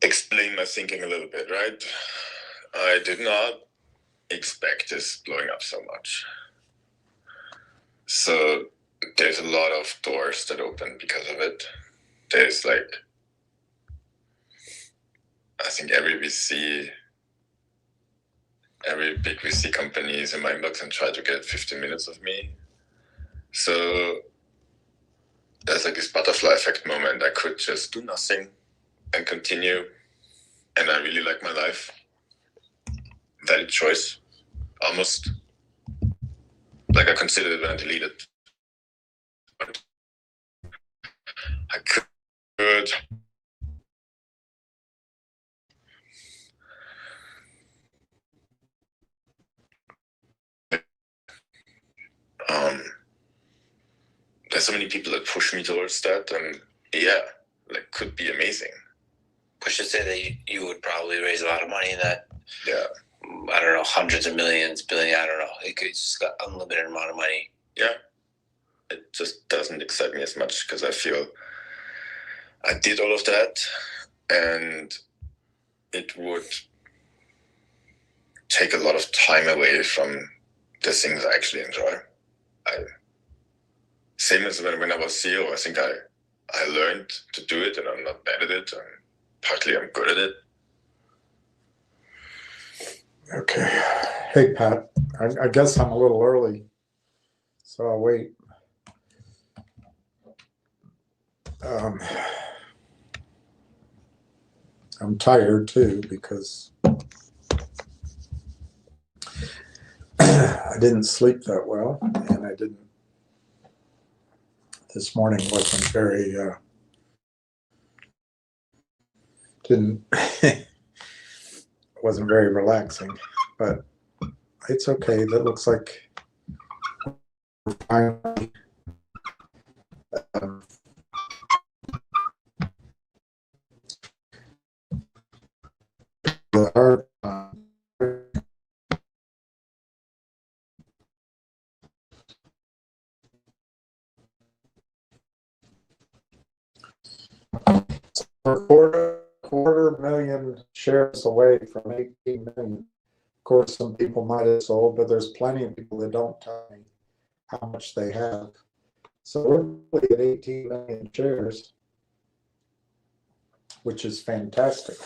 explain my thinking a little bit, right? I did not expect this blowing up so much. So there's a lot of doors that open because of it. There's like, I think every big VC company is in my inbox and try to get 15 minutes of me. So there's like this butterfly effect moment. I could just do nothing and continue. And I really like my life. Valid choice. Almost. Like I considered it when I deleted. But I could. There's so many people that push me towards that, and yeah, like could be amazing. Push to say that you would probably raise a lot of money in that. Yeah. I don't know, hundreds of millions, billion, I don't know. It could just got unlimited amount of money. Yeah. It just doesn't excite me as much because I feel I did all of that and it would take a lot of time away from the things I actually enjoy. Same as when I was CEO, I think I learned to do it and I'm not bad at it, and partly I'm good at it. Okay. Hey, Pat, I guess I'm a little early, so I'll wait. I'm tired too because I didn't sleep that well, and I didn't. This morning wasn't very wasn't very relaxing, but it's okay. That looks like we're finally the hard quarter million shares away from 18 million. Of course, some people might have sold, but there's plenty of people that don't tell me how much they have. So we're really at 18 million shares, which is fantastic.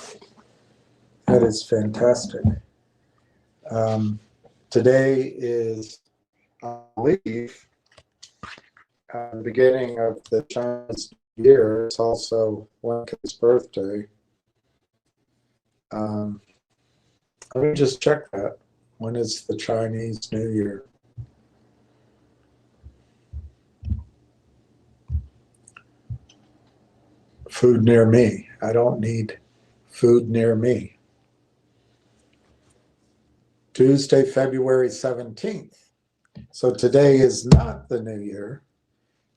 That is fantastic. Today is, I believe, the beginning of the Chinese year. It's also Lincoln's birthday. Let me just check that. When is the Chinese New Year? Food near me. I don't need food near me. Tuesday, February 17th. So today is not the New Year.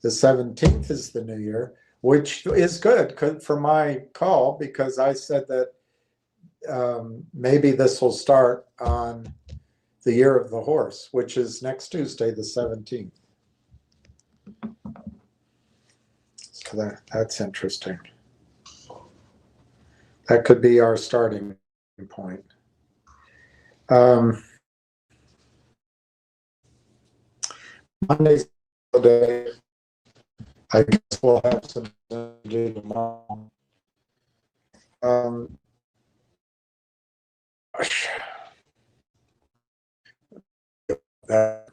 The 17th is the New Year, which is good for my call, because I said that maybe this will start on the year of the horse, which is next Tuesday, the 17th. So that's interesting. That could be our starting point. Monday's the day. I guess we'll have some to do tomorrow. That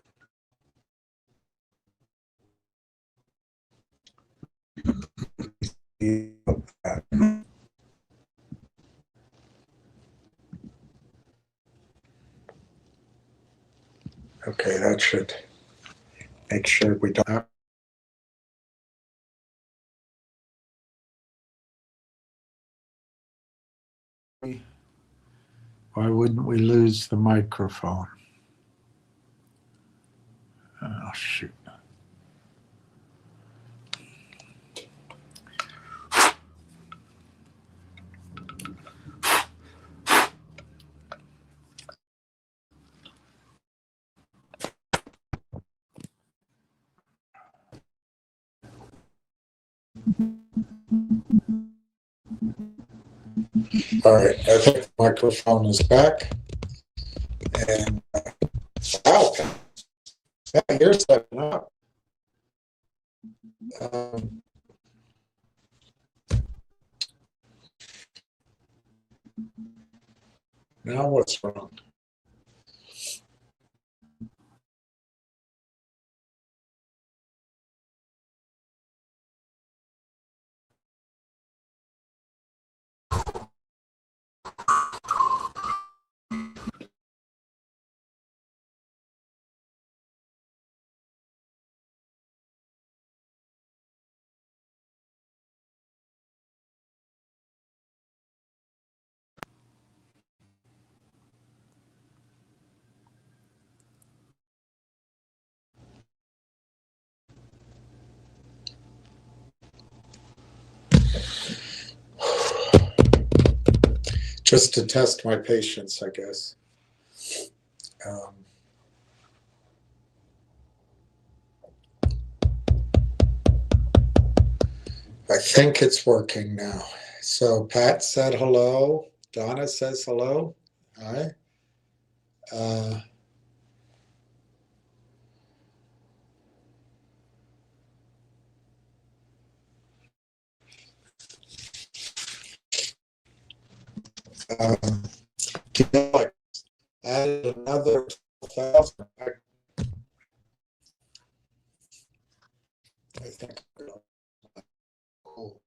okay, that should make sure we don't. Why wouldn't we lose the microphone? Oh, shoot. All right, I think the microphone is back. And wow, yeah, you're stepping up. Now what's wrong? Just to test my patience, I guess. I think it's working now. So Pat said hello. Donna says hello. Hi. I added another 1,000. I think. Cool.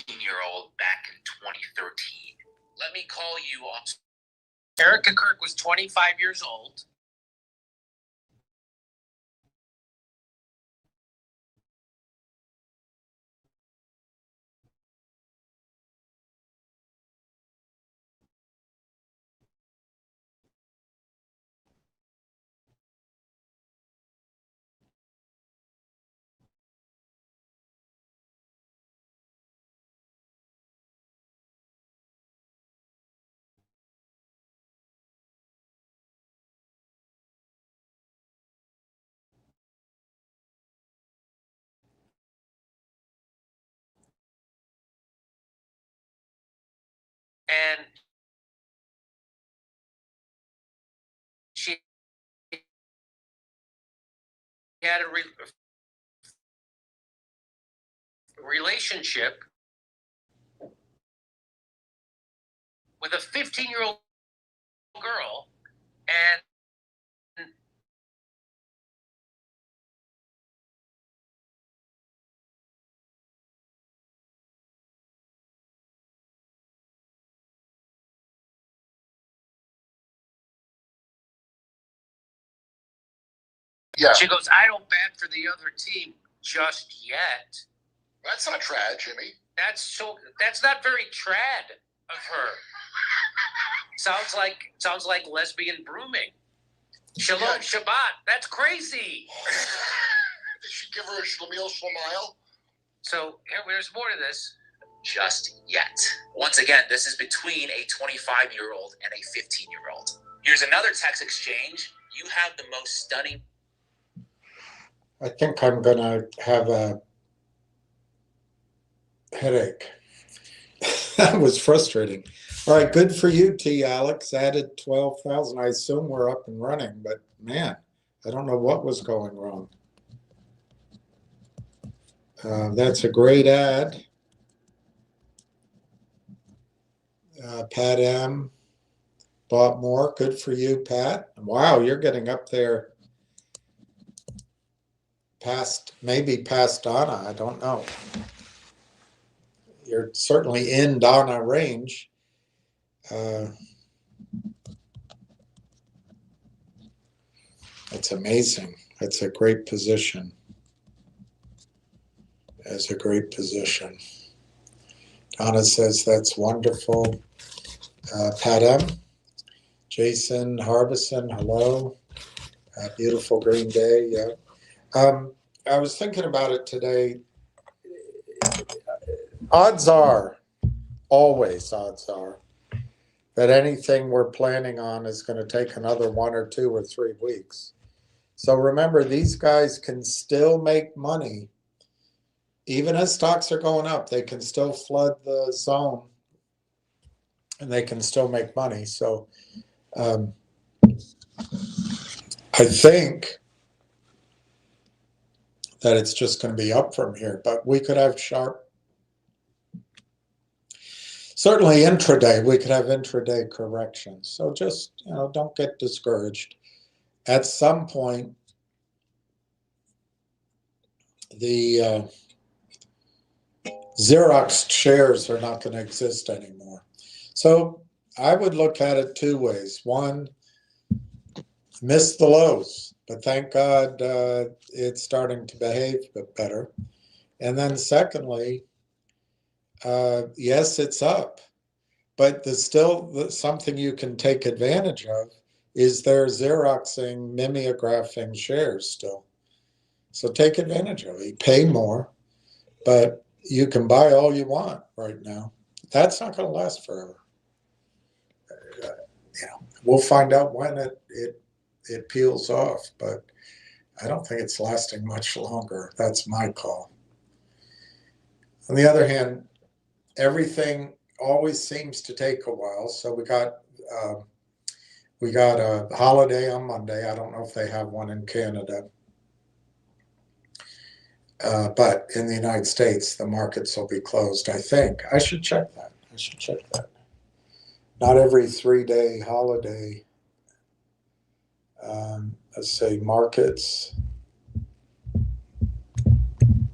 Year-old back in 2013. Let me call you off. Erica Kirk was 25 years old. And she had a relationship with a 15-year-old girl, and yeah, she goes, I don't bat for the other team just yet. That's not trad, Jimmy. That's not very trad of her. Sounds like lesbian brooming. Shalom Shabbat. That's crazy. Did she give her a shlemiel shlomile? So there's more to this. Just yet. Once again, this is between a 25-year-old and a 15-year-old. Here's another text exchange. You have the most stunning. I think I'm going to have a headache. That was frustrating. All right, good for you, T. Alex. Added 12,000. I assume we're up and running, but man, I don't know what was going wrong. That's a great ad. Pat M. bought more. Good for you, Pat. Wow, you're getting up there maybe past Donna. I don't know. You're certainly in Donna range. That's amazing. That's a great position. That's a great position. Donna says that's wonderful. Pat M. Jason Harbison, hello. Beautiful green day, yeah. I was thinking about it today. Odds are, always odds are, that anything we're planning on is going to take another 1 or 2 or 3 weeks. So remember, these guys can still make money. Even as stocks are going up, they can still flood the zone and they can still make money. So I think that it's just going to be up from here, but we could have certainly intraday, we could have intraday corrections. So just, don't get discouraged. At some point, the Xerox shares are not going to exist anymore. So I would look at it 2 ways. One, miss the lows, but thank God it's starting to behave better. And then secondly, yes, it's up, but there's still something you can take advantage of is they're Xeroxing, mimeographing shares still. So take advantage of it. You pay more, but you can buy all you want right now. That's not going to last forever. We'll find out when it peels off, but I don't think it's lasting much longer. That's my call. On the other hand, everything always seems to take a while. So we got a holiday on Monday. I don't know if they have one in Canada. But in the United States, the markets will be closed, I think. I should check that. Not every 3-day holiday. Let's say markets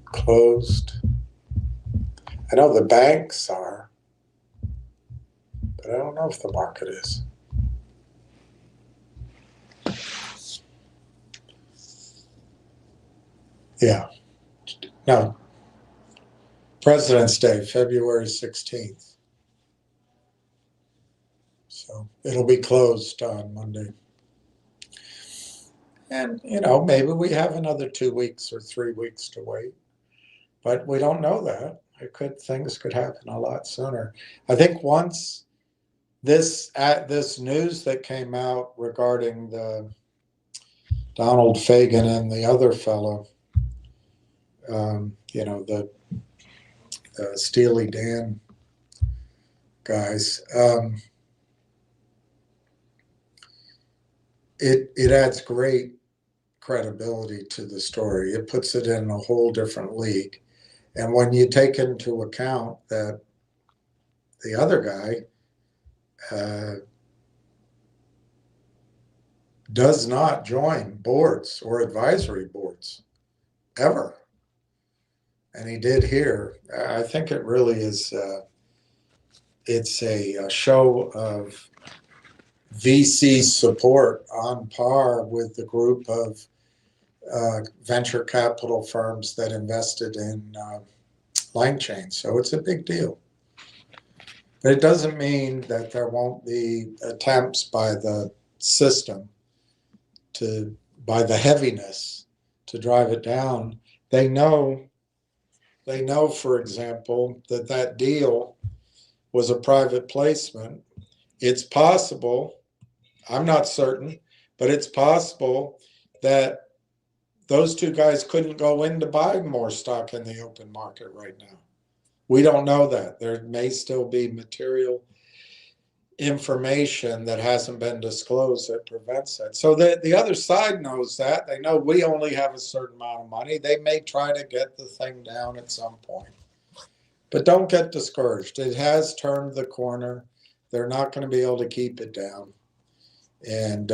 closed. I know the banks are, but I don't know if the market is. Yeah. No. President's Day, February 16th. So it'll be closed on Monday. And, maybe we have another 2 weeks or 3 weeks to wait. But we don't know that. Things could happen a lot sooner. I think once this news that came out regarding the Donald Fagan and the other fellow, the Steely Dan guys, it adds great credibility to the story. It puts it in a whole different league. And when you take into account that the other guy does not join boards or advisory boards ever, and he did here, I think it really is. It's a show of VC support on par with the group of venture capital firms that invested in LangChain. So it's a big deal. But it doesn't mean that there won't be attempts by the system by the heaviness to drive it down. They know, for example, that deal was a private placement. It's possible, I'm not certain, but it's possible that those two guys couldn't go in to buy more stock in the open market right now. We don't know that. There may still be material information that hasn't been disclosed that prevents that. So the other side knows that. They know we only have a certain amount of money. They may try to get the thing down at some point. But don't get discouraged. It has turned the corner. They're not going to be able to keep it down. And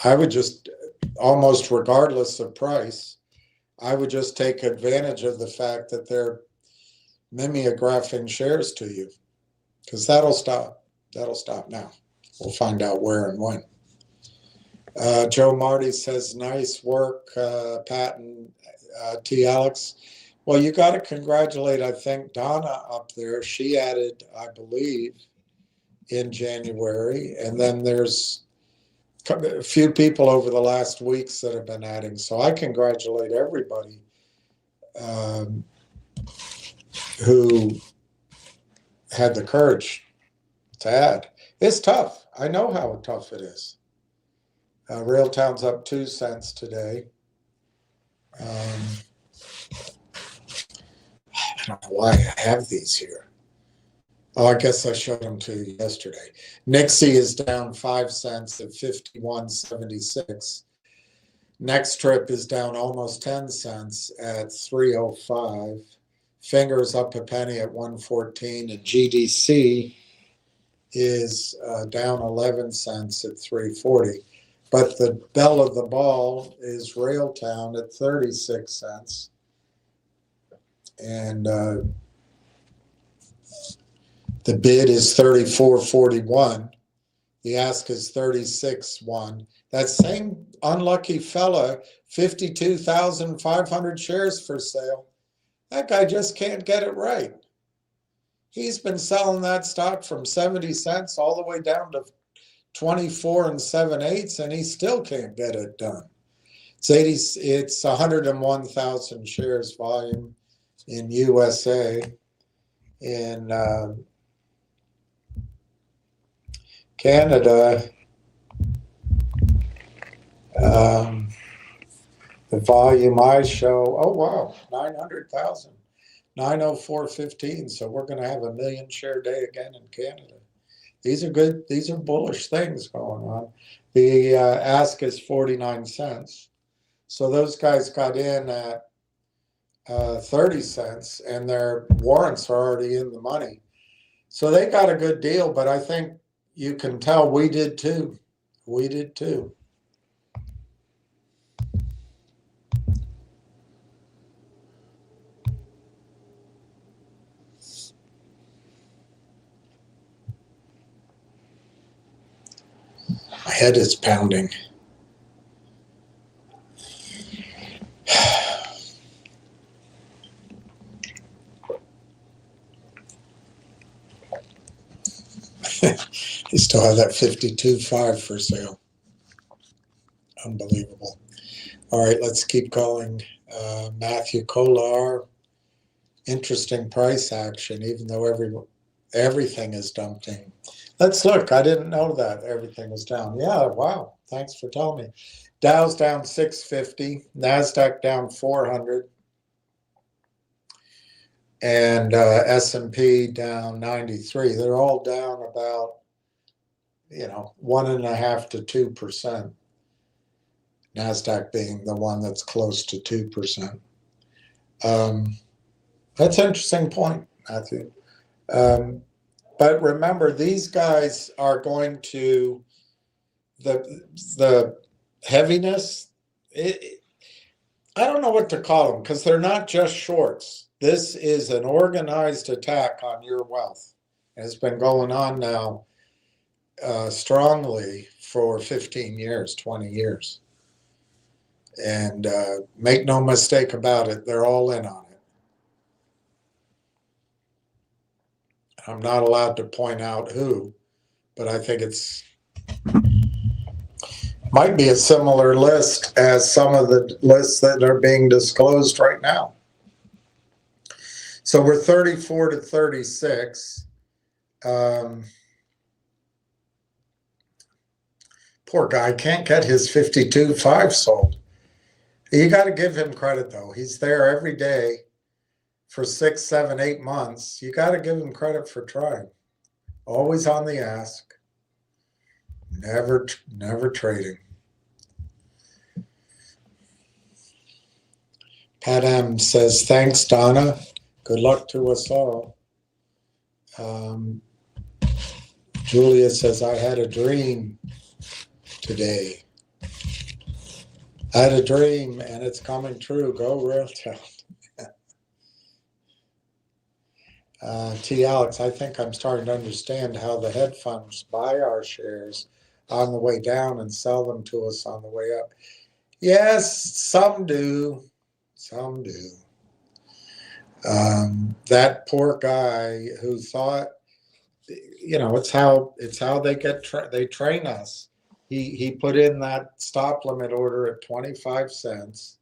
I would just, almost regardless of price, I would just take advantage of the fact that they're mimeographing shares to you, because that'll stop. That'll stop now. We'll find out where and when. Joe Marty says, nice work, Pat and T. Alex. Well, you got to congratulate, I think, Donna up there. She added, I believe, in January. And then there's a few people over the last weeks that have been adding. So I congratulate everybody who had the courage to add. It's tough. I know how tough it is. Railtown's up 2 cents today. I don't know why I have these here. Oh, I guess I showed them to you yesterday. Nixie is down 5 cents at 51.76. Next Trip is down almost 10 cents at 3.05. Fingers up a penny at 1.14, and GDC is down 11 cents at 3.40. But the belle of the ball is Railtown at 36 cents. And the bid is 34.41. The ask is 36.1. That same unlucky fella, 52,500 shares for sale. That guy just can't get it right. He's been selling that stock from 70 cents all the way down to 24 7/8, and he still can't get it done. It's 101,000 shares volume in USA. In Canada, the volume I show, oh wow, 900,000, 904.15. So we're going to have a 1 million share day again in Canada. These are good. These are bullish things going on. The ask is 49 cents. So those guys got in at 30 cents, and their warrants are already in the money. So they got a good deal, but I think you can tell we did too. We did too. My head is pounding. You still have that 52.5 for sale. Unbelievable. All right, let's keep going. Matthew Kolar, interesting price action, even though everything is dumping. Let's look. I didn't know that everything was down. Yeah, wow. Thanks for telling me. Dow's down 650, NASDAQ down 400, and S&P down 93. They're all down about, 1.5% to 2%. NASDAQ being the one that's close to 2%. That's an interesting point, Matthew. But remember, these guys are going to, the heaviness, I don't know what to call them, because they're not just shorts. This is an organized attack on your wealth. And it's been going on now strongly for 15 years, 20 years. And make no mistake about it, they're all in on it. I'm not allowed to point out who, but I think it's might be a similar list as some of the lists that are being disclosed right now. So we're 34 to 36. Poor guy can't get his 52.5 sold. You got to give him credit, though. He's there every day for 6, 7, 8 months. You got to give him credit for trying. Always on the ask. Never trading. Pat M says, thanks, Donna. Good luck to us all. Julia says, I had a dream today. I had a dream and it's coming true. Go Railtown. T. Alex, I think I'm starting to understand how the hedge funds buy our shares on the way down and sell them to us on the way up. Yes, some do. Some do. That poor guy who thought, it's how they they train us. He put in that stop limit order at 25 cents.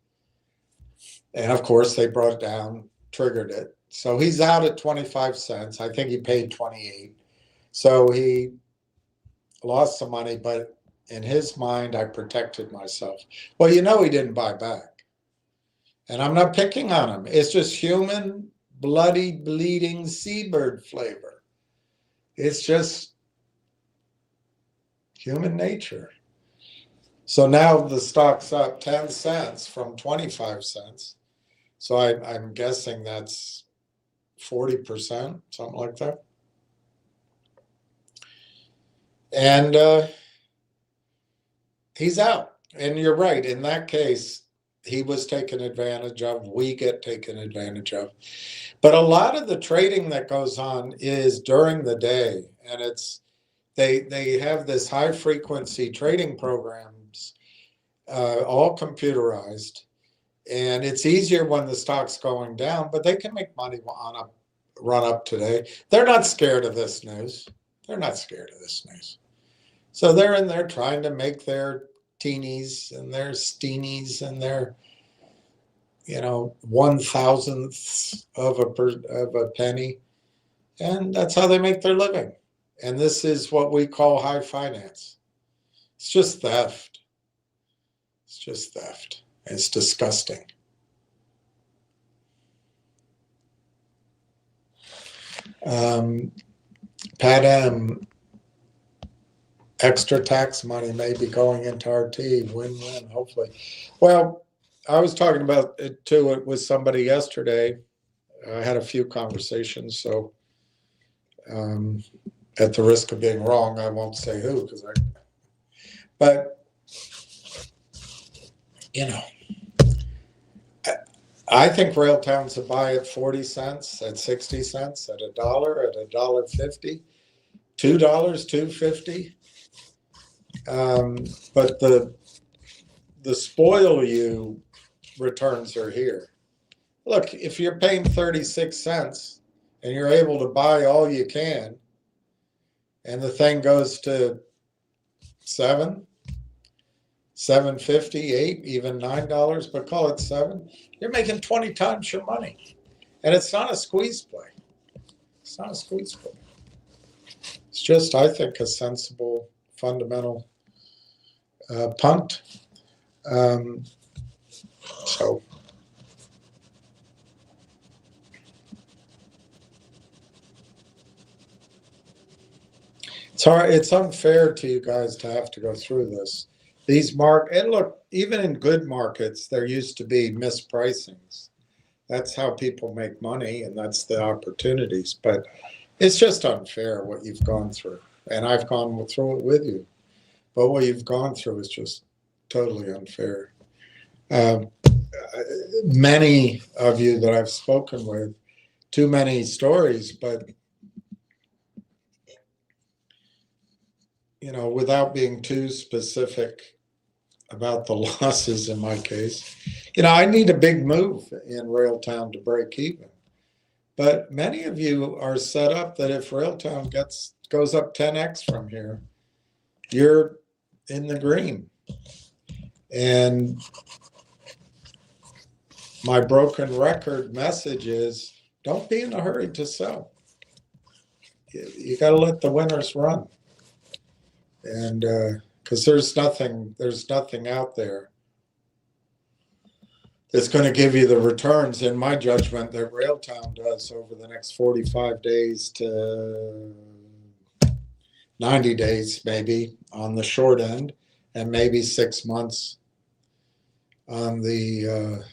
And of course they brought it down, triggered it. So he's out at 25 cents. I think he paid 28. So he lost some money, but in his mind, I protected myself. Well, he didn't buy back. And I'm not picking on him. It's just human, bloody, bleeding seabird flavor. It's just human nature. So now the stock's up 10 cents from 25 cents. So I'm guessing that's 40%, something like that. And he's out. And you're right. In that case, he was taken advantage of. We get taken advantage of. But a lot of the trading that goes on is during the day. And they have this high frequency trading programs, all computerized. And it's easier when the stock's going down, but they can make money on a run up today. They're not scared of this news. They're not scared of this news. So they're in there trying to make their teenies and their steenies and their, 1,000th of a penny. And that's how they make their living. And this is what we call high finance. It's just theft. It's just theft. It's disgusting. Pat M, extra tax money may be going into RT, win-win, hopefully. Well, I was talking about it too with somebody yesterday. I had a few conversations, so at the risk of being wrong, I won't say who, but I think Railtown's a buy at 40 cents, at 60 cents, at $1, at $1.50, $2, $2.50. But the spoil you returns are here. Look, if you're paying 36 cents and you're able to buy all you can, and the thing goes to $7, $7.50, $8, even $9, but call it $7, you're making 20 times your money. And it's not a squeeze play. It's not a squeeze play. It's just, I think, a sensible, fundamental punt. So it's hard. It's unfair to you guys to have to go through this. And look, even in good markets, there used to be mispricings. That's how people make money, and that's the opportunities. But it's just unfair what you've gone through. And I've gone through it with you. But what you've gone through is just totally unfair. Many of you that I've spoken with, too many stories, but without being too specific about the losses in my case, I need a big move in Railtown to break even. But many of you are set up that if Railtown goes up 10x from here, you're in the green. And my broken record message is, don't be in a hurry to sell. You got to let the winners run. And because there's nothing out there that's going to give you the returns, in my judgment, that Railtown does over the next 45 days to 90 days, maybe on the short end, and maybe 6 months on the,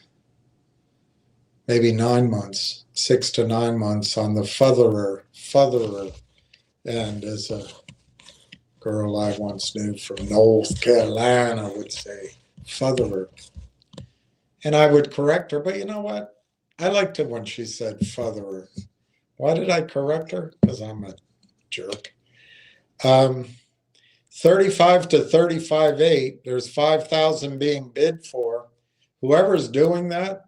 maybe 9 months, 6 to 9 months on the featherer end, as a girl I once knew from North Carolina would say, featherer. And I would correct her, but you know what? I liked it when she said featherer. Why did I correct her? Because I'm a jerk. 35 to 35.8, there's 5,000 being bid for. Whoever's doing that,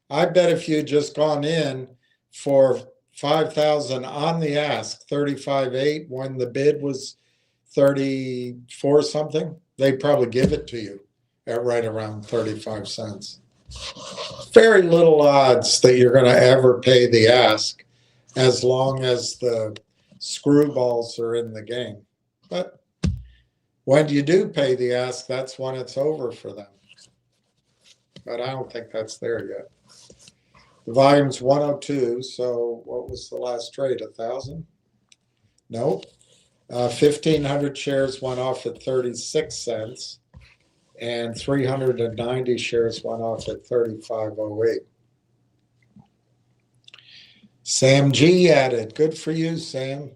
I bet if you'd just gone in for 5,000 on the ask, 35.8, when the bid was 34 something, they'd probably give it to you at right around 35 cents. Very little odds that you're going to ever pay the ask as long as the screwballs are in the game. But when you do pay the ask, that's when it's over for them. But I don't think that's there yet. The volume's 102, so what was the last trade, 1,000? Nope. 1,500 shares went off at 36 cents, and 390 shares went off at 35.08. Sam G added. Good for you, Sam.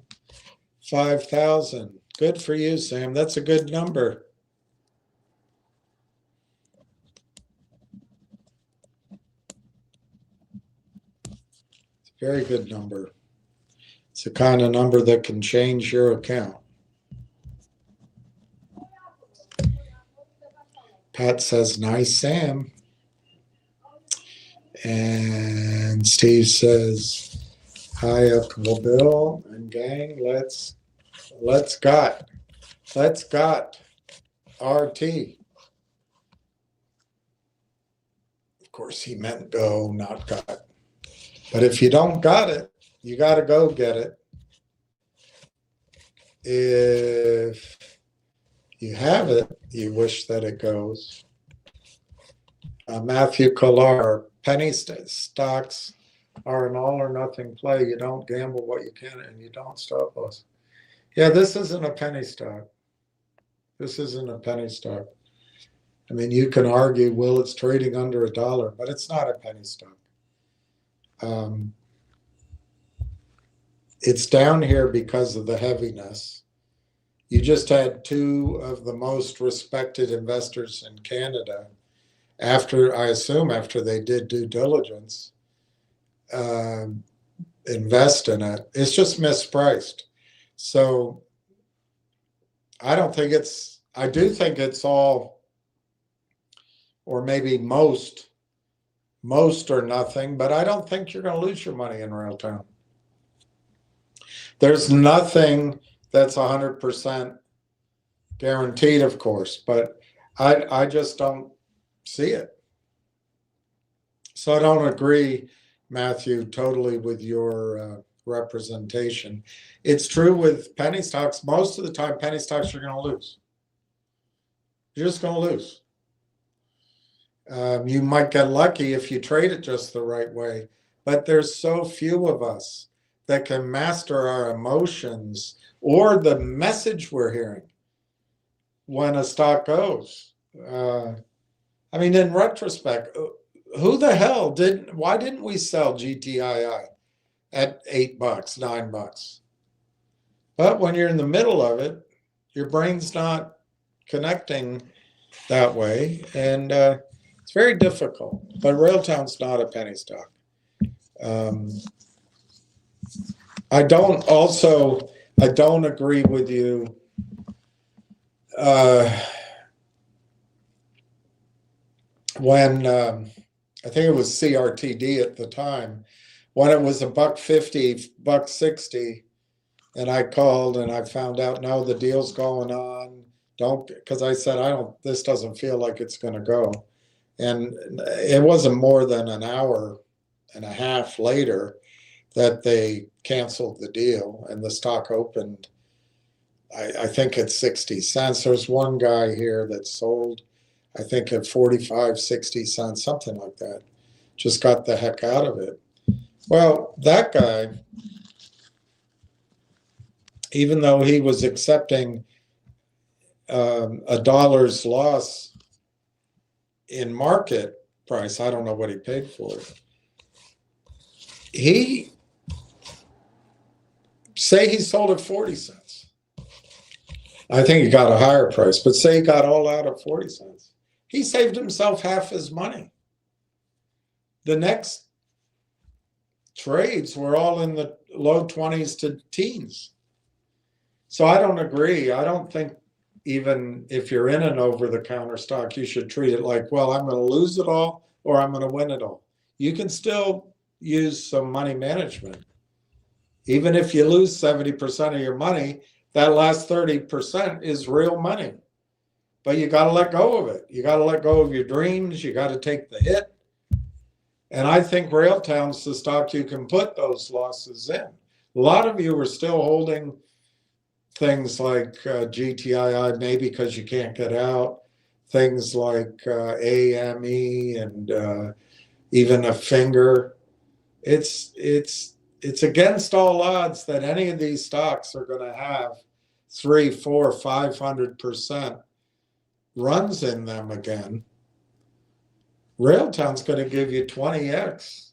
5,000. Good for you, Sam. That's a good number. It's a very good number. It's the kind of number that can change your account. Pat says, nice, Sam. And Steve says, hi, Uncle Bill and gang. Let's got RT. Of course, he meant go, not got. But if you don't got it, you got to go get it. If you have it, you wish that it goes. Matthew Collar, penny stocks are an all or nothing play. You don't gamble what you can and you don't stop loss. Yeah, this isn't a penny stock. This isn't a penny stock. I mean, you can argue, well, it's trading under $1, but it's not a penny stock. It's down here because of the heaviness. You just had two of the most respected investors in Canada, I assume after they did due diligence, invest in it. It's just mispriced. So I do think it's all, or maybe most or nothing, but I don't think you're going to lose your money in Railtown. There's nothing that's 100% guaranteed, of course, but I just don't see it. So I don't agree, Matthew, totally with your representation. It's true with penny stocks. Most of the time, penny stocks are going to lose. You're just going to lose. You might get lucky if you trade it just the right way, but there's so few of us that can master our emotions or the message we're hearing when a stock goes. I mean, in retrospect, who the hell why didn't we sell GTII at $8, $9? But when you're in the middle of it, your brain's not connecting that way, and it's very difficult. But Railtown's not a penny stock. I don't agree with you. When I think it was CRTD at the time, when it was $1.50, $1.60, and I called and I found out, no, the deal's going on. Because I said, this doesn't feel like it's going to go. And it wasn't more than an hour and a half later that they canceled the deal and the stock opened, I think, at 60 cents. There's one guy here that sold, I think at 45, 60 cents, something like that. Just got the heck out of it. Well, that guy, even though he was accepting a dollar's loss in market price, I don't know what he paid for it. He sold at 40 cents. I think he got a higher price, but say he got all out at 40 cents. He saved himself half his money. The next trades were all in the low 20s to teens. So I don't agree. I don't think even if you're in an over-the-counter stock, you should treat it like, well, I'm going to lose it all or I'm going to win it all. You can still use some money management. Even if you lose 70% of your money, that last 30% is real money. But you got to let go of it. You got to let go of your dreams. You got to take the hit. And I think Railtown's the stock you can put those losses in. A lot of you are still holding things like GTII, maybe because you can't get out. Things like AME and even a finger. It's against all odds that any of these stocks are going to have 300, 400, 500% runs in them again. Railtown's going to give you 20x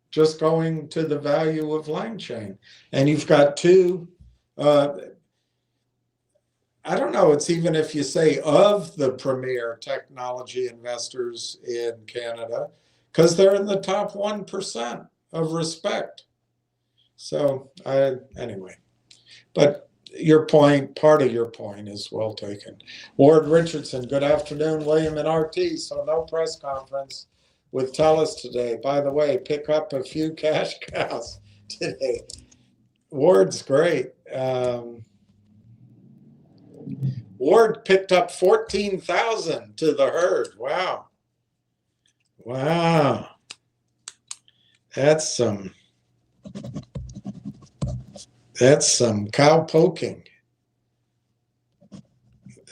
just going to the value of Lang Chain. And you've got two, I don't know, it's even if you say of the premier technology investors in Canada, because they're in the top 1% of respect. So anyway, but your point, part of your point is well taken. Ward Richardson, good afternoon, William and RT. So no press conference with TELUS today. By the way, pick up a few cash cows today. Ward's great. Ward picked up 14,000 to the herd. Wow. Wow. That's some cow poking.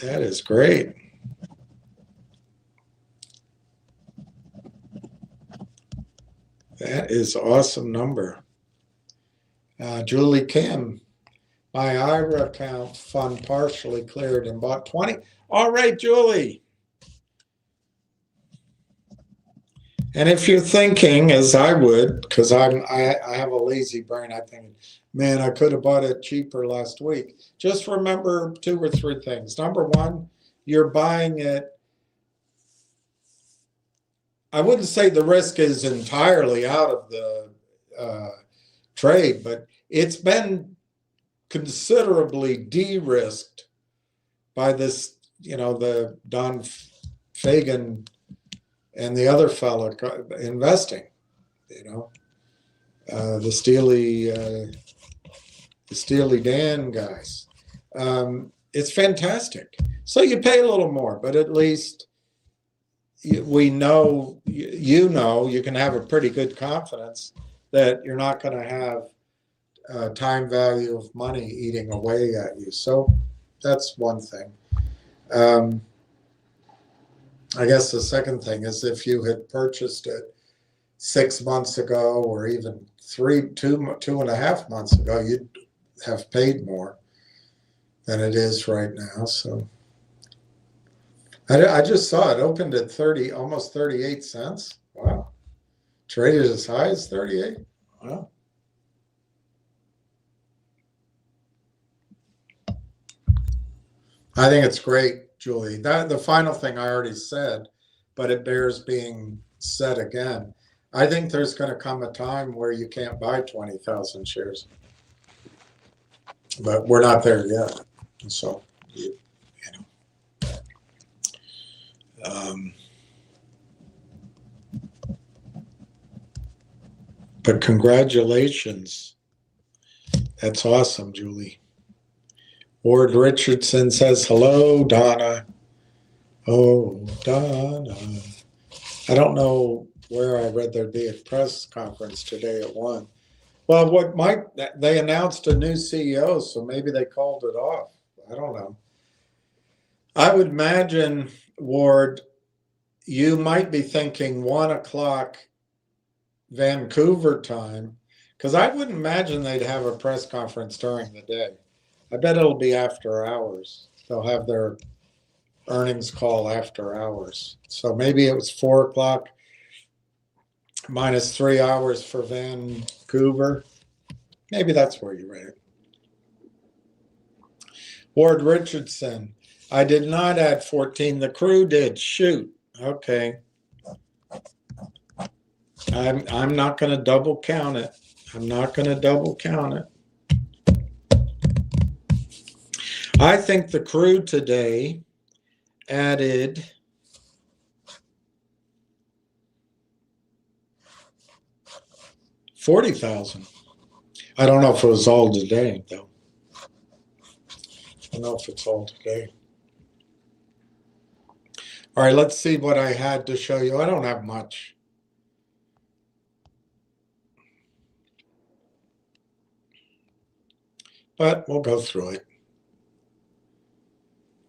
That is great. That is awesome number. Julie Kim, my IRA account fund partially cleared and bought 20. All right, Julie. And if you're thinking, as I would, because I have a lazy brain, I think, man, I could have bought it cheaper last week. Just remember 2 or 3 things. Number one, you're buying it. I wouldn't say the risk is entirely out of the trade, but it's been considerably de-risked by this, the Don Fagan and the other fellow investing, the Steely Dan guys. It's fantastic. So you pay a little more, but at least we know, you can have a pretty good confidence that you're not going to have time value of money eating away at you. So that's one thing. I guess the second thing is if you had purchased it 6 months ago or even 2.5 months ago, you'd have paid more than it is right now. So I just saw it opened at almost 38 cents. Wow. Traded as high as 38. Wow. I think it's great, Julie. The final thing I already said, but it bears being said again. I think there's going to come a time where you can't buy 20,000 shares, but we're not there yet. So, but congratulations. That's awesome, Julie. Ward Richardson says, hello, Donna. Oh, Donna. I don't know where I read there'd be a press conference today at 1. Well, they announced a new CEO, so maybe they called it off. I don't know. I would imagine, Ward, you might be thinking 1 o'clock Vancouver time, because I wouldn't imagine they'd have a press conference during the day. I bet it'll be after hours. They'll have their earnings call after hours. So maybe it was 4 o'clock minus 3 hours for Vancouver. Maybe that's where you read it. Ward Richardson, I did not add 14. The crew did. Shoot. Okay. I'm not going to double count it. I'm not going to double count it. I think the crew today added $40,000. I don't know if it was all today, though. I don't know if it's all today. All right, let's see what I had to show you. I don't have much. But we'll go through it.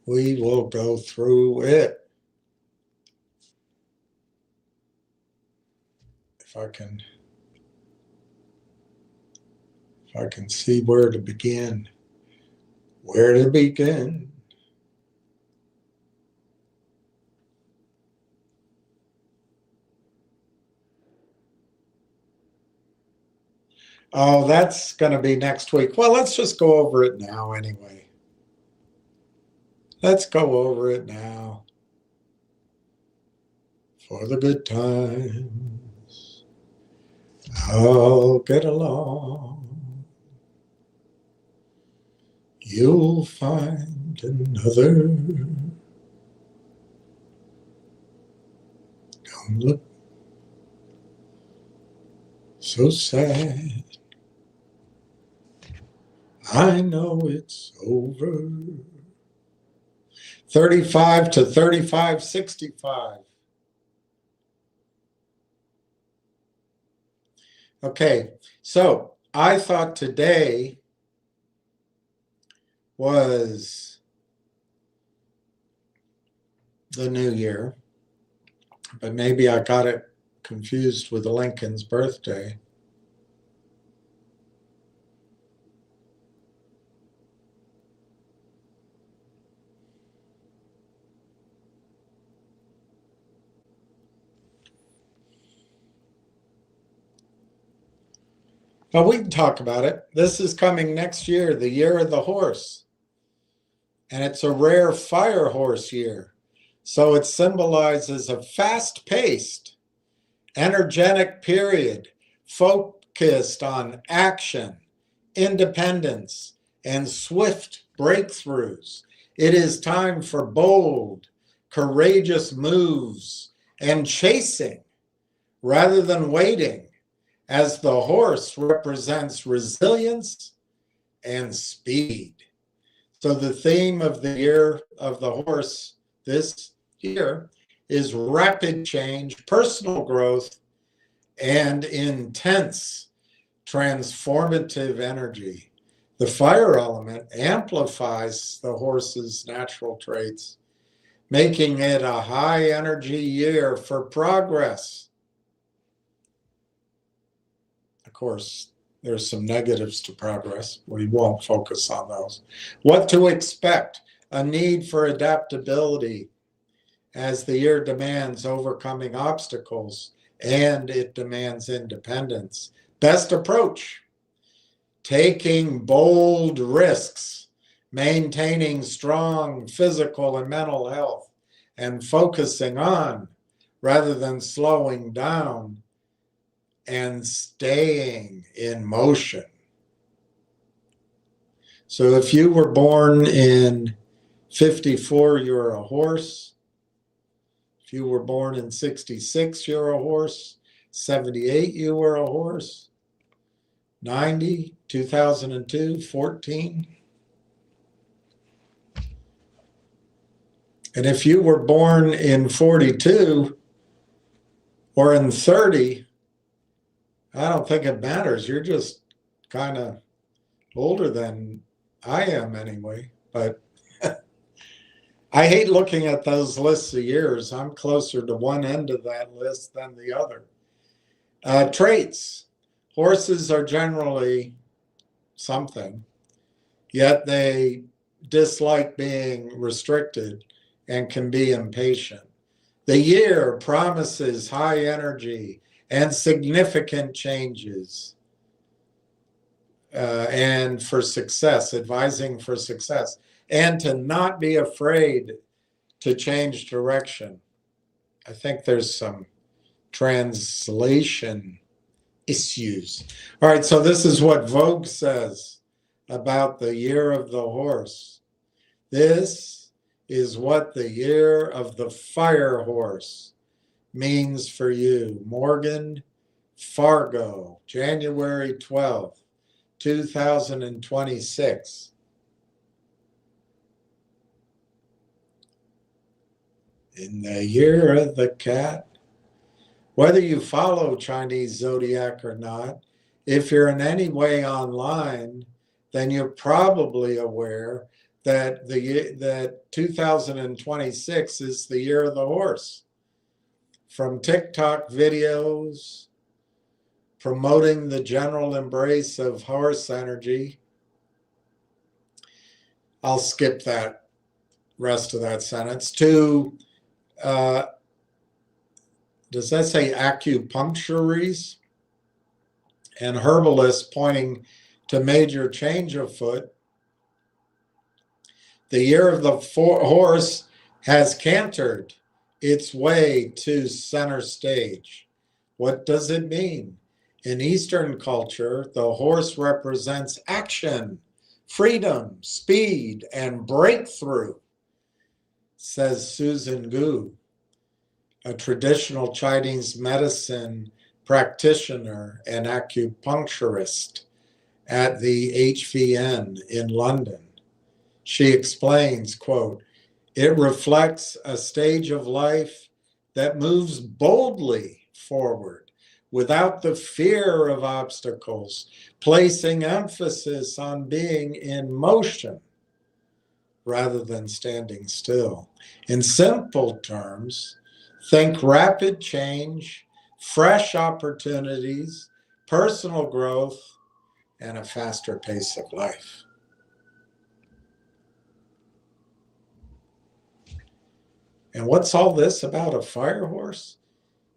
We will go through it. If I can see where to begin. Where to begin? Oh, that's going to be next week. Well, let's just go over it now anyway. Let's go over it now. For the good times, I'll get along. You'll find another. Don't look so sad. I know it's over. 35 to 35.65. Okay, so I thought today was the new year, but maybe I got it confused with Lincoln's birthday. But we can talk about it. This is coming next year, the year of the horse. And it's a rare fire horse year. So it symbolizes a fast-paced, energetic period focused on action, independence, and swift breakthroughs. It is time for bold, courageous moves and chasing rather than waiting, as the horse represents resilience and speed. So the theme of the year of the horse this year is rapid change, personal growth, and intense transformative energy. The fire element amplifies the horse's natural traits, making it a high energy year for progress. Of course, there's some negatives to progress. We won't focus on those. What to expect? A need for adaptability as the year demands overcoming obstacles and it demands independence. Best approach: taking bold risks, maintaining strong physical and mental health, and focusing on rather than slowing down and staying in motion. So if you were born in 54, you're a horse. If you were born in 66, you're a horse. 78, you were a horse. 90, 2002, 14. And if you were born in 42 or in 30, I don't think it matters. You're just kind of older than I am anyway. But I hate looking at those lists of years. I'm closer to one end of that list than the other. Traits. Horses are generally something, yet they dislike being restricted and can be impatient. The year promises high energy and significant changes, and for success, advising for success, and to not be afraid to change direction. I think there's some translation issues. All right, so this is what Vogue says about the year of the horse. This is what the year of the fire horse means for you. Morgan Fargo, January 12th, 2026. In the year of the cat. Whether you follow Chinese Zodiac or not, if you're in any way online, then you're probably aware that that 2026 is the year of the horse. From TikTok videos promoting the general embrace of horse energy, I'll skip that rest of that sentence, to does that say acupuncturies and herbalists pointing to major change afoot. The year of the horse has cantered its way to center stage. What does it mean? In Eastern culture, the horse represents action, freedom, speed, and breakthrough, says Susan Gu, a traditional Chinese medicine practitioner and acupuncturist at the HVN in London. She explains, quote, "It reflects a stage of life that moves boldly forward without the fear of obstacles, placing emphasis on being in motion rather than standing still. In simple terms, think rapid change, fresh opportunities, personal growth, and a faster pace of life." And what's all this about a fire horse?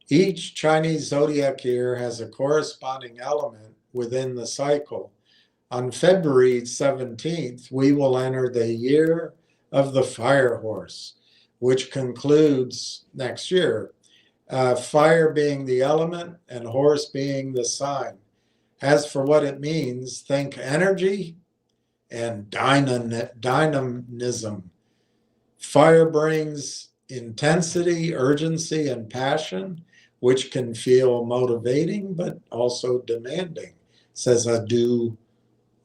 Each Chinese zodiac year has a corresponding element within the cycle. On February 17th, we will enter the year of the fire horse, which concludes next year. Fire being the element and horse being the sign. As for what it means, think energy and dynamism. Fire brings intensity, urgency, and passion, which can feel motivating but also demanding, says Adu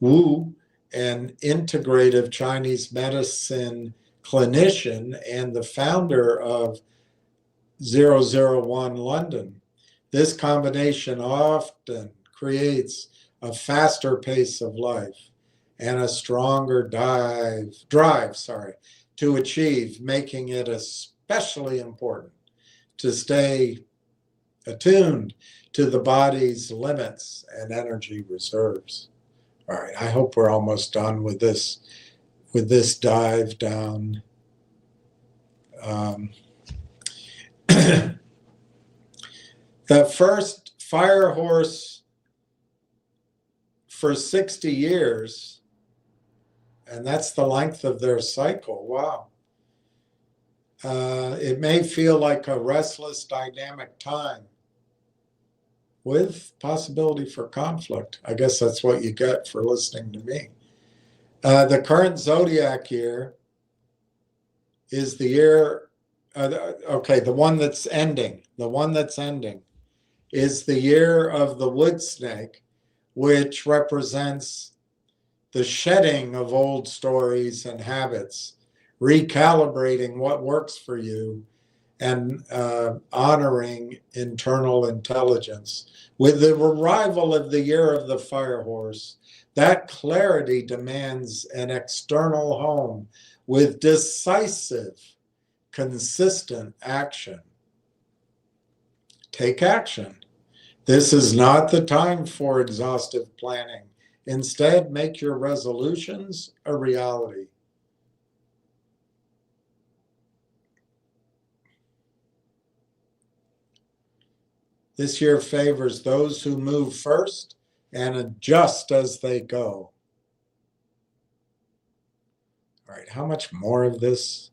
Wu, an integrative Chinese medicine clinician and the founder of 001 London. This combination often creates a faster pace of life and a stronger drive to achieve, making it especially important to stay attuned to the body's limits and energy reserves. All right, I hope we're almost done with this dive down. The first fire horse for 60 years, and that's the length of their cycle. Wow. It may feel like a restless, dynamic time with possibility for conflict. I guess that's what you get for listening to me. The current zodiac year is the year, the one that's ending. The one that's ending is the year of the wood snake, which represents the shedding of old stories and habits, recalibrating what works for you, and honoring internal intelligence. With the arrival of the year of the fire horse, that clarity demands an external home with decisive, consistent action. Take action. This is not the time for exhaustive planning. Instead, make your resolutions a reality. This year favors those who move first and adjust as they go. All right, how much more of this?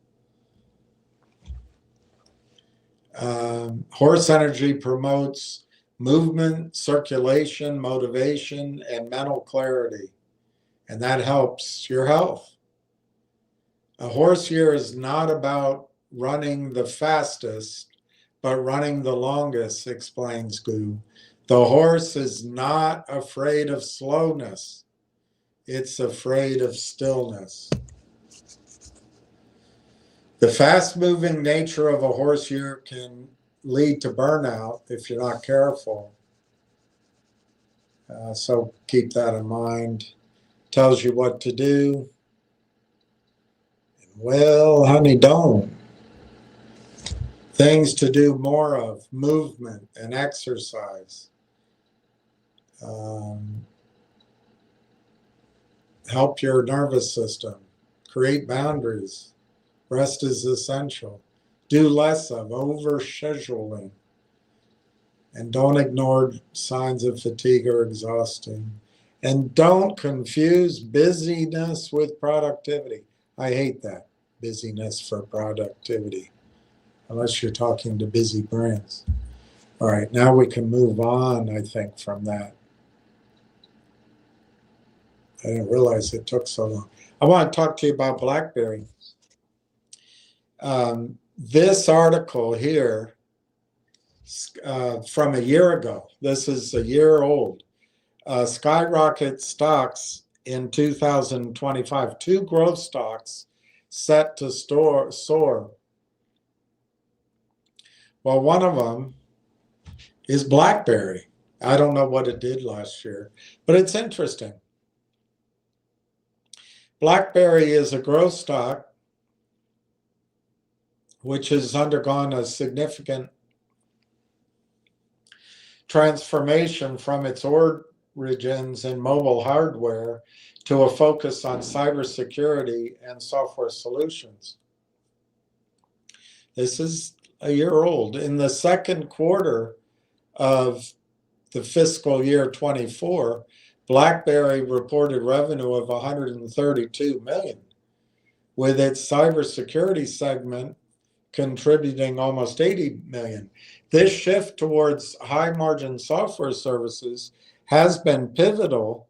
Horse energy promotes movement, circulation, motivation, and mental clarity, and that helps your health. A horse year is not about running the fastest, but running the longest, explains Gu. The horse is not afraid of slowness. It's afraid of stillness. The fast-moving nature of a horse year can lead to burnout if you're not careful. So keep that in mind. Tells you what to do. Well, honey, don't. Things to do more of, movement and exercise. Help your nervous system. Create boundaries. Rest is essential. Do less of over-scheduling. And don't ignore signs of fatigue or exhaustion. And don't confuse busyness with productivity. I hate that, busyness for productivity, unless you're talking to busy brains. All right, now we can move on, I think, from that. I didn't realize it took so long. I want to talk to you about BlackBerry. This article here from a year ago, this is a year old, skyrocket stocks in 2025, 2 growth stocks set to soar. Well, one of them is BlackBerry. I don't know what it did last year, but it's interesting. BlackBerry is a growth stock which has undergone a significant transformation from its origins in mobile hardware to a focus on cybersecurity and software solutions. This is a year old. In the second quarter of the fiscal year 24, BlackBerry reported revenue of $132 million, with its cybersecurity segment contributing almost $80 million. This shift towards high-margin software services has been pivotal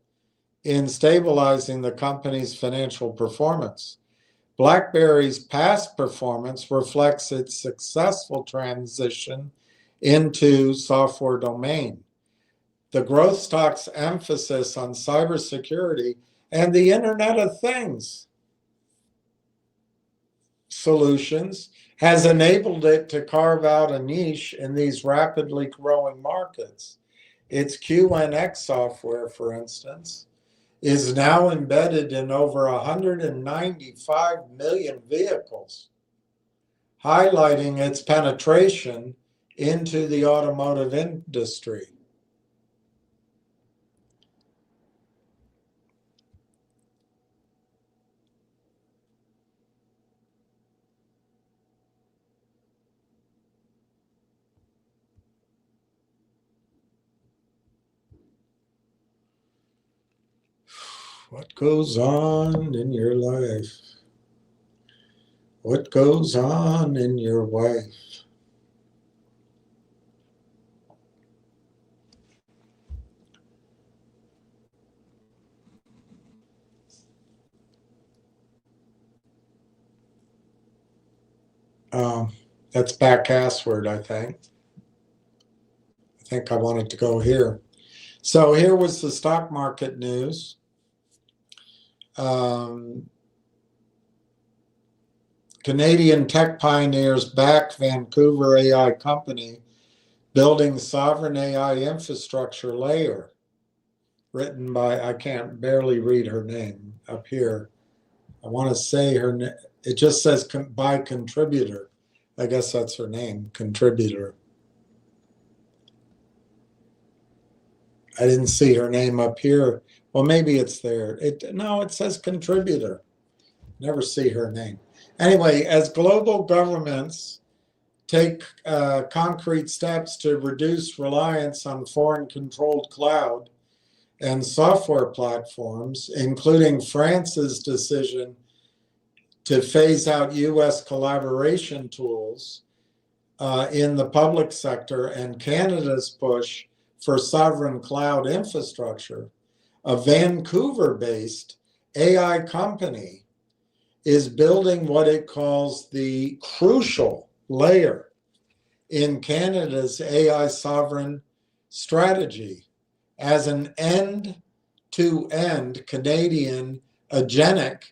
in stabilizing the company's financial performance. BlackBerry's past performance reflects its successful transition into software domain. The growth stock's emphasis on cybersecurity and the Internet of Things solutions has enabled it to carve out a niche in these rapidly growing markets. Its QNX software, for instance, is now embedded in over 195 million vehicles, highlighting its penetration into the automotive industry. What goes on in your life? What goes on in your wife? That's back-assward, I think. I think I wanted to go here. So here was the stock market news. Canadian tech pioneers back Vancouver AI company building sovereign AI infrastructure layer. Written by, I can't barely read her name up here. I want to say It just says by contributor. I guess that's her name, contributor. I didn't see her name up here. Well, maybe it's there. No, it says contributor. Never see her name. Anyway, as global governments take concrete steps to reduce reliance on foreign-controlled cloud and software platforms, including France's decision to phase out U.S. collaboration tools in the public sector and Canada's push for sovereign cloud infrastructure, a Vancouver-based AI company is building what it calls the crucial layer in Canada's AI sovereign strategy as an end-to-end Canadian agentic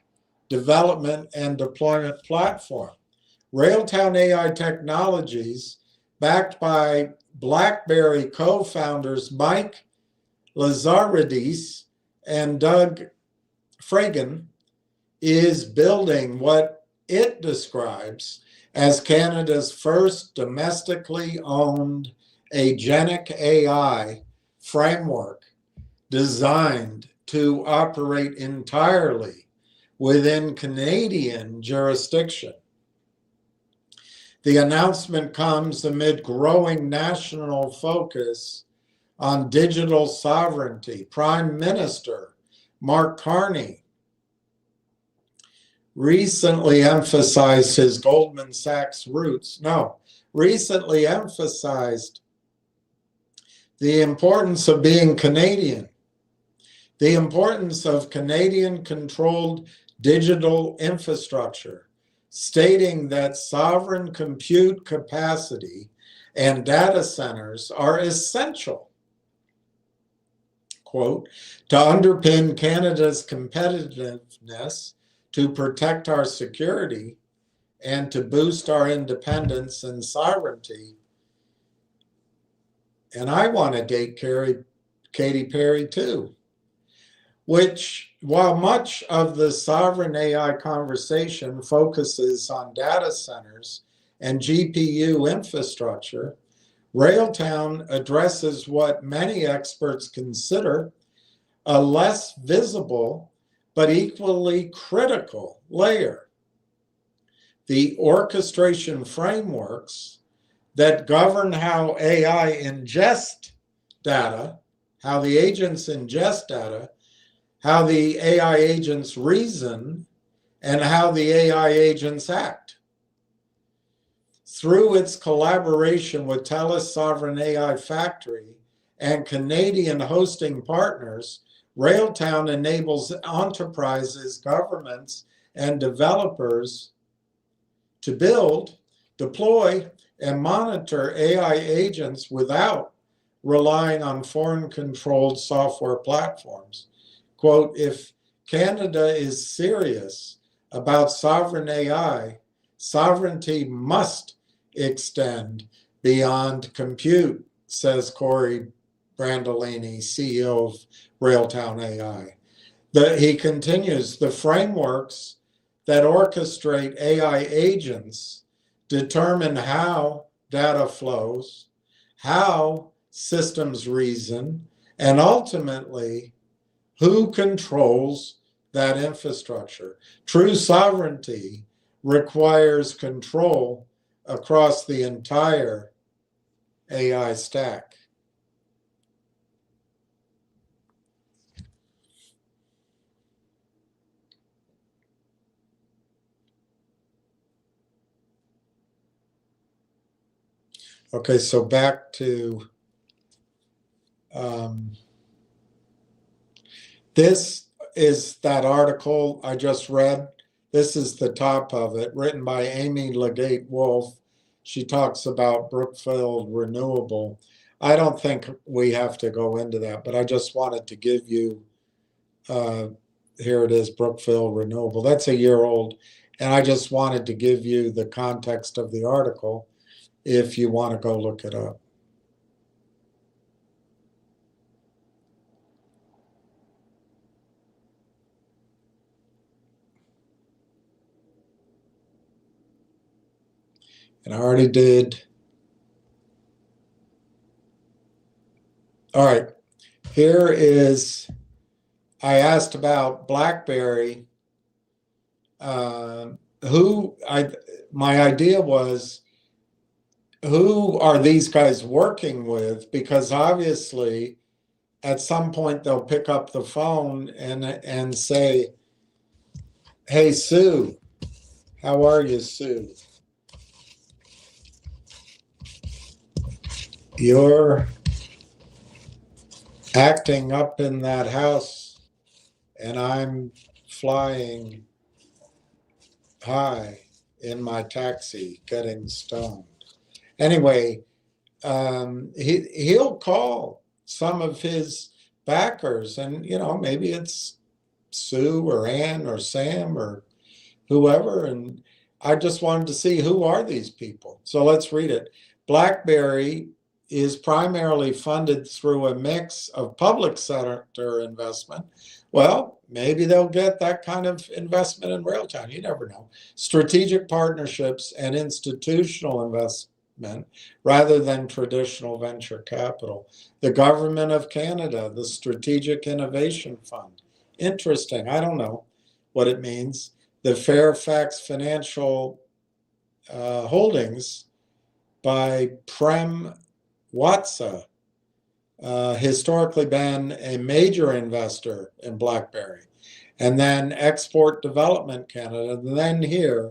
development and deployment platform. Railtown AI Technologies, backed by BlackBerry co-founders Mike Lazaridis and Doug Fragan, is building what it describes as Canada's first domestically owned agentic AI framework designed to operate entirely within Canadian jurisdiction. The announcement comes amid growing national focus on digital sovereignty. Prime Minister Mark Carney recently emphasized the importance of being Canadian, the importance of Canadian-controlled digital infrastructure, stating that sovereign compute capacity and data centers are essential, quote, to underpin Canada's competitiveness, to protect our security, and to boost our independence and sovereignty. And I want to date Katy Perry too, which, while much of the sovereign AI conversation focuses on data centers and GPU infrastructure, Railtown addresses what many experts consider a less visible but equally critical layer: the orchestration frameworks that govern how AI ingest data, how the agents ingest data, how the AI agents reason, and how the AI agents act. Through its collaboration with TELUS Sovereign AI Factory and Canadian hosting partners, Railtown enables enterprises, governments, and developers to build, deploy, and monitor AI agents without relying on foreign-controlled software platforms. Quote, if Canada is serious about sovereign AI, sovereignty must extend beyond compute, says Corey Brandolini, CEO of Railtown AI. He continues, the frameworks that orchestrate AI agents determine how data flows, how systems reason, and ultimately who controls that infrastructure. True sovereignty requires control across the entire AI stack. Okay, so back to this is that article I just read. This is the top of it, written by Amy Legate Wolf. She talks about Brookfield Renewable. I don't think we have to go into that, but I just wanted to give you, here it is, Brookfield Renewable. That's a year old, and I just wanted to give you the context of the article if you want to go look it up. And I already did. All right, here is, I asked about BlackBerry. My idea was, who are these guys working with? Because obviously, at some point they'll pick up the phone and say, "Hey, Sue, how are you, Sue? You're acting up in that house, and I'm flying high in my taxi, getting stoned." Anyway, he'll call some of his backers, and maybe it's Sue or Ann or Sam or whoever, and I just wanted to see, who are these people? So let's read it. BlackBerry is primarily funded through a mix of public sector investment. Well, maybe they'll get that kind of investment in Railtown. You never know. Strategic partnerships and institutional investment rather than traditional venture capital. The Government of Canada, the Strategic Innovation Fund. Interesting. I don't know what it means. The Fairfax Financial Holdings by Prem Watsa, historically been a major investor in BlackBerry. And then Export Development Canada, and then here,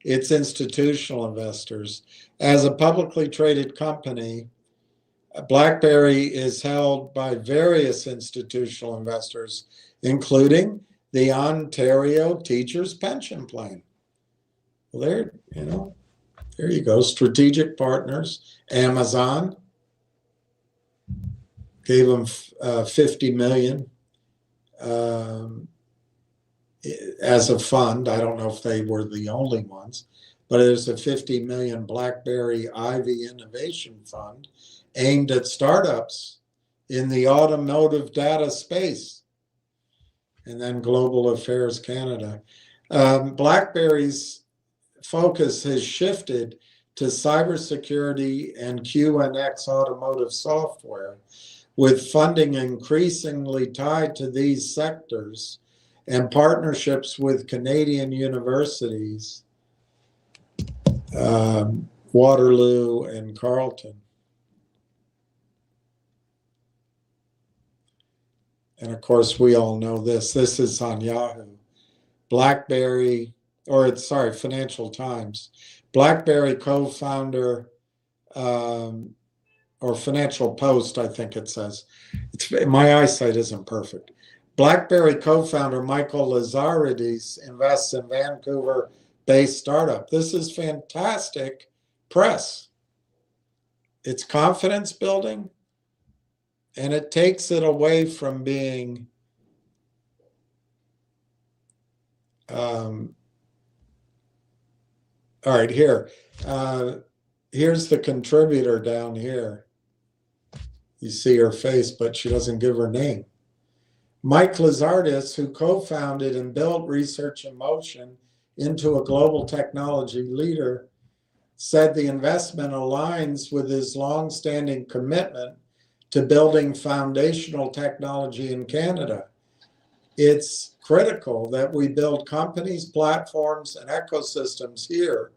it's institutional investors. As a publicly traded company, BlackBerry is held by various institutional investors, including the Ontario Teachers Pension Plan. Well, there you go. Strategic partners. Amazon gave them $50 million as a fund. I don't know if they were the only ones, but there's a $50 million BlackBerry Ivy Innovation Fund aimed at startups in the automotive data space. And then Global Affairs Canada. BlackBerry's focus has shifted to cybersecurity and QNX automotive software, with funding increasingly tied to these sectors and partnerships with Canadian universities, Waterloo and Carleton. And of course, we all know this. This is on Yahoo. Financial Times. BlackBerry co-founder, or Financial Post, I think it says. My eyesight isn't perfect. BlackBerry co-founder Michael Lazaridis invests in Vancouver-based startup. This is fantastic press. It's confidence building, and it takes it away from being all right, here's the contributor down here. You see her face, but she doesn't give her name. Mike Lazaridis, who co-founded and built Research in Motion into a global technology leader, said the investment aligns with his long-standing commitment to building foundational technology in Canada. It's critical that we build companies, platforms, and ecosystems here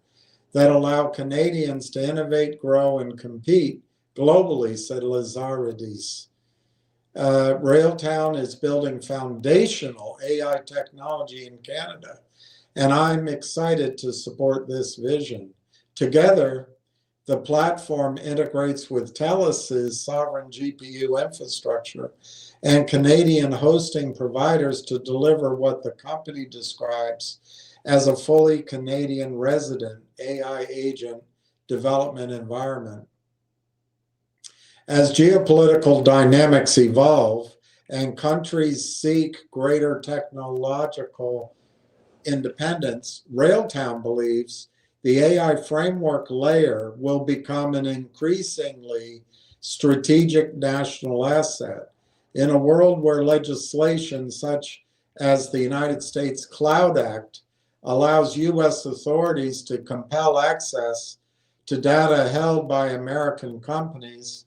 that allow Canadians to innovate, grow, and compete globally, said Lazaridis. Railtown is building foundational AI technology in Canada, and I'm excited to support this vision. Together, the platform integrates with TELUS's sovereign GPU infrastructure and Canadian hosting providers to deliver what the company describes as a fully Canadian resident AI agent development environment. As geopolitical dynamics evolve and countries seek greater technological independence, Railtown believes the AI framework layer will become an increasingly strategic national asset. In a world where legislation such as the United States Cloud Act allows U.S. authorities to compel access to data held by American companies,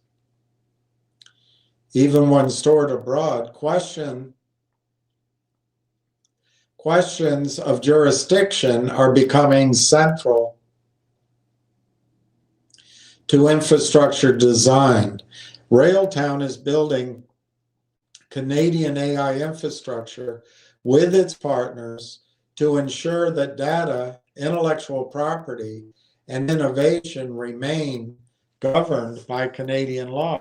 even when stored abroad, questions of jurisdiction are becoming central to infrastructure design. Railtown is building Canadian AI infrastructure with its partners to ensure that data, intellectual property, and innovation remain governed by Canadian law,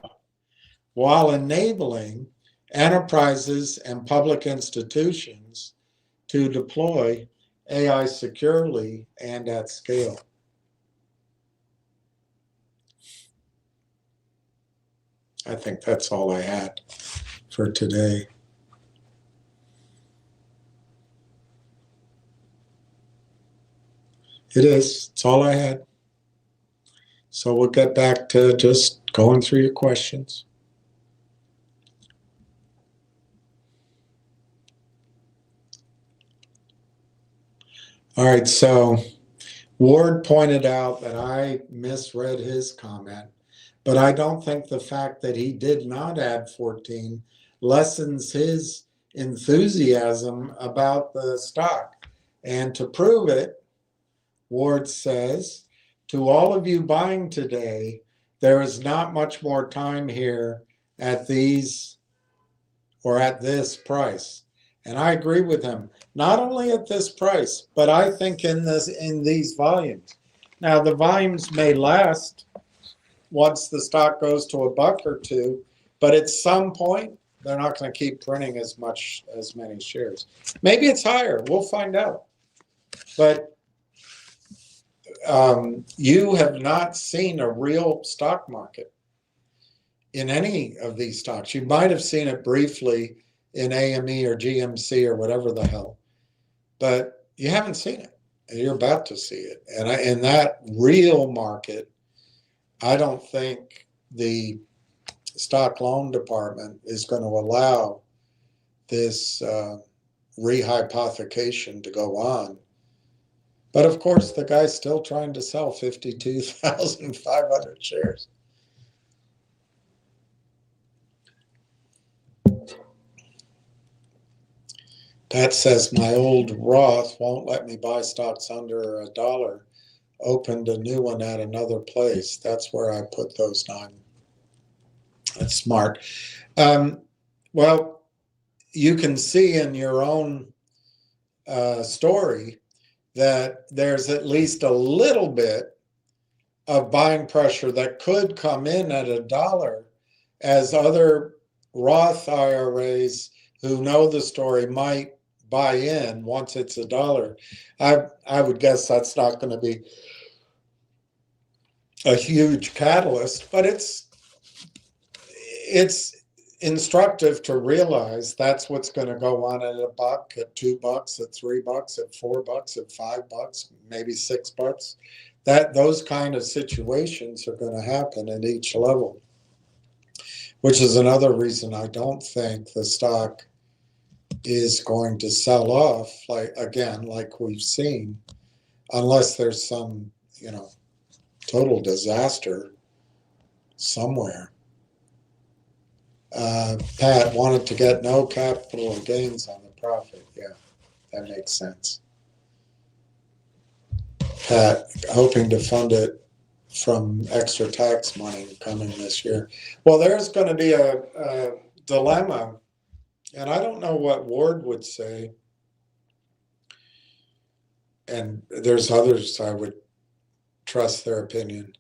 while enabling enterprises and public institutions to deploy AI securely and at scale. I think that's all I had for today. It is. It's all I had. So we'll get back to just going through your questions. All right, so Ward pointed out that I misread his comment, but I don't think the fact that he did not add 14 lessens his enthusiasm about the stock. And to prove it, Ward says, to all of you buying today, there is not much more time here at these or at this price. And I agree with him, not only at this price, but I think in these volumes. Now the volumes may last once the stock goes to $1 or $2, but at some point they're not going to keep printing as many shares. Maybe it's higher. We'll find out. But you have not seen a real stock market in any of these stocks. You might have seen it briefly in AME or GMC or whatever the hell, but you haven't seen it, and you're about to see it. And in that real market, I don't think the stock loan department is going to allow this rehypothecation to go on. But of course, the guy's still trying to sell 52,500 shares. Pat says, my old Roth won't let me buy stocks under $1. Opened a new one at another place. That's where I put those 9. That's smart. Well, you can see in your own story that there's at least a little bit of buying pressure that could come in at $1 as other Roth IRAs who know the story might buy in once it's $1. I would guess that's not going to be a huge catalyst, but it's instructive to realize that's what's going to go on at $1, at $2, at $3, at $4, at $5, maybe $6. Those kind of situations are going to happen at each level, which is another reason I don't think the stock is going to sell off like we've seen, unless there's some, total disaster somewhere. Pat wanted to get no capital gains on the profit. Yeah, that makes sense. Pat hoping to fund it from extra tax money coming this year. Well, there's going to be a dilemma, and I don't know what Ward would say, and there's others I would trust their opinion.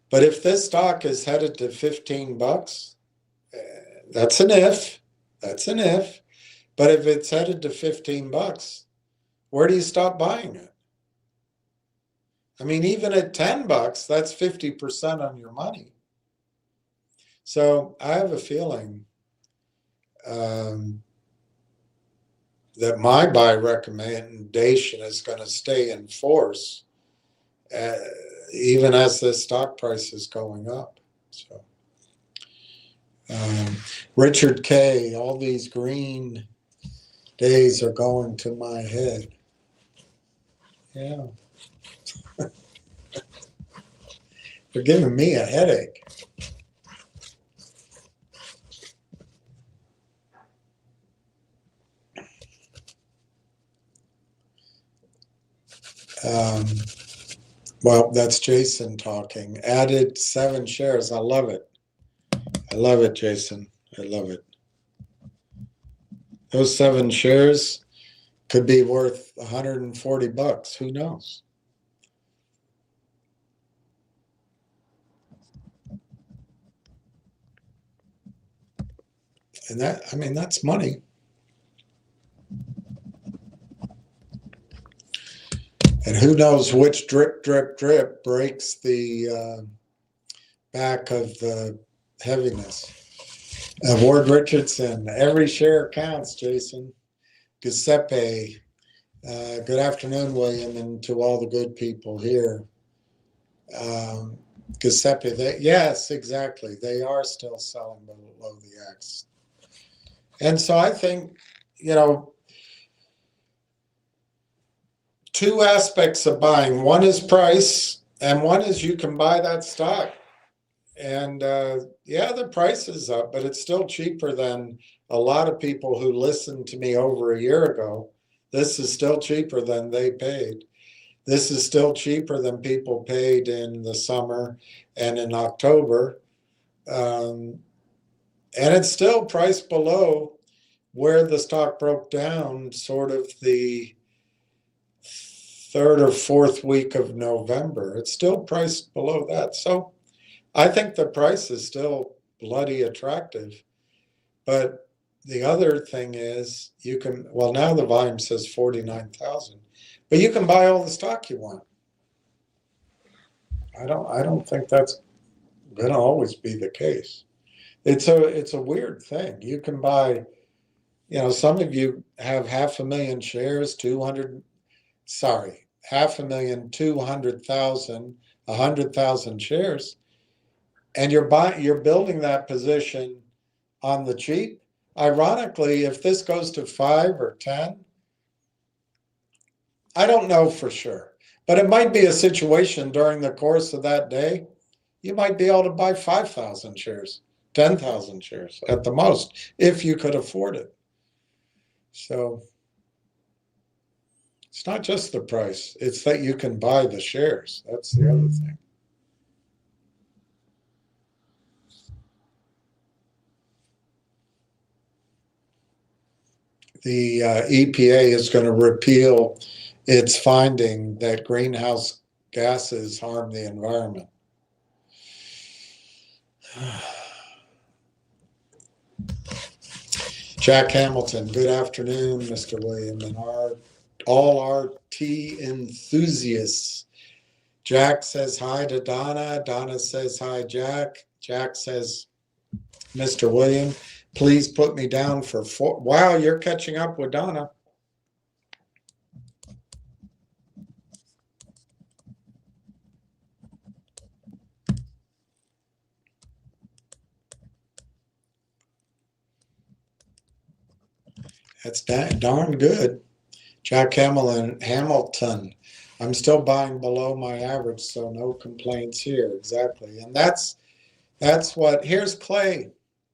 But if this stock is headed to $15, that's an if. That's an if. But if it's headed to $15, where do you stop buying it? I mean, even at $10, that's 50% on your money. So I have a feeling that my buy recommendation is going to stay in force even as the stock price is going up. So, Richard K., all these green days are going to my head. Yeah. They're giving me a headache. Well, that's Jason talking. Added 7 shares. I love it. I love it, Jason. I love it. Those 7 shares could be worth $140. Who knows? And that, I mean, that's money. And who knows which drip, drip, drip breaks the back of the heaviness. Ward Richardson, every share counts, Jason. Giuseppe, good afternoon, William, and to all the good people here. Giuseppe, yes, exactly. They are still selling below the X. And so I think, you know, 2 aspects of buying. One is price, and one is you can buy that stock. And yeah, the price is up, but it's still cheaper than a lot of people who listened to me over a year ago. This is still cheaper than they paid. This is still cheaper than people paid in the summer and in October. And it's still priced below where the stock broke down sort of the 3rd or 4th week of November. It's still priced below that. So I think the price is still bloody attractive. But the other thing is you can, well, now the volume says 49,000, but you can buy all the stock you want. I don't think that's going to always be the case. It's a weird thing. You can buy, you know, some of you have 500,000 shares, 500,000, 200,000, 100,000 shares, and you're building that position on the cheap. Ironically, if this goes to 5 or 10, I don't know for sure, but it might be a situation during the course of that day, you might be able to buy 5,000 shares, 10,000 shares at the most, if you could afford it. So it's not just the price, it's that you can buy the shares. That's the other thing. The EPA is going to repeal its finding that greenhouse gases harm the environment. Jack Hamilton, good afternoon, Mr. William, and all our tea enthusiasts. Jack says hi to Donna. Donna says hi, Jack. Jack says, Mr. William, please put me down for 4. Wow, you're catching up with Donna. That's darn good. Jack Hamilton. I'm still buying below my average, so no complaints here. Exactly. And that's what, here's Clay.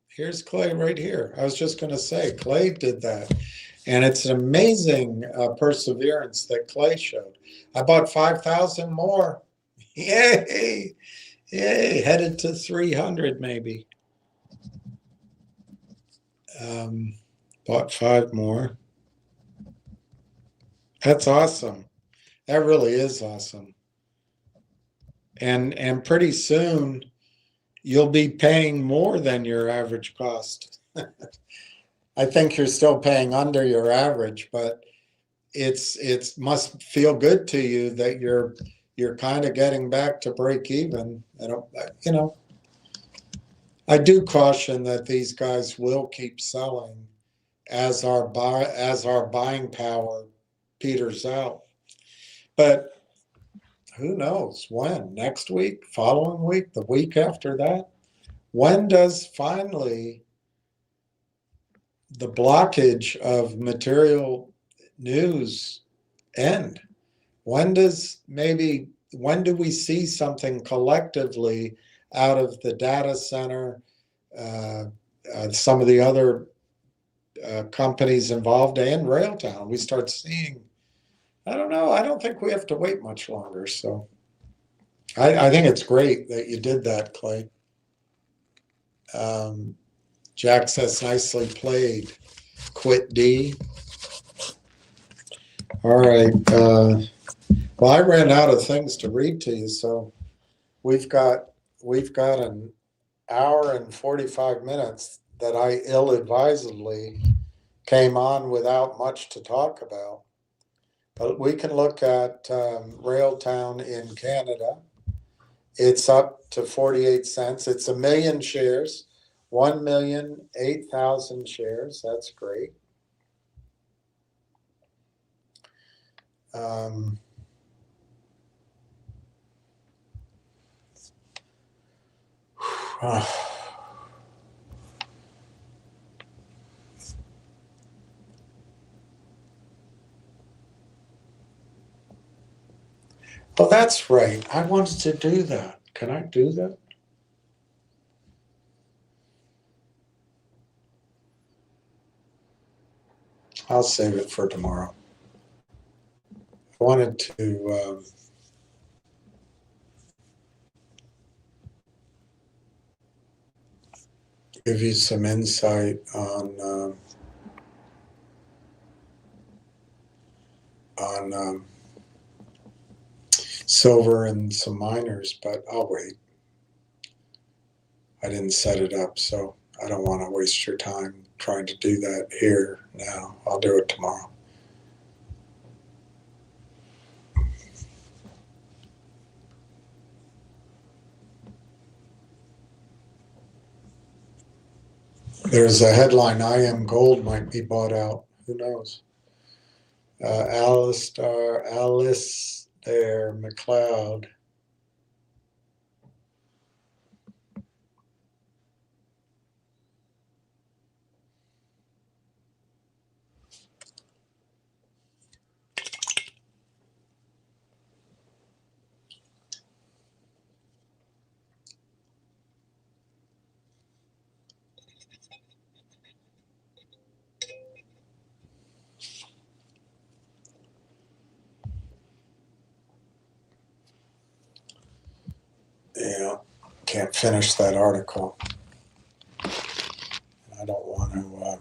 Here's Clay right here. I was just going to say, Clay did that. And it's an amazing perseverance that Clay showed. I bought 5,000 more. Yay! Yay! Headed to 300 maybe. Bought 5 more. That's awesome. That really is awesome. And pretty soon you'll be paying more than your average cost. I think you're still paying under your average, but it's must feel good to you that you're kind of getting back to break even. You know, I do caution that these guys will keep selling as our buying power peters out. But who knows when? Next week, following week, the week after that? When does finally the blockage of material news end? When does maybe when do we see something collectively out of the data center, some of the other companies involved, and Railtown? We start seeing, I don't know, I don't think we have to wait much longer. So I think it's great that you did that, Clay. Jack says, nicely played. Quit D. All right. Well, I ran out of things to read to you, so we've got an hour and 45 minutes that I ill-advisedly came on without much to talk about. But we can look at Railtown in Canada. It's up to 48 cents. It's 1 million shares, 1,008,000 shares. That's great. Oh, that's right. I wanted to do that. Can I do that? I'll save it for tomorrow. I wanted to give you some insight on silver and some miners, but I'll wait. I didn't set it up, so I don't want to waste your time trying to do that here now. I'll do it tomorrow. There's a headline, IM Gold might be bought out. Who knows? Alice there, McLeod. Yeah, can't finish that article. I don't want to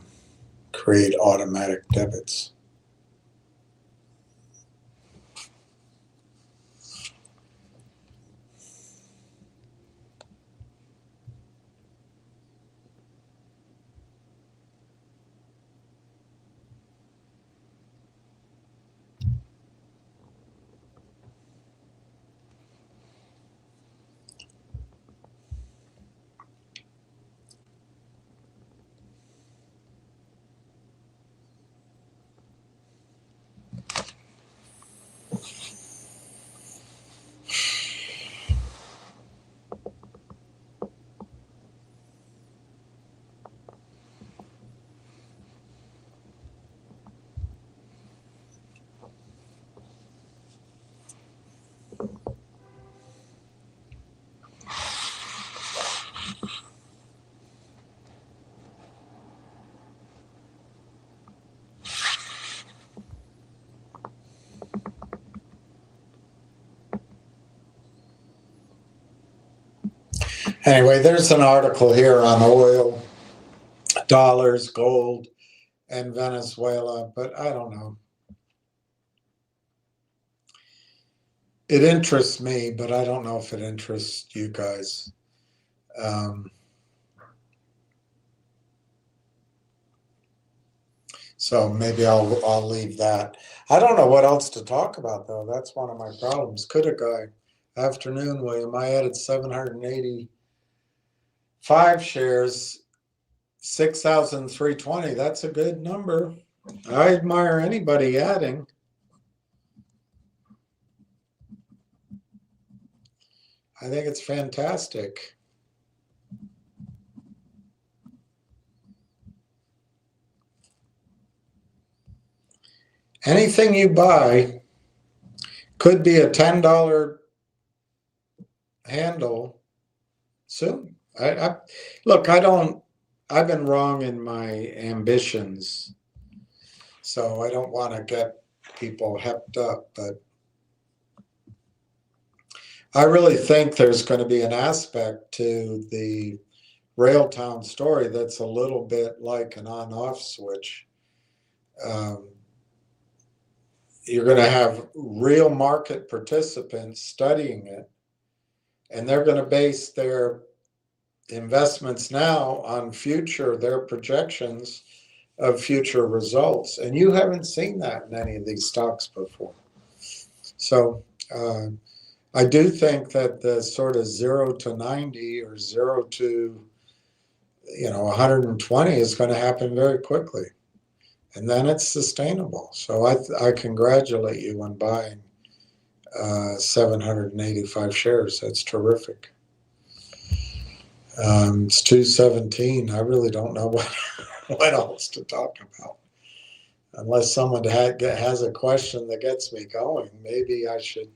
create automatic debits. Anyway, there's an article here on oil, dollars, gold, and Venezuela, but I don't know. It interests me, but I don't know if it interests you guys. So maybe I'll leave that. I don't know what else to talk about, though. That's one of my problems. Coulda guy. Afternoon, William. I added 785 shares, 6,320. That's a good number. I admire anybody adding. I think it's fantastic. Anything you buy could be a $10 handle soon. Look, I've been wrong in my ambitions, so I don't want to get people hepped up, but I really think there's going to be an aspect to the Railtown story that's a little bit like an on-off switch. You're going to have real market participants studying it, and they're going to base their investments now on their projections of future results. And you haven't seen that in any of these stocks before. So I do think that the sort of 0 to 90 or 0 to 120 is going to happen very quickly. And then it's sustainable. So I congratulate you on buying 785 shares. That's terrific. It's 217. I really don't know what else to talk about. Unless someone has a question that gets me going, maybe I should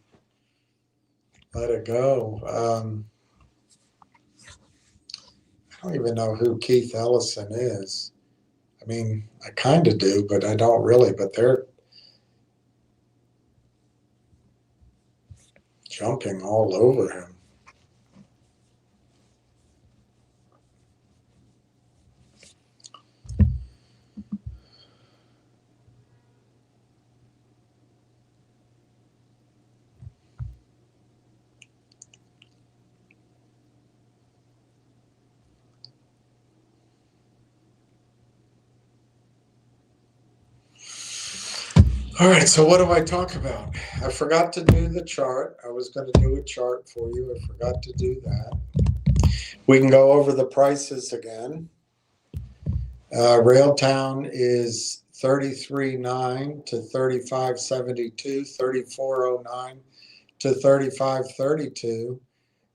let it go. I don't even know who Keith Ellison is. I mean, I kind of do, but I don't really. But they're jumping all over him. All right, so what do I talk about? I forgot to do the chart. I was going to do a chart for you. I forgot to do that. We can go over the prices again. Railtown is 33.9 to 35.72, 34.09 to 35.32.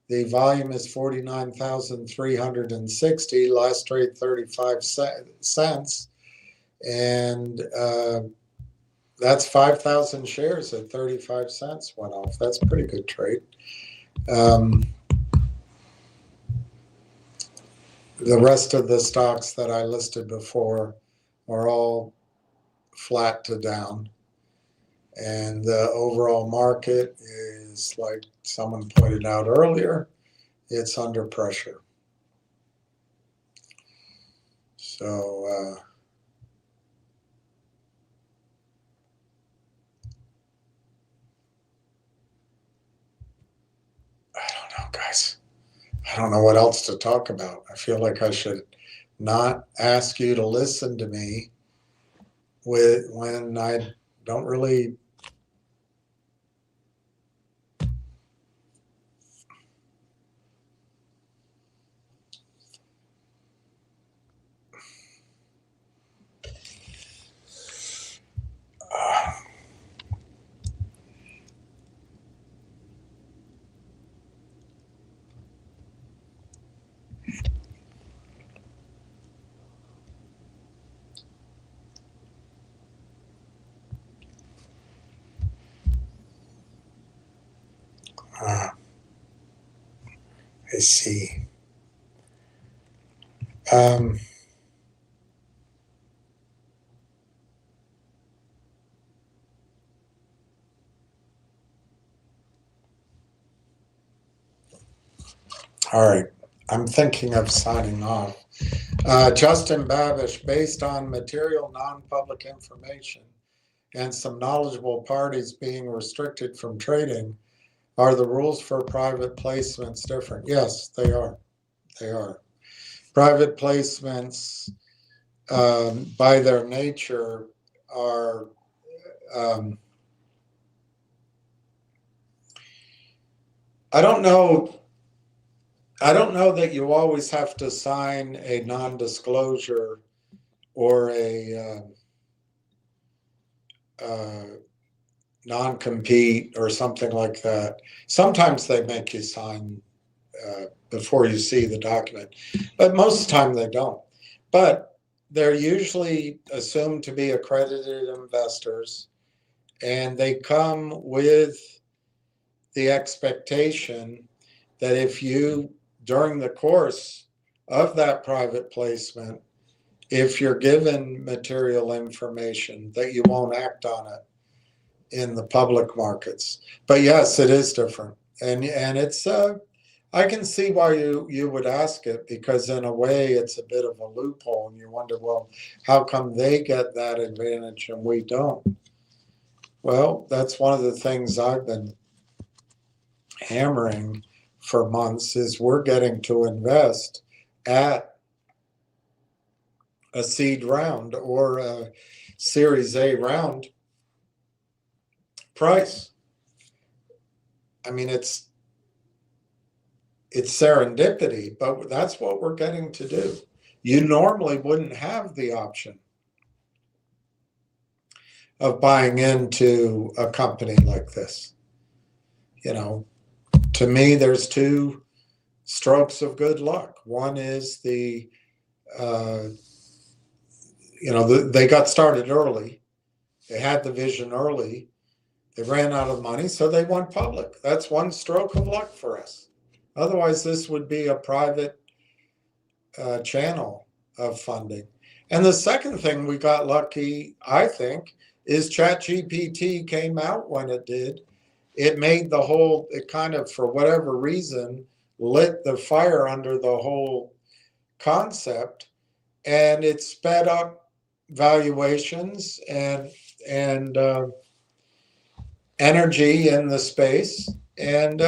The volume is 49,360. Last trade 35 cents, and that's 5,000 shares at 35 cents went off. That's a pretty good trade. The rest of the stocks that I listed before are all flat to down. And the overall market is, like someone pointed out earlier, it's under pressure. So, I don't know, guys. I don't know what else to talk about. I feel like I should not ask you to listen to me when I don't really. I see. All right. I'm thinking of signing off. Justin Babish, based on material non-public information and some knowledgeable parties being restricted from trading, are the rules for private placements different? Yes, they are. They are. Private placements, by their nature, are I don't know that you always have to sign a non-disclosure or a non-compete or something like that. Sometimes they make you sign before you see the document, but most of the time they don't. But they're usually assumed to be accredited investors, and they come with the expectation that if you, during the course of that private placement, if you're given material information, that you won't act on it in the public markets. But yes, it is different. And it's, I can see why you would ask it, because in a way it's a bit of a loophole, and you wonder, well, how come they get that advantage and we don't? Well, that's one of the things I've been hammering for months, is we're getting to invest at a seed round or a Series A round price. I mean, it's serendipity, but that's what we're getting to do. You normally wouldn't have the option of buying into a company like this. You know, to me, there's two strokes of good luck. One is they got started early. They had the vision early. They ran out of money, so they went public. That's one stroke of luck for us. Otherwise, this would be a private channel of funding. And the second thing we got lucky, I think, is ChatGPT came out when it did. It made it kind of, for whatever reason, lit the fire under the whole concept, and it sped up valuations and energy in the space. And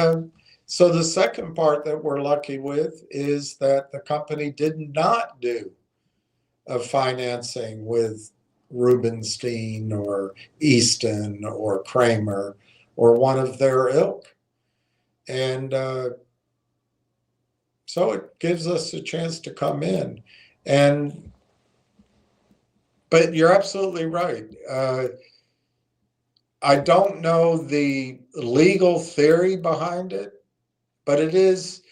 so the second part that we're lucky with is that the company did not do a financing with Rubenstein or Easton or Kramer or one of their ilk. And so it gives us a chance to come in. But you're absolutely right. I don't know the legal theory behind it, but it is,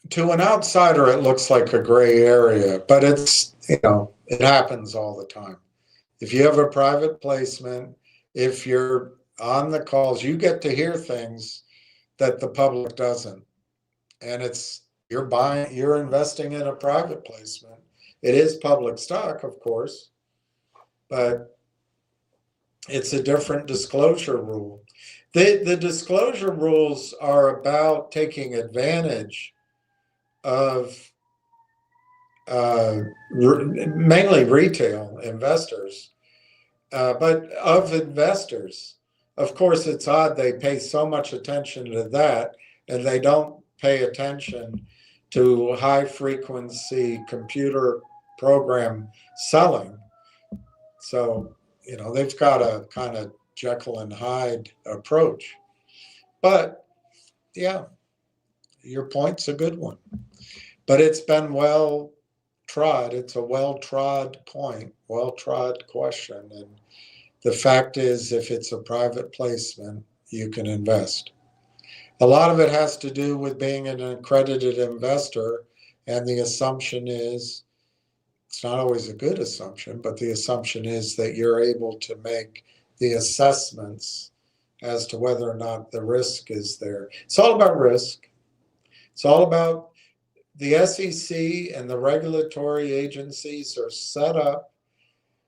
to an outsider, it looks like a gray area, but it's, it happens all the time. If you have a private placement, if you're on the calls, you get to hear things that the public doesn't. And you're investing in a private placement. It is public stock, of course, but it's a different disclosure rule. The disclosure rules are about taking advantage of mainly retail investors, but of investors. Of course, it's odd they pay so much attention to that, and they don't pay attention to high frequency computer program selling. So, they've got a kind of Jekyll and Hyde approach. But yeah, your point's a good one. But it's been well trod. It's a well-trod point, well-trod question. And the fact is, if it's a private placement, you can invest. A lot of it has to do with being an accredited investor, and the assumption is, it's not always a good assumption, but the assumption is that you're able to make the assessments as to whether or not the risk is there. It's all about risk. It's all about the SEC, and the regulatory agencies are set up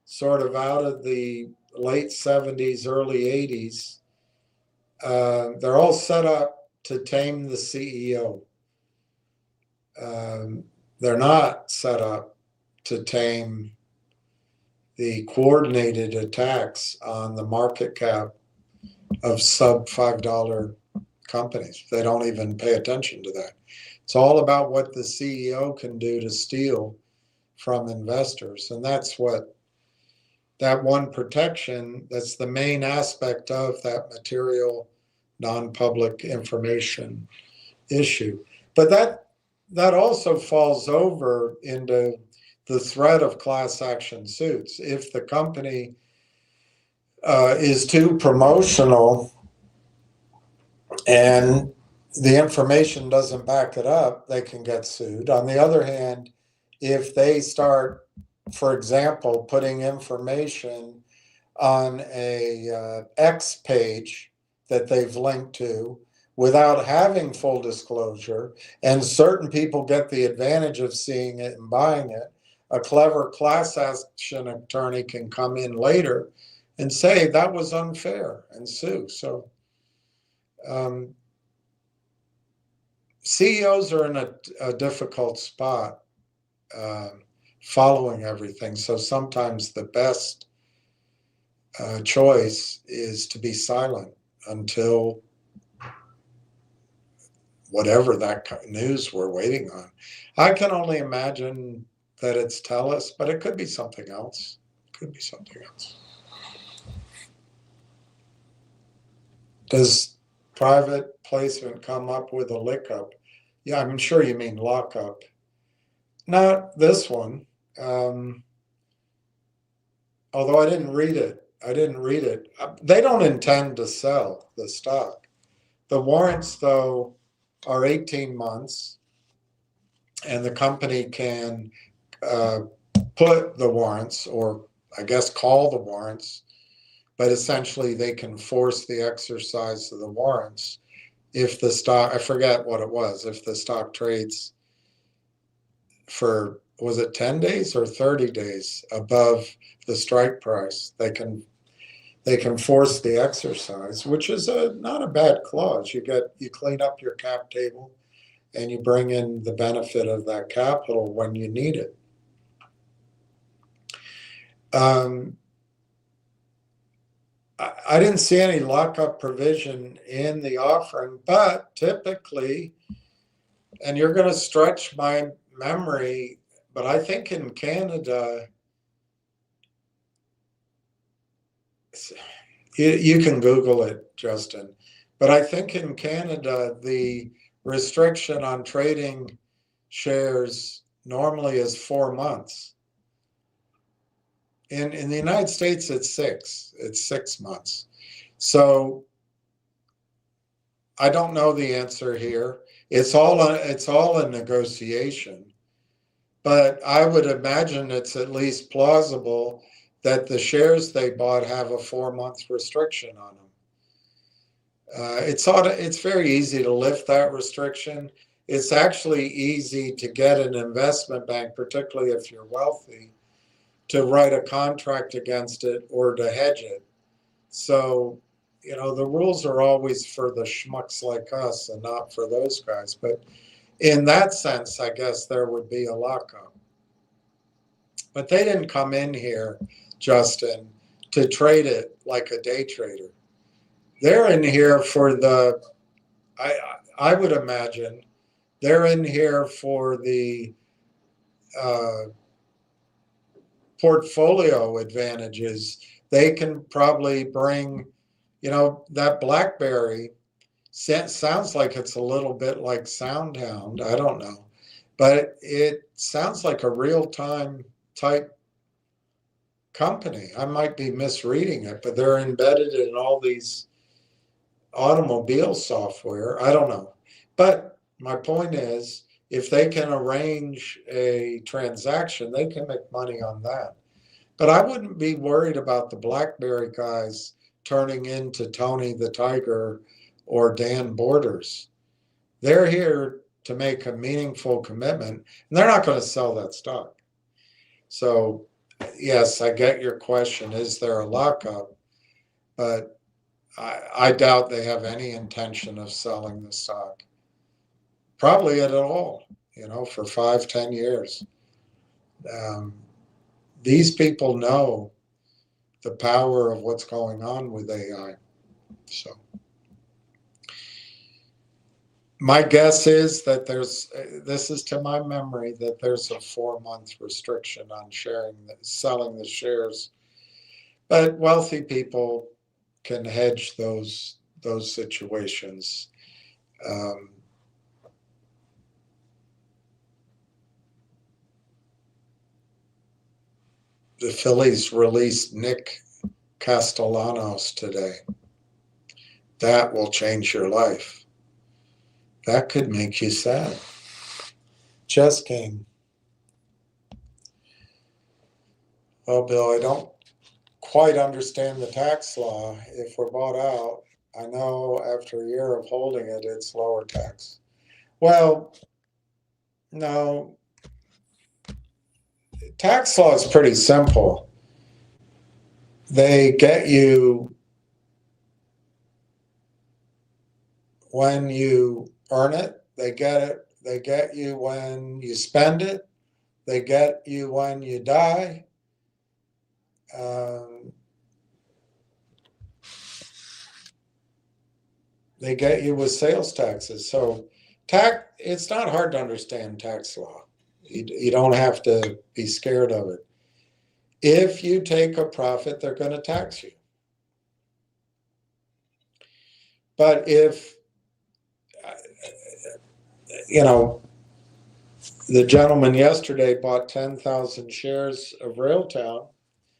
sort of out of the late 70s, early 80s. They're all set up to tame the CEO. They're not set up to tame the coordinated attacks on the market cap of sub $5 companies. They don't even pay attention to that. It's all about what the CEO can do to steal from investors. And that's what that one protection, that's the main aspect of that material non-public information issue. But that also falls over into the threat of class action suits. If the company is too promotional and the information doesn't back it up, they can get sued. On the other hand, if they start, for example, putting information on a X page that they've linked to, without having full disclosure, and certain people get the advantage of seeing it and buying it, a clever class action attorney can come in later and say that was unfair and sue. So CEOs are in a difficult spot following everything. So sometimes the best choice is to be silent until whatever that news we're waiting on. I can only imagine that it's TELUS, but it could be something else. Could be something else. Does private placement come up with a lookup? Yeah, I'm sure you mean lockup. Not this one. Although I didn't read it. They don't intend to sell the stock. The warrants, though, are 18 months, and the company can put the warrants, or I guess call the warrants, but essentially they can force the exercise of the warrants if the stock, I forget what it was, if the stock trades for, was it 10 days or 30 days above the strike price, they can force the exercise, which is not a bad clause. You clean up your cap table and you bring in the benefit of that capital when you need it. I didn't see any lockup provision in the offering, but typically, and you're going to stretch my memory, but I think in Canada, you can Google it, Justin, but I think in Canada, the restriction on trading shares normally is 4 months. In the United States, it's 6 months. So I don't know the answer here. It's all a negotiation, but I would imagine it's at least plausible that the shares they bought have a 4-month restriction on them. It's very easy to lift that restriction. It's actually easy to get an investment bank, particularly if you're wealthy, to write a contract against it or to hedge it. So, the rules are always for the schmucks like us and not for those guys. But in that sense, I guess there would be a lockup. But they didn't come in here, Justin, to trade it like a day trader. They're in here for I would imagine, they're in here for the portfolio advantages. They can probably bring, that BlackBerry sounds like it's a little bit like SoundHound. I don't know, but it sounds like a real-time type company. I might be misreading it, but they're embedded in all these automobile software. I don't know. But my point is, if they can arrange a transaction, they can make money on that. But I wouldn't be worried about the BlackBerry guys turning into Tony the Tiger or Dan Borders. They're here to make a meaningful commitment, and they're not going to sell that stock. So, yes, I get your question. Is there a lockup? But I doubt they have any intention of selling the stock. Probably at all, for 5-10 years. These people know the power of what's going on with AI. So my guess is that this is to my memory, that there's a 4-month restriction on selling the shares. But wealthy people can hedge those situations. The Phillies released Nick Castellanos today. That will change your life. That could make you sad. Chess game. Well, Bill, I don't quite understand the tax law. If we're bought out, I know after a year of holding it, it's lower tax. Well, no. Tax law is pretty simple. They get you when you earn it. They get you when you spend it. They get you when you die. They get you with sales taxes. So it's not hard to understand tax law. You don't have to be scared of it. If you take a profit, they're going to tax you. But if, the gentleman yesterday bought 10,000 shares of Railtown,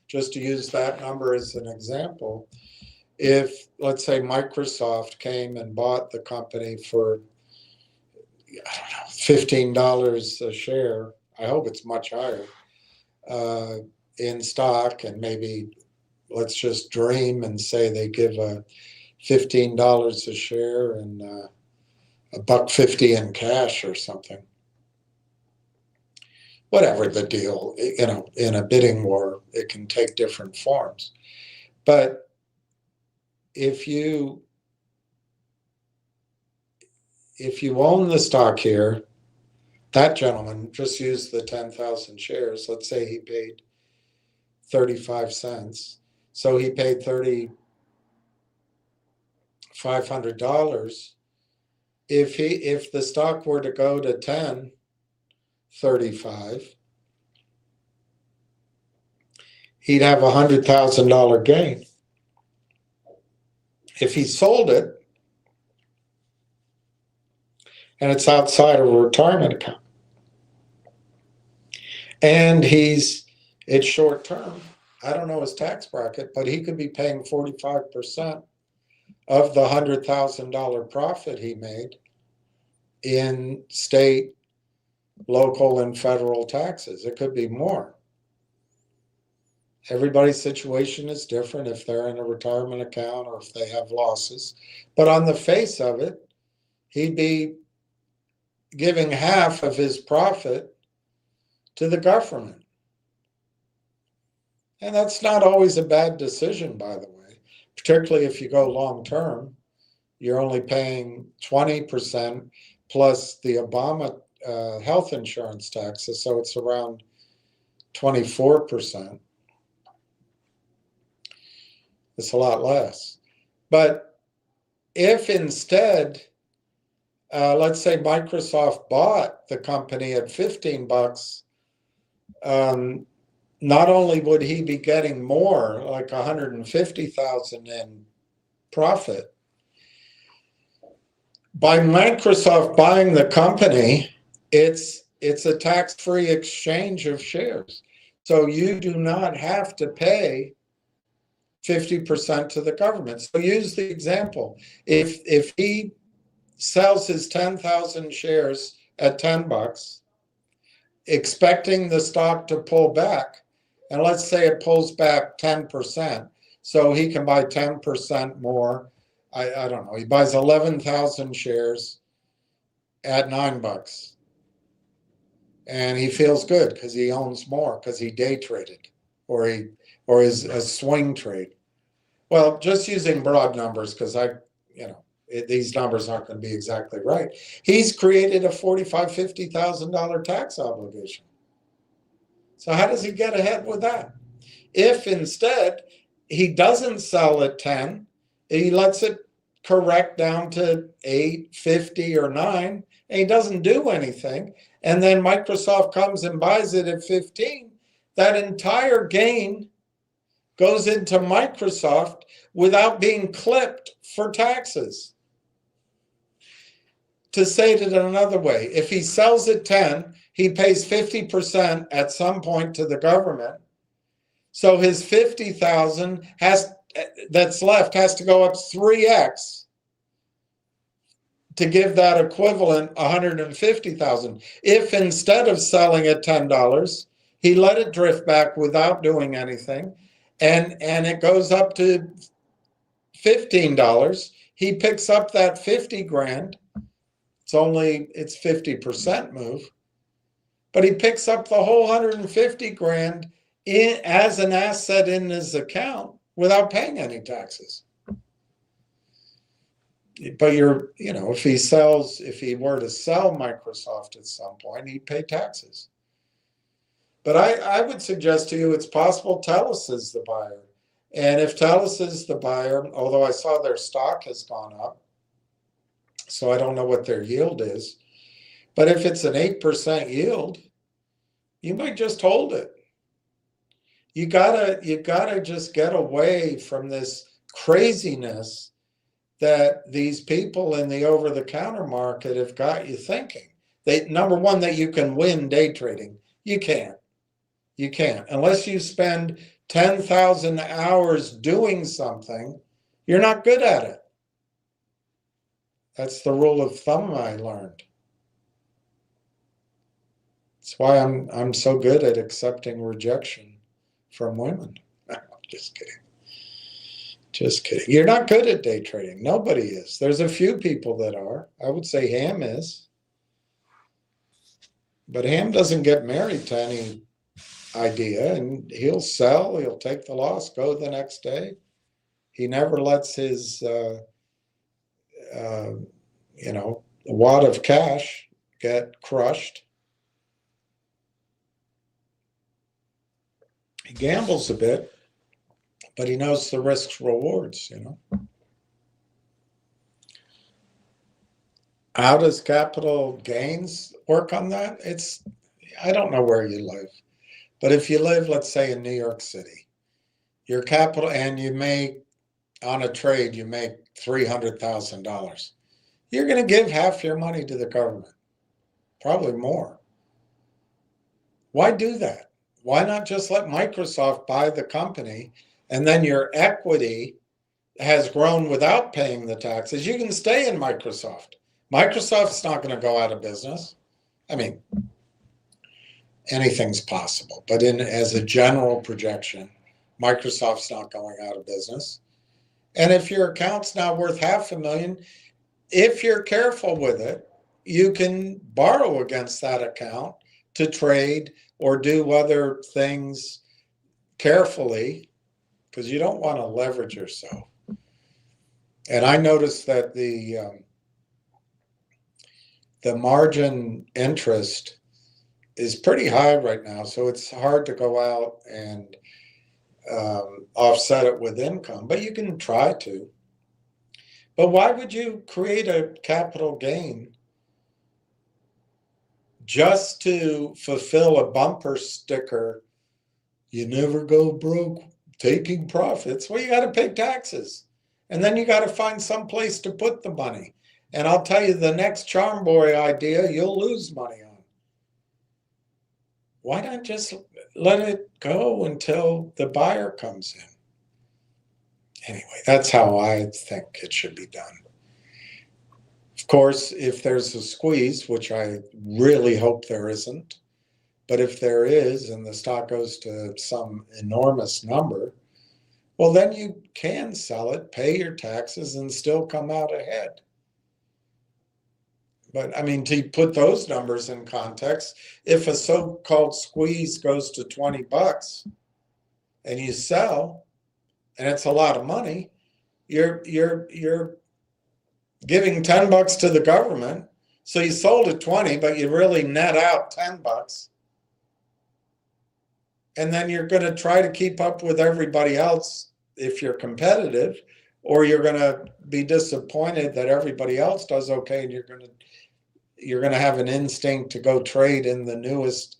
just to use that number as an example, if, let's say, Microsoft came and bought the company for, $15 a share, I hope it's much higher, in stock, and maybe let's just dream and say they give a $15 a share and $1.50 in cash or something. Whatever the deal, in a bidding war, it can take different forms. But if you own the stock here, that gentleman just used the 10,000 shares. Let's say he paid 35 cents. So he paid $3,500. If the stock were to go to 10.35, he'd have a $100,000 gain. If he sold it, and it's outside of a retirement account, and it's short term, I don't know his tax bracket, but he could be paying 45% of the $100,000 profit he made in state, local, and federal taxes. It could be more. Everybody's situation is different if they're in a retirement account or if they have losses. But on the face of it, he'd be giving half of his profit to the government. And that's not always a bad decision, by the way, particularly if you go long term. You're only paying 20% plus the Obama health insurance taxes, so it's around 24%. It's a lot less. But if instead, let's say Microsoft bought the company at $15, not only would he be getting more, like $150,000 in profit, by Microsoft buying the company, it's a tax-free exchange of shares. So you do not have to pay 50% to the government. So use the example. If he sells his 10,000 shares at $10, expecting the stock to pull back, and let's say it pulls back 10%, so he can buy 10% more. I don't know, he buys 11,000 shares at $9. And he feels good because he owns more, because he day traded or is a swing trade. Well, just using broad numbers, because these numbers aren't going to be exactly right. He's created a $45,000, $50,000 tax obligation. So how does he get ahead with that? If instead he doesn't sell at 10, he lets it correct down to 8, 50, or 9, and he doesn't do anything, and then Microsoft comes and buys it at 15, that entire gain goes into Microsoft without being clipped for taxes. To say it another way, if he sells at 10, he pays 50% at some point to the government. So his 50,000 that's left has to go up 3x to give that equivalent 150,000. If instead of selling at $10, he let it drift back without doing anything, and it goes up to $15, he picks up that 50 grand. It's 50% move, but he picks up the whole 150 grand as an asset in his account without paying any taxes. But if he were to sell Microsoft at some point, he'd pay taxes. But I would suggest to you it's possible TELUS is the buyer. And if TELUS is the buyer, although I saw their stock has gone up, so I don't know what their yield is, but if it's an 8% yield, you might just hold it. You gotta just get away from this craziness that these people in the over-the-counter market have got you thinking. Number one, that you can win day trading. You can't. You can't. Unless you spend 10,000 hours doing something, you're not good at it. That's the rule of thumb I learned. That's why I'm so good at accepting rejection from women. Just kidding. Just kidding. You're not good at day trading. Nobody is. There's a few people that are. I would say Ham is. But Ham doesn't get married to any idea, and he'll sell, he'll take the loss, go the next day. He never lets his wad of cash get crushed. He gambles a bit, but he knows the risks, rewards, How does capital gains work on that? I don't know where you live, but if you live, let's say in New York City, your capital, and you make, on a trade, you make $300,000. You're going to give half your money to the government, probably more. Why do that? Why not just let Microsoft buy the company, and then your equity has grown without paying the taxes? You can stay in Microsoft. Microsoft's not going to go out of business. I mean, anything's possible, but as a general projection, Microsoft's not going out of business. And if your account's now worth $500,000, if you're careful with it, you can borrow against that account to trade or do other things carefully, because you don't want to leverage yourself. And I noticed that the margin interest is pretty high right now, so it's hard to go out and offset it with income, but you can try to. But why would you create a capital gain just to fulfill a bumper sticker? You never go broke taking profits. Well, you got to pay taxes, and then you got to find some place to put the money. And I'll tell you, the next Charm Boy idea, you'll lose money on. Why not just let it go until the buyer comes in? Anyway, that's how I think it should be done. Of course, if there's a squeeze, which I really hope there isn't, but if there is and the stock goes to some enormous number, well, then you can sell it, pay your taxes, and still come out ahead. But I mean, to put those numbers in context, if a so-called squeeze goes to $20 and you sell, and it's a lot of money, you're giving $10 to the government. So you sold at 20, but you really net out $10. And then you're going to try to keep up with everybody else if you're competitive, or you're going to be disappointed that everybody else does okay, and you're going to have an instinct to go trade in the newest,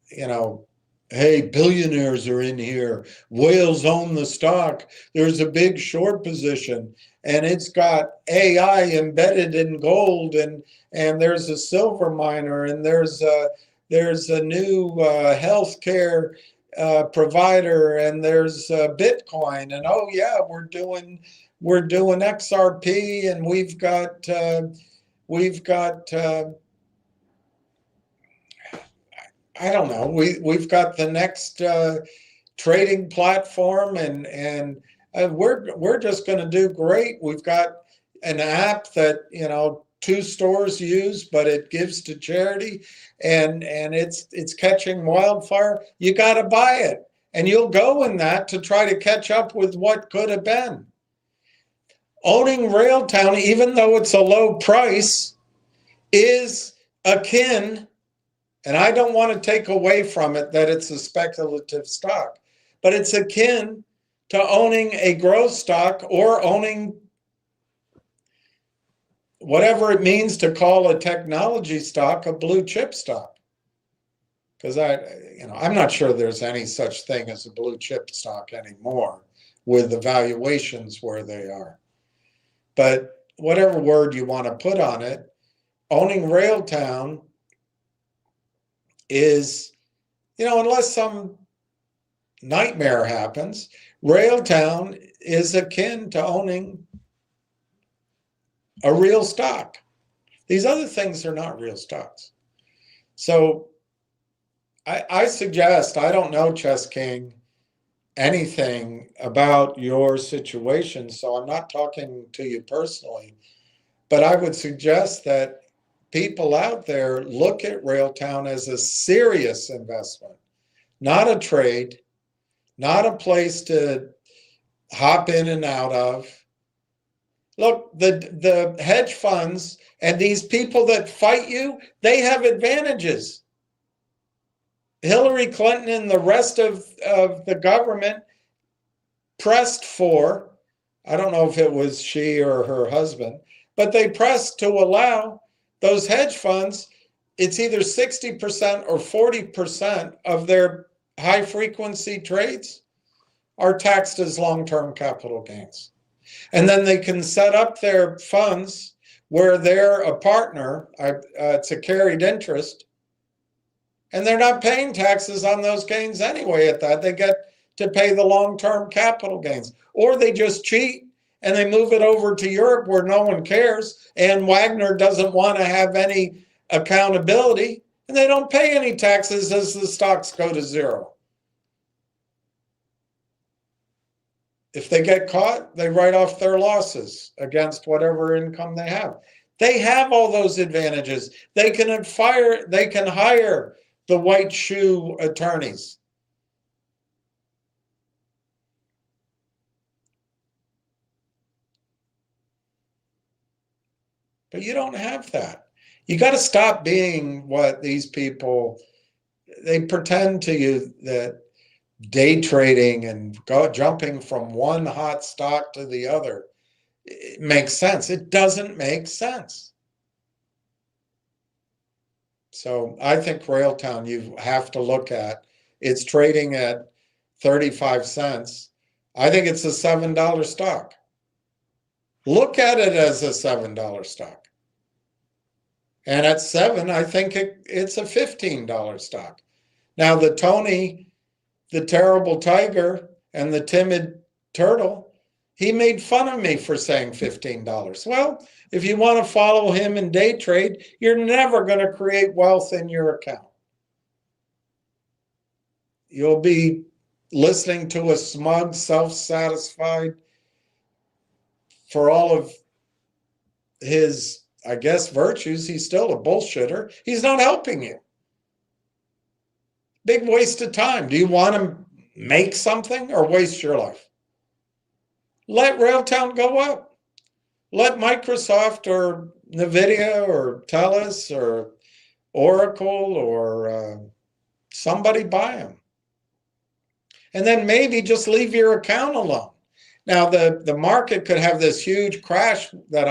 hey, billionaires are in here. Whales own the stock. There's a big short position, and it's got AI embedded in gold, and there's a silver miner, and there's a new healthcare provider, and there's Bitcoin, and oh yeah, we're doing XRP, and we've got I don't know. We've got the next trading platform, and We're just going to do great. We've got an app that, 2 stores use, but it gives to charity, and it's catching wildfire. You got to buy it, and you'll go in that to try to catch up with what could have been. Owning Railtown, even though it's a low price, is akin, and I don't want to take away from it that it's a speculative stock, but it's akin to owning a growth stock or owning whatever it means to call a technology stock a blue chip stock. Because I'm not sure there's any such thing as a blue chip stock anymore with the valuations where they are. But whatever word you want to put on it, owning Railtown is, unless some nightmare happens, Railtown is akin to owning a real stock. These other things are not real stocks. So I suggest, I don't know, Chess King, anything about your situation, so I'm not talking to you personally, but I would suggest that people out there look at Railtown as a serious investment, not a trade, not a place to hop in and out of. Look, the hedge funds and these people that fight you, they have advantages. Hillary Clinton and the rest of the government pressed for, I don't know if it was she or her husband, but they pressed to allow those hedge funds, it's either 60% or 40% of their high frequency trades are taxed as long-term capital gains. And then they can set up their funds where they're a partner, it's a carried interest, and they're not paying taxes on those gains anyway at that. They get to pay the long-term capital gains. Or they just cheat and they move it over to Europe where no one cares, and Wagner doesn't want to have any accountability, and they don't pay any taxes as the stocks go to zero. If they get caught, they write off their losses against whatever income they have. They have all those advantages. They can hire the white shoe attorneys. But you don't have that. You got to stop being what these people, they pretend to you that day trading and jumping from one hot stock to the other, it makes sense. It doesn't make sense. So I think Railtown, you have to look at. It's trading at 35 cents. I think it's a $7 stock. Look at it as a $7 stock. And at 7, I think it's a $15 stock. Now the Tony, the terrible tiger, and the timid turtle, he made fun of me for saying $15. Well, if you want to follow him in day trade, you're never going to create wealth in your account. You'll be listening to a smug, self-satisfied, for all of his, I guess, virtues, he's still a bullshitter. He's not helping you. Big waste of time. Do you want to make something or waste your life? Let Railtown go up. Let Microsoft or NVIDIA or TELUS or Oracle or somebody buy them. And then maybe just leave your account alone. Now the market could have this huge crash that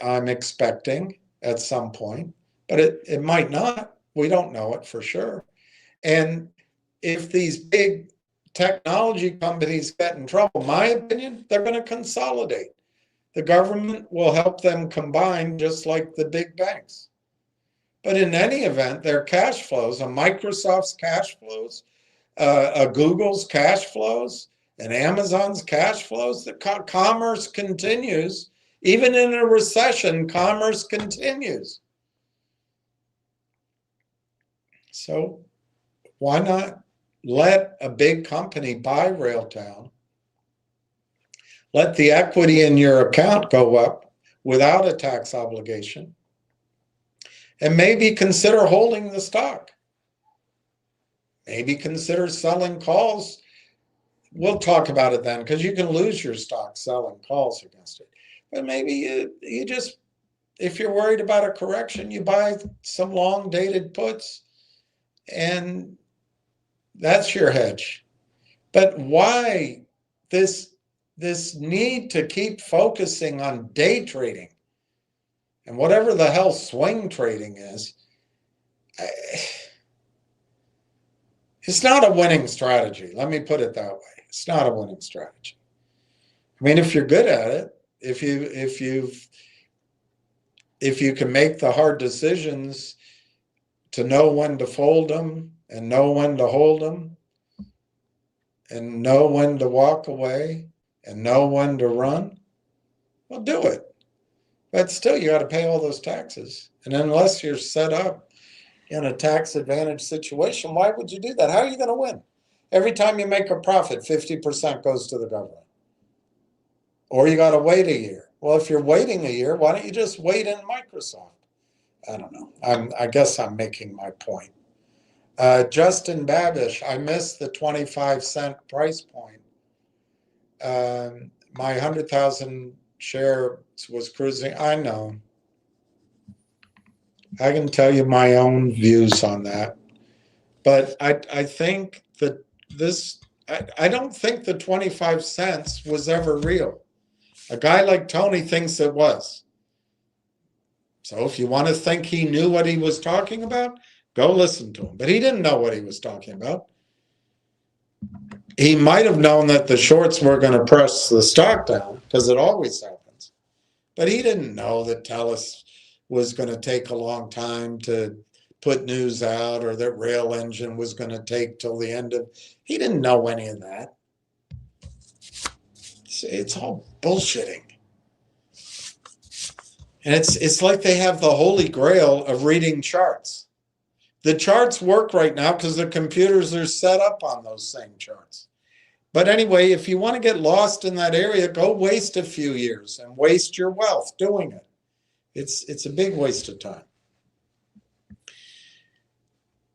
I'm expecting at some point, but it might not. We don't know it for sure. And if these big technology companies get in trouble, my opinion, they're going to consolidate. The government will help them combine just like the big banks. But in any event, their cash flows, a Microsoft's cash flows, a Google's cash flows, and Amazon's cash flows, the commerce continues. Even in a recession, commerce continues. So why not let a big company buy Railtown let the equity in your account go up without a tax obligation, and maybe consider holding the stock. Maybe consider selling calls. We'll talk about it then, because you can lose your stock selling calls against it. But maybe you just, if you're worried about a correction, you buy some long dated puts, and that's your hedge. But why this need to keep focusing on day trading and whatever the hell swing trading is? It's not a winning strategy. Let me put it that way. It's not a winning strategy. I mean, if you're good at it, if you can make the hard decisions to know when to fold them and know when to hold them and know when to walk away and know when to run, well, do it. But still, you got to pay all those taxes. And unless you're set up in a tax advantage situation, why would you do that? How are you going to win? Every time you make a profit, 50% goes to the government. Or you got to wait a year. Well, if you're waiting a year, why don't you just wait in Microsoft? I don't know. I guess I'm making my point. Justin Babish, I missed the 25-cent price point. My 100,000 share was cruising. I know. I can tell you my own views on that. But I think that I don't think the 25 cents was ever real. A guy like Tony thinks it was. So if you want to think he knew what he was talking about, go listen to him. But he didn't know what he was talking about. He might have known that the shorts were going to press the stock down, because it always happens. But he didn't know that TELUS was going to take a long time to put news out, or that Rail Engine was going to take till the end of. He didn't know any of that. It's all bullshitting. And it's like they have the holy grail of reading charts. The charts work right now because the computers are set up on those same charts. But anyway, if you want to get lost in that area, go waste a few years and waste your wealth doing it. It's a big waste of time.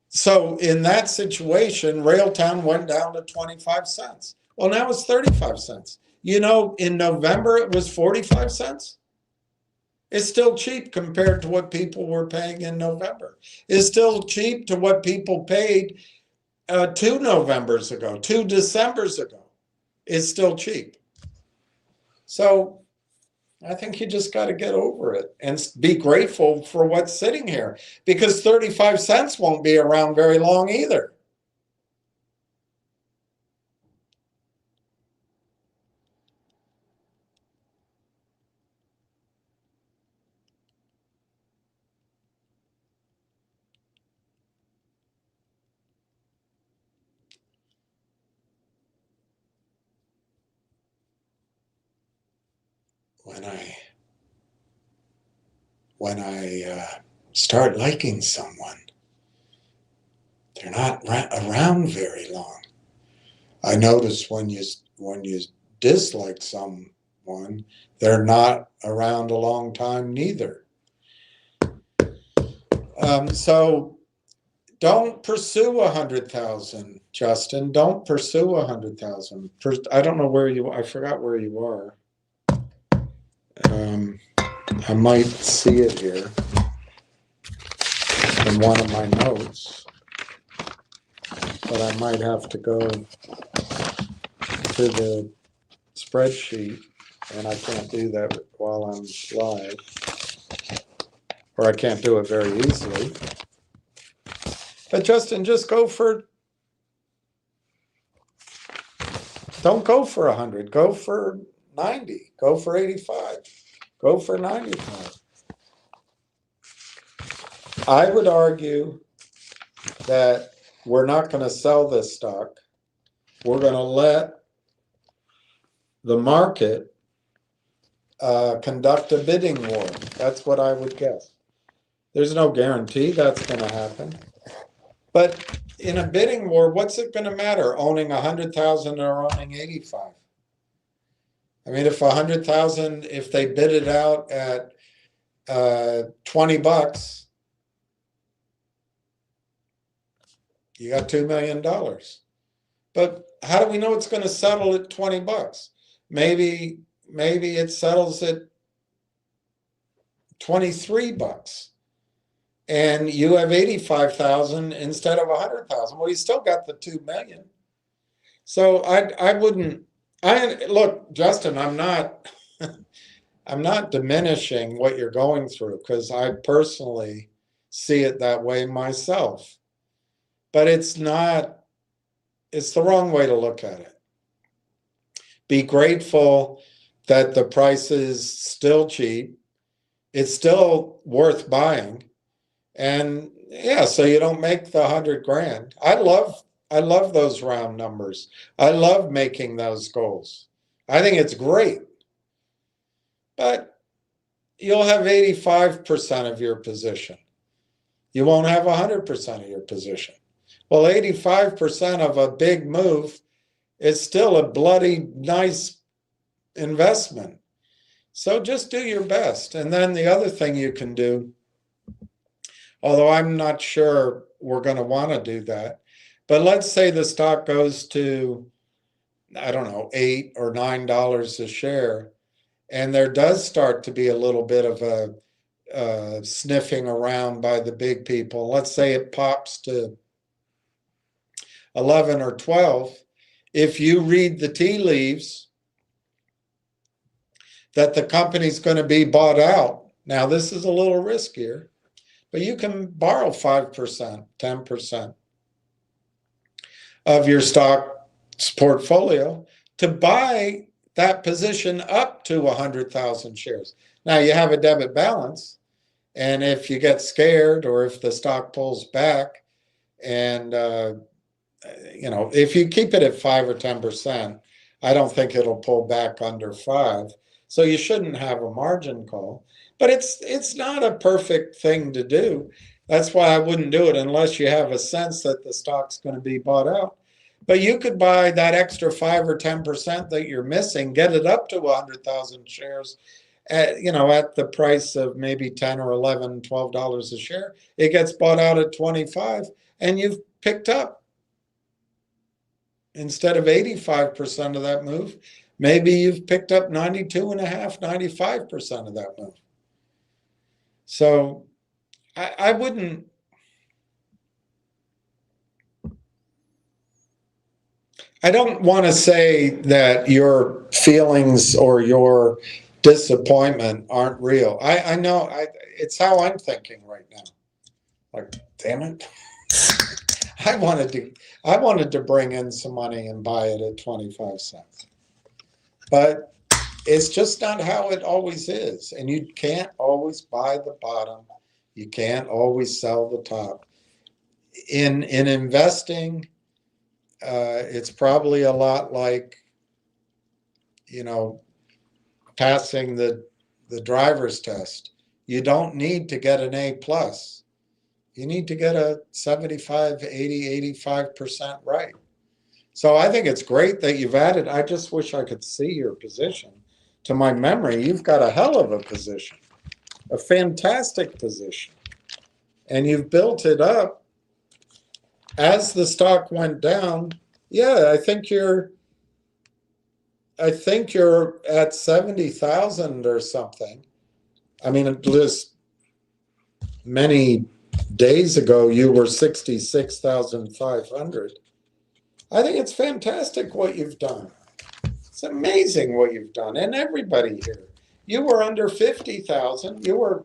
So in that situation, Railtown went down to 25 cents. Well, now it's 35 cents. You know, in November, it was 45 cents. It's still cheap compared to what people were paying in November. It's still cheap to what people paid 2 Novembers ago, 2 Decembers ago. It's still cheap. So I think you just got to get over it and be grateful for what's sitting here, because 35 cents won't be around very long either. When I start liking someone, they're not around very long. I notice when you dislike someone, they're not around a long time neither. So don't pursue 100,000, Justin. Don't pursue 100,000. I don't know where you. I forgot where you are. I might see it here in one of my notes, but I might have to go to the spreadsheet, and I can't do that while I'm live, or I can't do it very easily. But Justin, just don't go for 100, go for 90, go for 85, go for 95. I would argue that we're not going to sell this stock. We're going to let the market conduct a bidding war. That's what I would guess. There's no guarantee that's going to happen. But in a bidding war, what's it going to matter, owning 100,000 or owning 85? I mean, if 100,000, if they bid it out at $20, you got $2 million. But how do we know it's going to settle at $20? Maybe it settles at $23, and you have 85,000 instead of 100,000. Well, you still got the 2 million. So I wouldn't. Look, Justin, I'm not diminishing what you're going through, because I personally see it that way myself. But it's not. It's the wrong way to look at it. Be grateful that the price is still cheap. It's still worth buying. And yeah, so you don't make the 100 grand. I love those round numbers. I love making those goals. I think it's great. But you'll have 85% of your position. You won't have 100% of your position. Well, 85% of a big move is still a bloody nice investment. So just do your best. And then the other thing you can do, although I'm not sure we're going to want to do that, but let's say the stock goes to, I don't know, $8 or $9 a share, and there does start to be a little bit of a sniffing around by the big people. Let's say it pops to 11 or 12. If you read the tea leaves that the company's going to be bought out, now this is a little riskier, but you can borrow 5%, 10% of your stock's portfolio to buy that position up to 100,000 shares. Now you have a debit balance, and if you get scared or if the stock pulls back, and if you keep it at 5 or 10%, I don't think it'll pull back under 5. So you shouldn't have a margin call. But it's not a perfect thing to do. That's why I wouldn't do it unless you have a sense that the stock's going to be bought out. But you could buy that extra 5 or 10% that you're missing, get it up to 100,000 shares at the price of maybe $10 or $11, $12 a share. It gets bought out at 25, and you've picked up, instead of 85% of that move, maybe you've picked up 92.5%, 95% of that move. So I wouldn't. I don't want to say that your feelings or your disappointment aren't real. I know it's how I'm thinking right now. Like, damn it. I wanted to bring in some money and buy it at 25 cents. But it's just not how it always is. And you can't always buy the bottom. You can't always sell the top. In investing, it's probably a lot like, passing the driver's test. You don't need to get an A+. You need to get a 75, 80, 85% right. So I think it's great that you've added. I just wish I could see your position. To my memory, you've got a hell of a position, a fantastic position. And you've built it up as the stock went down. Yeah, I think you're at 70,000 or something. I mean, just many days ago, you were 66,500. I think it's fantastic what you've done. It's amazing what you've done. And everybody here, you were under 50,000. You were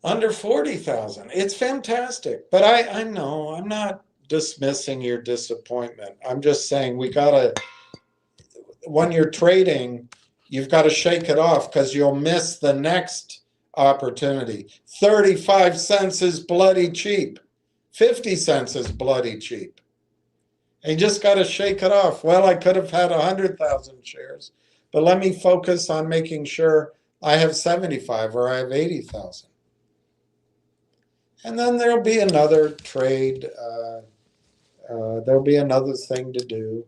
under 40,000. It's fantastic. But I know I'm not dismissing your disappointment. I'm just saying when you're trading, you've got to shake it off, because you'll miss the next opportunity. 35 cents is bloody cheap. 50 cents is bloody cheap. And you just got to shake it off. Well, I could have had 100,000 shares, but let me focus on making sure I have 75 or I have 80,000. And then there'll be another trade. There'll be another thing to do.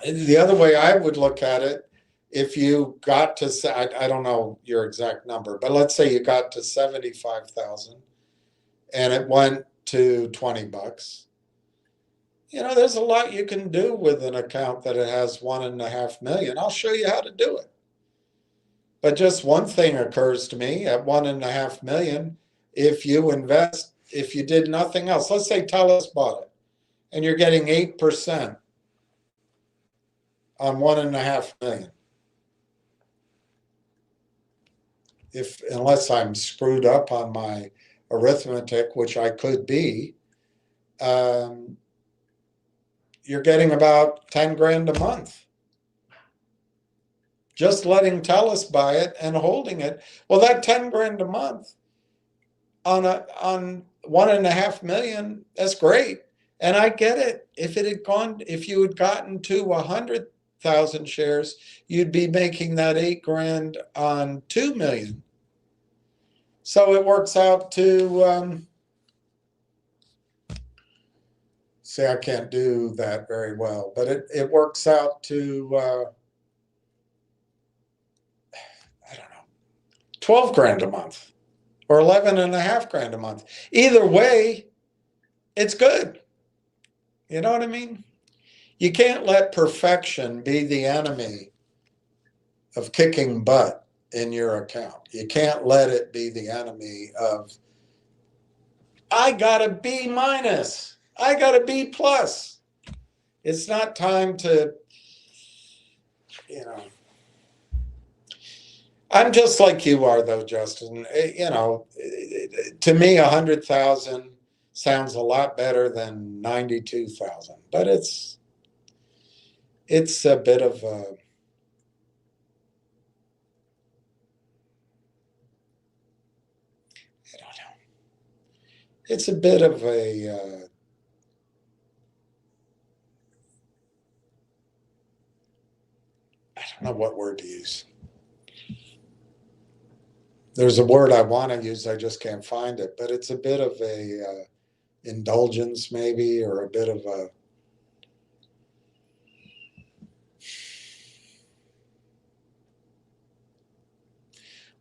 The other way I would look at it, if you got to, I don't know your exact number, but let's say you got to 75,000 and it went to $20. There's a lot you can do with an account that it has 1.5 million. I'll show you how to do it. But just one thing occurs to me at 1.5 million, if you invest, if you did nothing else, let's say Telus bought it and you're getting 8% on 1.5 million. Unless I'm screwed up on my arithmetic, which I could be, you're getting about 10 grand a month. Just letting Telus buy it and holding it. Well, that 10 grand a month on 1.5 million, that's great. And I get it. If you had gotten to 100,000 shares, you'd be making that 8 grand on 2 million. So it works out to, see, I can't do that very well, but it works out to, I don't know, 12 grand a month or 11.5 grand a month. Either way, it's good. You know what I mean? You can't let perfection be the enemy of kicking butt in your account. You can't let it be the enemy of, I got a B minus, I got a B plus. It's not time to, I'm just like you are though, Justin. To me, 100,000 sounds a lot better than 92,000, but it's a bit of a, I don't know. It's a bit of a, I don't know what word to use. There's a word I want to use, I just can't find it, but it's a bit of a indulgence maybe, or a bit of a,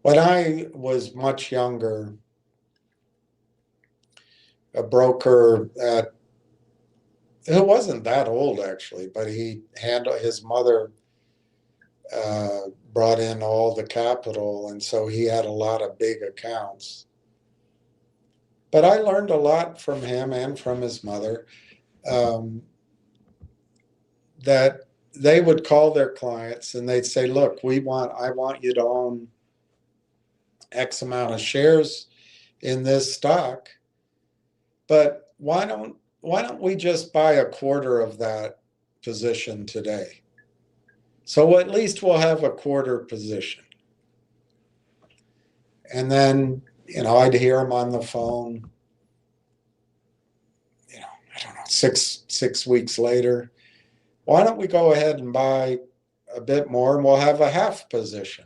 when I was much younger, a broker who wasn't that old actually, but his mother brought in all the capital, and so he had a lot of big accounts. But I learned a lot from him and from his mother, that they would call their clients and they'd say, look, I want you to own X amount of shares in this stock, but why don't we just buy a quarter of that position today? So at least we'll have a quarter position. And then, I'd hear him on the phone, I don't know, six weeks later. Why don't we go ahead and buy a bit more and we'll have a half position?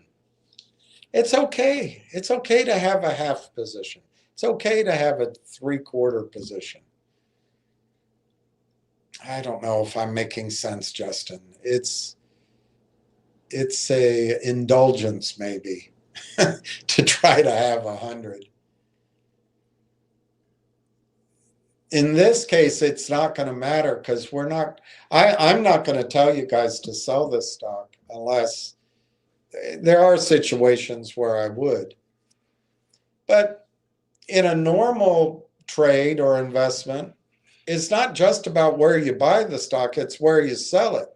It's okay. It's okay to have a half position. It's okay to have a 3/4 position. I don't know if I'm making sense, Justin. It's a indulgence maybe to try to have 100. In this case, it's not going to matter because I'm not going to tell you guys to sell this stock unless there are situations where I would. But in a normal trade or investment, it's not just about where you buy the stock, it's where you sell it.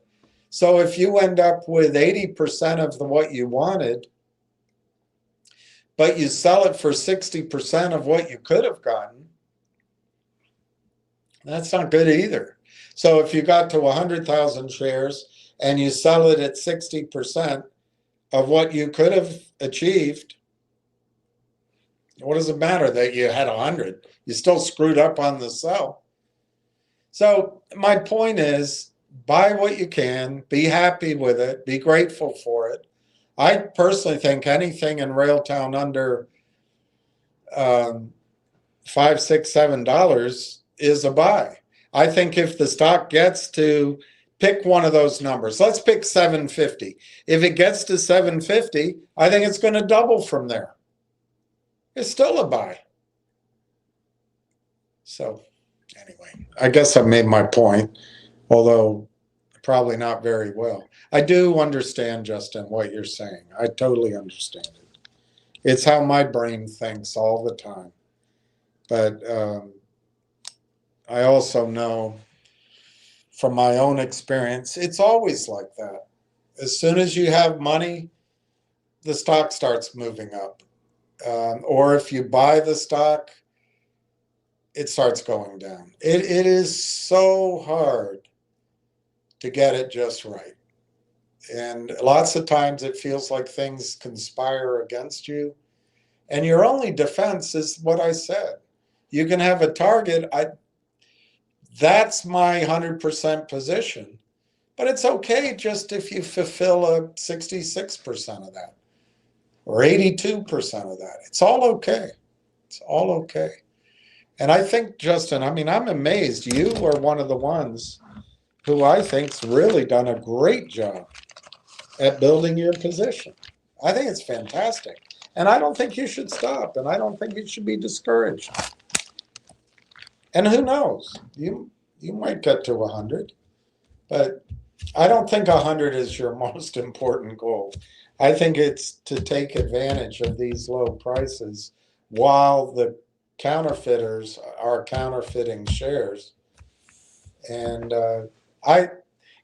So if you end up with 80% of what you wanted, but you sell it for 60% of what you could have gotten, that's not good either. So if you got to 100,000 shares and you sell it at 60% of what you could have achieved, what does it matter that you had 100? You still screwed up on the sell. So my point is, buy what you can, be happy with it, be grateful for it. I personally think anything in Railtown under $5, $6, $7 is a buy. I think if the stock gets to pick one of those numbers. Let's pick 750. If it gets to 750, I think it's going to double from there. It's still a buy. So anyway, I guess I made my point, although probably not very well. I do understand, Justin, what you're saying. I totally understand it. It's how my brain thinks all the time. But I also know from my own experience, it's always like that. As soon as you have money, the stock starts moving up. Or if you buy the stock, it starts going down. It is so hard to get it just right. And lots of times it feels like things conspire against you. And your only defense is what I said. You can have a target. That's my 100% position. But it's okay just if you fulfill a 66% of that or 82% of that. It's all okay. It's all okay. And I think, Justin, I mean, I'm amazed. You are one of the ones who I think's really done a great job at building your position. I think it's fantastic. And I don't think you should stop. And I don't think you should be discouraged. And who knows? You might get to 100. But I don't think 100 is your most important goal. I think it's to take advantage of these low prices while the counterfeiters are counterfeiting shares. And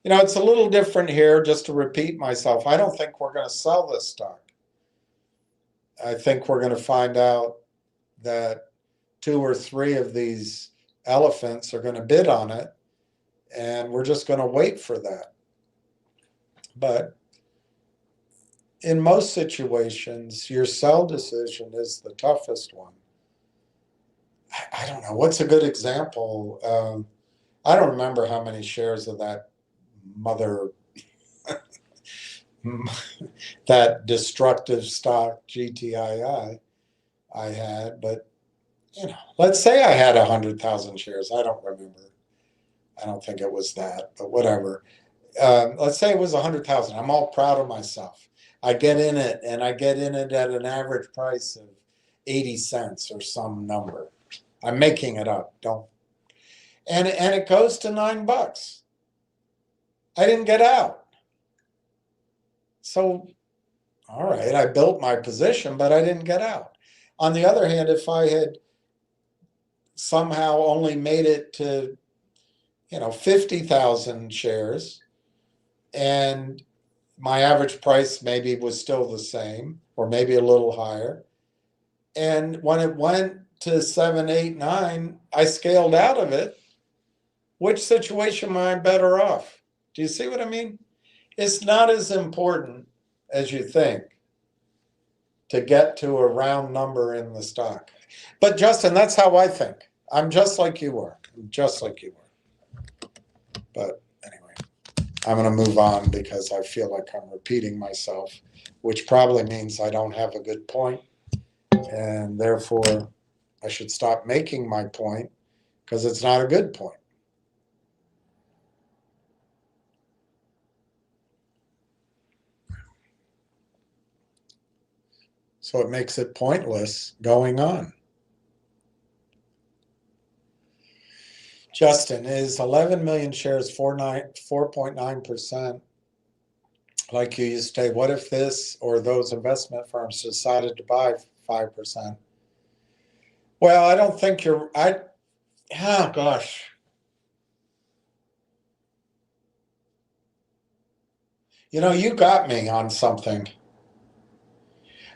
it's a little different here, just to repeat myself. I don't think we're going to sell this stock. I think we're going to find out that 2 or 3 of these elephants are going to bid on it, and we're just going to wait for that. But in most situations, your sell decision is the toughest one. I don't know. What's a good example? I don't remember how many shares of that that destructive stock GTII I had, but let's say I had 100,000 shares. I don't remember. I don't think it was that, but whatever. Let's say it was 100,000. I'm all proud of myself. I get in it, and I get in it at an average price of 80 cents or some number. I'm making it up. And it goes to $9. I didn't get out. So, all right, I built my position, but I didn't get out. On the other hand, if I had somehow only made it to 50,000 shares, and my average price maybe was still the same, or maybe a little higher, and when it went to 7, 8, 9, I scaled out of it. Which situation am I better off? Do you see what I mean? It's not as important as you think to get to a round number in the stock. But Justin, that's how I think. I'm just like you are. But anyway, I'm going to move on because I feel like I'm repeating myself, which probably means I don't have a good point. And therefore, I should stop making my point because it's not a good point. So it makes it pointless going on. Justin, is 11 million shares 4.9%? Like you used to say, what if this or those investment firms decided to buy 5%? Well, I don't think oh gosh. You got me on something.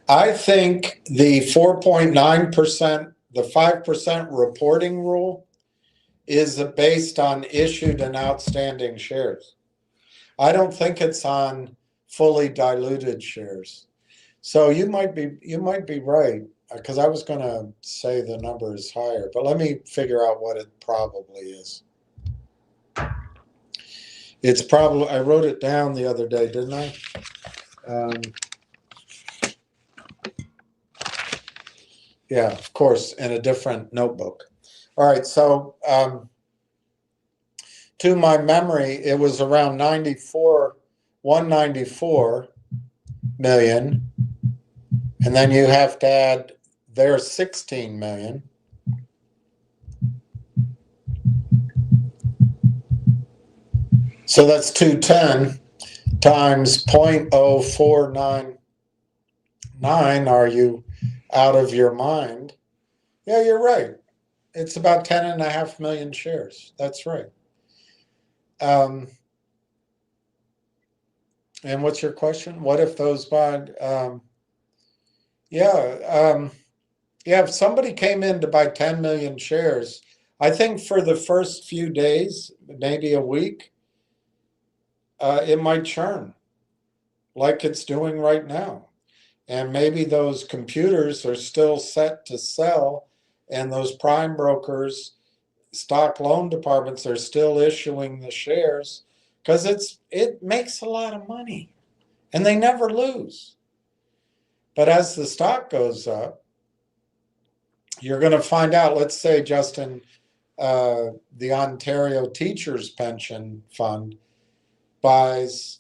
I think the 4.9%, the 5% reporting rule is based on issued and outstanding shares. I don't think it's on fully diluted shares. So you might be right, because I was going to say the number is higher, but let me figure out what it probably is. It's probably, I wrote it down the other day, didn't I? Yeah, of course, in a different notebook. All right, so to my memory, it was around 194 million. And then you have to add their 16 million. So that's 210 times 0.0499. Are you out of your mind? Yeah, you're right. It's about 10.5 million shares. That's right. And what's your question? What if those bond? Yeah, if somebody came in to buy 10 million shares, I think for the first few days, maybe a week, it might churn like it's doing right now. And maybe those computers are still set to sell, and those prime brokers, stock loan departments are still issuing the shares because it makes a lot of money and they never lose. But as the stock goes up, you're going to find out, let's say, Justin, the Ontario Teachers Pension Fund buys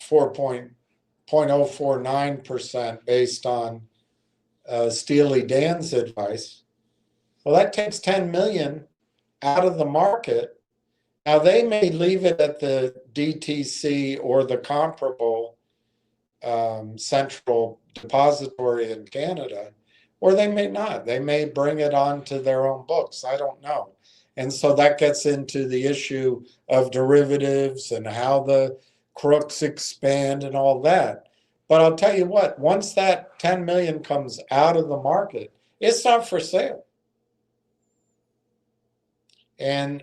4.049% based on Steely Dan's advice. Well, that takes 10 million out of the market. Now, they may leave it at the DTC or the comparable central depository in Canada, or they may not. They may bring it onto their own books. I don't know. And so that gets into the issue of derivatives and how the crooks expand and all that. But I'll tell you what, once that 10 million comes out of the market, it's not for sale. And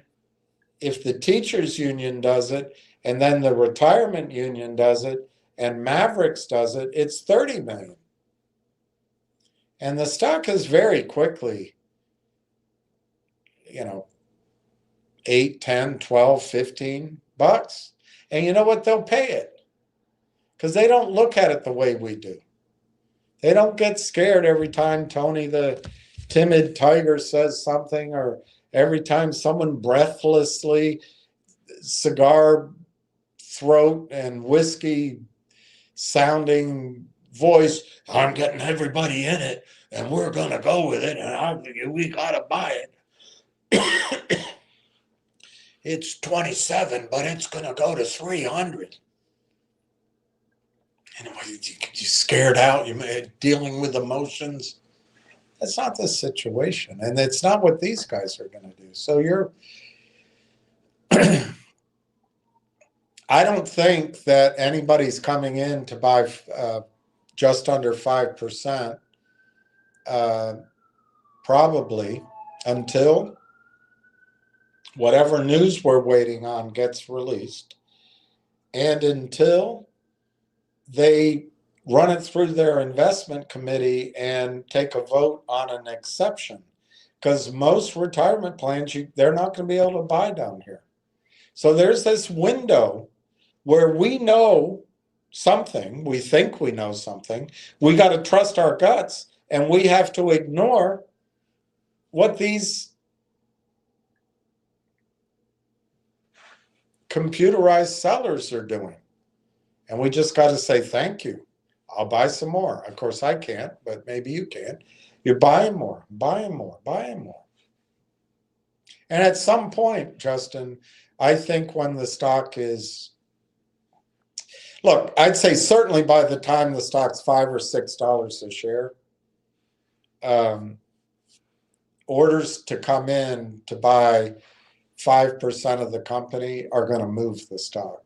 if the teachers union does it, and then the retirement union does it, and Mavericks does it, it's 30 million. And the stock is very quickly, 8, 10, 12, 15 bucks. And you know what? They'll pay it because they don't look at it the way we do. They don't get scared every time Tony the timid tiger says something, or every time someone breathlessly, cigar throat and whiskey sounding voice, I'm getting everybody in it and we're going to go with it and we got to buy it. It's 27, but it's going to go to 300. And you're scared out, you're dealing with emotions. That's not the situation. And it's not what these guys are going to do. So I don't think that anybody's coming in to buy just under 5%, probably, until whatever news we're waiting on gets released, and until they run it through their investment committee and take a vote on an exception. Because most retirement plans, they're not going to be able to buy down here. So there's this window where we know something, we think we know something, we got to trust our guts, and we have to ignore what these computerized sellers are doing. And we just got to say, thank you. I'll buy some more. Of course, I can't, but maybe you can. You're buying more, buying more, buying more. And at some point, Justin, I think when the stock is, look, I'd say certainly by the time the stock's $5 or $6 a share, orders to come in to buy 5% of the company are going to move the stock.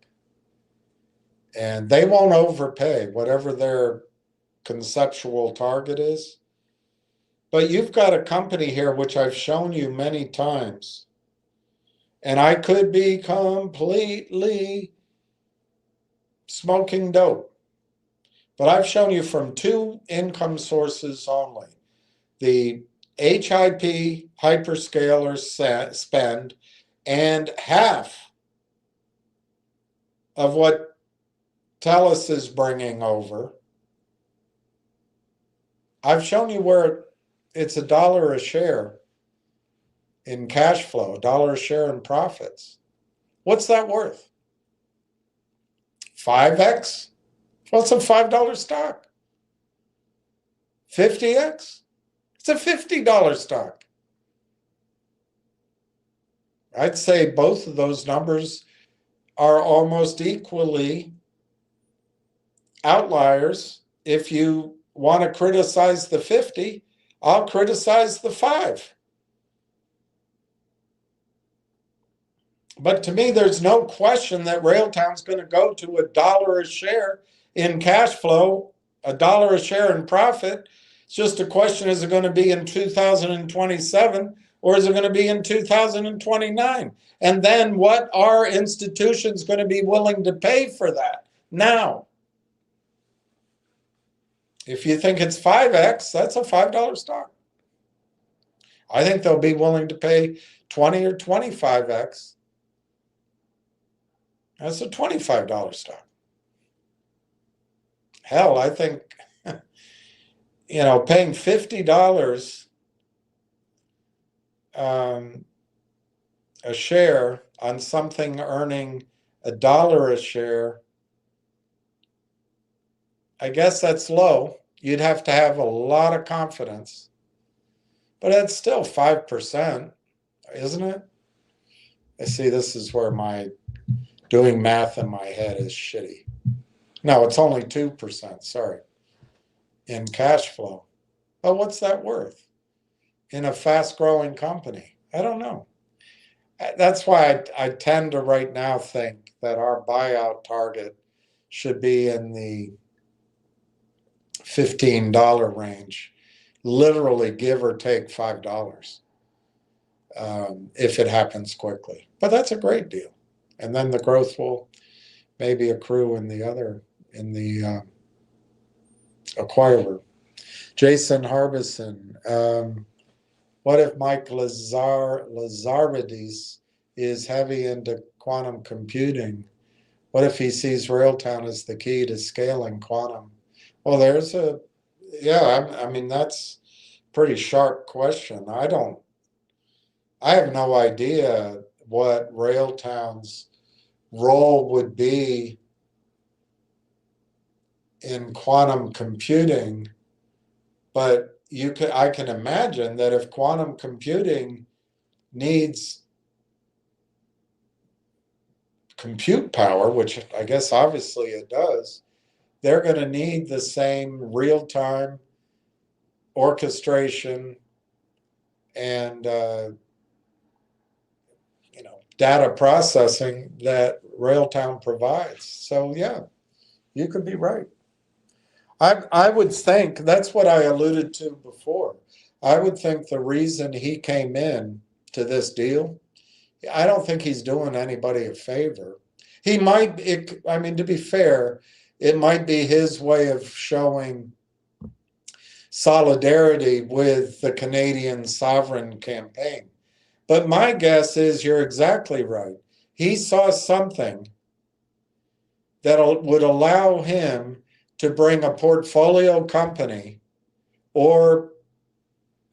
And they won't overpay, whatever their conceptual target is. But you've got a company here, which I've shown you many times, and I could be completely smoking dope. But I've shown you from 2 income sources only. The HIP hyperscaler spend, and half of what TELUS is bringing over. I've shown you where it's $1 a share, in cash flow, $1 a share in profits. What's that worth? 5x? What's a $5 stock? 50x? It's a $50 stock. I'd say both of those numbers are almost equally outliers. If you want to criticize the 50, I'll criticize the 5. But to me, there's no question that Railtown's going to go to $1 a share in cash flow, $1 a share in profit. It's just a question, is it going to be in 2027 or is it going to be in 2029? And then what are institutions going to be willing to pay for that now? If you think it's 5x, that's a $5 stock. I think they'll be willing to pay 20 or 25x. That's a $25 stock. Hell, I think, paying $50 a share on something earning $1 a share, I guess that's low. You'd have to have a lot of confidence. But it's still 5%, isn't it? I see this is where my doing math in my head is shitty. No, it's only 2%, sorry, in cash flow. But what's that worth in a fast-growing company? I don't know. That's why I tend to right now think that our buyout target should be in the $15 range, literally give or take $5 if it happens quickly. But that's a great deal. And then the growth will maybe accrue in the acquirer. Jason Harbison, what if Mike Lazarides is heavy into quantum computing? What if he sees Railtown as the key to scaling quantum? Well, that's a pretty sharp question. I have no idea what Railtown's role would be in quantum computing, but I can imagine that if quantum computing needs compute power, which I guess obviously it does, they're going to need the same real-time orchestration and data processing that Railtown provides. So yeah, you could be right. I would think, that's what I alluded to before. I would think the reason he came in to this deal, I don't think he's doing anybody a favor. He might, to be fair, it might be his way of showing solidarity with the Canadian sovereign campaign. But my guess is you're exactly right. He saw something that would allow him to bring a portfolio company or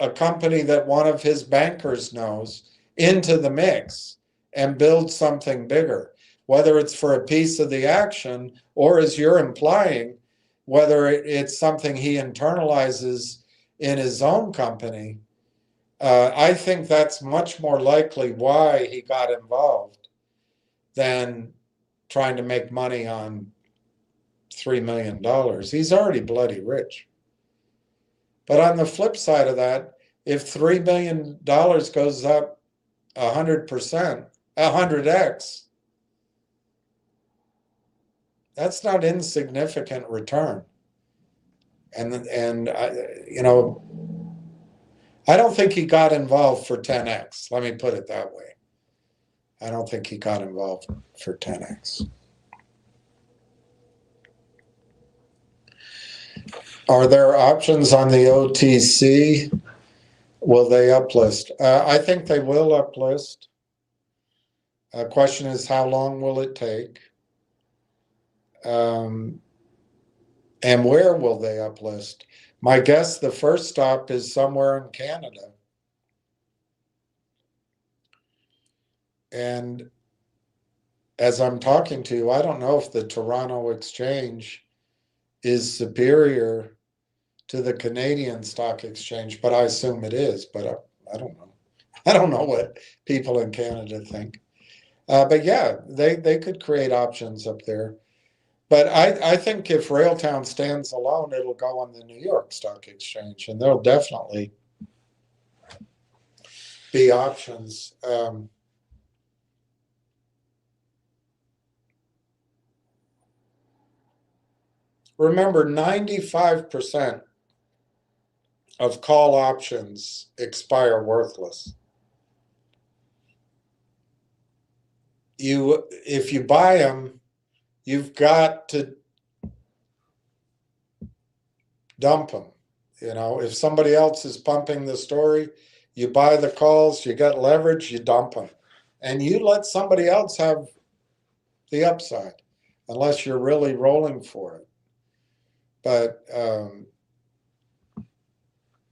a company that one of his bankers knows into the mix and build something bigger, whether it's for a piece of the action or, as you're implying, whether it's something he internalizes in his own company. I think that's much more likely why he got involved than trying to make money on $3 million. He's already bloody rich. But on the flip side of that, if $3 million goes up 100%, 100x, that's not insignificant return. And I don't think he got involved for 10x. Let me put it that way. I don't think he got involved for 10x. Are there options on the OTC? Will they uplist? I think they will uplist. Question is, how long will it take? And where will they uplist? My guess, the first stop is somewhere in Canada. And as I'm talking to you, I don't know if the Toronto Exchange is superior to the Canadian Stock Exchange, but I assume it is, but I don't know. I don't know what people in Canada think. But yeah, they could create options up there. But I think if Railtown stands alone, it'll go on the New York Stock Exchange, and there'll definitely be options. Remember, 95% of call options expire worthless. If you buy them, you've got to dump them. You know, if somebody else is pumping the story, you buy the calls, you got leverage, you dump them. And you let somebody else have the upside, unless you're really rolling for it. But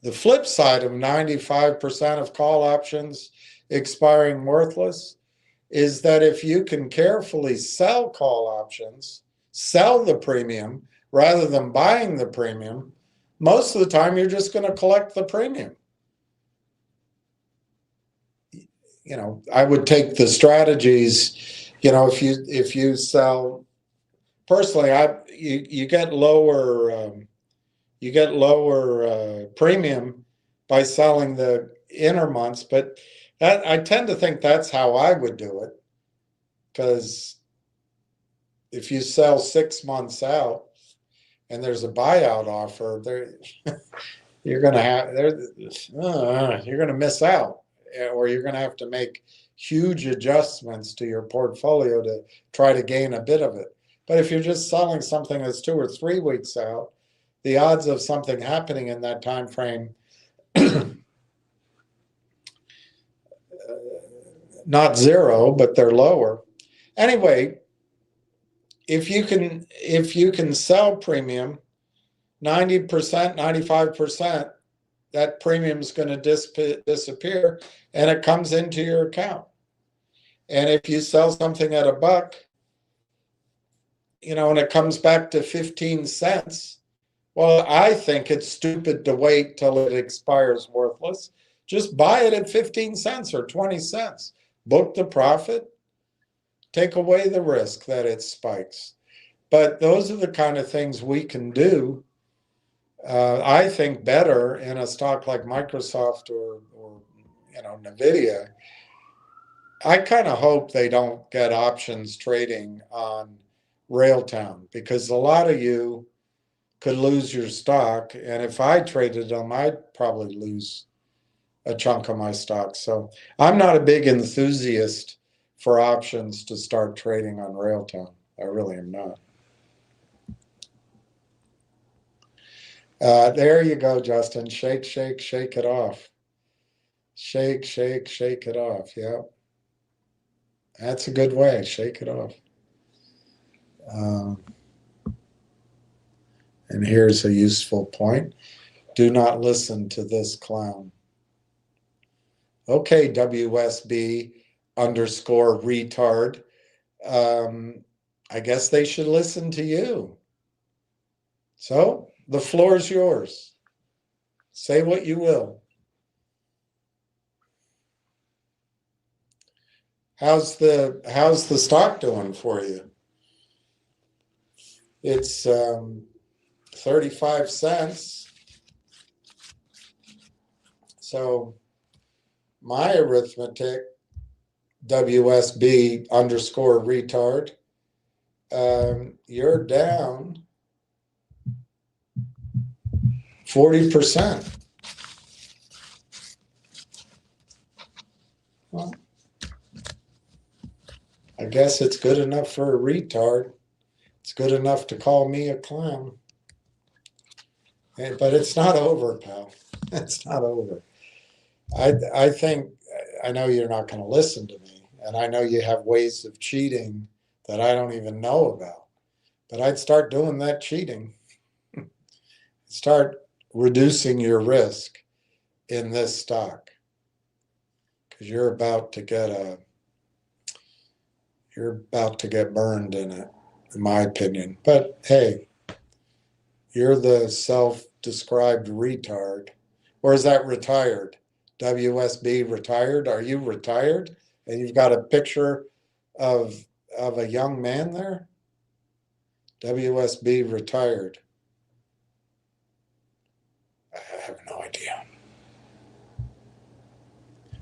the flip side of 95% of call options expiring worthless is that if you can carefully sell call options, sell the premium rather than buying the premium, most of the time you're just going to collect the premium. You know, I would take the strategies, you know, if you sell, personally, you get lower premium by selling the inner months, but I tend to think that's how I would do it, because if you sell 6 months out and there's a buyout offer, you're going to miss out, or you're going to have to make huge adjustments to your portfolio to try to gain a bit of it. But if you're just selling something that's 2 or 3 weeks out, the odds of something happening in that time frame, not zero, but they're lower. Anyway, if you can sell premium 90%, 95%, that premium is going to disappear, and it comes into your account. And if you sell something at $1, you know, and it comes back to 15 cents, well, I think it's stupid to wait till it expires worthless. Just buy it at 15 cents or 20 cents. Book the profit, take away the risk that it spikes. But those are the kind of things we can do, I think, better in a stock like Microsoft or you know, NVIDIA. I kind of hope they don't get options trading on Railtown, because a lot of you could lose your stock. And if I traded them, I'd probably lose a chunk of my stock. So I'm not a big enthusiast for options to start trading on Railtown. I really am not. There you go, Justin. Shake, shake, shake it off. Shake, shake, shake it off. Yeah. That's a good way. Shake it off. And here's a useful point. Do not listen to this clown. Okay, WSB _ retard. I guess they should listen to you. So the floor is yours. Say what you will. How's the stock doing for you? It's 35 cents. So my arithmetic, WSB _ retard, you're down 40%. Well, I guess it's good enough for a retard. It's good enough to call me a clown. But it's not over, pal. It's not over. I think, I know you're not going to listen to me, and I know you have ways of cheating that I don't even know about, but I'd start doing that cheating. Start reducing your risk in this stock, because you're about to get You're about to get burned in it, in my opinion. But hey, you're the self-described retard. Or is that retired? WSB retired? Are you retired? And you've got a picture of a young man there? WSB retired. I have no idea.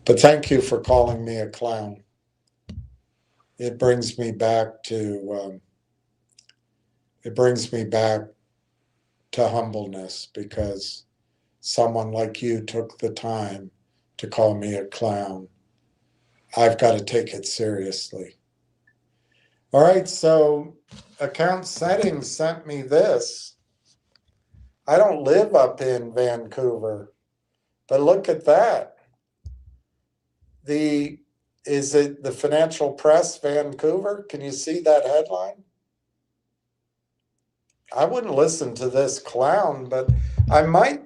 But thank you for calling me a clown. It brings me back to humbleness, because someone like you took the time to call me a clown. I've got to take it seriously. All right, so account settings sent me this. I don't live up in Vancouver, but look at that. Is it the Financial Press Vancouver? Can you see that headline? I wouldn't listen to this clown, but I might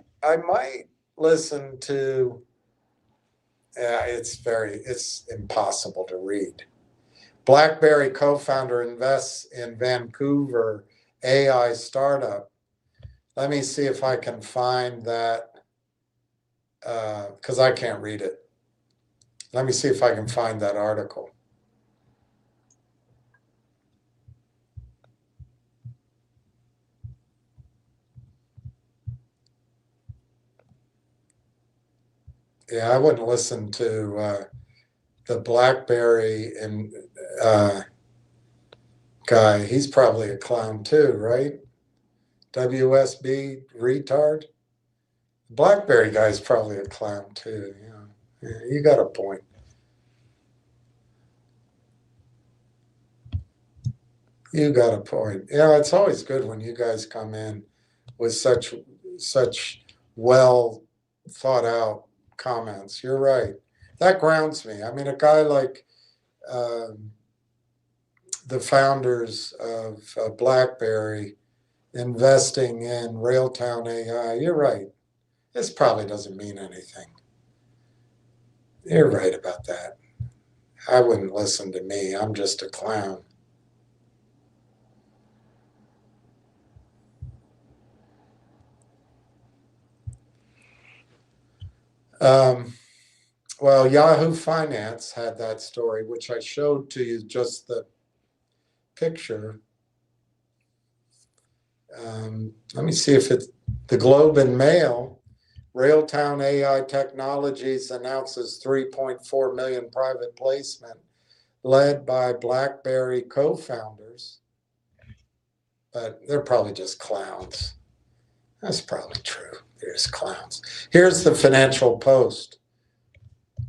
listen to, it's impossible to read. BlackBerry co-founder invests in Vancouver AI startup. Let me see if I can find that, because I can't read it. Let me see if I can find that article. Yeah, I wouldn't listen to the BlackBerry and guy. He's probably a clown too, right? WSB retard. BlackBerry guy's probably a clown too. Yeah, you got a point. You got a point. Yeah, it's always good when you guys come in with such well thought out comments. You're right. That grounds me. I mean, a guy like the founders of BlackBerry investing in Railtown AI, you're right. This probably doesn't mean anything. You're right about that. I wouldn't listen to me. I'm just a clown. Well, Yahoo Finance had that story, which I showed to you, just the picture. Let me see if it's the Globe and Mail. Railtown AI Technologies announces 3.4 million private placement led by BlackBerry co-founders. But they're probably just clowns. That's probably true. They're just clowns. Here's the Financial Post.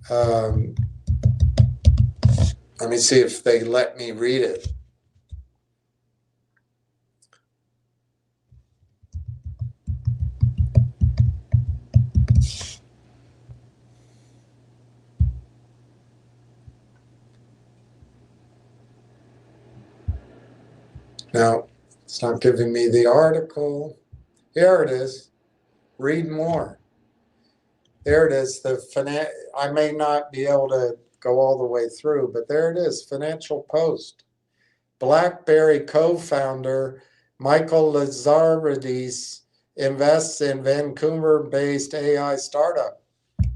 Let me see if they let me read it. Now, it's not giving me the article. Here it is. Read more. There it is. I may not be able to go all the way through, but there it is. Financial Post. BlackBerry co-founder Michael Lazaridis invests in Vancouver-based AI startup.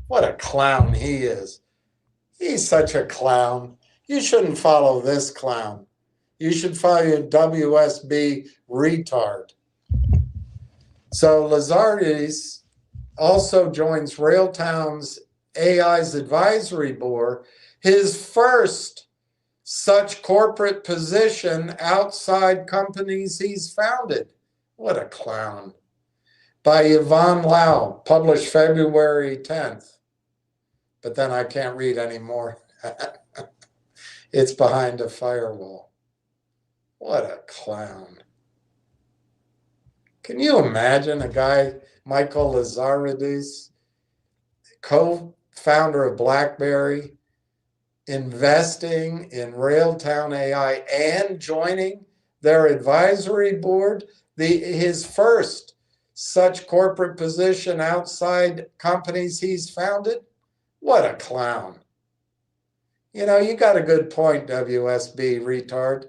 What a clown he is. He's such a clown. You shouldn't follow this clown. You should follow your WSB retard. So Lazaridis also joins Railtown's AI's advisory board, his first such corporate position outside companies he's founded. What a clown. By Yvonne Lau, published February 10th. But then I can't read anymore. It's behind a firewall. What a clown. Can you imagine a guy, Michael Lazaridis, co-founder of BlackBerry, investing in Railtown AI and joining their advisory board, his first such corporate position outside companies he's founded? What a clown. You know, you got a good point, WSB retard.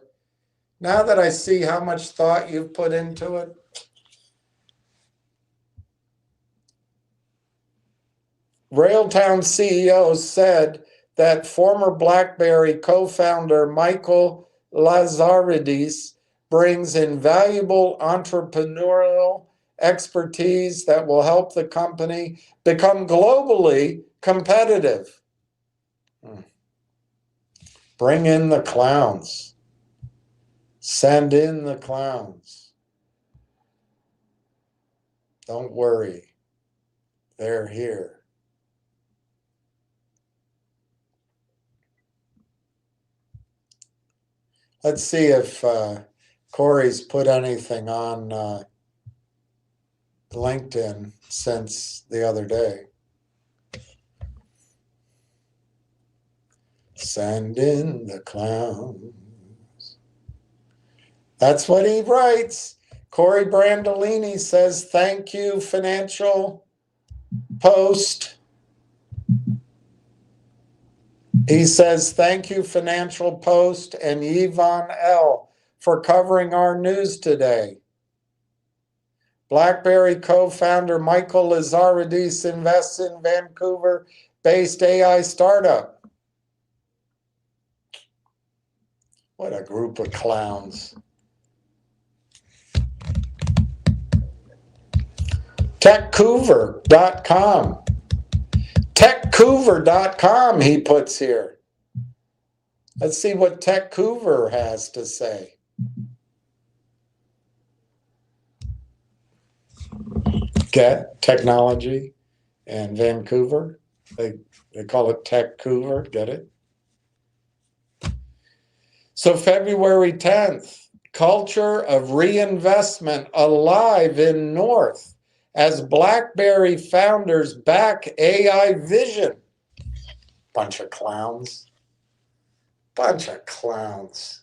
Now that I see how much thought you've put into it. Railtown CEO said that former BlackBerry co-founder Michael Lazaridis brings invaluable entrepreneurial expertise that will help the company become globally competitive. Bring in the clowns. Send in the clowns. Don't worry. They're here. Let's see if Corey's put anything on LinkedIn since the other day. Send in the clowns. That's what he writes. Corey Brandolini says, thank you, Financial Post. He says, thank you, Financial Post and Yvonne L. for covering our news today. BlackBerry co-founder Michael Lazaridis invests in Vancouver-based AI startup. What a group of clowns. TechCouver.com. TechCouver.com, he puts here. Let's see what TechCouver has to say. Get technology and Vancouver. They call it TechCouver. Get it? So February 10th, culture of reinvestment alive in North as BlackBerry founders back AI vision. Bunch of clowns. Bunch of clowns.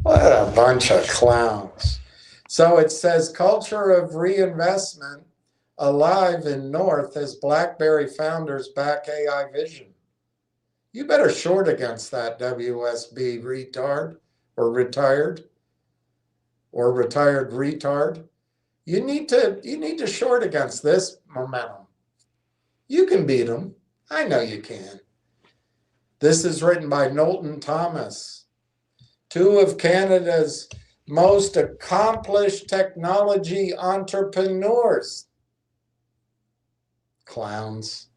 What a bunch of clowns. So it says culture of reinvestment alive in North as BlackBerry founders back AI vision. You better short against that, WSB retard, or retired retard. You need to short against this momentum. You can beat them. I know you can. This is written by Knowlton Thomas. Two of Canada's most accomplished technology entrepreneurs, clowns,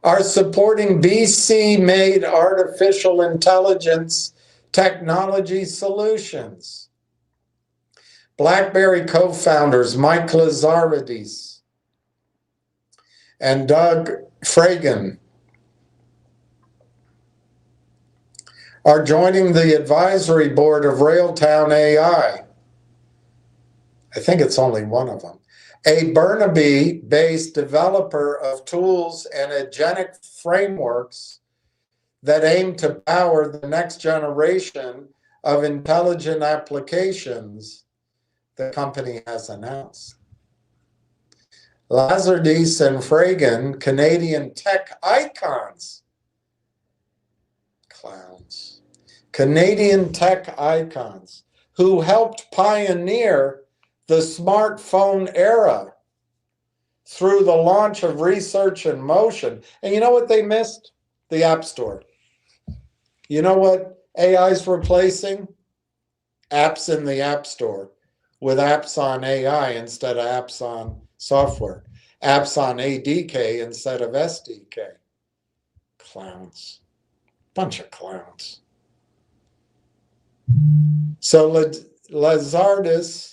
are supporting BC-made artificial intelligence technology solutions. BlackBerry co-founders Mike Lazaridis and Doug Fragan are joining the advisory board of Railtown AI. I think it's only one of them. A Burnaby-based developer of tools and agentic frameworks that aim to power the next generation of intelligent applications, the company has announced. Lazaridis and Fragan, Canadian tech icons, clowns, Canadian tech icons who helped pioneer the smartphone era through the launch of Research in Motion. And you know what they missed? The App Store. You know what AI is replacing? Apps in the App Store with apps on AI instead of apps on software. Apps on ADK instead of SDK. Clowns. Bunch of clowns. So Lazaridis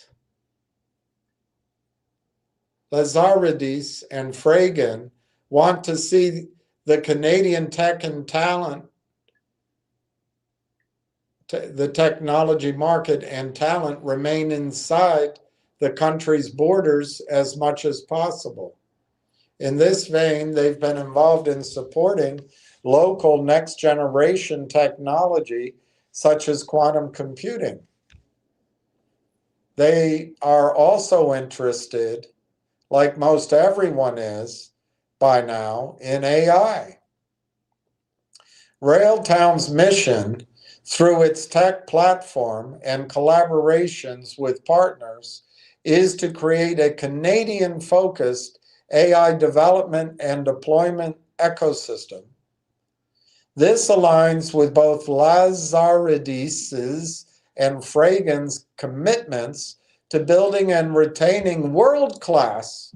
and Fragan want to see the Canadian tech and talent, the technology market and talent remain inside the country's borders as much as possible. In this vein, they've been involved in supporting local next generation technology such as quantum computing. They are also interested, like most everyone is, by now in AI. Railtown's mission, through its tech platform and collaborations with partners, is to create a Canadian-focused AI development and deployment ecosystem. This aligns with both Lazaridis's and Fragan's commitments to building and retaining world-class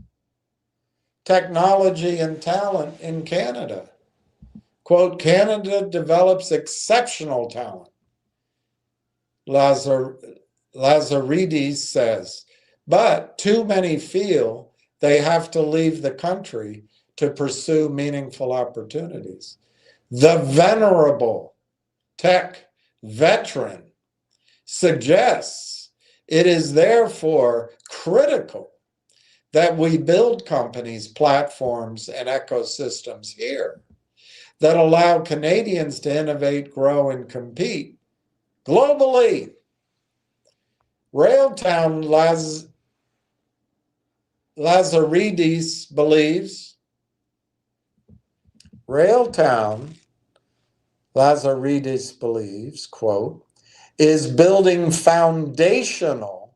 technology and talent in Canada. Quote, Canada develops exceptional talent, Lazaridis says, but too many feel they have to leave the country to pursue meaningful opportunities. The venerable tech veteran suggests it is therefore critical that we build companies, platforms, and ecosystems here that allow Canadians to innovate, grow, and compete globally. Railtown Lazaridis believes, quote, is building foundational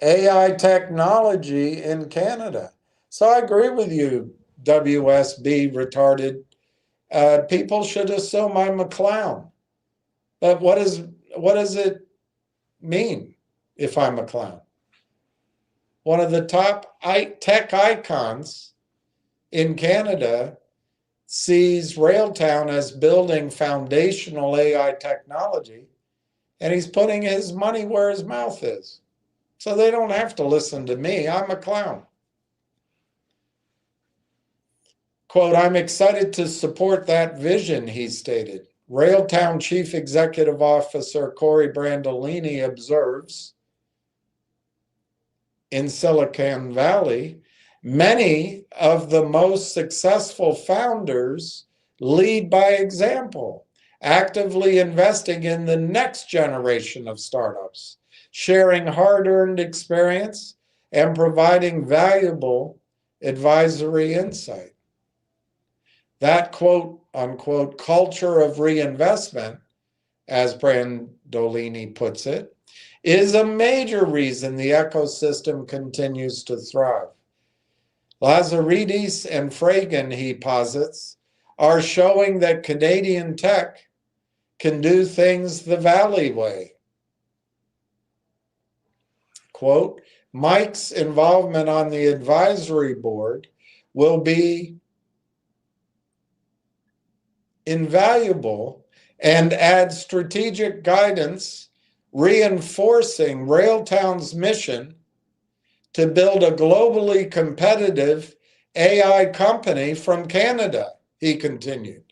AI technology in Canada. So I agree with you, WSB retarded. People should assume I'm a clown. But what does it mean if I'm a clown? One of the top tech icons in Canada sees Railtown as building foundational AI technology, and he's putting his money where his mouth is. So they don't have to listen to me. I'm a clown. Quote, I'm excited to support that vision, he stated. Railtown Chief Executive Officer Corey Brandolini observes, in Silicon Valley, many of the most successful founders lead by example, actively investing in the next generation of startups, sharing hard-earned experience, and providing valuable advisory insight. That quote, unquote, culture of reinvestment, as Brandolini puts it, is a major reason the ecosystem continues to thrive. Lazaridis and Fragan, he posits, are showing that Canadian tech can do things the Valley way. Quote, Mike's involvement on the advisory board will be invaluable and add strategic guidance, reinforcing Railtown's mission to build a globally competitive AI company from Canada, he continued.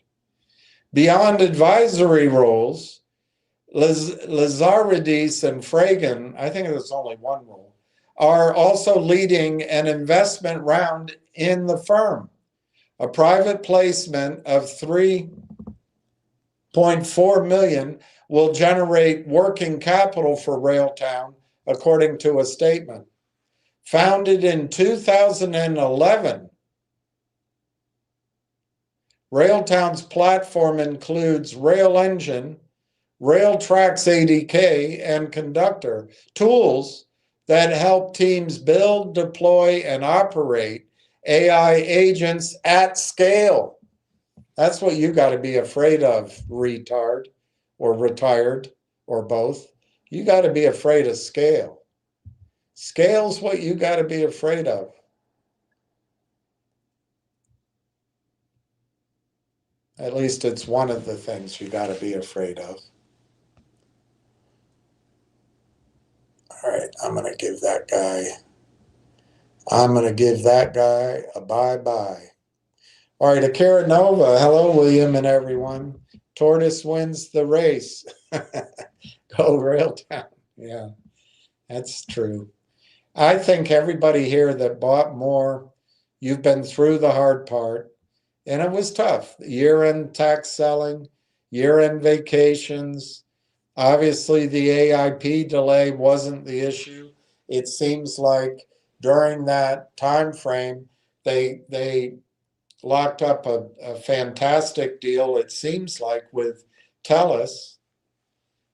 Beyond advisory roles, Lazaridis and Fragan, I think there's only one role, are also leading an investment round in the firm. A private placement of $3.4 million will generate working capital for Railtown, according to a statement. Founded in 2011, Railtown's platform includes Rail Engine, Railtrax ADK, and Conductor, tools that help teams build, deploy, and operate AI agents at scale. That's what you got to be afraid of, retard, or retired, or both. You got to be afraid of scale. Scale's what you got to be afraid of. At least it's one of the things you got to be afraid of. All right, I'm going to give that guy a bye-bye. All right, Akira Nova. Hello, William and everyone. Tortoise wins the race. Go Railtown. Yeah, that's true. I think everybody here that bought more, you've been through the hard part, and it was tough. Year-end tax selling, year-end vacations. Obviously, the AIP delay wasn't the issue. It seems like during that time frame, they locked up a fantastic deal, it seems like, with TELUS.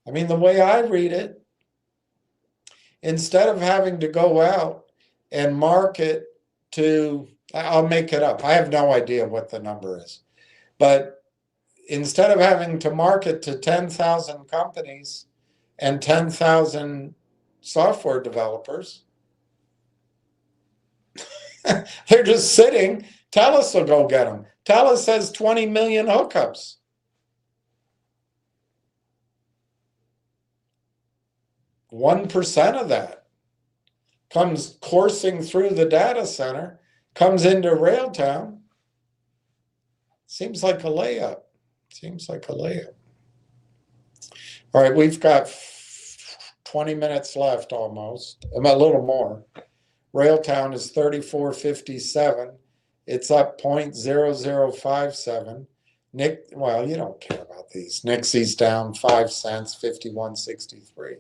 I mean, the way I read it, instead of having to go out and market to, I'll make it up. I have no idea what the number is. But instead of having to market to 10,000 companies and 10,000 software developers, they're just sitting. TELUS will go get them. TELUS has 20 million hookups. One 1% of that comes coursing through the data center, comes into Railtown. Seems like a layup. Seems like a layup. All right, we've got 20 minutes left almost, a little more. Railtown is 34.57. It's up 0.0057. Well, you don't care about these. Nixie's down 5 cents, 51.63.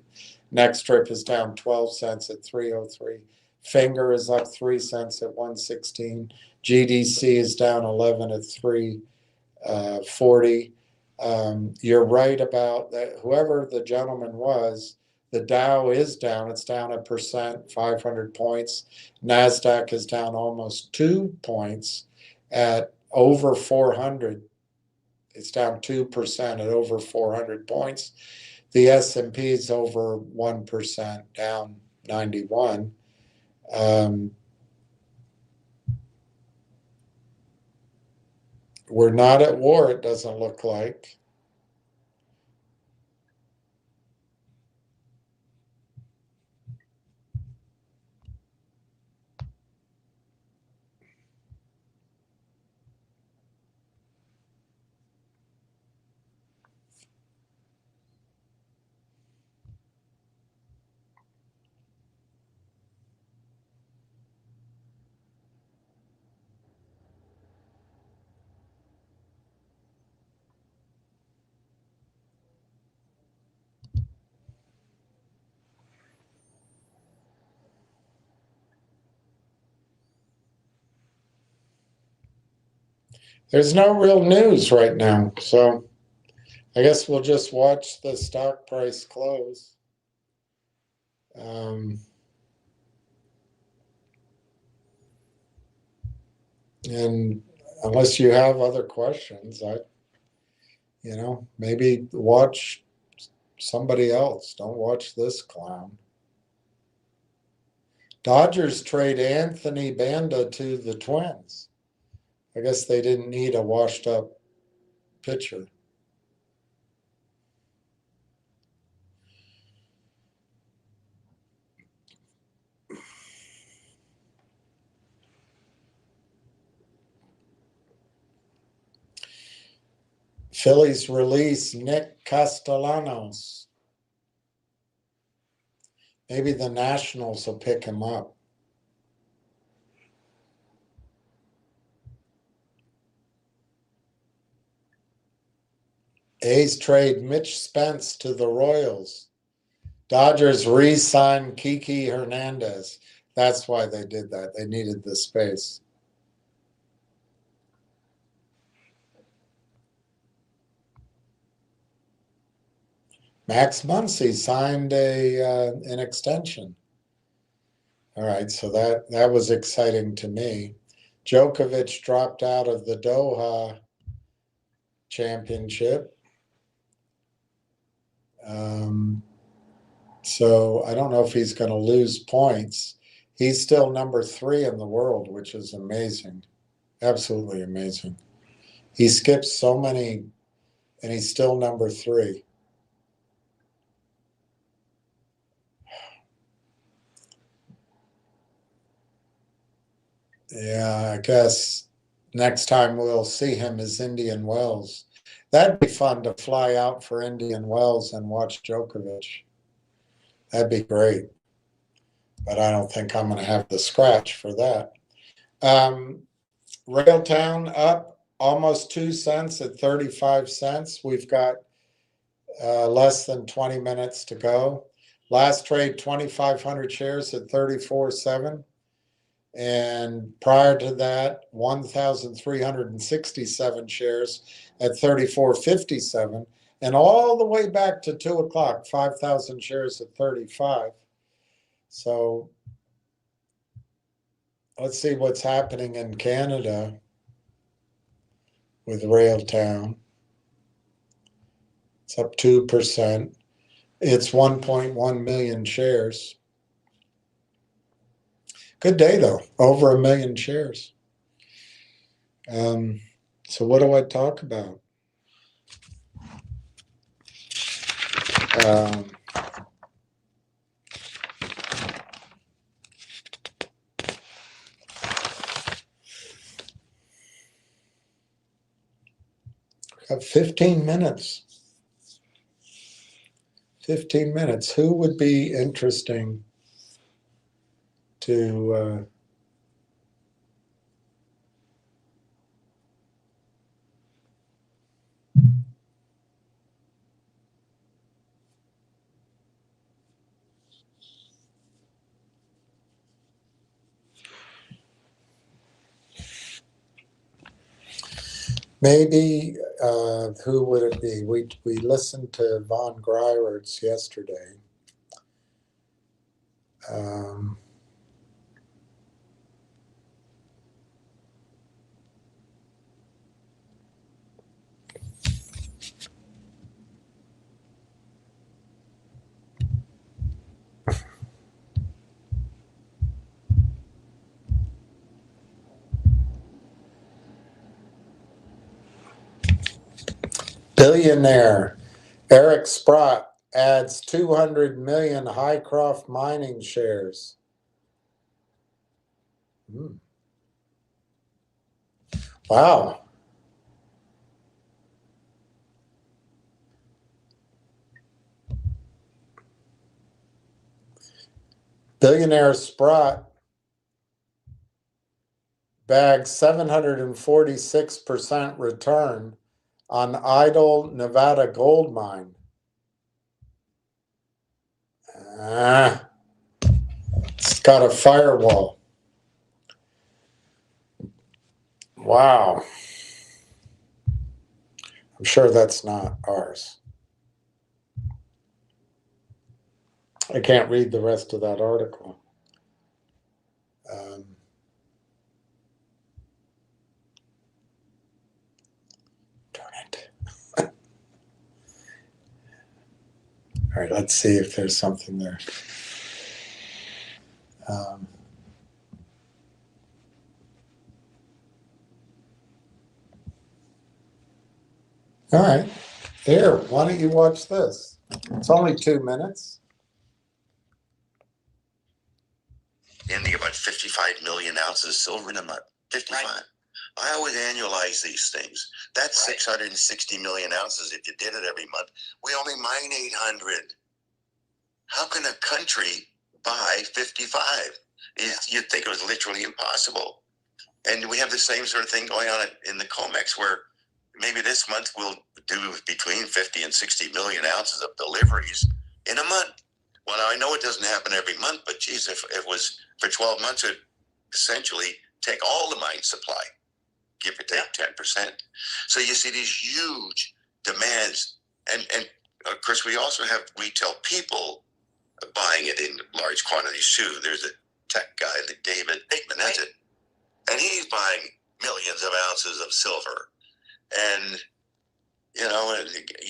Next strip is down 12 cents at 3.03. Finger is up 3 cents at 1.16. GDC is down 11 at 3.40. You're right about that. Whoever the gentleman was, the Dow is down. It's down 1%, 500 points. NASDAQ is down almost 2 points at over 400. It's down 2% at over 400 points. The S&P is over 1%, down 91. We're not at war, it doesn't look like. There's no real news right now, so I guess we'll just watch the stock price close. And unless you have other questions, maybe watch somebody else. Don't watch this clown. Dodgers trade Anthony Banda to the Twins. I guess they didn't need a washed up pitcher. Phillies release Nick Castellanos. Maybe the Nationals will pick him up. A's trade Mitch Spence to the Royals. Dodgers re-sign Kiki Hernandez. That's why they did that. They needed the space. Max Muncy signed an extension. All right, so that was exciting to me. Djokovic dropped out of the Doha Championship. So I don't know if he's going to lose points. He's still number 3 in the world, which is amazing. Absolutely amazing. He skips so many, and he's still number 3. Yeah, I guess next time we'll see him is Indian Wells. That'd be fun to fly out for Indian Wells and watch Djokovic. That'd be great. But I don't think I'm going to have the scratch for that. Railtown up almost 2 cents at 35 cents. We've got less than 20 minutes to go. Last trade, 2,500 shares at 34.7. And prior to that, 1,367 shares at 34.57. And all the way back to 2 o'clock, 5,000 shares at 35. So let's see what's happening in Canada with Railtown. It's up 2%. It's 1.1 million shares. Good day, though. Over 1 million shares. So what do I talk about? Have 15 minutes. 15 minutes. Who would be interesting to maybe who would it be? We listened to Von Greiwertz yesterday. Billionaire Eric Sprott adds 200 million Hycroft mining shares. Wow. Billionaire Sprott bagged 746% return on idle Nevada gold mine. It's got a firewall. Wow. I'm sure that's not ours. I can't read the rest of that article. Darn it. All right, let's see if there's something there. All right, here, why don't you watch this? It's only 2 minutes. Ending about 55 million ounces of silver in a month. 55. Right. I always annualize these things. That's right. 660 million ounces if you did it every month. We only mine 800. How can a country buy 55? You'd think it was literally impossible. And we have the same sort of thing going on in the COMEX, where maybe this month we'll do between 50 and 60 million ounces of deliveries in a month. Well, I know it doesn't happen every month, but geez, if it was for 12 months, it'd essentially take all the mine supply, give or take 10%. So you see these huge demands. And of course, we also have retail people buying it in large quantities too. There's a tech guy, David Bateman, that's it. And he's buying millions of ounces of silver. And, you know,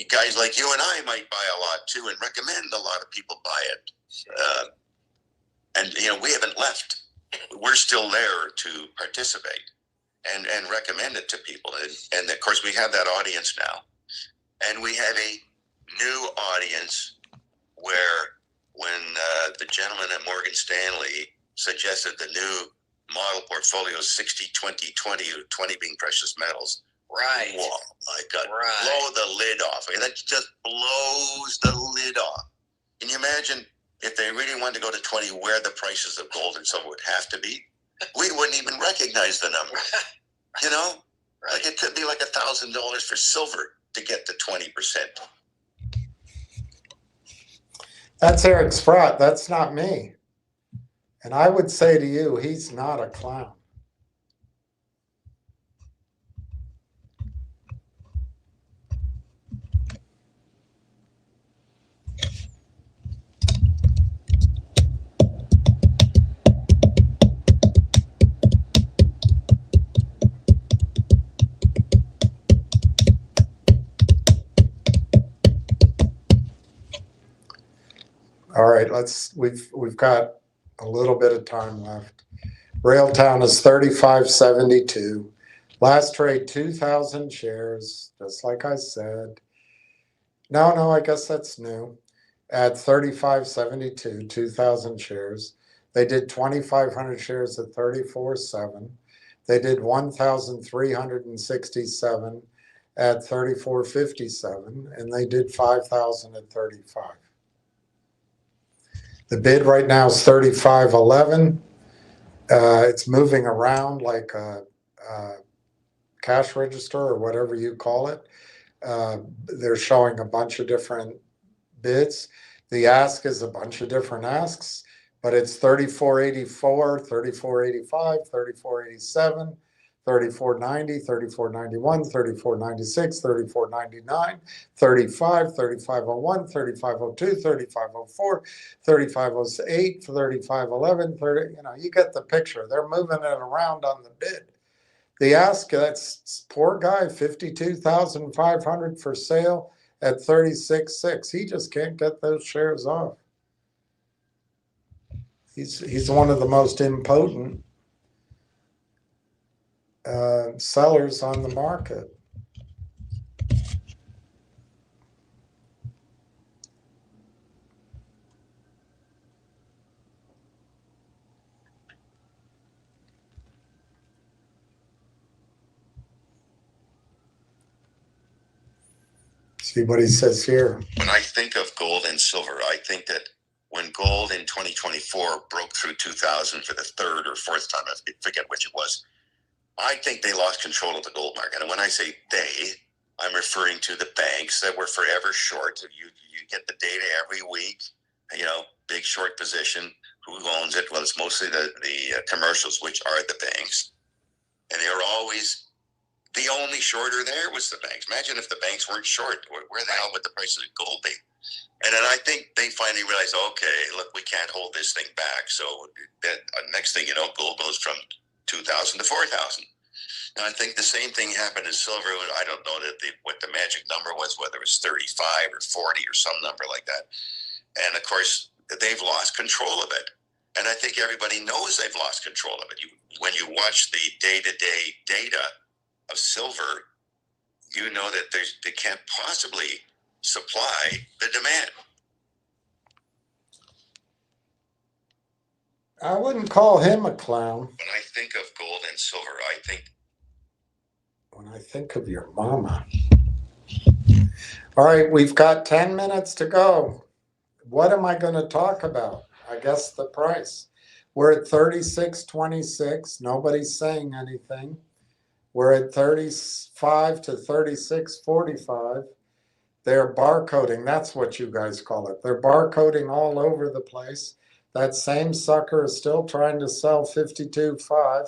guys like you and I might buy a lot too and recommend a lot of people buy it. And, you know, we haven't left. We're still there to participate and recommend it to people. And of course, we have that audience now. And we have a new audience where when the gentleman at Morgan Stanley suggested the new model portfolio is 60-20-20, 20 being precious metals. Right. Whoa, my God. Right. Blow the lid off. I mean, that just blows the lid off. Can you imagine if they really wanted to go to 20, where the prices of gold and silver would have to be? We wouldn't even recognize the number. You know? Right. Like it could be like $1,000 for silver to get to 20%. That's Eric Sprott. That's not me. And I would say to you, he's not a clown. All right, we've got a little bit of time left. Railtown is 35.72. Last trade 2,000 shares, just like I said. No, I guess that's new. At 35.72, 2,000 shares. They did 2,500 shares at 34.7. They did 1,367 at 34.57, and they did 5,000 at 35. The bid right now is 35.11. It's moving around like a cash register or whatever you call it. They're showing a bunch of different bids. The ask is a bunch of different asks, but it's 34.84, 34.85, 34.87, 34.90, 34.91, 34.96, 34.99, 35, 35.01, 35.02, 35.04, 35.08, 35.11, 30. You get the picture. They're moving it around on the bid. The ask, that's poor guy, 52,500 for sale at 36.6. He just can't get those shares off. He's one of the most impotent sellers on the market. See what he says here. When I think of gold and silver, I think that when gold in 2024 broke through 2,000 for the third or fourth time, I forget which it was, I think they lost control of the gold market. And when I say they, I'm referring to the banks that were forever short. You get the data every week, big short position. Who owns it? Well, it's mostly the commercials, which are the banks. And they were always, the only shorter there was the banks. Imagine if the banks weren't short. Where the hell would the price of gold be? And then I think they finally realized, okay, look, we can't hold this thing back. So that next thing you know, gold goes from 2,000 to 4,000. And I think the same thing happened in silver. I don't know what the magic number was, whether it was 35 or 40 or some number like that. And of course, they've lost control of it. And I think everybody knows they've lost control of it. When you watch the day-to-day data of silver, you know that they can't possibly supply the demand. I wouldn't call him a clown. When I think of gold and silver, when I think of your mama. All right, we've got 10 minutes to go. What am I going to talk about? I guess the price. We're at 36.26. Nobody's saying anything. We're at 35 to 36.45. They're barcoding. That's what you guys call it. They're barcoding all over the place. That same sucker is still trying to sell 52.5.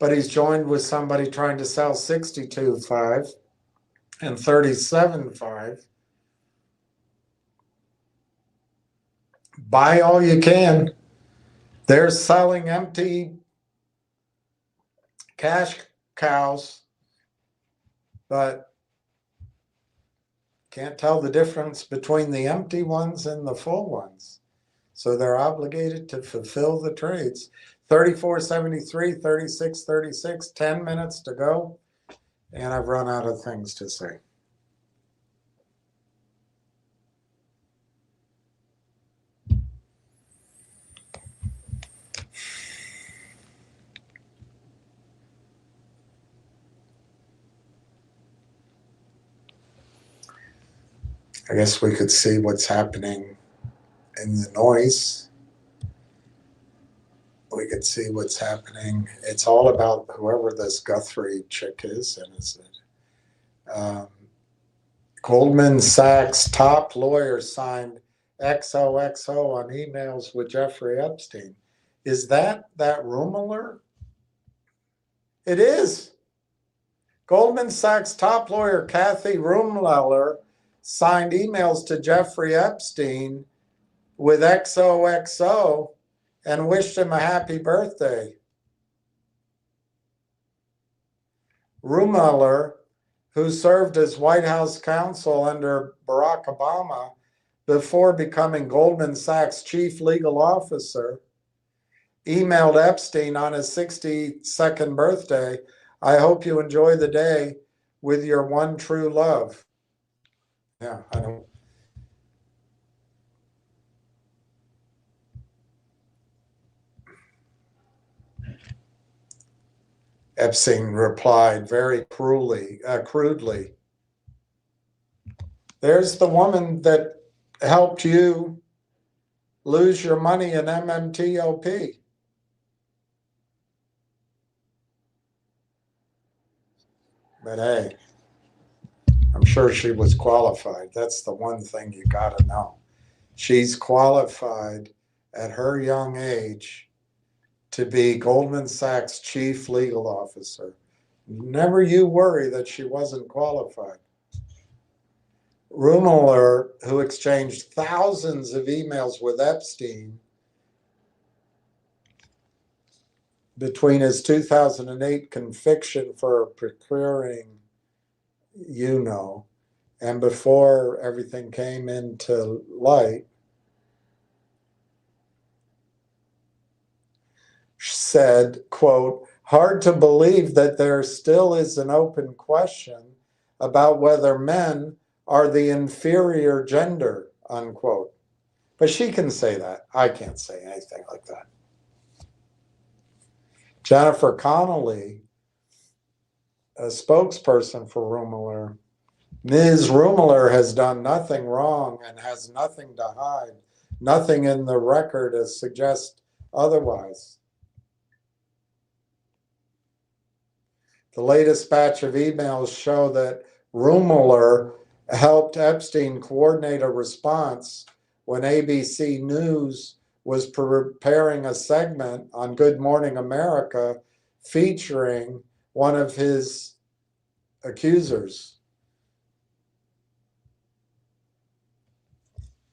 But he's joined with somebody trying to sell 62.5 and 37.5. Buy all you can. They're selling empty cash cows, but can't tell the difference between the empty ones and the full ones. So they're obligated to fulfill the trades. 34.73, 36.36, 10 minutes to go. And I've run out of things to say. I guess we could see what's happening in the noise. We could see what's happening. It's all about whoever this Guthrie chick is. And is it Goldman Sachs top lawyer signed XOXO on emails with Jeffrey Epstein. Is that room alert? It is. Goldman Sachs top lawyer Kathy Rumleller signed emails to Jeffrey Epstein with XOXO and wished him a happy birthday. Rumleller, who served as White House counsel under Barack Obama before becoming Goldman Sachs chief legal officer, emailed Epstein on his 62nd birthday, "I hope you enjoy the day with your one true love." Yeah, I don't. Epstein replied very crudely, "There's the woman that helped you lose your money in MMTOP." But hey, I'm sure she was qualified. That's the one thing you got to know. She's qualified at her young age to be Goldman Sachs chief legal officer. Never you worry that she wasn't qualified. Rumleller, who exchanged thousands of emails with Epstein between his 2008 conviction for procuring, and before everything came into light, said, quote, "Hard to believe that there still is an open question about whether men are the inferior gender," unquote. But she can say that. I can't say anything like that. Jennifer Connolly, a spokesperson for Rumleller, "Ms. Rumleller has done nothing wrong and has nothing to hide. Nothing in the record suggests otherwise." The latest batch of emails show that Rumleller helped Epstein coordinate a response when ABC News was preparing a segment on Good Morning America featuring one of his accusers.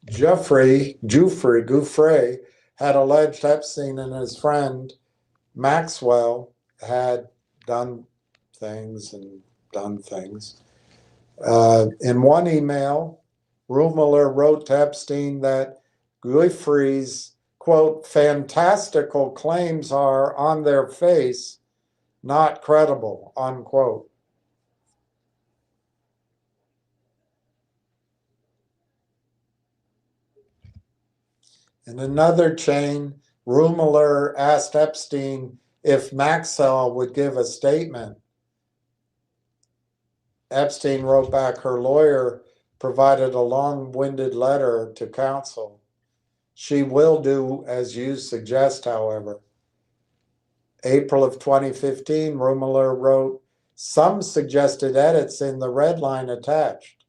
Giuffre had alleged Epstein and his friend Maxwell had done things. In one email, Rumleller wrote to Epstein that Giuffre's, quote, "fantastical claims are on their face not credible," unquote. In another chain, Rumleller asked Epstein if Maxwell would give a statement. Epstein wrote back, "Her lawyer provided a long-winded letter to counsel. She will do as you suggest, however." April of 2015, Rumleller wrote, "Some suggested edits in the red line attached."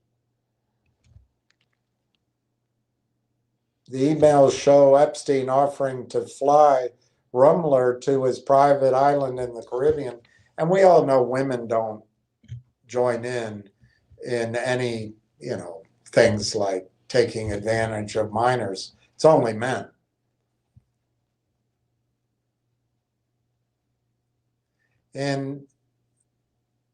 The emails show Epstein offering to fly Rumleller to his private island in the Caribbean. And we all know women don't join in any, things like taking advantage of minors. It's only men. In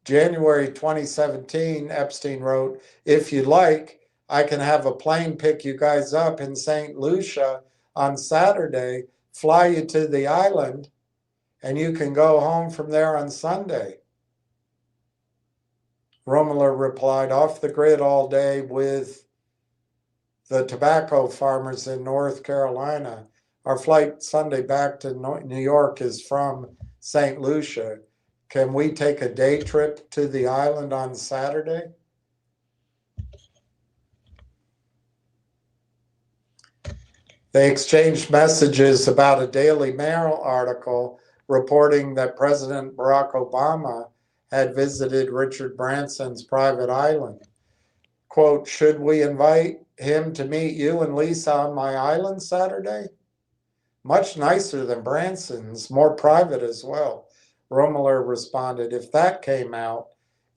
January 2017, Epstein wrote, "If you like, I can have a plane pick you guys up in St. Lucia on Saturday, fly you to the island, and you can go home from there on Sunday." Rumleller replied, "Off the grid all day with the tobacco farmers in North Carolina. Our flight Sunday back to New York is from St. Lucia. Can we take a day trip to the island on Saturday?" They exchanged messages about a Daily Mail article reporting that President Barack Obama had visited Richard Branson's private island. quote, should we invite him to meet you and Lisa on my island Saturday? Much nicer than Branson's, more private as well. Roemmler responded, if that came out,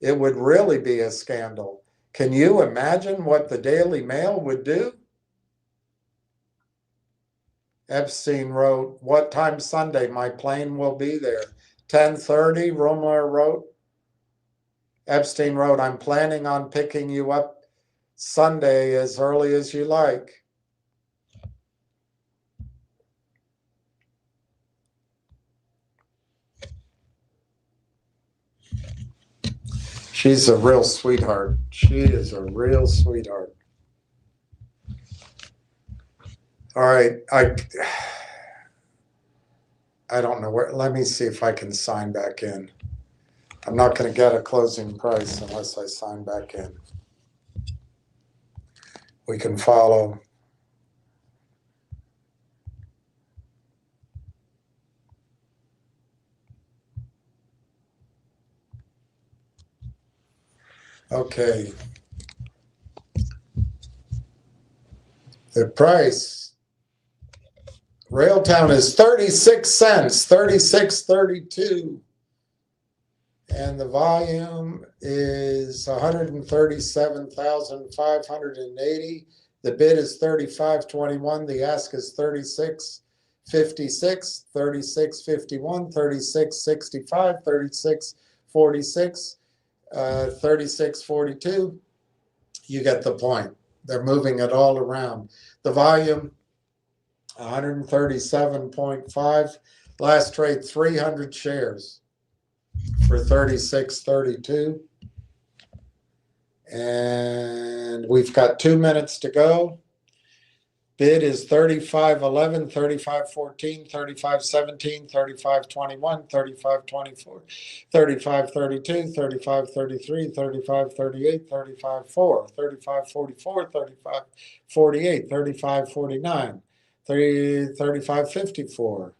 it would really be a scandal. Can you imagine what the Daily Mail would do? Epstein wrote, what time Sunday? My plane will be there. 10:30, Roemmler wrote. Epstein wrote, I'm planning on picking you up Sunday as early as you like. She's a real sweetheart. She is a real sweetheart. All right, I don't know where, let me see if I can sign back in. I'm not going to get a closing price unless I sign back in. We can follow. Okay. The price, Railtown is 36 cents, 36.32. And the volume is 137,580. The bid is 35.21. The ask is 36.56, 36.51, 36.65, 36.46, 36.42. You get the point. They're moving it all around. The volume, 137.5. Last trade, 300 shares for 36.32. And we've got 2 minutes to go. Bid is 35.11, 35.14, 35.17, 35.21, 35.24, 35.32, 35.33, 35.38, 35.4, 35.44, 35.48, 35.49, 35.54,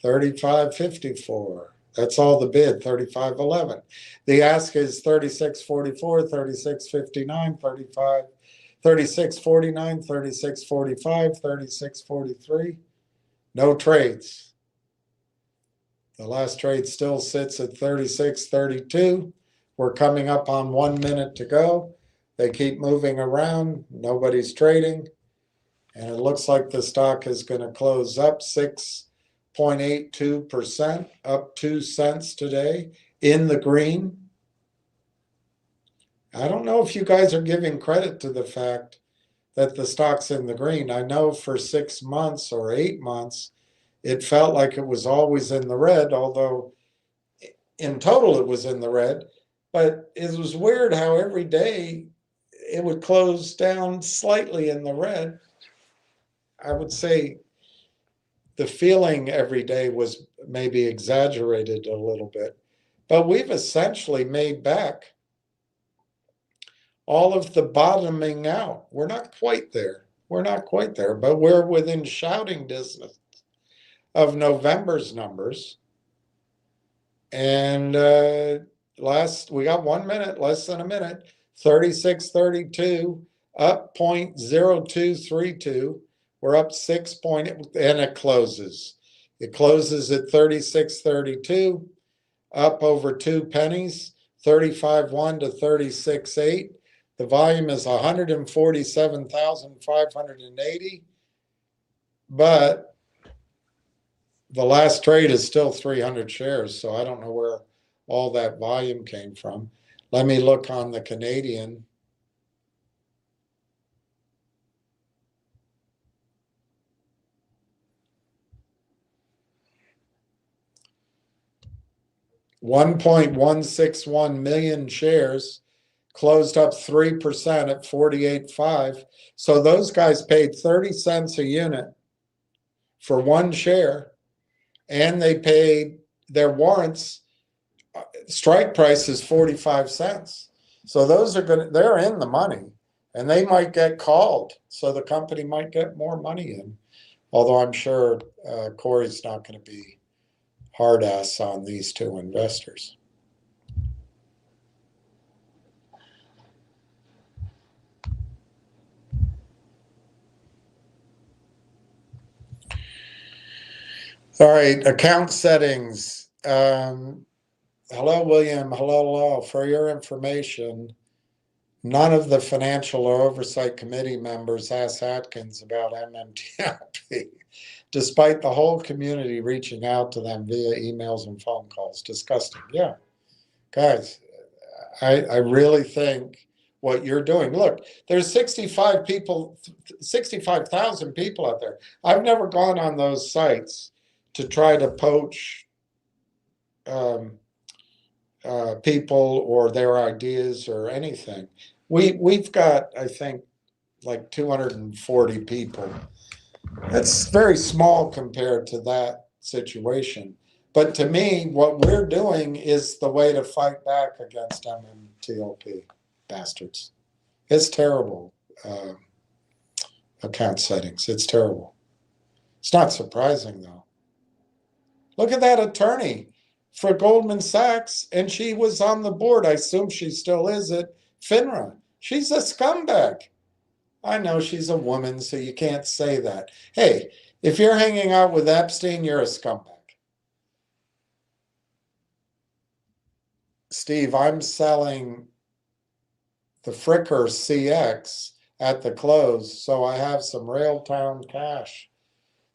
35.54. That's all the bid, 35.11. The ask is 36.44, 36.59, 36.49, 36.45, 36.43. No trades. The last trade still sits at 36.32. We're coming up on 1 minute to go. They keep moving around. Nobody's trading. And it looks like the stock is going to close up 6.82%, up 2 cents today, in the green. I don't know if you guys are giving credit to the fact that the stock's in the green. I know for 6 months or 8 months, it felt like it was always in the red, although in total it was in the red. But it was weird how every day it would close down slightly in the red. I would say the feeling every day was maybe exaggerated a little bit. But we've essentially made back all of the bottoming out. We're not quite there. We're not quite there, but we're within shouting distance of November's numbers. And we got 1 minute, less than a minute, 36.32, up 0.0232. We're up 6 point, and it closes. It closes at 36.32, up over 2 pennies, 35.1 to 36.8. The volume is 147,580, but the last trade is still 300 shares, so I don't know where all that volume came from. Let me look on the Canadian. $1.161 million shares, closed up 3% at 48.5. So those guys paid 30 cents a unit for 1 share, and they paid their warrants. Strike price is 45 cents. So those are they're in the money, and they might get called. So the company might get more money in. Although I'm sure Corey's not going to be hard ass on these 2 investors. All right, account settings. Hello, William. Hello, Law. For your information, none of the Financial or Oversight Committee members asked Atkins about MMTLP, despite the whole community reaching out to them via emails and phone calls. Disgusting. Yeah, guys, I really think what you're doing. Look, there's 65,000 people out there. I've never gone on those sites to try to poach people or their ideas or anything. We've got, I think, like 240 people. That's very small compared to that situation. But to me, what we're doing is the way to fight back against MMTLP bastards. It's terrible. Account settings. It's terrible. It's not surprising though. Look at that attorney for Goldman Sachs, and she was on the board. I assume she still is at FINRA. She's a scumbag. I know she's a woman, so you can't say that. Hey, if you're hanging out with Epstein, you're a scumbag. Steve, I'm selling the Fricker CX at the close, so I have some Railtown cash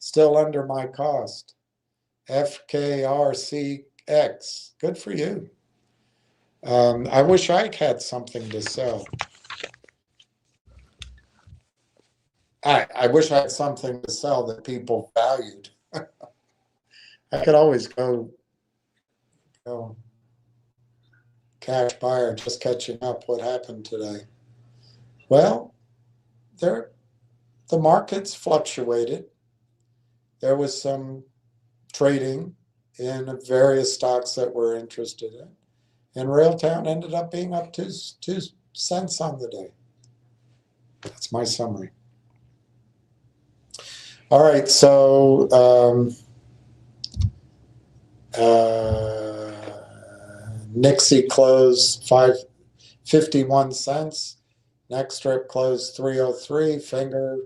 still under my cost. FKRCX. Good for you. I wish I had something to sell. I wish I had something to sell that people valued. I could always go cash buyer, just catching up. What happened today? Well, the markets fluctuated. There was some trading in various stocks that we're interested in. And Railtown ended up being up 2 cents on the day. That's my summary. All right, so Nixie closed 5.51 cents. Next strip closed 303. Finger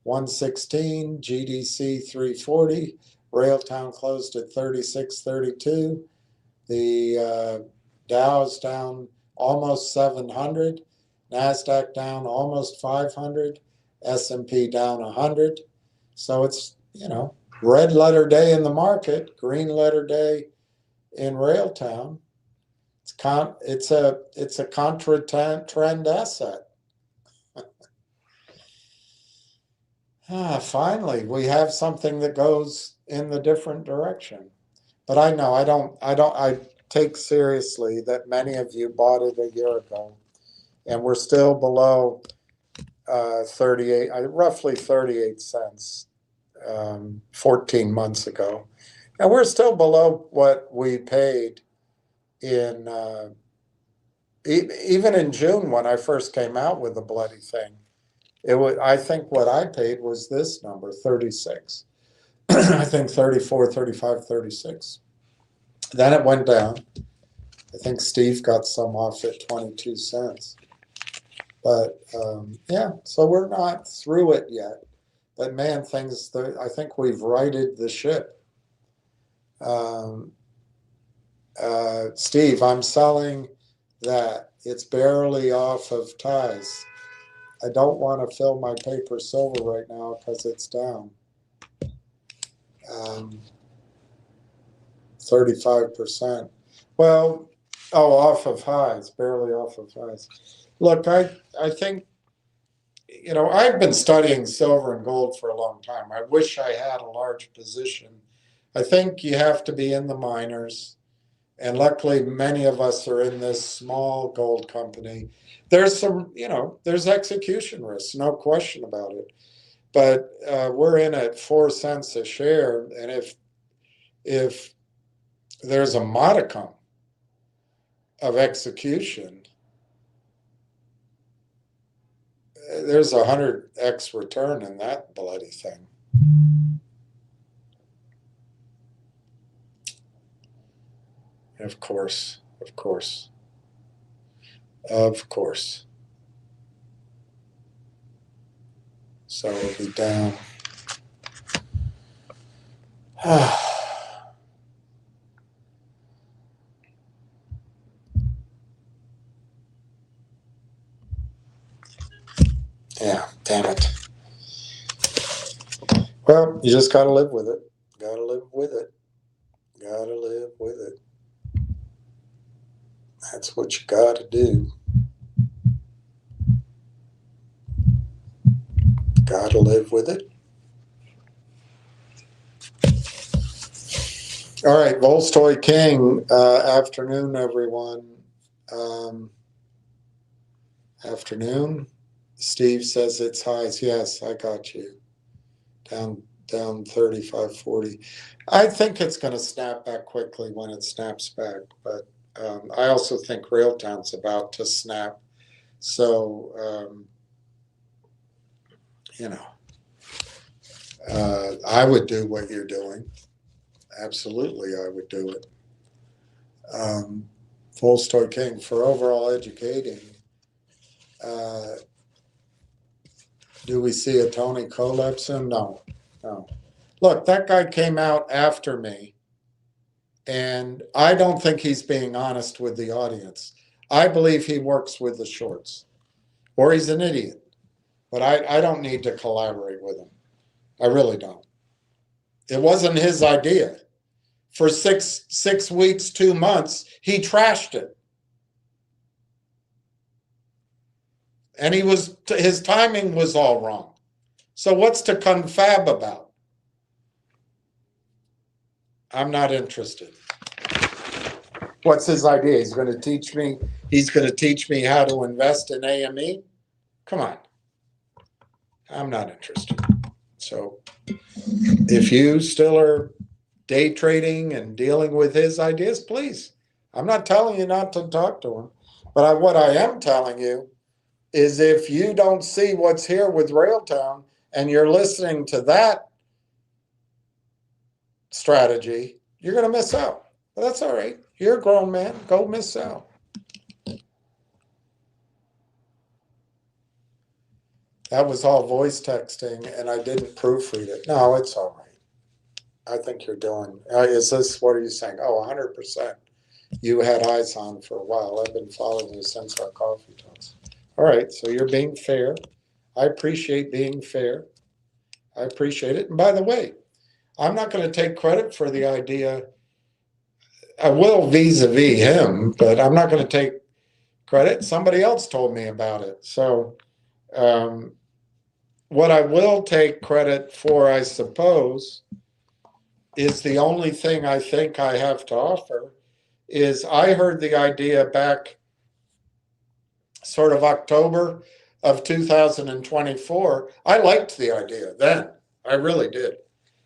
116. GDC 340. Railtown closed at 36.32. The Dow's down almost 700. NASDAQ down almost 500. S&P down 100. So it's, red letter day in the market, green letter day in Railtown. It's a contra-trend asset. Finally, we have something that goes in the different direction. But I know I take seriously that many of you bought it a year ago, and we're still below 38, roughly 38 cents 14 months ago. And we're still below what we paid in, even in June when I first came out with the bloody thing. I think what I paid was this number, 36. I think 34, 35, 36. Then it went down. I think Steve got some off at 22 cents. But so we're not through it yet. But man, I think we've righted the ship. Steve, I'm selling that. It's barely off of ties. I don't want to fill my paper silver right now because it's down 35%. Well, off of highs, barely off of highs. Look, I think, I've been studying silver and gold for a long time. I wish I had a large position. I think you have to be in the miners. And luckily, many of us are in this small gold company. There's some, there's execution risks, no question about it. But we're in at 4 cents a share. And if there's a modicum of execution, there's 100x return in that bloody thing. Of course. So we'll be down. Damn it. Well, you just got to live with it. Got to live with it. Got to live with it. That's what you got to do. Got to live with it. All right, Volstoy King. Afternoon, everyone. Afternoon. Steve says it's highs. Yes, I got you. Down 35, 40. I think it's going to snap back quickly when it snaps back, but I also think Railtown's about to snap. So, you know, I would do what you're doing. Absolutely, I would do it. Volstoy King, for overall educating, do we see a Tony collapse soon? No. Look, that guy came out after me, and I don't think he's being honest with the audience. I believe he works with the shorts, or he's an idiot. But I don't need to collaborate with him. I really don't. It wasn't his idea. For six weeks, 2 months, he trashed it. And his timing was all wrong. So what's to confab about? I'm not interested. What's his idea? He's going to teach me how to invest in AME? Come on. I'm not interested. So if you still are day trading and dealing with his ideas, please. I'm not telling you not to talk to him. But what I am telling you is if you don't see what's here with Railtown and you're listening to that strategy, you're going to miss out. But that's all right. You're a grown man. Go miss out. That was all voice texting, and I didn't proofread it. No, it's all right. I think you're doing. Is this, what are you saying? Oh, 100%. You had eyes on for a while. I've been following you since our coffee talks. All right, so you're being fair. I appreciate being fair. I appreciate it. And by the way, I'm not going to take credit for the idea. I will vis-a-vis him, but I'm not going to take credit. Somebody else told me about it. So what I will take credit for, I suppose, is the only thing I think I have to offer is I heard the idea back sort of October of 2024. I liked the idea then. I really did.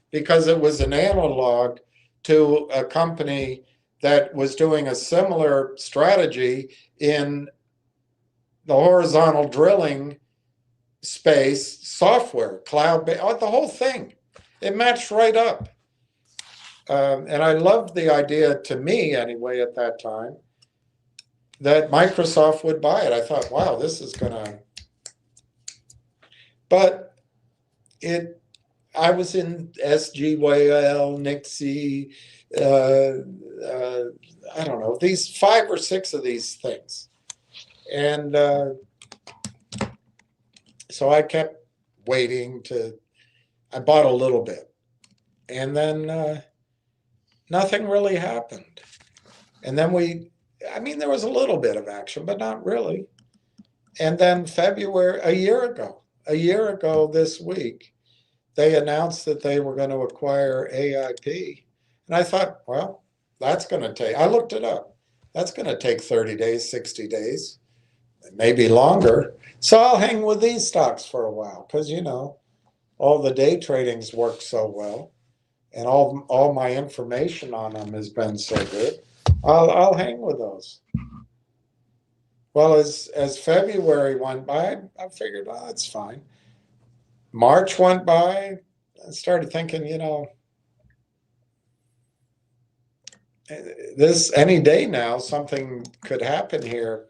Because it was an analog to a company that was doing a similar strategy in the horizontal drilling space, software, cloud-based, the whole thing. It matched right up. And I loved the idea, to me anyway, at that time, that Microsoft would buy it. I thought, wow, this is going to... But I was in SGYL, Nixie, I don't know, these 5 or 6 of these things. And so I kept waiting I bought a little bit. And then nothing really happened. And then there was a little bit of action, but not really. And then February, a year ago this week, they announced that they were going to acquire AIP. And I thought, well, I looked it up. That's going to take 30 days, 60 days, maybe longer. So I'll hang with these stocks for a while because, all the day tradings work so well. And all my information on them has been so good. I'll hang with those. Well, as February went by, I figured, oh, it's fine. March went by. I started thinking, any day now, something could happen here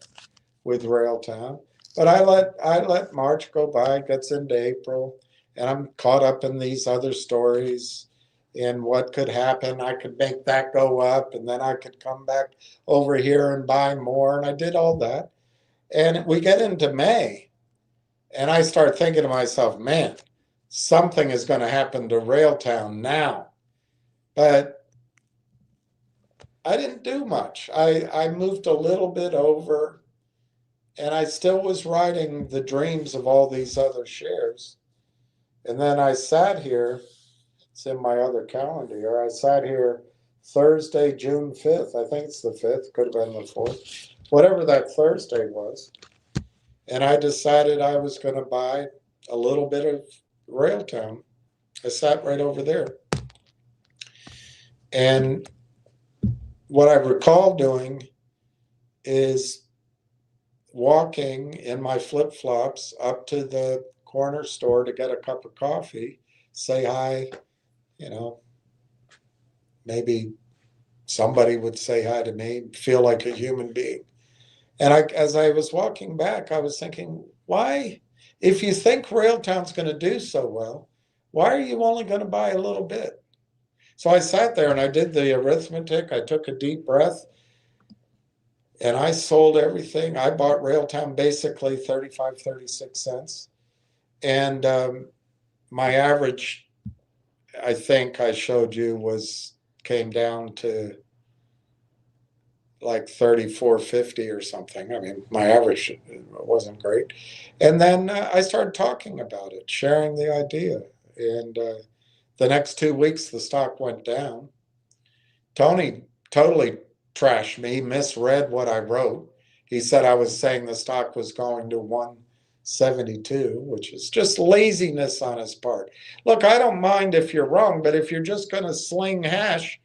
with Railtown. But I let March go by. It gets into April, and I'm caught up in these other stories and what could happen. I could make that go up, and then I could come back over here and buy more, and I did all that. And we get into May, And I start thinking to myself, man, something is going to happen to Railtown now. But I didn't do much. I moved a little bit over, and I still was writing the dreams of all these other shares. And then I sat here, it's in my other calendar here, I sat here Thursday, June 5th. I think it's the 5th, could have been the 4th, whatever that Thursday was. And I decided I was going to buy a little bit of Railtown. I sat right over there. And what I recall doing is walking in my flip-flops up to the corner store to get a cup of coffee, say hi, you know, maybe somebody would say hi to me, feel like a human being. And as I was walking back, I was thinking, why, if you think Railtown's going to do so well, why are you only going to buy a little bit? So I sat there and I did the arithmetic. I took a deep breath and I sold everything. I bought Railtown basically 35, 36 cents. And my average, I think I showed you, came down to like 34.50 or something. I mean, my average wasn't great. And then I started talking about it, sharing the idea. And the next 2 weeks, the stock went down. Tony totally trashed me, misread what I wrote. He said I was saying the stock was going to 172, which is just laziness on his part. Look, I don't mind if you're wrong, but if you're just going to sling hash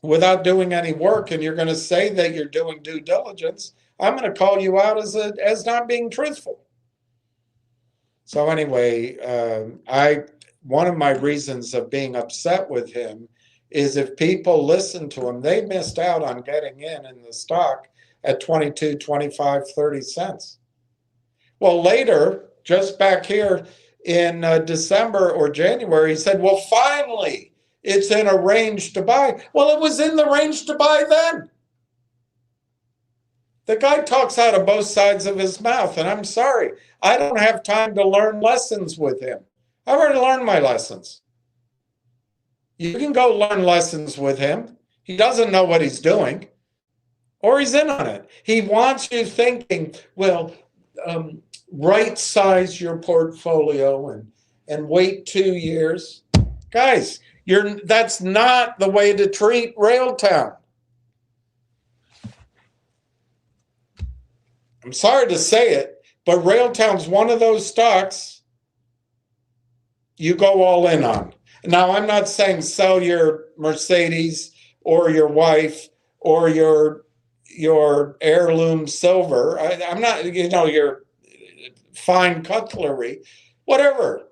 without doing any work, and you're going to say that you're doing due diligence, I'm going to call you out as not being truthful. So anyway, one of my reasons of being upset with him is if people listen to him, they missed out on getting in the stock at 22, 25, 30 cents. Well, later, just back here in December or January, he said, well, finally, it's in a range to buy. Well, it was in the range to buy then. The guy talks out of both sides of his mouth, and I'm sorry, I don't have time to learn lessons with him. I've already learned my lessons. You can go learn lessons with him. He doesn't know what he's doing, or he's in on it. He wants you thinking, well, right size your portfolio and wait 2 years. Guys, that's not the way to treat Railtown. I'm sorry to say it, but Railtown's one of those stocks you go all in on. Now, I'm not saying sell your Mercedes or your wife or your heirloom silver. I'm not, your fine cutlery, whatever.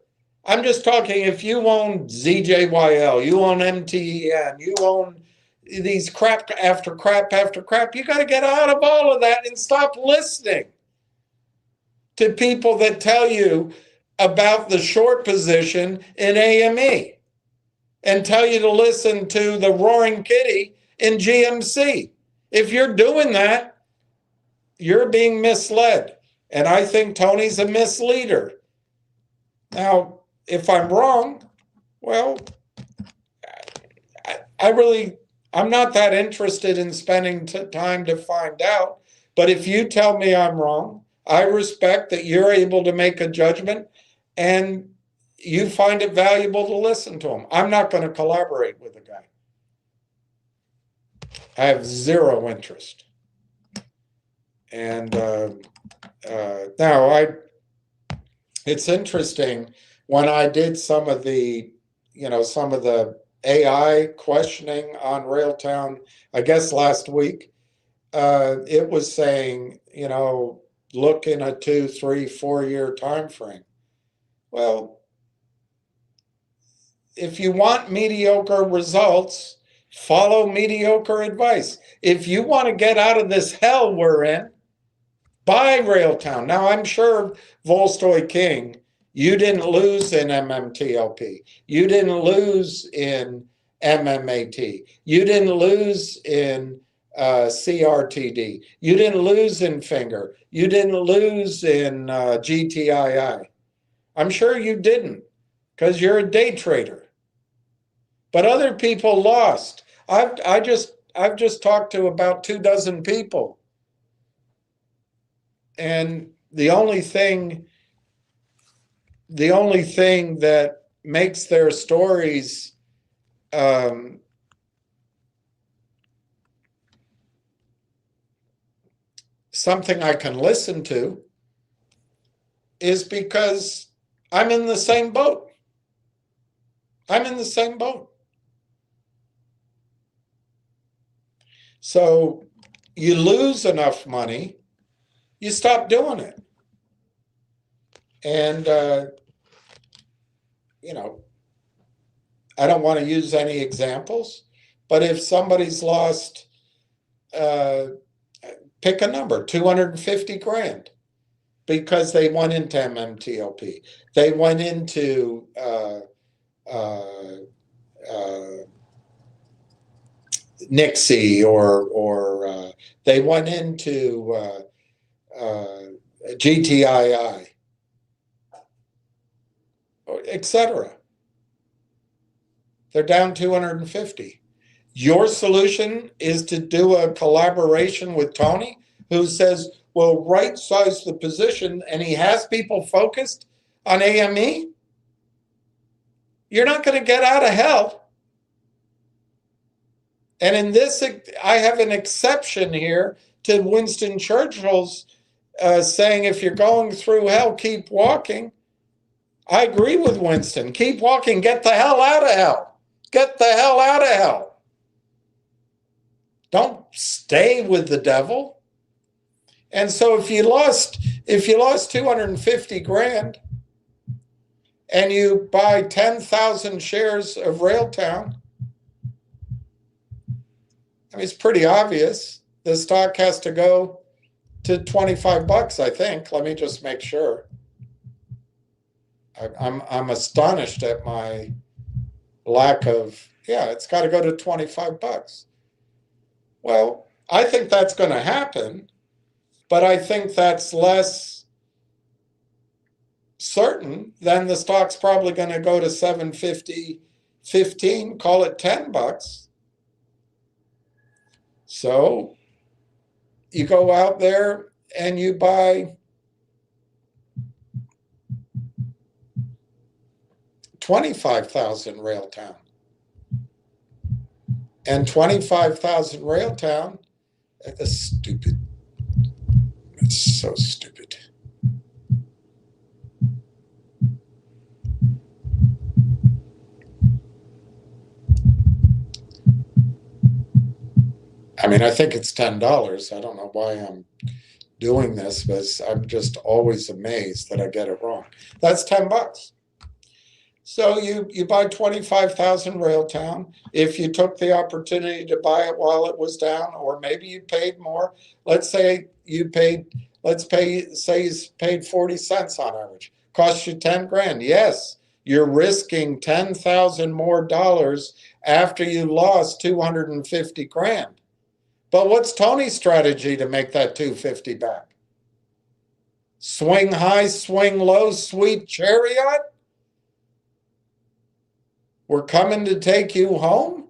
I'm just talking, if you own ZJYL, you own MTEN, you own these crap after crap after crap, you got to get out of all of that and stop listening to people that tell you about the short position in AME and tell you to listen to the roaring kitty in GMC. If you're doing that, you're being misled. And I think Tony's a misleader. Now, if I'm wrong, well, I'm not that interested in spending time to find out. But if you tell me I'm wrong, I respect that you're able to make a judgment and you find it valuable to listen to him. I'm not going to collaborate with the guy. I have zero interest. And now it's interesting. When I did some of the AI questioning on Railtown, I guess last week, it was saying, look in a 2, 3, 4 year time frame. Well, if you want mediocre results, follow mediocre advice. If you want to get out of this hell we're in, buy Railtown. Now, I'm sure Volstoy King, you didn't lose in MMTLP. You didn't lose in MMAT. You didn't lose in CRTD. You didn't lose in Finger. You didn't lose in GTII. I'm sure you didn't, because you're a day trader. But other people lost. I've just talked to about 24 people, and the only thing that makes their stories something I can listen to is because I'm in the same boat. I'm in the same boat. So you lose enough money, you stop doing it. And, you know, I don't want to use any examples, but if somebody's lost, pick a number, 250 grand, because they went into MMTLP. They went into Nixie, or they went into GTII, etc. They're down 250. Your solution is to do a collaboration with Tony, who says, well, right size the position, and he has people focused on AME. You're not going to get out of hell. And in this, I have an exception here to Winston Churchill's saying, if you're going through hell, keep walking. I agree with Winston. Keep walking. Get the hell out of hell. Get the hell out of hell. Don't stay with the devil. And so if you lost 250 grand and you buy 10,000 shares of Railtown, I mean, it's pretty obvious. The stock has to go to 25 bucks, I think. Let me just make sure. I'm astonished at my lack of, yeah, it's got to go to 25 bucks. Well, I think that's going to happen, but I think that's less certain than the stock's probably going to go to 750, 15, call it 10 bucks. So you go out there and you buy 25,000 Railtown. And 25,000 Railtown, that's stupid. It's so stupid. I mean, I think it's $10. I don't know why I'm doing this, but I'm just always amazed that I get it wrong. That's 10 bucks. So you buy 25,000 Railtown. If you took the opportunity to buy it while it was down, or maybe you paid more, let's say you paid, say you paid 40 cents on average, cost you 10 grand. Yes, you're risking 10,000 more dollars after you lost 250 grand. But what's Tony's strategy to make that 250 back? Swing high, swing low, sweet chariot? We're coming to take you home?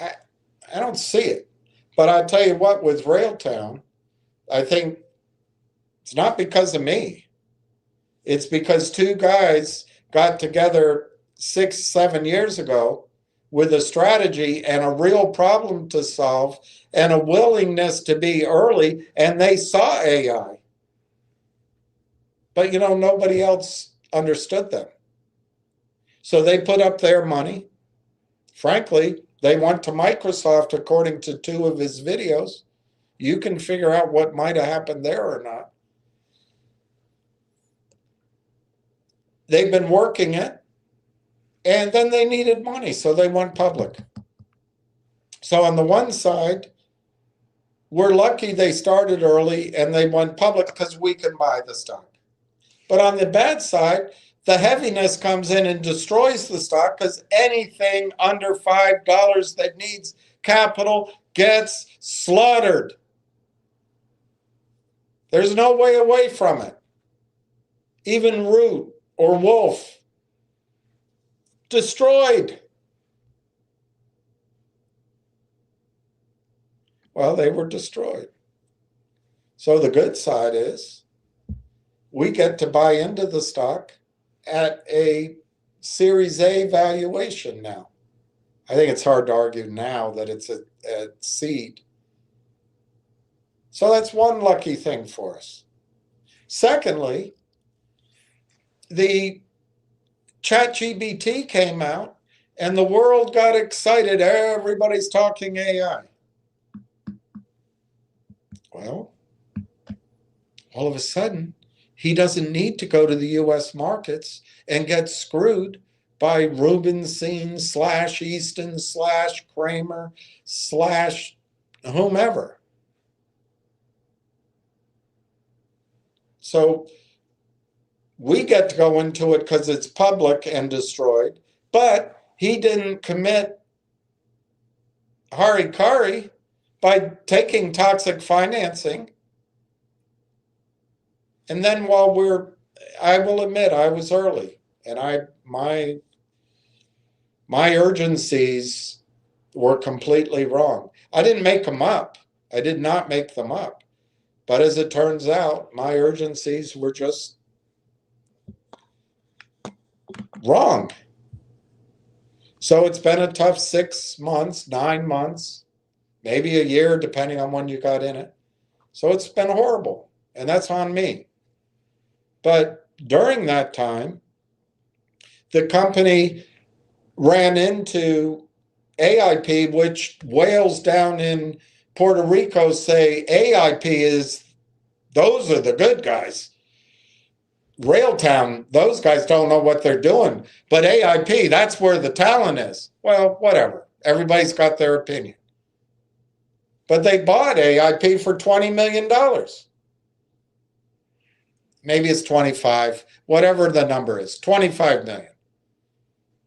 I don't see it. But I tell you what, with Railtown, I think it's not because of me. It's because two guys got together 6, 7 years ago with a strategy and a real problem to solve and a willingness to be early, and they saw AI. But, you know, nobody else understood them. So they put up their money. Frankly, they went to Microsoft, according to 2 of his videos. You can figure out what might have happened there or not. They've been working it, and then they needed money, so they went public. So on the one side, we're lucky they started early and they went public because we can buy the stock. But on the bad side, the heaviness comes in and destroys the stock, because anything under $5 that needs capital gets slaughtered. There's no way away from it. Even Root or Wolf, destroyed. Well, they were destroyed. So the good side is we get to buy into the stock at a Series A valuation now. I think it's hard to argue now that it's a seed. So that's one lucky thing for us. Secondly, the ChatGPT came out and the world got excited. Everybody's talking AI. Well, all of a sudden, he doesn't need to go to the US markets and get screwed by Rubenstein / Easton / Kramer / whomever. So we get to go into it because it's public and destroyed, but he didn't commit harikari by taking toxic financing. And then while I will admit I was early, and my urgencies were completely wrong. I didn't make them up. I did not make them up. But as it turns out, my urgencies were just wrong. So it's been a tough 6 months, 9 months, maybe a year, depending on when you got in it. So it's been horrible, and that's on me. But during that time, the company ran into AIP, which whales down in Puerto Rico say AIP those are the good guys. Railtown, those guys don't know what they're doing. But AIP, that's where the talent is. Well, whatever. Everybody's got their opinion. But they bought AIP for $20 million. Maybe it's 25, whatever the number is, 25 million.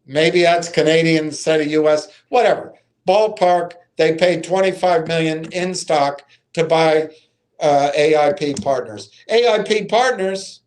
Maybe that's Canadian instead of US, whatever. Ballpark, they paid 25 million in stock to buy AIP Partners. AIP Partners,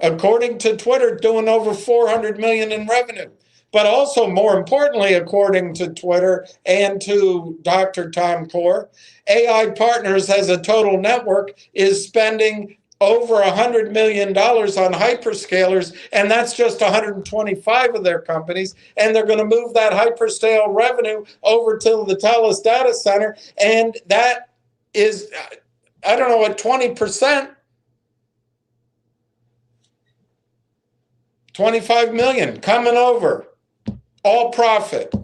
according to Twitter, doing over 400 million in revenue. But also, more importantly, according to Twitter and to Dr. Tom Core, AI Partners as a total network is spending over $100 million on hyperscalers, and that's just 125 of their companies, and they're going to move that hyperscale revenue over to the Thales data center, and that is, I don't know, what, 20%? 25 million coming over, all profit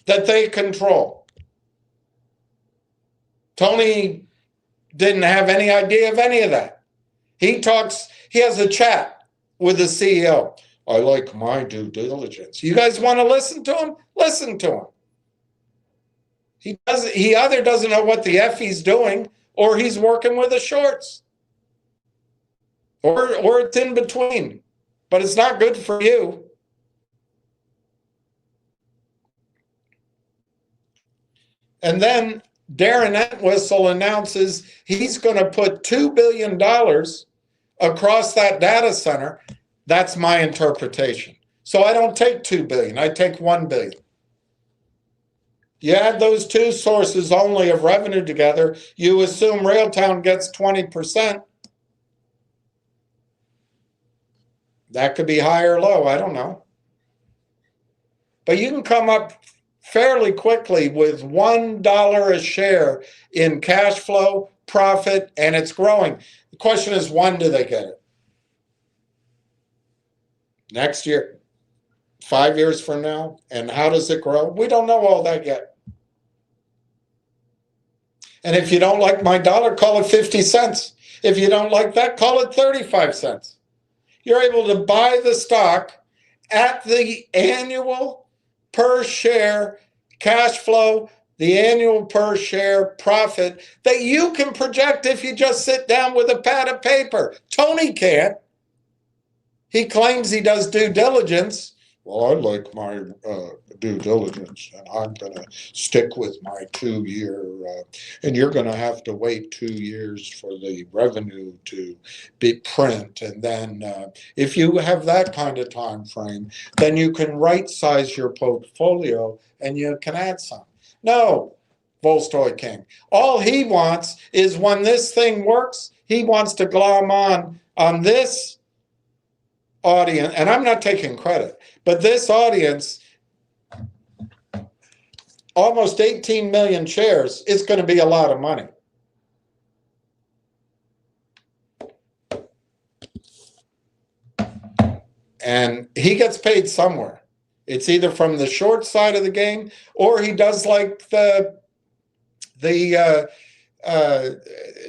that they control. Tony didn't have any idea of any of that. He has a chat with the CEO. I like my due diligence. You guys want to listen to him? Listen to him. He either doesn't know what the F he's doing, or he's working with the shorts. Or it's in between. But it's not good for you. And then Darren Entwistle announces he's going to put $2 billion across that data center. That's my interpretation. So I don't take $2 billion, I take $1 billion. You add those two sources only of revenue together, you assume Railtown gets 20%. That could be high or low, I don't know. But you can come up fairly quickly with $1 a share in cash flow, profit, and it's growing. The question is, when do they get it? Next year? 5 years from now? And how does it grow? We don't know all that yet. And if you don't like my dollar, call it 50 cents. If you don't like that, call it 35 cents. You're able to buy the stock at the annual per share cash flow, the annual per share profit that you can project if you just sit down with a pad of paper. Tony can't. He claims he does due diligence. Well, I like my due diligence, and I'm going to stick with my 2-year, and you're going to have to wait 2 years for the revenue to be print. And then if you have that kind of time frame, then you can right size your portfolio and you can add some. No, Volstoy King. All he wants is when this thing works, he wants to glom on this audience, and I'm not taking credit, but this audience, almost 18 million shares, is going to be a lot of money. And he gets paid somewhere. It's either from the short side of the game, or he does like the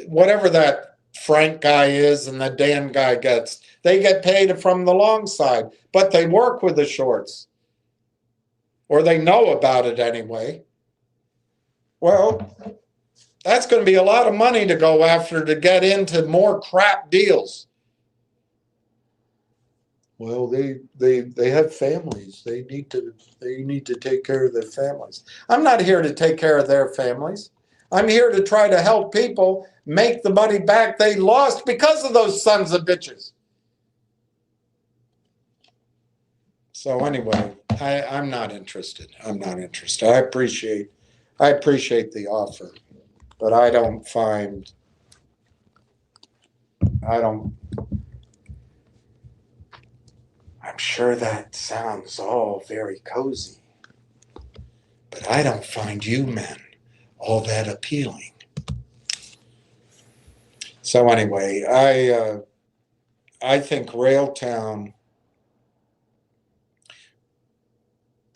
whatever that Frank guy is and the Dan guy gets. They get paid from the long side, but they work with the shorts. Or they know about it anyway. Well, that's going to be a lot of money to go after to get into more crap deals. Well, they have families. They need to take care of their families. I'm not here to take care of their families. I'm here to try to help people make the money back they lost because of those sons of bitches. So anyway, I'm not interested. I'm not interested. I appreciate the offer, but I'm sure that sounds all very cozy, but I don't find you men all that appealing. So anyway, I think Railtown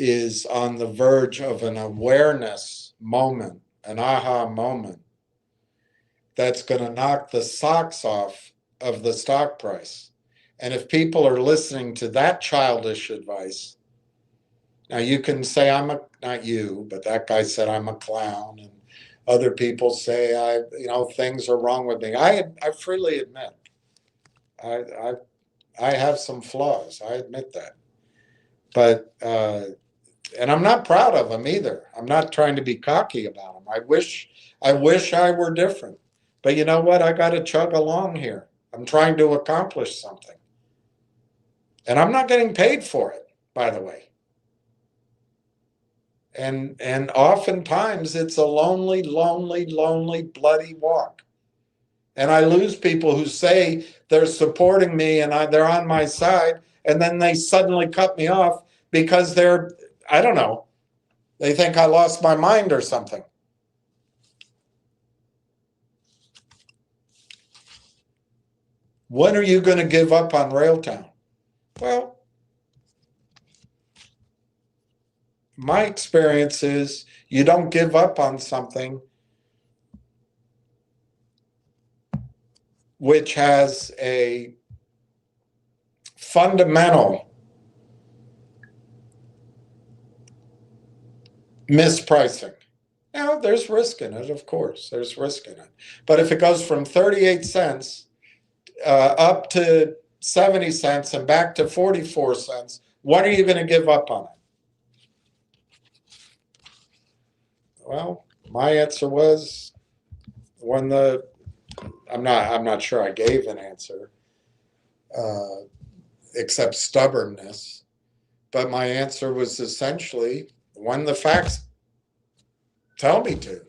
is on the verge of an awareness moment, an aha moment, that's going to knock the socks off of the stock price. And if people are listening to that childish advice, now you can say not you, but that guy said I'm a clown, and other people say things are wrong with me. I freely admit I have some flaws. I admit that. But and I'm not proud of them either. I'm not trying to be cocky about them. I wish I were different. But you know what? I got to chug along here. I'm trying to accomplish something. And I'm not getting paid for it, by the way. And oftentimes it's a lonely, lonely, lonely, bloody walk. And I lose people who say they're supporting me and they're on my side, and then they suddenly cut me off because I don't know, they think I lost my mind or something. When are you going to give up on Railtown? Well, my experience is you don't give up on something which has a fundamental mispricing. Now, there's risk in it, of course. There's risk in it. But if it goes from 38 cents up to 70 cents and back to 44 cents, when are you going to give up on it? Well, my answer was I'm not sure I gave an answer except stubbornness, but my answer was essentially when the facts tell me to.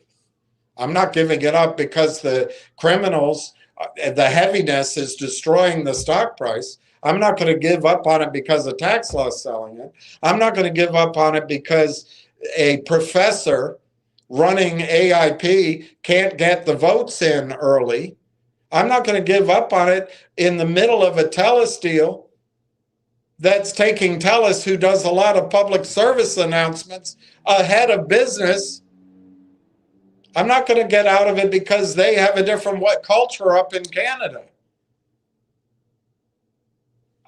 I'm not giving it up because the criminals, the heaviness is destroying the stock price. I'm not going to give up on it because the tax law is selling it. I'm not going to give up on it because a professor running AIP can't get the votes in early. I'm not going to give up on it in the middle of a TELUS deal that's taking TELUS, who does a lot of public service announcements, ahead of business. I'm not going to get out of it because they have a different culture up in Canada.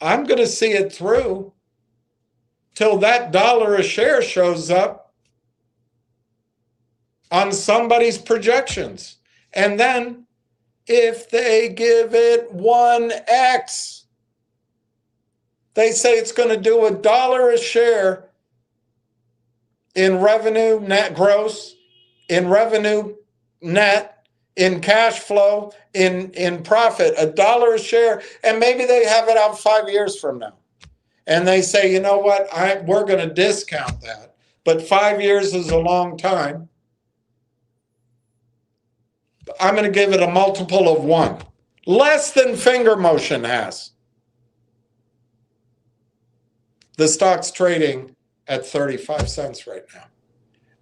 I'm going to see it through till that $1 a share shows up on somebody's projections. And then if they give it 1x, They say it's going to do $1 a share in revenue net gross, in revenue net, in cash flow, in profit, $1 a share, and maybe they have it out 5 years from now. And they say, you know what, we're going to discount that, but 5 years is a long time. I'm going to give it a multiple of 1, less than finger motion has. The stock's trading at 35 cents right now.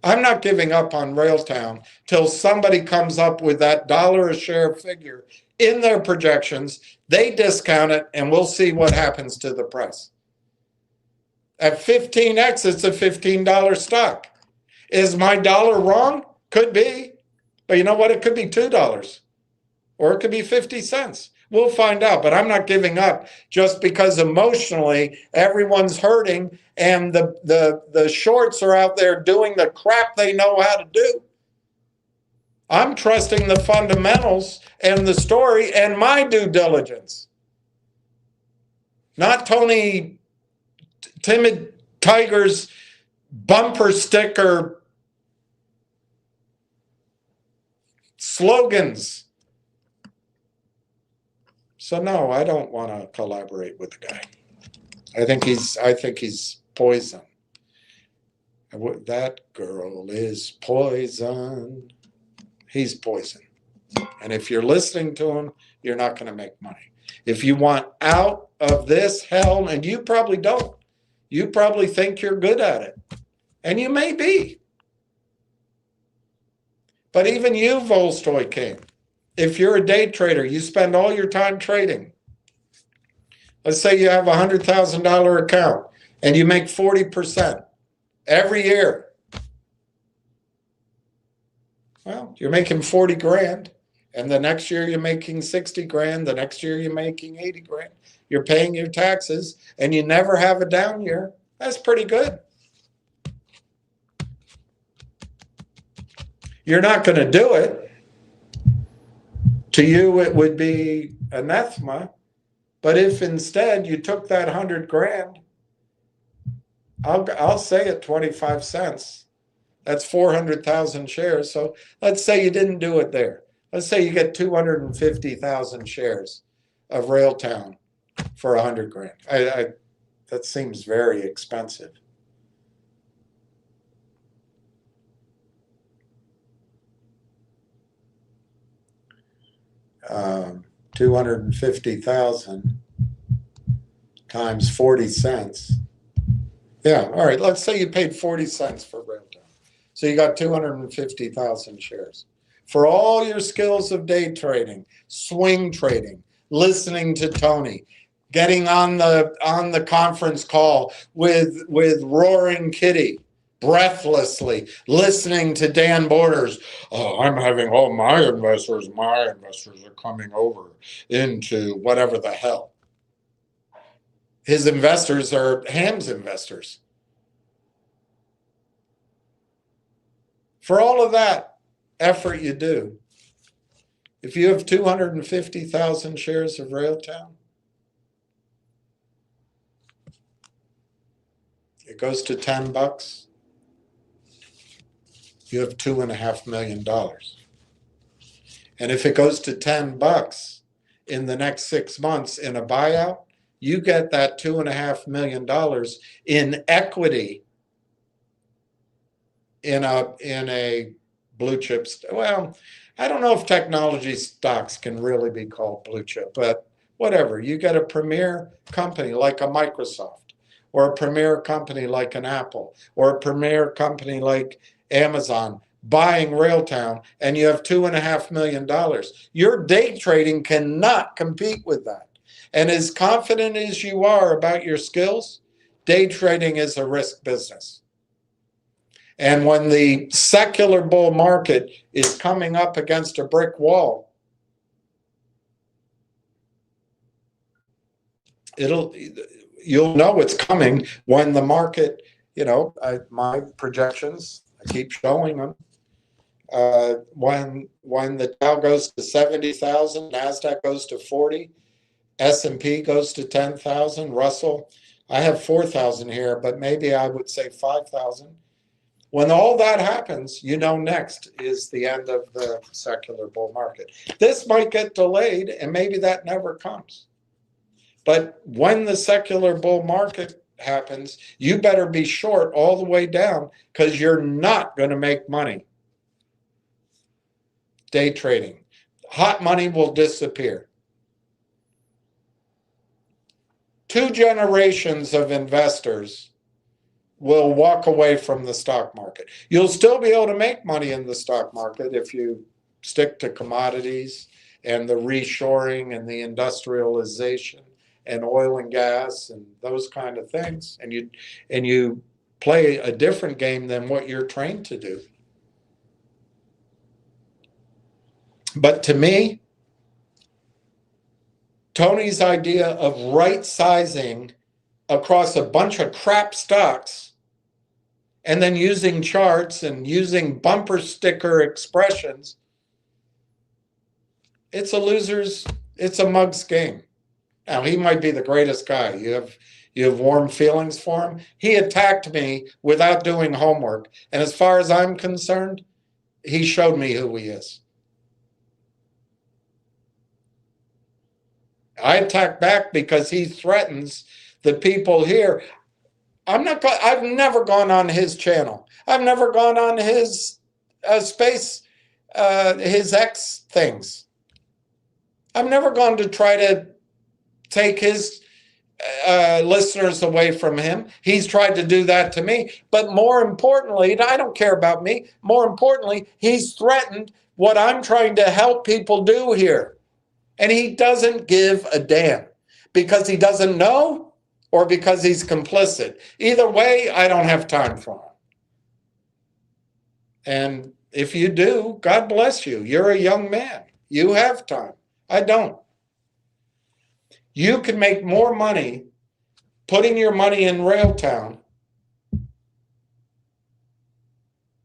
I'm not giving up on Railtown till somebody comes up with that $1 a share figure in their projections. They discount it, and we'll see what happens to the price. At 15x, it's a $15 stock. Is my dollar wrong? Could be. But you know what? It could be $2 or it could be 50 cents. We'll find out, but I'm not giving up just because emotionally everyone's hurting and the shorts are out there doing the crap they know how to do. I'm trusting the fundamentals and the story and my due diligence. Not Tony Timid Tiger's bumper sticker slogans. So no, I don't want to collaborate with the guy. I think he's poison. That girl is poison. He's poison. And if you're listening to him, you're not going to make money. If you want out of this hell, and you probably don't, you probably think you're good at it. And you may be. But even you, Volstoy King, if you're a day trader, you spend all your time trading. Let's say you have a $100,000 account and you make 40% every year. Well, you're making 40 grand, and the next year you're making 60 grand, the next year you're making 80 grand. You're paying your taxes and you never have a down year. That's pretty good. You're not going to do it. To you, it would be anathema. But if instead you took that 100 grand, I'll say at 25 cents, that's 400,000 shares. So let's say you didn't do it there. Let's say you get 250,000 shares of Railtown for 100 grand. That seems very expensive. Um, 250,000 times 40 cents. Yeah, all right, let's say you paid 40 cents for Railtown. So you got 250,000 shares. For all your skills of day trading, swing trading, listening to Tony, getting on the conference call with Roaring Kitty, breathlessly, listening to Dan Borders. Oh, I'm having all my investors are coming over into whatever the hell. His investors are Ham's investors. For all of that effort you do, if you have 250,000 shares of Railtown, it goes to $10. You have $2.5 million. And if it goes to $10 in the next 6 months in a buyout, you get that $2.5 million in equity in a blue chip. Well, I don't know if technology stocks can really be called blue chip, but whatever. You get a premier company like a Microsoft, or a premier company like an Apple, or a premier company like Amazon buying Railtown, and you have $2.5 million. Your day trading cannot compete with that. And as confident as you are about your skills, day trading is a risk business. And when the secular bull market is coming up against a brick wall, you'll know it's coming when the market, my projections, I keep showing them. When the Dow goes to 70,000, NASDAQ goes to 40, S&P goes to 10,000, Russell I have 4,000 here, but maybe I would say 5,000. When all that happens, you know, next is the end of the secular bull market. This might get delayed, and maybe that never comes. But when the secular bull market happens, you better be short all the way down, because you're not going to make money day trading. Hot money will disappear. 2 generations of investors will walk away from the stock market. You'll still be able to make money in the stock market if you stick to commodities and the reshoring and the industrialization and oil and gas and those kind of things. And you play a different game than what you're trained to do. But to me, Tony's idea of right sizing across a bunch of crap stocks and then using charts and using bumper sticker expressions, it's a mug's game. Now, he might be the greatest guy. You have warm feelings for him. He attacked me without doing homework. And as far as I'm concerned, he showed me who he is. I attack back because he threatens the people here. I've never gone on his channel. I've never gone on his his X things. I've never gone to try to take his listeners away from him. He's tried to do that to me. But more importantly, I don't care about me. More importantly, he's threatened what I'm trying to help people do here. And he doesn't give a damn because he doesn't know or because he's complicit. Either way, I don't have time for him. And if you do, God bless you. You're a young man. You have time. I don't. You can make more money putting your money in Railtown.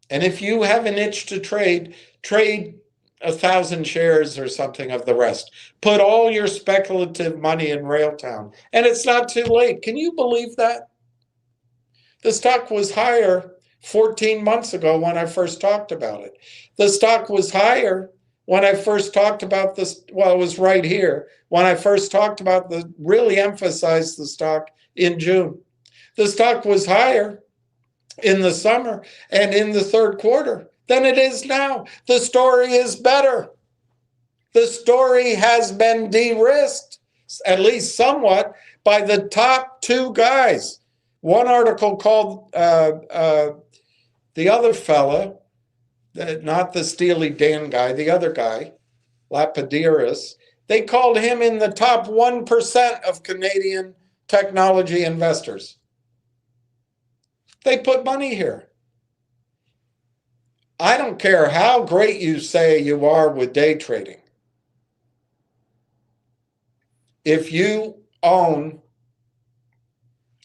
And if you have an itch to trade 1,000 shares or something of the rest. Put all your speculative money in Railtown. And it's not too late. Can you believe that? The stock was higher 14 months ago when I first talked about it. The stock was higher when I first talked about this. Well, it was right here. When I first talked about really emphasized the stock in June. The stock was higher in the summer and in the third quarter than it is now. The story is better. The story has been de-risked, at least somewhat, by the top 2 guys. One article called the other fella, not the Steely Dan guy, the other guy, Lapidarius, they called him in the top 1% of Canadian technology investors. They put money here. I don't care how great you say you are with day trading. If you own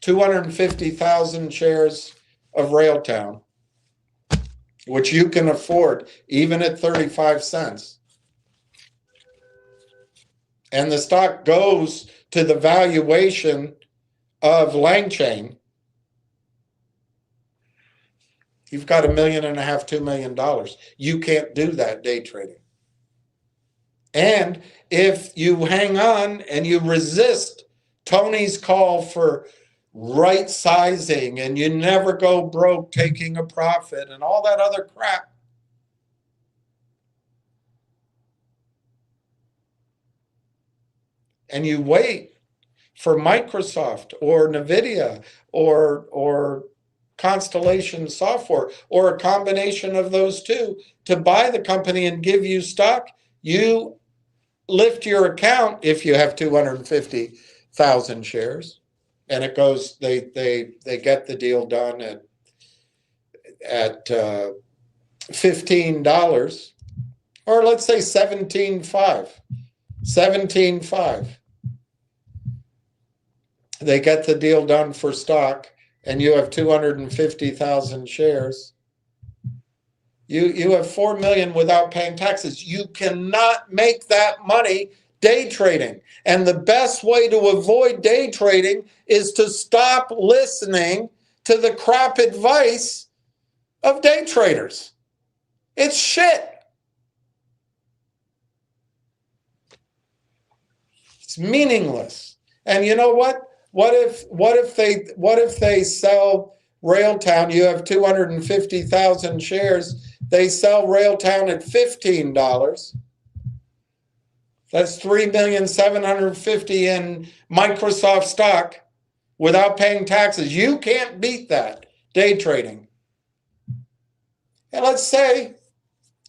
250,000 shares of Railtown, which you can afford even at 35 cents, and the stock goes to the valuation of Langchain, you've got $1.5 million, $2 million. You can't do that day trading. And if you hang on and you resist Tony's call for right sizing and you never go broke taking a profit and all that other crap, and you wait for Microsoft or NVIDIA or Constellation Software or a combination of those two to buy the company and give you stock, you lift your account if you have 250,000 shares, and it goes. They get the deal done at $15, or let's say $17.5. $17.5. They get the deal done for stock, and you have 250,000 shares. You have $4 million without paying taxes. You cannot make that money day trading. And the best way to avoid day trading is to stop listening to the crap advice of day traders. It's shit. It's meaningless. And you know what? What if they sell Railtown? You have 250,000 shares. They sell Railtown at $15. That's $3,750,000 in Microsoft stock without paying taxes. You can't beat that day trading. And let's say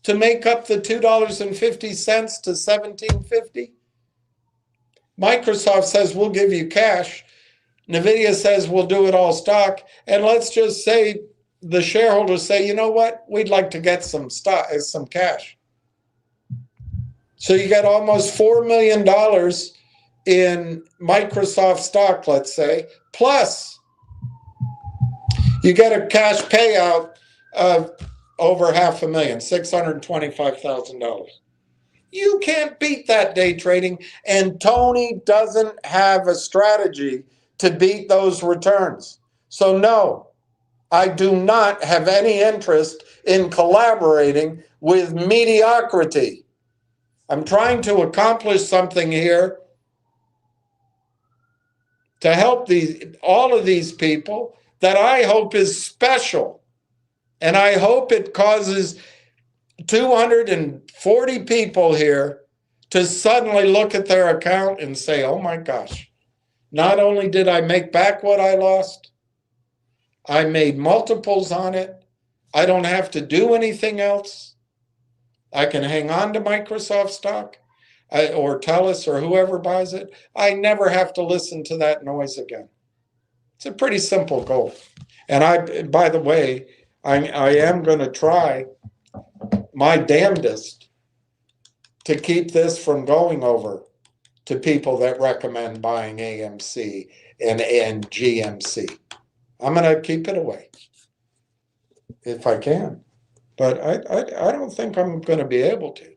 to make up the $2.50 to $17.50, Microsoft says we'll give you cash. NVIDIA says we'll do it all stock. And let's just say the shareholders say, you know what? We'd like to get some stock, some cash. So you get almost $4 million in Microsoft stock, let's say, plus you get a cash payout of over $500,000, $625,000. You can't beat that day trading, and Tony doesn't have a strategy to beat those returns. So no, I do not have any interest in collaborating with mediocrity. I'm trying to accomplish something here to help all of these people that I hope is special. And I hope it causes 240 people here to suddenly look at their account and say, oh my gosh, not only did I make back what I lost, I made multiples on it. I don't have to do anything else. I can hang on to Microsoft stock or TELUS or whoever buys it. I never have to listen to that noise again. It's a pretty simple goal. And by the way, I am going to try my damnedest to keep this from going over to people that recommend buying AMC and GMC. I'm going to keep it away if I can. But I don't think I'm going to be able to.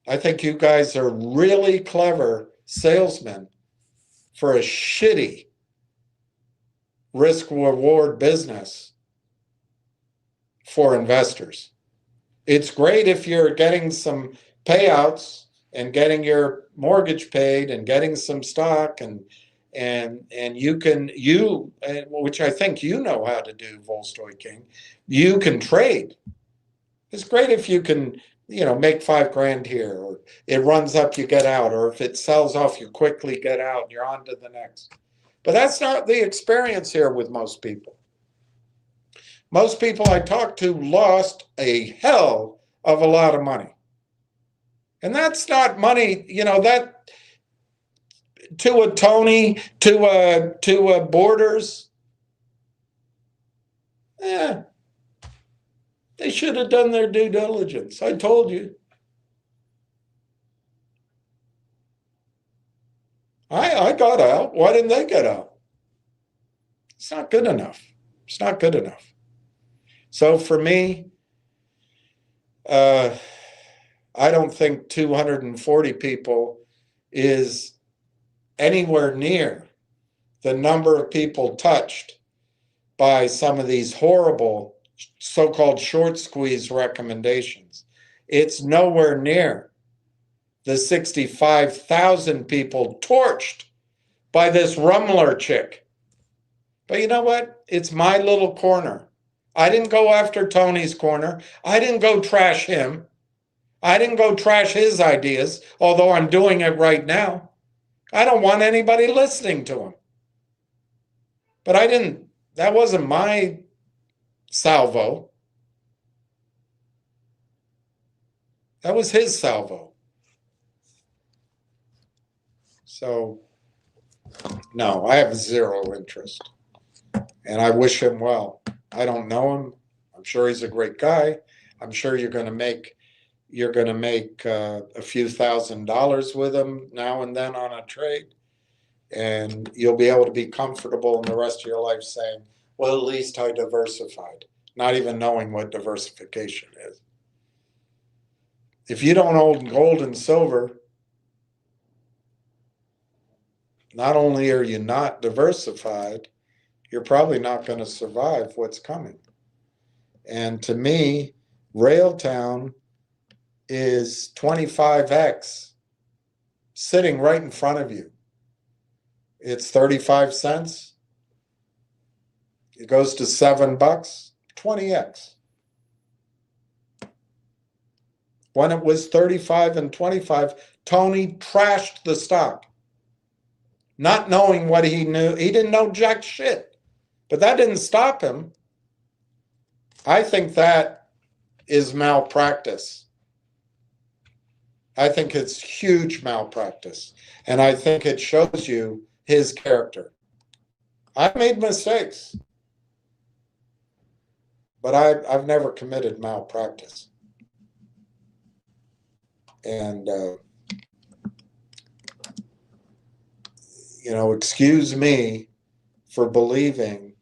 I think you guys are really clever salesmen for a shitty risk-reward business for investors. It's great if you're getting some payouts and getting your mortgage paid and getting some stock and you which I think you know how to do, Volstoy King, you can trade. It's great if you can, make $5,000 here, or it runs up, you get out, or if it sells off, you quickly get out and you're on to the next. But that's not the experience here with most people. Most people I talked to lost a hell of a lot of money. And that's not money, that to a Tony, to a Borders. They should have done their due diligence. I told you. I got out. Why didn't they get out? It's not good enough. It's not good enough. So for me, I don't think 240 people is anywhere near the number of people touched by some of these horrible so-called short squeeze recommendations. It's nowhere near the 65,000 people torched by this Rumler chick. But you know what? It's my little corner. I didn't go after Tony's corner. I didn't go trash him. I didn't go trash his ideas, although I'm doing it right now. I don't want anybody listening to him. But that wasn't my salvo. That was his salvo. So, no, I have zero interest. And I wish him well. I don't know him. I'm sure he's a great guy. I'm sure you're going to make a few $1,000s with him now and then on a trade. And you'll be able to be comfortable in the rest of your life saying, well, at least I diversified, not even knowing what diversification is. If you don't own gold and silver, not only are you not diversified, you're probably not going to survive what's coming. And to me, Railtown is 25x sitting right in front of you. It's 35 cents. It goes to $7, 20x. When it was 35 and 25, Tony trashed the stock, not knowing what he knew. He didn't know jack shit, but that didn't stop him. I think that is malpractice. I think it's huge malpractice. And I think it shows you his character. I made mistakes, but I've never committed malpractice. And, excuse me for believing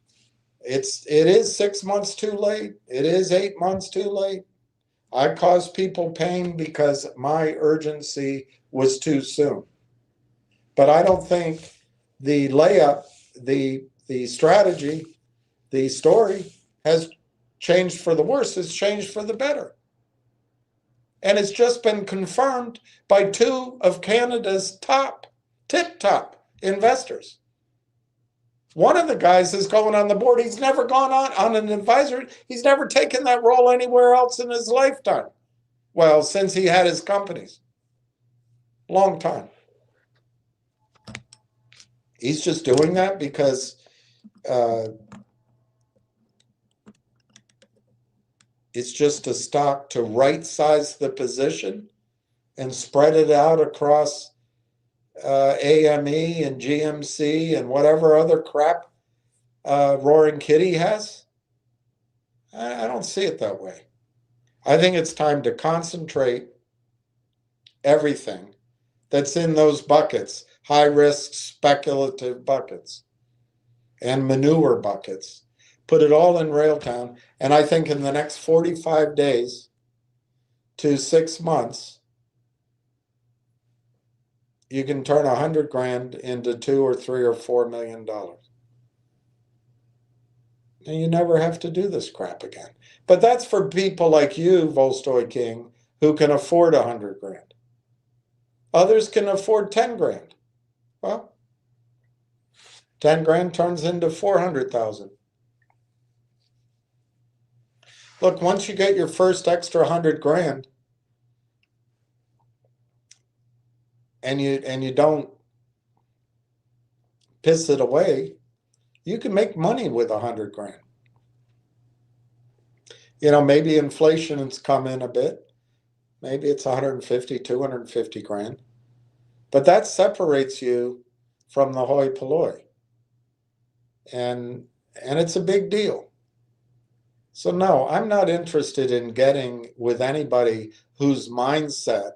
it is 6 months too late. It is 8 months too late. I caused people pain because my urgency was too soon. But I don't think the layup, the strategy, the story has changed for the worse. It's changed for the better. And it's just been confirmed by two of Canada's tip-top investors. One of the guys is going on the board. He's never gone on an advisory. He's never taken that role anywhere else in his lifetime. Well, since he had his companies. Long time. He's just doing that because it's just a stock to right-size the position and spread it out across AME and GMC and whatever other crap Roaring Kitty has. I don't see it that way. I think it's time to concentrate everything that's in those buckets, high-risk speculative buckets and manure buckets, put it all in Railtown. And I think in the next 45 days to 6 months, you can turn 100 grand into $2 or $3 or $4 million. And you never have to do this crap again. But that's for people like you, Volstoy King, who can afford 100 grand. Others can afford 10 grand. Well, 10 grand turns into 400,000. Look, once you get your first extra 100 grand, and you don't piss it away, you can make money with 100 grand. Maybe inflation has come in a bit. Maybe it's 150, 250 grand. But that separates you from the hoi polloi. And it's a big deal. So no, I'm not interested in getting with anybody whose mindset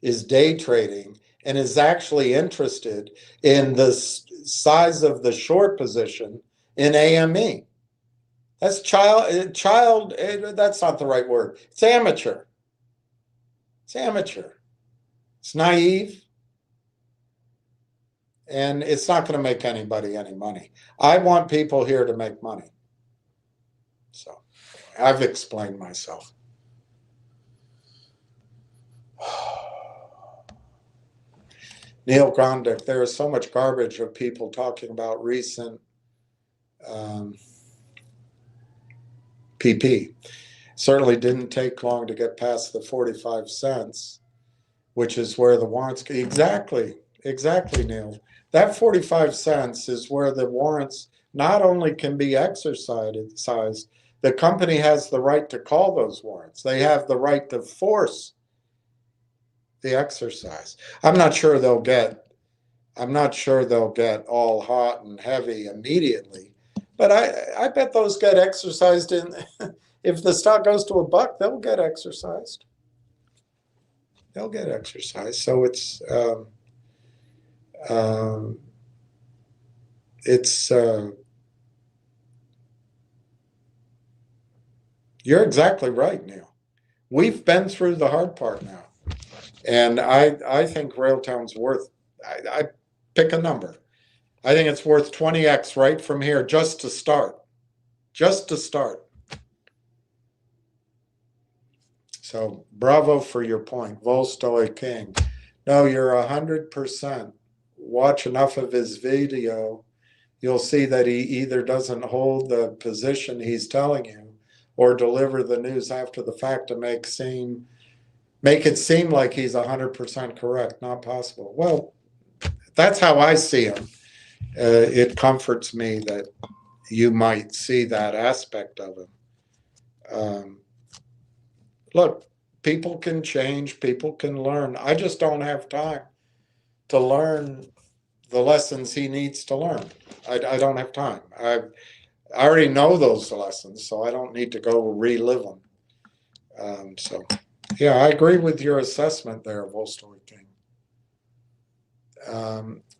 is day trading and is actually interested in the size of the short position in AME. That's that's not the right word. It's amateur. It's amateur. It's naive. And it's not going to make anybody any money. I want people here to make money. So I've explained myself. Neil Grondick, there is so much garbage of people talking about recent PP. Certainly didn't take long to get past the 45 cents, which is where the warrants. Exactly, Neil. That 45 cents is where the warrants not only can be exercised, the company has the right to call those warrants. They have the right to force the exercise. I'm not sure they'll get all hot and heavy immediately, but I bet those get exercised in. If the stock goes to $1, they'll get exercised. They'll get exercised. So you're exactly right, Neil. We've been through the hard part now. And I think Railtown's worth, I pick a number. I think it's worth 20x right from here just to start. Just to start. So bravo for your point, Volstoy King. No, you're 100%. Watch enough of his video, you'll see that he either doesn't hold the position he's telling you or deliver the news after the fact to make it seem like he's 100% correct. Not possible. Well, that's how I see him. It comforts me that you might see that aspect of him. Look, people can change, people can learn. I just don't have time to learn the lessons he needs to learn. I don't have time. I already know those lessons, so I don't need to go relive them. So, yeah, I agree with your assessment there, Volstoy King.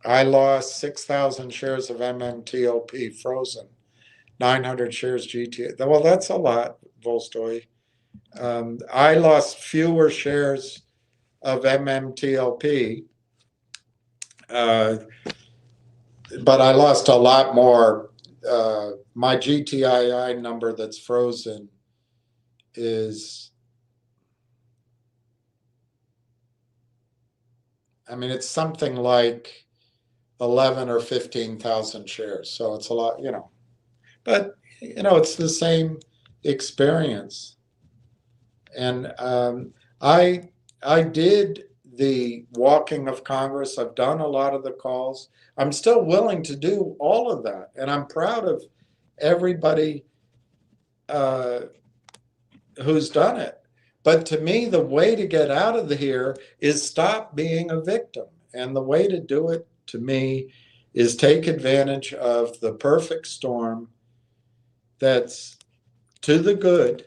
I lost 6,000 shares of MMTLP frozen, 900 shares GTA. Well, that's a lot, Volstoy. I lost fewer shares of MMTLP, but I lost a lot more. My GTII number that's frozen is, I mean, it's something like 11 or 15,000 shares. So it's a lot, you know, but, you know, it's the same experience. And I did the walking of Congress. I've done a lot of the calls. I'm still willing to do all of that. And I'm proud of everybody who's done it. But to me, the way to get out of here is stop being a victim. And the way to do it, to me, is take advantage of the perfect storm that's to the good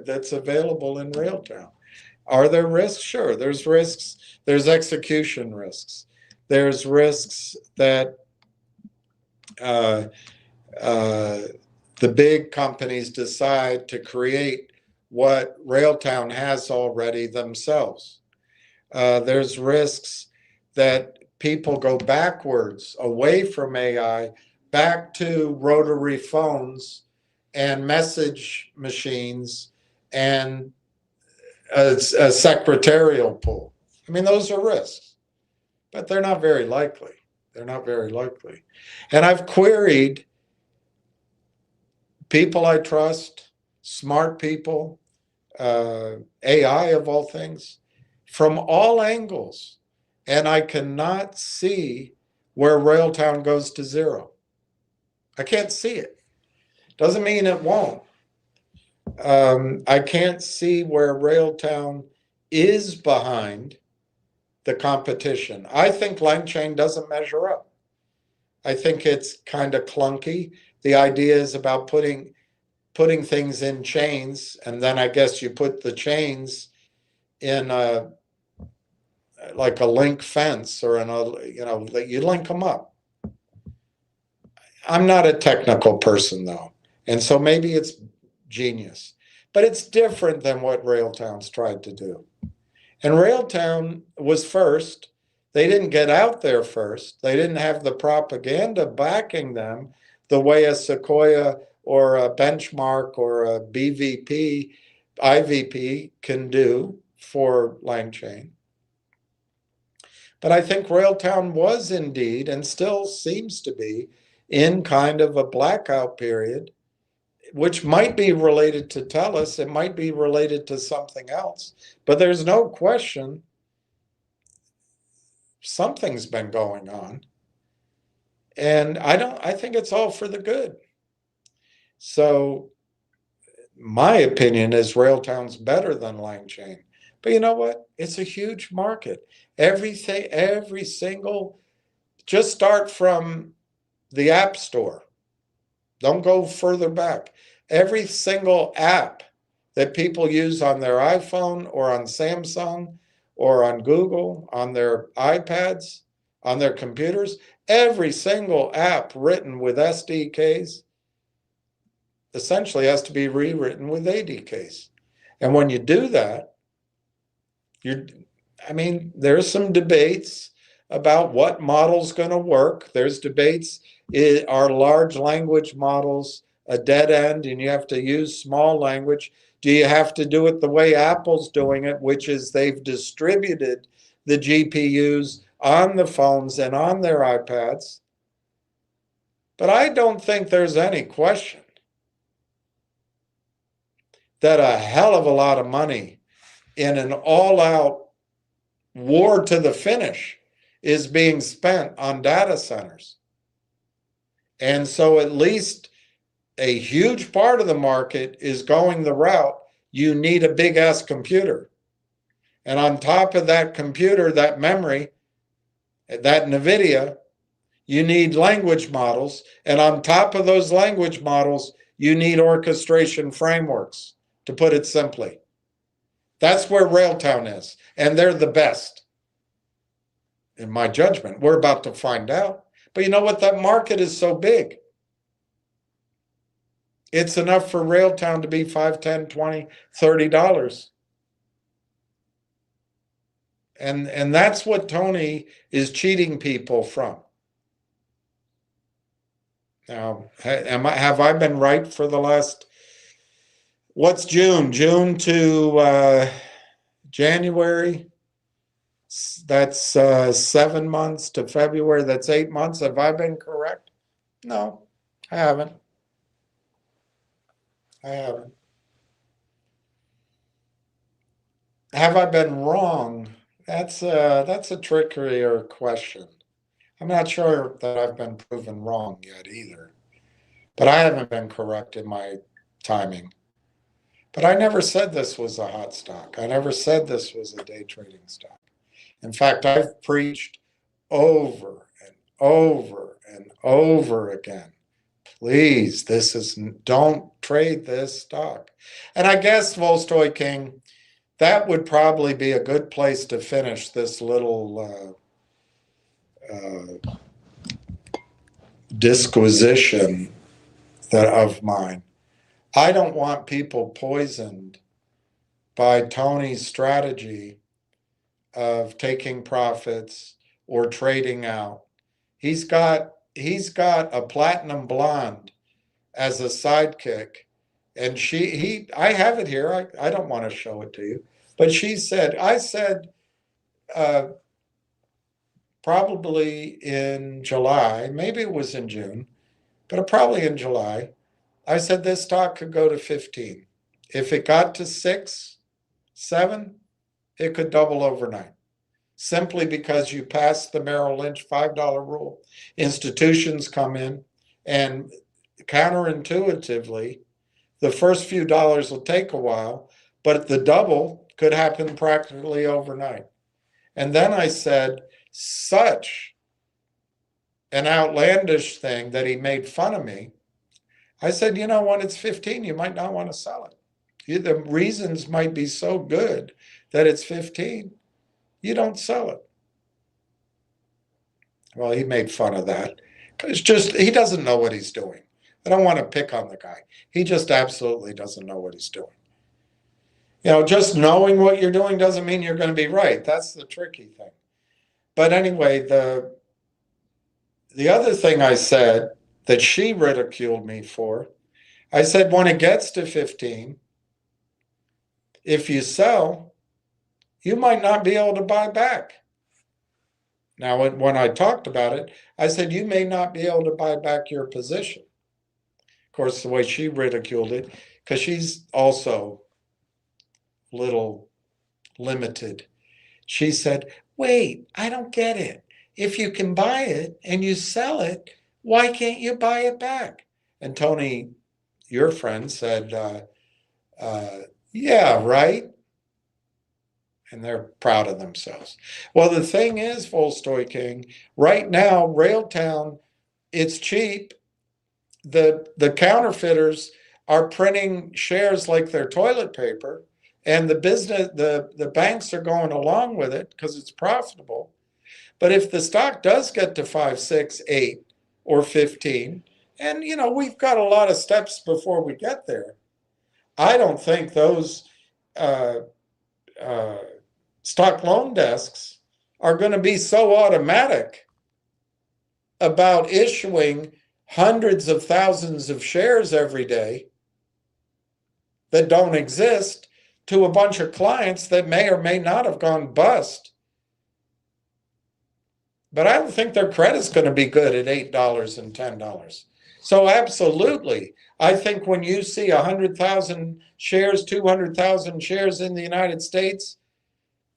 that's available in Railtown. Are there risks? Sure, there's risks. There's execution risks. There's risks that the big companies decide to create what Railtown has already themselves. There's risks that people go backwards, away from AI, back to rotary phones and message machines and a secretarial pool. I mean, those are risks, but they're not very likely. They're not very likely. And I've queried people I trust, smart people, AI of all things, from all angles. And I cannot see where Railtown goes to zero. I can't see it. Doesn't mean it won't. I can't see where Railtown is behind the competition. I think LangChain doesn't measure up. I think it's kind of clunky. The idea is about putting things in chains, and then I guess you put the chains in like a link fence or in a, you know, you link them up. I'm not a technical person though, and so maybe it's genius, but it's different than what Railtown's tried to do. And Railtown was first. They didn't get out there first. They didn't have the propaganda backing them the way a Sequoia or a Benchmark or a BVP, IVP can do for LangChain. But I think Railtown was indeed, and still seems to be, in kind of a blackout period, which might be related to TELUS, it might be related to something else. But there's no question something's been going on. And I think it's all for the good. So my opinion is Railtown's better than LangChain. But you know what? It's a huge market. Every single, just start from the App Store. Don't go further back. Every single app that people use on their iPhone or on Samsung or on Google, on their iPads, on their computers, every single app written with SDKs essentially has to be rewritten with ADKs. And when you do that, I mean, there's some debates about what model's going to work. There's debates. Are large language models a dead end and you have to use small language? Do you have to do it the way Apple's doing it, which is they've distributed the GPUs on the phones and on their iPads? But I don't think there's any question that a hell of a lot of money in an all-out war to the finish is being spent on data centers. And so at least a huge part of the market is going the route, you need a big ass computer. And on top of that computer, that memory, that NVIDIA, you need language models. And on top of those language models, you need orchestration frameworks, to put it simply. That's where Railtown is. And they're the best, in my judgment. We're about to find out. But you know what? That market is so big. It's enough for Railtown to be $5, $10, $20, $30. And that's what Tony is cheating people from. Now, have I been right for the last, what's June? June to January? That's 7 months to February. That's 8 months. Have I been correct? No, I haven't. I haven't. Have I been wrong? That's a trickier question. I'm not sure that I've been proven wrong yet either. But I haven't been correct in my timing. But I never said this was a hot stock. I never said this was a day trading stock. In fact, I've preached over and over and over again, please, don't trade this stock. And I guess, Volstoy King, that would probably be a good place to finish this little disquisition of mine. I don't want people poisoned by Tony's strategy of taking profits or trading out. He's got a platinum blonde as a sidekick, and I have it here. I don't want to show it to you, but I said probably in July, maybe it was in June, but probably in July, I said this stock could go to 15. If it got to 6, 7, it could double overnight. Simply because you pass the Merrill Lynch $5 rule. Institutions come in, and counterintuitively, the first few dollars will take a while, but the double could happen practically overnight. And then I said, such an outlandish thing that he made fun of me. I said, when it's 15, you might not want to sell it. The reasons might be so good that it's 15. You don't sell it. Well, he made fun of that. It's just, he doesn't know what he's doing. I don't want to pick on the guy. He just absolutely doesn't know what he's doing. Just knowing what you're doing doesn't mean you're going to be right. That's the tricky thing. But anyway, the other thing I said that she ridiculed me for, I said when it gets to 15, if you sell, you might not be able to buy back. Now, when I talked about it, I said you may not be able to buy back your position. Of course, the way she ridiculed it, because she's also a little limited. She said, wait, I don't get it. If you can buy it and you sell it, why can't you buy it back? And Tony, your friend, said, yeah, right. And they're proud of themselves. Well, the thing is, Volstoy King, right now, Railtown, it's cheap. The counterfeiters are printing shares like they're toilet paper, and the banks are going along with it because it's profitable. But if the stock does get to 5, 6, 8, or 15, and we've got a lot of steps before we get there, I don't think those stock loan desks are going to be so automatic about issuing hundreds of thousands of shares every day that don't exist to a bunch of clients that may or may not have gone bust. But I don't think their credit's going to be good at $8 and $10. So absolutely, I think when you see 100,000 shares, 200,000 shares in the United States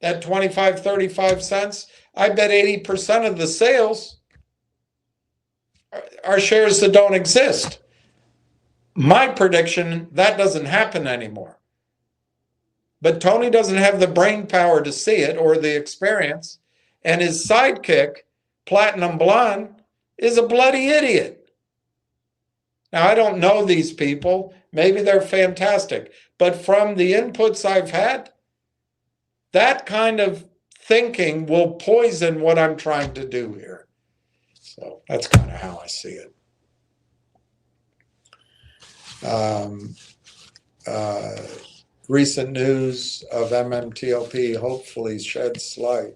at 25, 35 cents, I bet 80% of the sales are shares that don't exist. My prediction, that doesn't happen anymore. But Tony doesn't have the brain power to see it or the experience, and his sidekick, Platinum Blonde, is a bloody idiot. Now, I don't know these people. Maybe they're fantastic. But from the inputs I've had, that kind of thinking will poison what I'm trying to do here. So that's kind of how I see it. Recent news of MMTLP hopefully sheds light.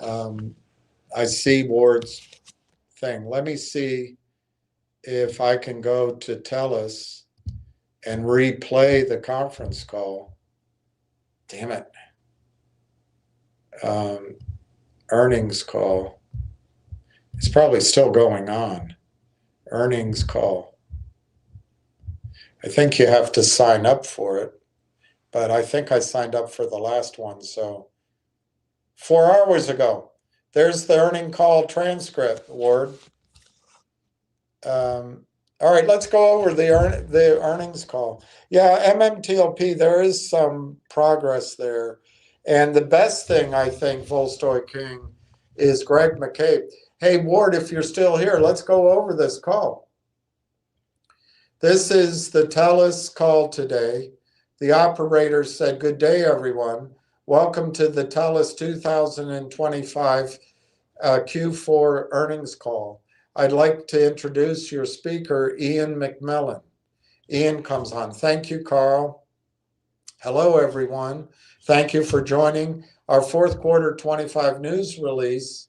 I see Ward's thing. Let me see if I can go to TELUS and replay the conference call. Damn it. Earnings call. It's probably still going on. Earnings call. I think you have to sign up for it, but I think I signed up for the last one. So 4 hours ago, there's the earning call transcript, Ward. All right, let's go over the earnings call. Yeah, MMTLP, there is some progress there. And the best thing, I think, Volstoy King, is Greg McCabe. Hey, Ward, if you're still here, let's go over this call. This is the TELUS call today. The operator said, "Good day, everyone. Welcome to the TELUS 2025 Q4 earnings call. I'd like to introduce your speaker, Ian McMillan." Ian comes on. Thank you, Carl. Hello, everyone. Thank you for joining our fourth quarter 25 news release.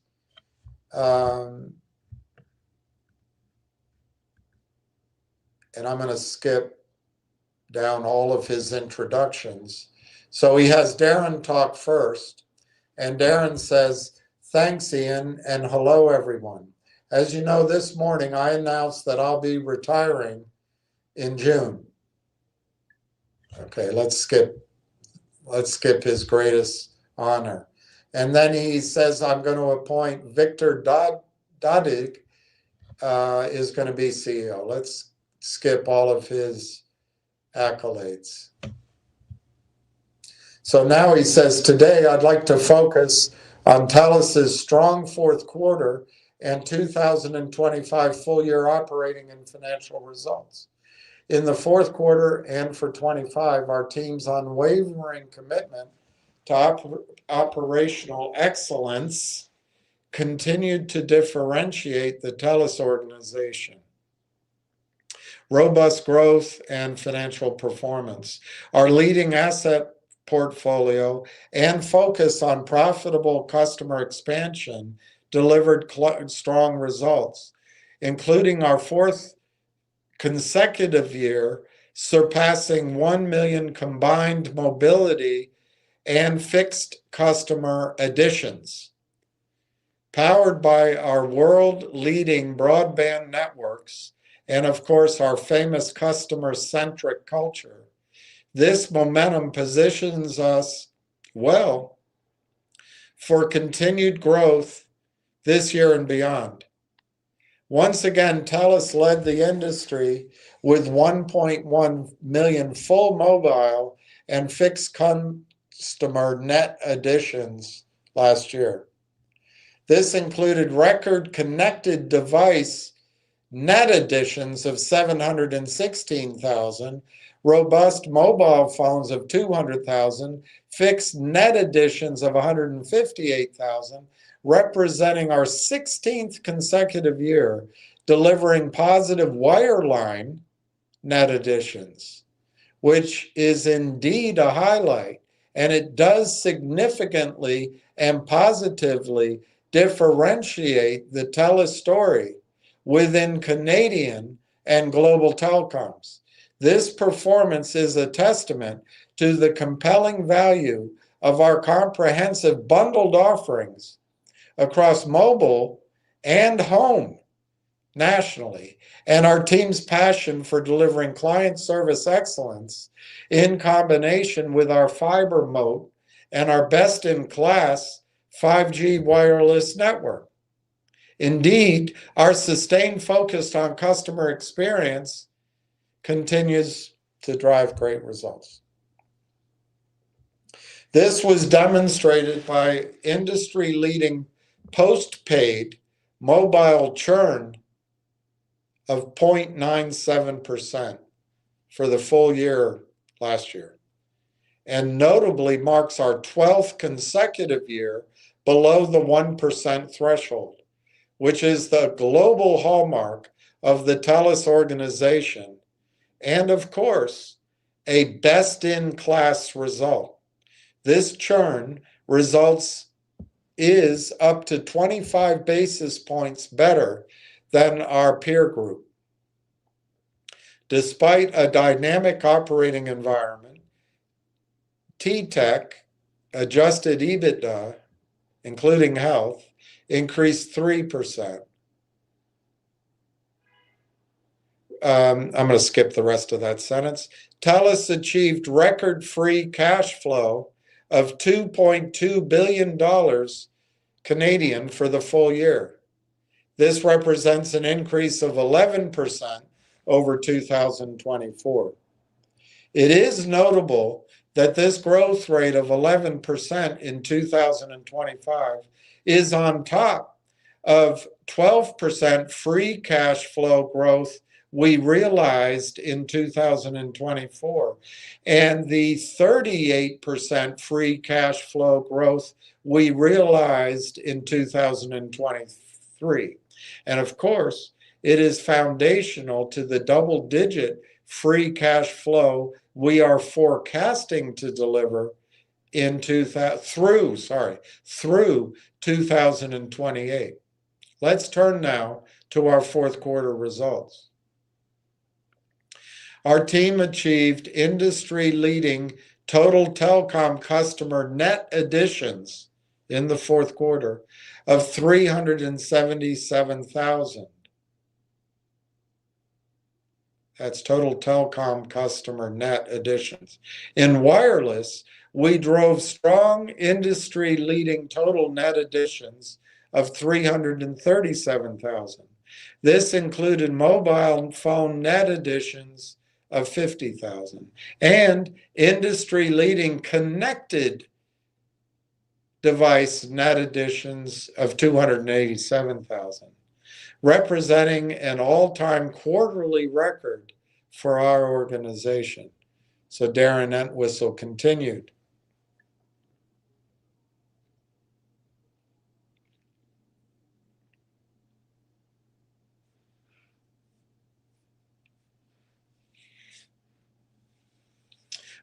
And I'm going to skip down all of his introductions. So he has Darren talk first. And Darren says, "Thanks, Ian, and hello, everyone. As you know, this morning I announced that I'll be retiring in June." Okay, let's skip his greatest honor. And then he says, "I'm going to appoint Victor Dodig is going to be CEO." Let's skip all of his accolades. So now he says, "Today I'd like to focus on TELUS's strong fourth quarter and 2025 full year operating and financial results. In the fourth quarter and for 25, our team's unwavering commitment to operational excellence continued to differentiate the TELUS organization. Robust growth and financial performance, our leading asset portfolio, and focus on profitable customer expansion delivered strong results, including our fourth consecutive year surpassing 1 million combined mobility and fixed customer additions. Powered by our world-leading broadband networks and, of course, our famous customer-centric culture, this momentum positions us well for continued growth this year and beyond. Once again, TELUS led the industry with 1.1 million full mobile and fixed customer net additions last year. This included record connected device net additions of 716,000, robust mobile phones of 200,000, fixed net additions of 158,000, representing our 16th consecutive year delivering positive wireline net additions, which is indeed a highlight and it does significantly and positively differentiate the TELUS story within Canadian and global telecoms. This performance is a testament to the compelling value of our comprehensive bundled offerings across mobile and home nationally, and our team's passion for delivering client service excellence in combination with our fiber moat and our best-in-class 5G wireless network. Indeed, our sustained focus on customer experience continues to drive great results. This was demonstrated by industry-leading postpaid mobile churn of 0.97% for the full year last year, and notably marks our 12th consecutive year below the 1% threshold, which is the global hallmark of the TELUS organization, and of course, a best-in-class result. This churn results is up to 25 basis points better than our peer group. Despite a dynamic operating environment, T-Tech adjusted EBITDA, including health, increased 3%. I'm going to skip the rest of that sentence. TELUS achieved record free cash flow of $2.2 billion Canadian for the full year. This represents an increase of 11% over 2024. It is notable that this growth rate of 11% in 2025 is on top of 12% free cash flow growth we realized in 2024 and the 38% free cash flow growth we realized in 2023. And of course, it is foundational to the double-digit free cash flow we are forecasting to deliver in through 2028. Let's turn now to our fourth quarter results. Our team achieved industry-leading total telecom customer net additions in the fourth quarter of 377,000. That's total telecom customer net additions. In wireless, we drove strong industry-leading total net additions of 337,000. This included mobile phone net additions of 50,000 and industry-leading connected device net additions of 287,000, representing an all-time quarterly record for our organization. So Darren Entwistle continued.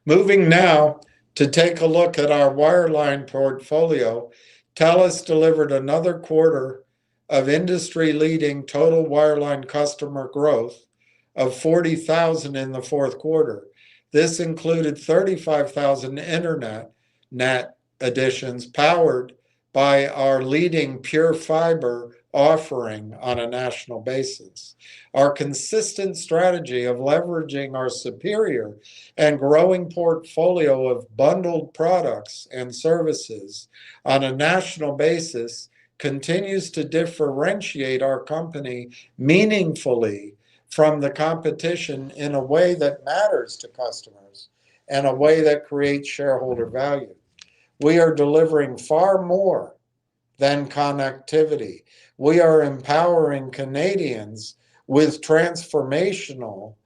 Moving now to take a look at our wireline portfolio, TELUS delivered another quarter of industry-leading total wireline customer growth of 40,000 in the fourth quarter. This included 35,000 internet net additions powered by our leading pure fiber offering on a national basis. Our consistent strategy of leveraging our superior and growing portfolio of bundled products and services on a national basis continues to differentiate our company meaningfully from the competition in a way that matters to customers and a way that creates shareholder value. We are delivering far more than connectivity. We are empowering Canadians with transformational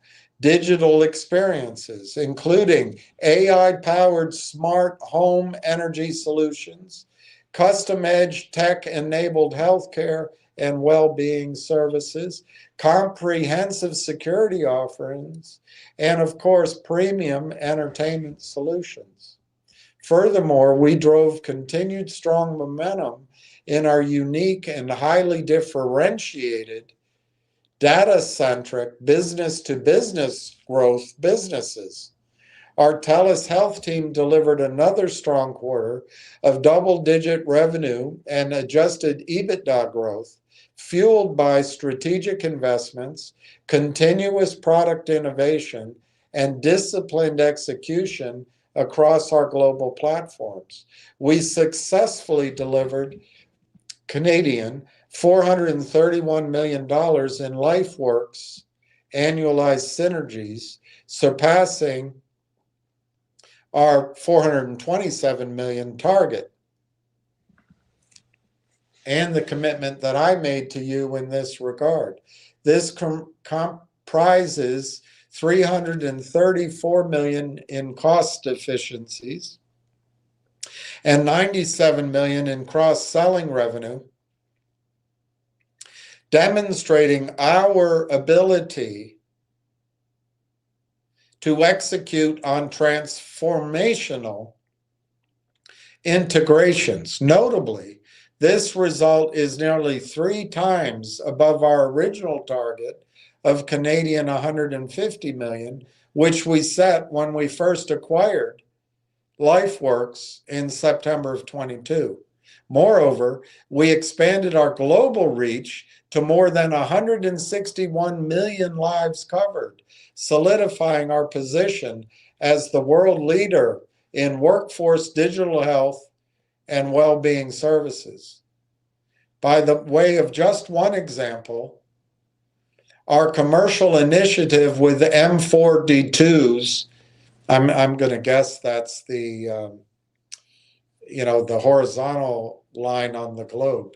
digital experiences, including AI-powered smart home energy solutions, custom-edge tech-enabled healthcare and well-being services, comprehensive security offerings, and of course, premium entertainment solutions. Furthermore, we drove continued strong momentum in our unique and highly differentiated, data-centric, business-to-business growth businesses. Our TELUS Health team delivered another strong quarter of double-digit revenue and adjusted EBITDA growth, fueled by strategic investments, continuous product innovation, and disciplined execution across our global platforms. We successfully delivered Canadian $431 million in LifeWorks annualized synergies, surpassing our $427 million target, and the commitment that I made to you in this regard. This comprises $334 million in cost efficiencies and $97 million in cross-selling revenue, demonstrating our ability to execute on transformational integrations. Notably, this result is nearly 3 times above our original target of Canadian $150 million, which we set when we first acquired LifeWorks in September of 22. Moreover, we expanded our global reach to more than 161 million lives covered, solidifying our position as the world leader in workforce digital health and well-being services. By the way of just one example, our commercial initiative with M42s, I'm going to guess that's the the horizontal line on the globe,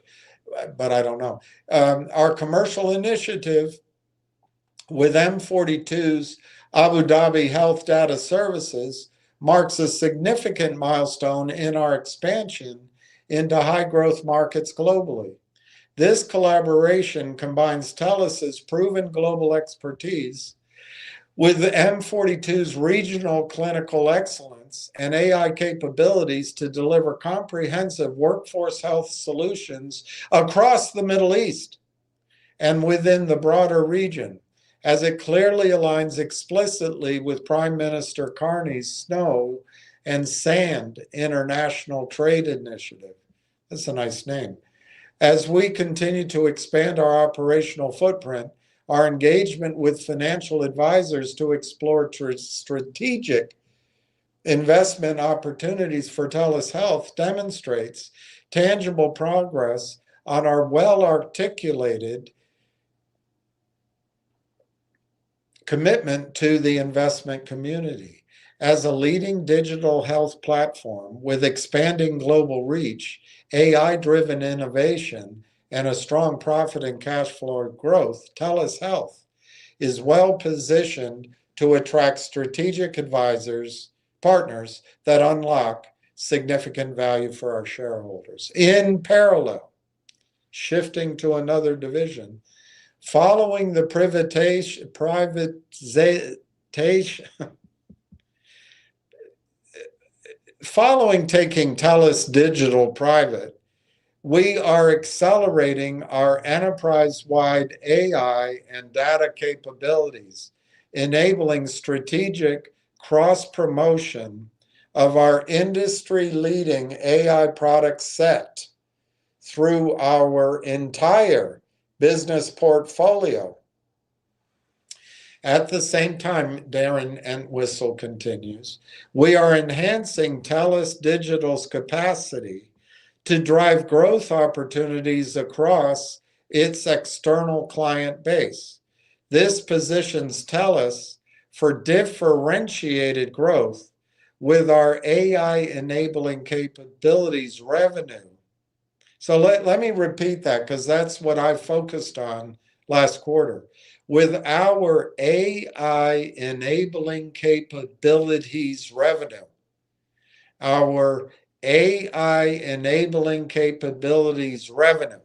but I don't know. Our commercial initiative with M42's Abu Dhabi Health Data Services marks a significant milestone in our expansion into high-growth markets globally. This collaboration combines TELUS's proven global expertise with M42's regional clinical excellence and AI capabilities to deliver comprehensive workforce health solutions across the Middle East and within the broader region, as it clearly aligns explicitly with Prime Minister Carney's Snow and Sand International Trade Initiative. That's a nice name. As we continue to expand our operational footprint, our engagement with financial advisors to explore strategic investment opportunities for TELUS Health demonstrates tangible progress on our well-articulated commitment to the investment community. As a leading digital health platform with expanding global reach, AI-driven innovation, and a strong profit and cash flow growth, TELUS Health is well positioned to attract strategic partners that unlock significant value for our shareholders. In parallel, shifting to another division, following the privatization, following taking TELUS Digital private, we are accelerating our enterprise-wide AI and data capabilities, enabling strategic cross-promotion of our industry-leading AI product set through our entire business portfolio. At the same time, Darren Entwistle continues, we are enhancing TELUS Digital's capacity to drive growth opportunities across its external client base. This positions TELUS for differentiated growth with our AI-enabling capabilities revenue. So let me repeat that, because that's what I focused on last quarter. With our AI-enabling capabilities revenue, our AI-enabling capabilities revenue,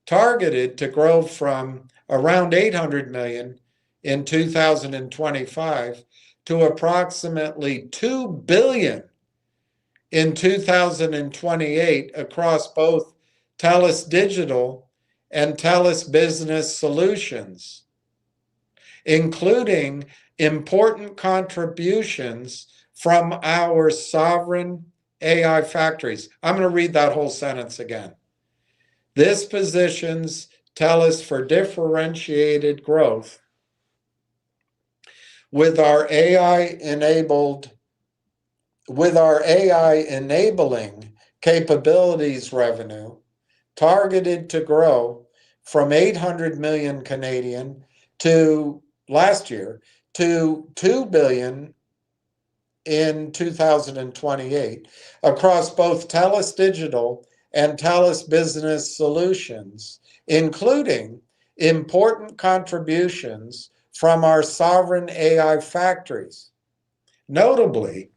targeted to grow from around $800 million in 2025 to approximately $2 billion in 2028 across both TELUS Digital and TELUS Business Solutions, including important contributions from our sovereign AI factories. I'm going to read that whole sentence again. This positions TELUS for differentiated growth with our AI enabling capabilities revenue targeted to grow from 800 million Canadian to last year to 2 billion in 2028 across both TELUS Digital and TELUS Business Solutions, including important contributions from our sovereign AI factories. Notably,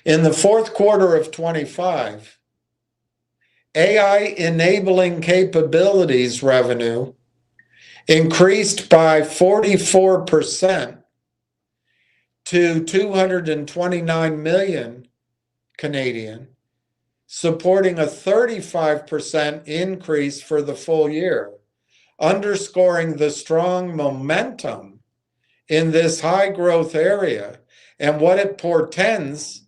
in the fourth quarter of 25, AI enabling capabilities revenue increased by 44% to 229 million Canadian, supporting a 35% increase for the full year, underscoring the strong momentum in this high growth area and what it portends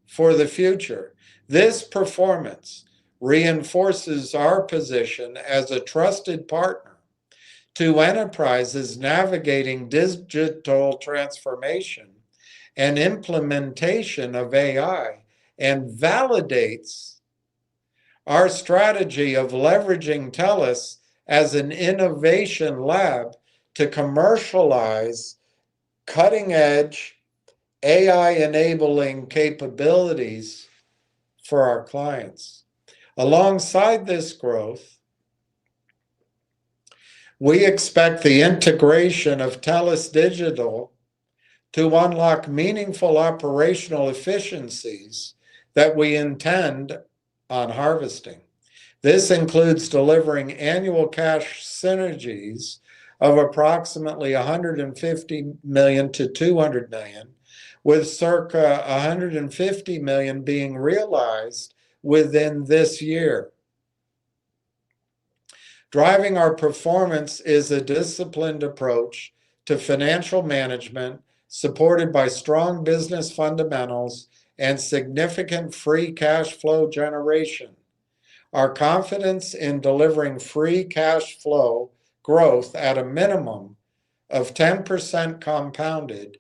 for the future. This performance reinforces our position as a trusted partner to enterprises navigating digital transformation and implementation of AI, and validates our strategy of leveraging TELUS as an innovation lab to commercialize cutting-edge AI enabling capabilities for our clients. Alongside this growth, we expect the integration of TELUS Digital to unlock meaningful operational efficiencies that we intend on harvesting. This includes delivering annual cash synergies of approximately 150 million to 200 million, with circa 150 million being realized within this year. Driving our performance is a disciplined approach to financial management, supported by strong business fundamentals and significant free cash flow generation. Our confidence in delivering free cash flow growth at a minimum of 10% compounded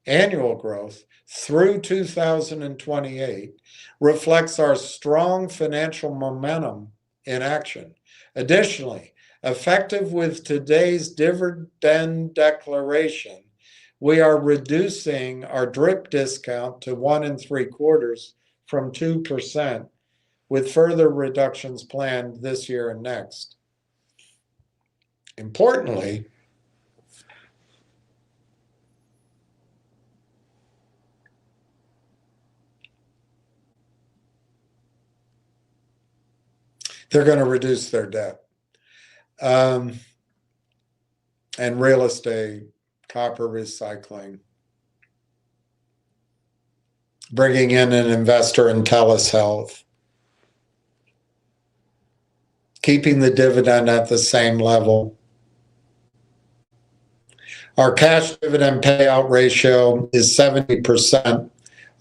annual growth through 2028 reflects our strong financial momentum in action. Additionally, effective with today's dividend declaration, we are reducing our DRIP discount to 1 3/4 from 2%, with further reductions planned this year and next. Importantly, they're going to reduce their debt. And real estate, copper recycling, bringing in an investor in TELUS Health, keeping the dividend at the same level. Our cash dividend payout ratio is 70%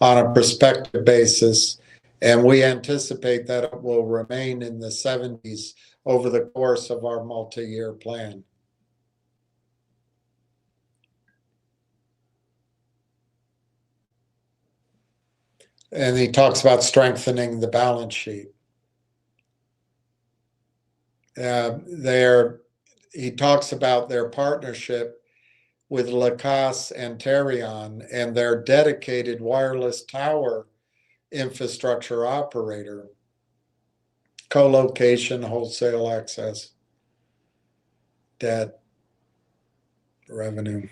on a prospective basis, and we anticipate that it will remain in the 70s over the course of our multi-year plan. And he talks about strengthening the balance sheet. He talks about their partnership with Lacasse and Terrion and their dedicated wireless tower infrastructure operator, co-location, wholesale access, debt, revenue.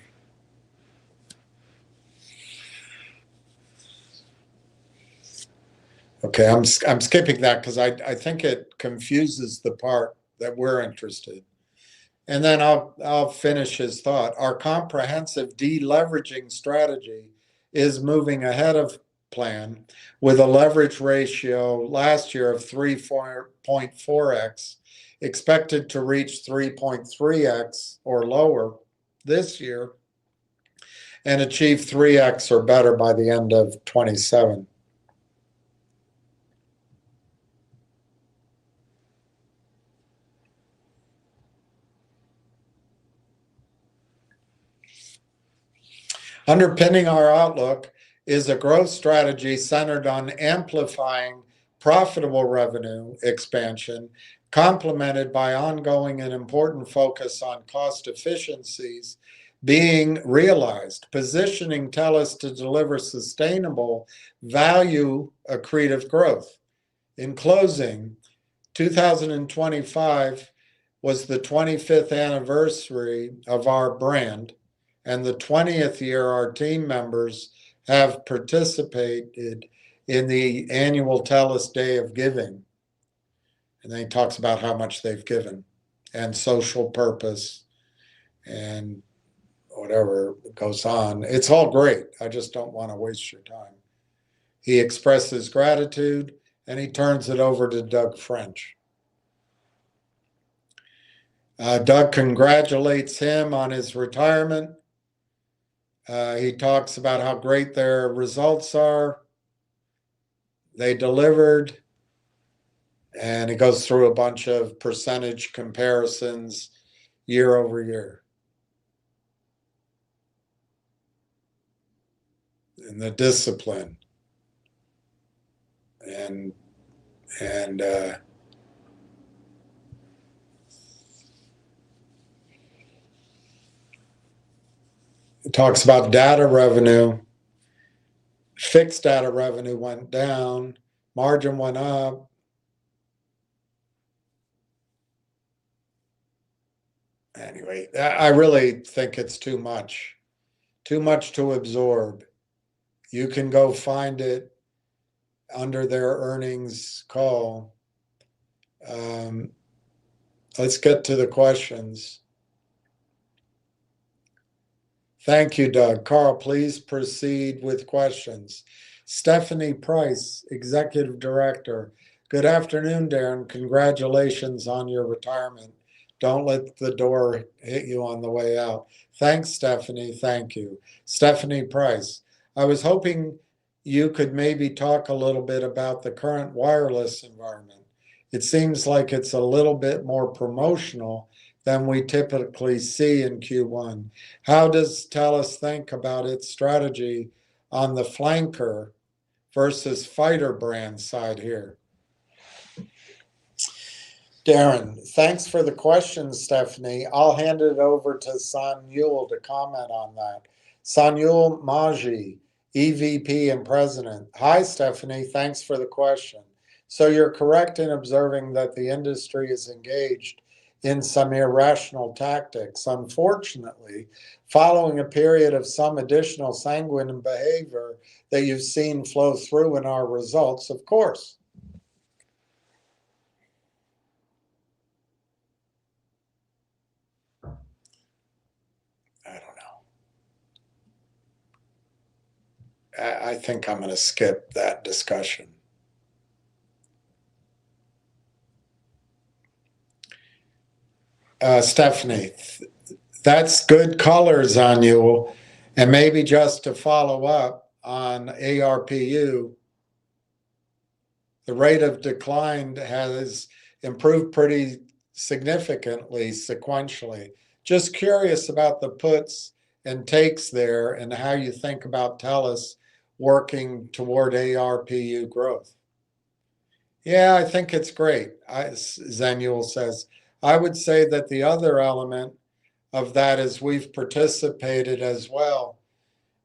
Okay, I'm skipping that because I think it confuses the part that we're interested. And then I'll finish his thought. Our comprehensive deleveraging strategy is moving ahead of plan with a leverage ratio last year of 3.4x, expected to reach 3.3x or lower this year, and achieve 3x or better by the end of 27. Underpinning our outlook is a growth strategy centered on amplifying profitable revenue expansion, complemented by ongoing and important focus on cost efficiencies being realized, positioning TELUS to deliver sustainable value accretive growth. In closing, 2025 was the 25th anniversary of our brand and the 20th year our team members have participated in the annual TELUS Day of Giving. And then he talks about how much they've given and social purpose and whatever goes on. It's all great. I just don't want to waste your time. He expresses gratitude and he turns it over to Doug French. Doug congratulates him on his retirement. He talks about how great their results are. They delivered. And he goes through a bunch of percentage comparisons year over year. And the discipline. And it talks about data revenue. Fixed data revenue went down. Margin went up. Anyway, I really think it's too much to absorb. You can go find it under their earnings call. Let's get to the questions. Thank you, Doug. Carl, please proceed with questions. Stephanie Price, Executive Director. Good afternoon, Darren. Congratulations on your retirement. Don't let the door hit you on the way out. Thanks, Stephanie. Thank you. Stephanie Price. I was hoping you could maybe talk a little bit about the current wireless environment. It seems like it's a little bit more promotional than we typically see in Q1. How does TELUS think about its strategy on the flanker versus fighter brand side here? Darren, thanks for the question, Stephanie. I'll hand it over to Sanyul to comment on that. Sanyul Maji, EVP and President. Hi, Stephanie. Thanks for the question. So you're correct in observing that the industry is engaged in some irrational tactics. Unfortunately, following a period of some additional sanguine behavior that you've seen flow through in our results, of course. I don't know. I think I'm going to skip that discussion. Stephanie, that's good colors on you. And maybe just to follow up on ARPU, the rate of decline has improved pretty significantly sequentially. Just curious about the puts and takes there and how you think about TELUS working toward ARPU growth. Yeah, I think it's great, Zenuel says. I would say that the other element of that is we've participated as well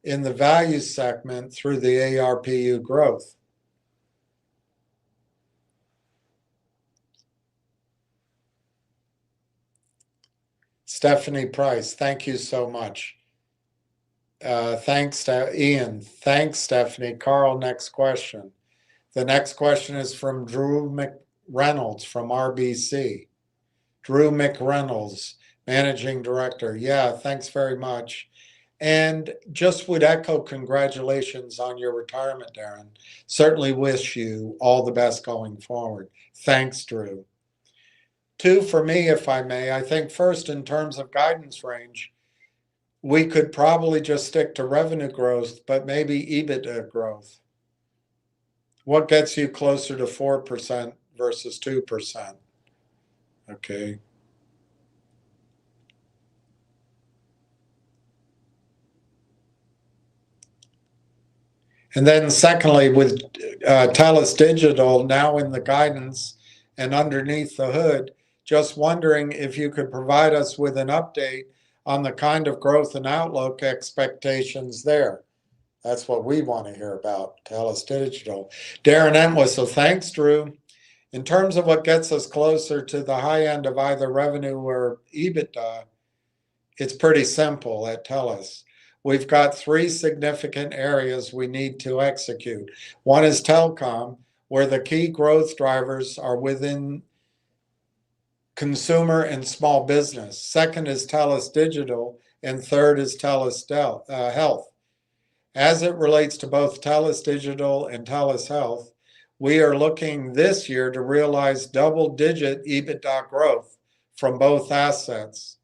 in the value segment through the ARPU growth. Stephanie Price, thank you so much. Thanks, Ian. Thanks, Stephanie. Carl, next question. The next question is from Drew McReynolds from RBC. Drew McReynolds, Managing Director. Yeah, thanks very much. And just would echo congratulations on your retirement, Darren. Certainly wish you all the best going forward. Thanks, Drew. 2 for me, if I may. I think first, in terms of guidance range, we could probably just stick to revenue growth, but maybe EBITDA growth. What gets you closer to 4% versus 2%? Okay. And then secondly, with TELUS Digital now in the guidance and underneath the hood, just wondering if you could provide us with an update on the kind of growth and outlook expectations there. That's what we want to hear about, TELUS Digital. Darren Entwistle, so thanks, Drew. In terms of what gets us closer to the high end of either revenue or EBITDA, it's pretty simple at TELUS. We've got 3 significant areas we need to execute. One is telecom, where the key growth drivers are within consumer and small business. Second is TELUS Digital, and third is TELUS Health. As it relates to both TELUS Digital and TELUS Health, we are looking this year to realize double-digit EBITDA growth from both assets.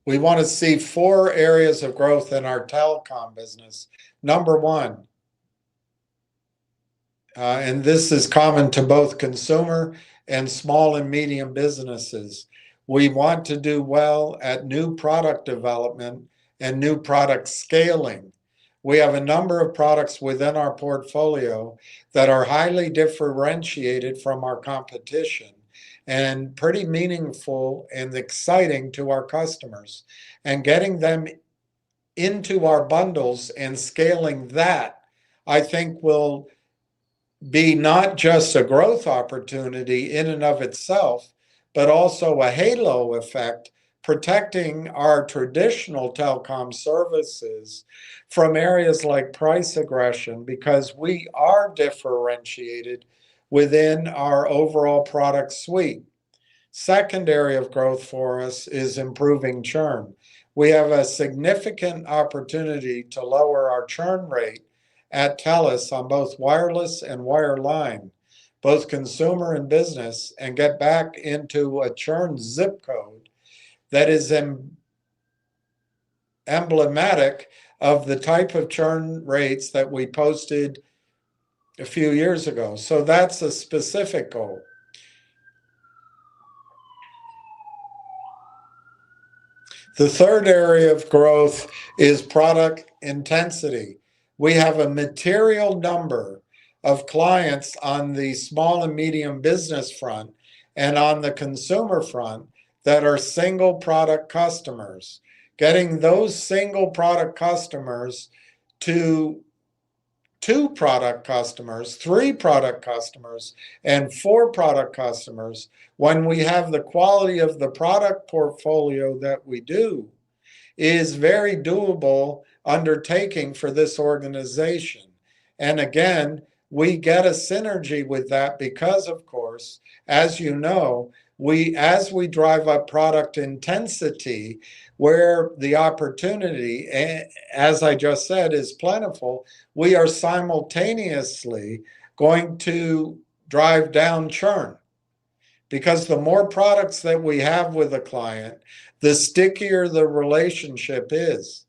We want to see 4 areas of growth in our telecom business. Number 1, and this is common to both consumer and small and medium businesses, we want to do well at new product development and new product scaling. We have a number of products within our portfolio that are highly differentiated from our competition and pretty meaningful and exciting to our customers. And getting them into our bundles and scaling that, I think, will be not just a growth opportunity in and of itself, but also a halo effect, protecting our traditional telecom services from areas like price aggression, because we are differentiated within our overall product suite. Second area of growth for us is improving churn. We have a significant opportunity to lower our churn rate at TELUS on both wireless and wireline, both consumer and business, and get back into a churn zip code that is emblematic of the type of churn rates that we posted a few years ago. So that's a specific goal. The third area of growth is product intensity. We have a material number of clients on the small and medium business front and on the consumer front that are single product customers. Getting those single product customers to 2 product customers, 3 product customers, and 4 product customers, when we have the quality of the product portfolio that we do, is very doable undertaking for this organization. And again, we get a synergy with that because, of course, as you know, as we drive up product intensity, where the opportunity, as I just said, is plentiful, we are simultaneously going to drive down churn. Because the more products that we have with a client, the stickier the relationship is.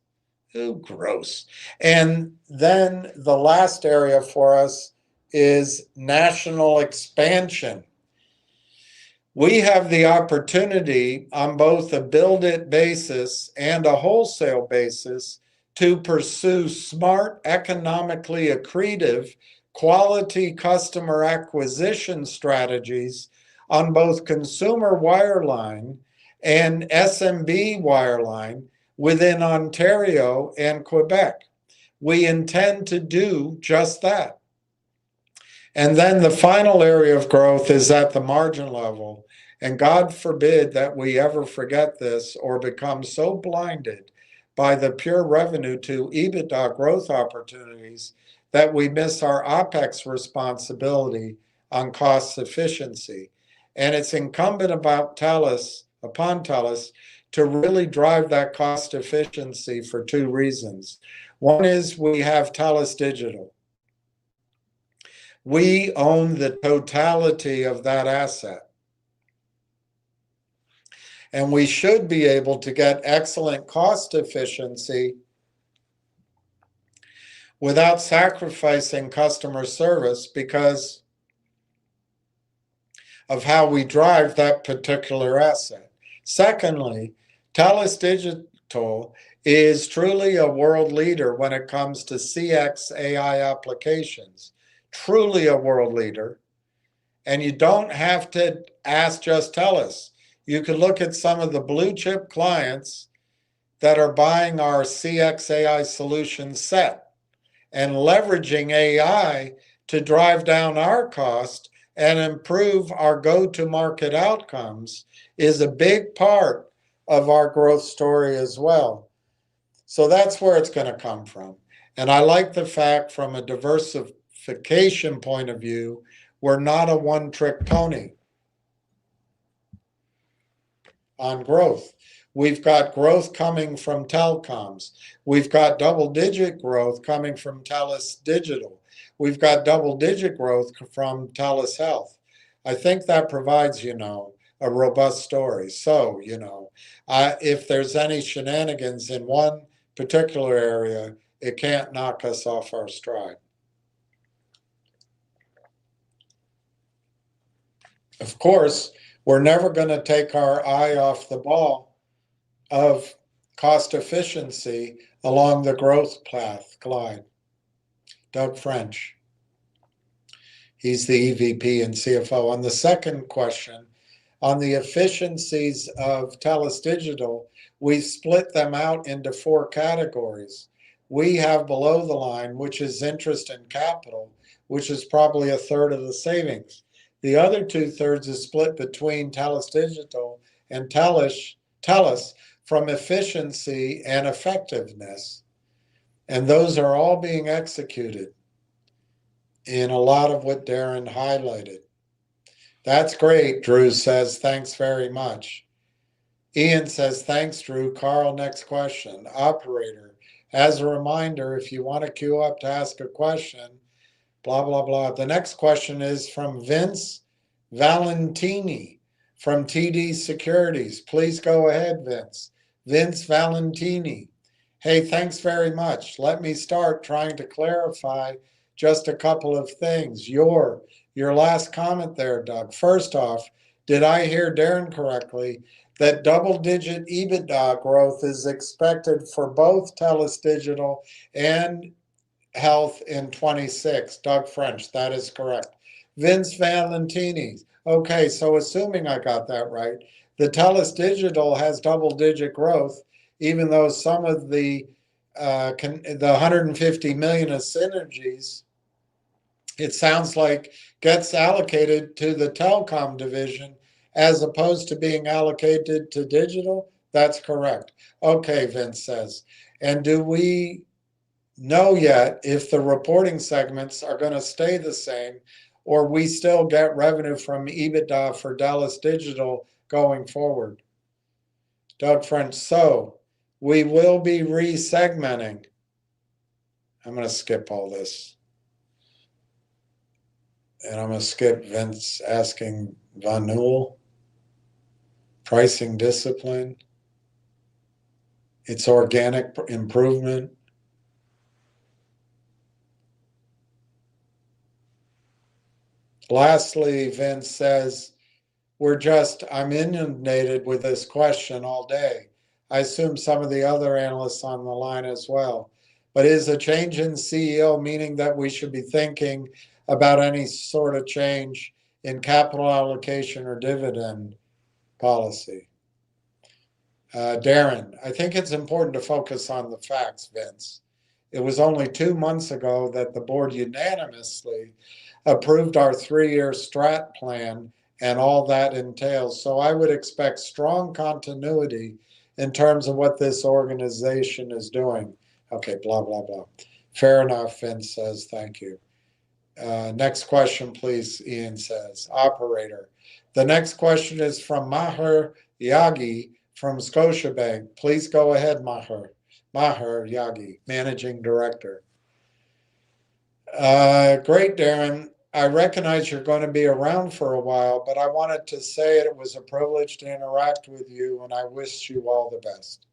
Ooh, gross. And then the last area for us is national expansion. We have the opportunity on both a build-it basis and a wholesale basis to pursue smart, economically accretive, quality customer acquisition strategies on both consumer wireline and SMB wireline within Ontario and Quebec. We intend to do just that. And then the final area of growth is at the margin level. And God forbid that we ever forget this or become so blinded by the pure revenue to EBITDA growth opportunities that we miss our OPEX responsibility on cost efficiency. And it's incumbent upon TELUS upon TELUS to really drive that cost efficiency for two reasons. One is we have TELUS Digital. We own the totality of that asset. And we should be able to get excellent cost efficiency without sacrificing customer service because of how we drive that particular asset. Secondly, TELUS Digital is truly a world leader when it comes to CX AI applications. Truly a world leader. And you don't have to ask just TELUS. You could look at some of the blue chip clients that are buying our CX AI solution set and leveraging AI to drive down our cost and improve our go-to-market outcomes is a big part of our growth story as well. So that's where it's going to come from. And I like the fact from a diversification point of view, we're not a one-trick pony on growth. We've got growth coming from telecoms. We've got double-digit growth coming from TELUS Digital. We've got double-digit growth from TELUS Health. I think that provides, a robust story. So, if there's any shenanigans in one particular area, it can't knock us off our stride. Of course, we're never going to take our eye off the ball of cost efficiency along the growth path glide. Doug French. He's the EVP and CFO. On the second question, on the efficiencies of TELUS Digital, we split them out into 4 categories. We have below the line, which is interest and capital, which is probably 1/3 of the savings. The other 2/3 is split between TELUS Digital and TELUS from efficiency and effectiveness. And those are all being executed in a lot of what Darren highlighted. That's great, Drew says. Thanks very much. Ian says, thanks, Drew. Carl, next question. Operator, as a reminder, if you want to queue up to ask a question, blah, blah, blah. The next question is from Vince Valentini from TD Securities. Please go ahead, Vince. Vince Valentini. Hey, thanks very much. Let me start trying to clarify just a couple of things. Your last comment there, Doug. First off, did I hear Darren correctly that double-digit EBITDA growth is expected for both TELUS Digital and Health in 26? Doug French, that is correct. Vince Valentini. Okay, so assuming I got that right, the TELUS Digital has double-digit growth, even though some of the 150 million of synergies, it sounds like, gets allocated to the telecom division as opposed to being allocated to digital? That's correct. Okay, Vince says. And do we know yet if the reporting segments are going to stay the same, or we still get revenue from EBITDA for TELUS Digital going forward? Doug French, so we will be resegmenting. I'm going to skip all this. And I'm going to skip Vince asking Van Newell. Pricing discipline. It's organic improvement. Lastly, Vince says, I'm inundated with this question all day. I assume some of the other analysts on the line as well. But is a change in CEO meaning that we should be thinking about any sort of change in capital allocation or dividend policy? Darren, I think it's important to focus on the facts, Vince. It was only 2 months ago that the board unanimously approved our 3-year strat plan and all that entails. So I would expect strong continuity in terms of what this organization is doing. Okay, blah, blah, blah. Fair enough, Vince says, thank you. Next question, please, Ian says. Operator. The next question is from Maher Yagi from Scotiabank. Please go ahead, Maher. Maher Yagi, Managing Director. Great, Darren. I recognize you're going to be around for a while, but I wanted to say it was a privilege to interact with you, and I wish you all the best.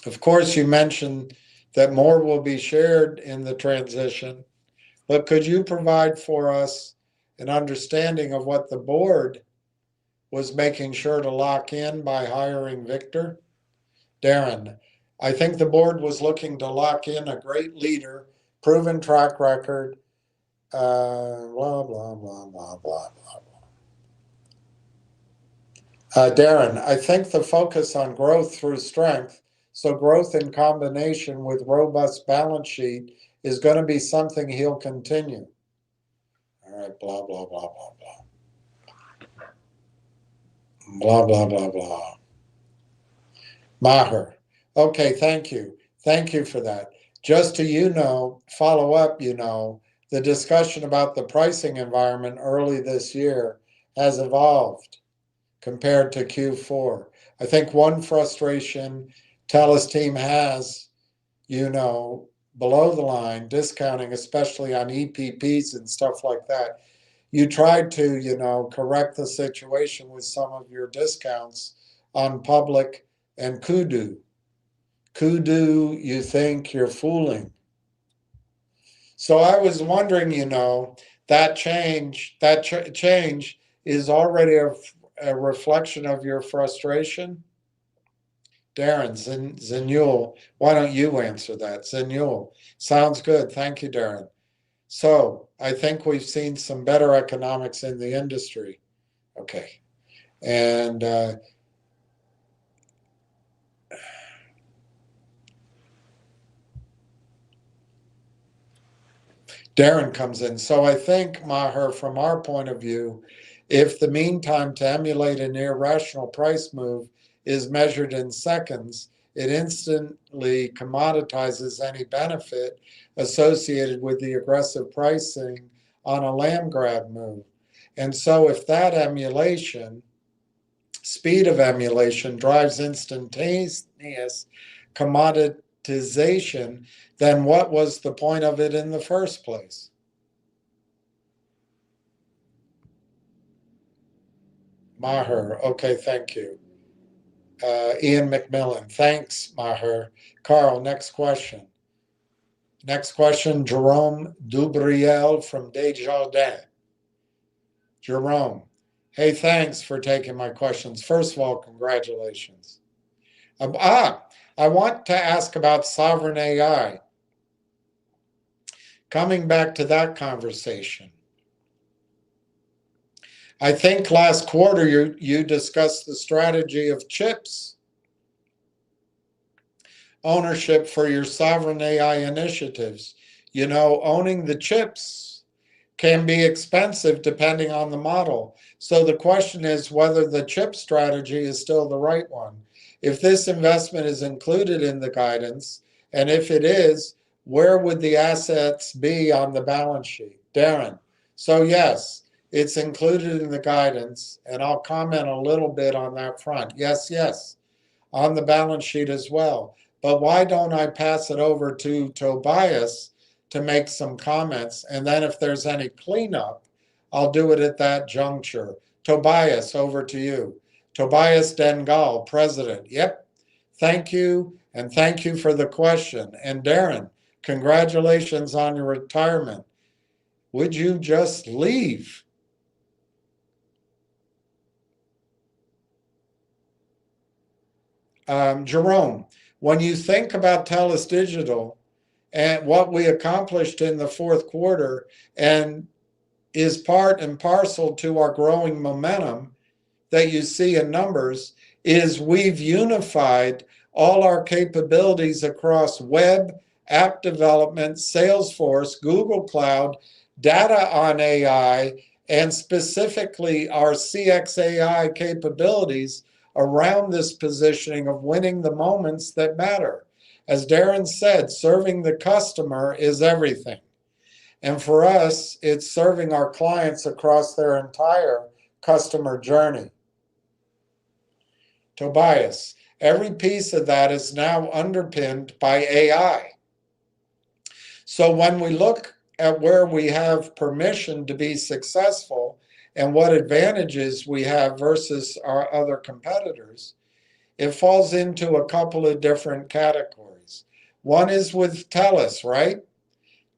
Of course, you mentioned that more will be shared in the transition, but could you provide for us an understanding of what the board was making sure to lock in by hiring Victor? Darren, I think the board was looking to lock in a great leader, proven track record, blah, blah, blah, blah, blah, blah. Darren, I think the focus on growth through strength, so growth in combination with robust balance sheet, is going to be something he'll continue. All right, blah, blah, blah, blah, blah. Blah, blah, blah, blah. Maher. Okay, thank you. Thank you for that. Just to, follow up, the discussion about the pricing environment early this year has evolved compared to Q4. I think one frustration TELUS team has, below the line, discounting, especially on EPPs and stuff like that. You tried to, correct the situation with some of your discounts on public and Kudu. Kudu, you think you're fooling. So I was wondering, that change is already a reflection of your frustration? Darren, Zenul, why don't you answer that? Zenul, sounds good. Thank you, Darren. So I think we've seen some better economics in the industry. Okay. And Darren comes in. So I think, Maher, from our point of view, if the mean time to emulate an irrational price move is measured in seconds, it instantly commoditizes any benefit associated with the aggressive pricing on a land grab move. And so if that speed of emulation drives instantaneous commoditization, then what was the point of it in the first place? Maher, okay, thank you. Ian McMillan, thanks, Maher. Carl, next question. Next question, Jerome Dubriel from Desjardins. Jerome, hey, thanks for taking my questions. First of all, congratulations. I want to ask about sovereign AI. Coming back to that conversation. I think last quarter you discussed the strategy of chips ownership for your sovereign AI initiatives. Owning the chips can be expensive depending on the model. So the question is whether the chip strategy is still the right one. If this investment is included in the guidance, and if it is, where would the assets be on the balance sheet? Darren. So yes, it's included in the guidance, and I'll comment a little bit on that front. Yes, on the balance sheet as well. But why don't I pass it over to Tobias to make some comments, and then if there's any cleanup, I'll do it at that juncture. Tobias, over to you. Tobias Dengal, President. Yep, thank you, and thank you for the question. And Darren, congratulations on your retirement. Would you just leave? Jerome, when you think about TELUS Digital and what we accomplished in the fourth quarter and is part and parcel to our growing momentum that you see in numbers, is we've unified all our capabilities across web, app development, Salesforce, Google Cloud, data on AI, and specifically our CXAI capabilities around this positioning of winning the moments that matter. As Darren said, serving the customer is everything. And for us, it's serving our clients across their entire customer journey. Tobias, every piece of that is now underpinned by AI. So when we look at where we have permission to be successful and what advantages we have versus our other competitors, it falls into a couple of different categories. One is with TELUS, right?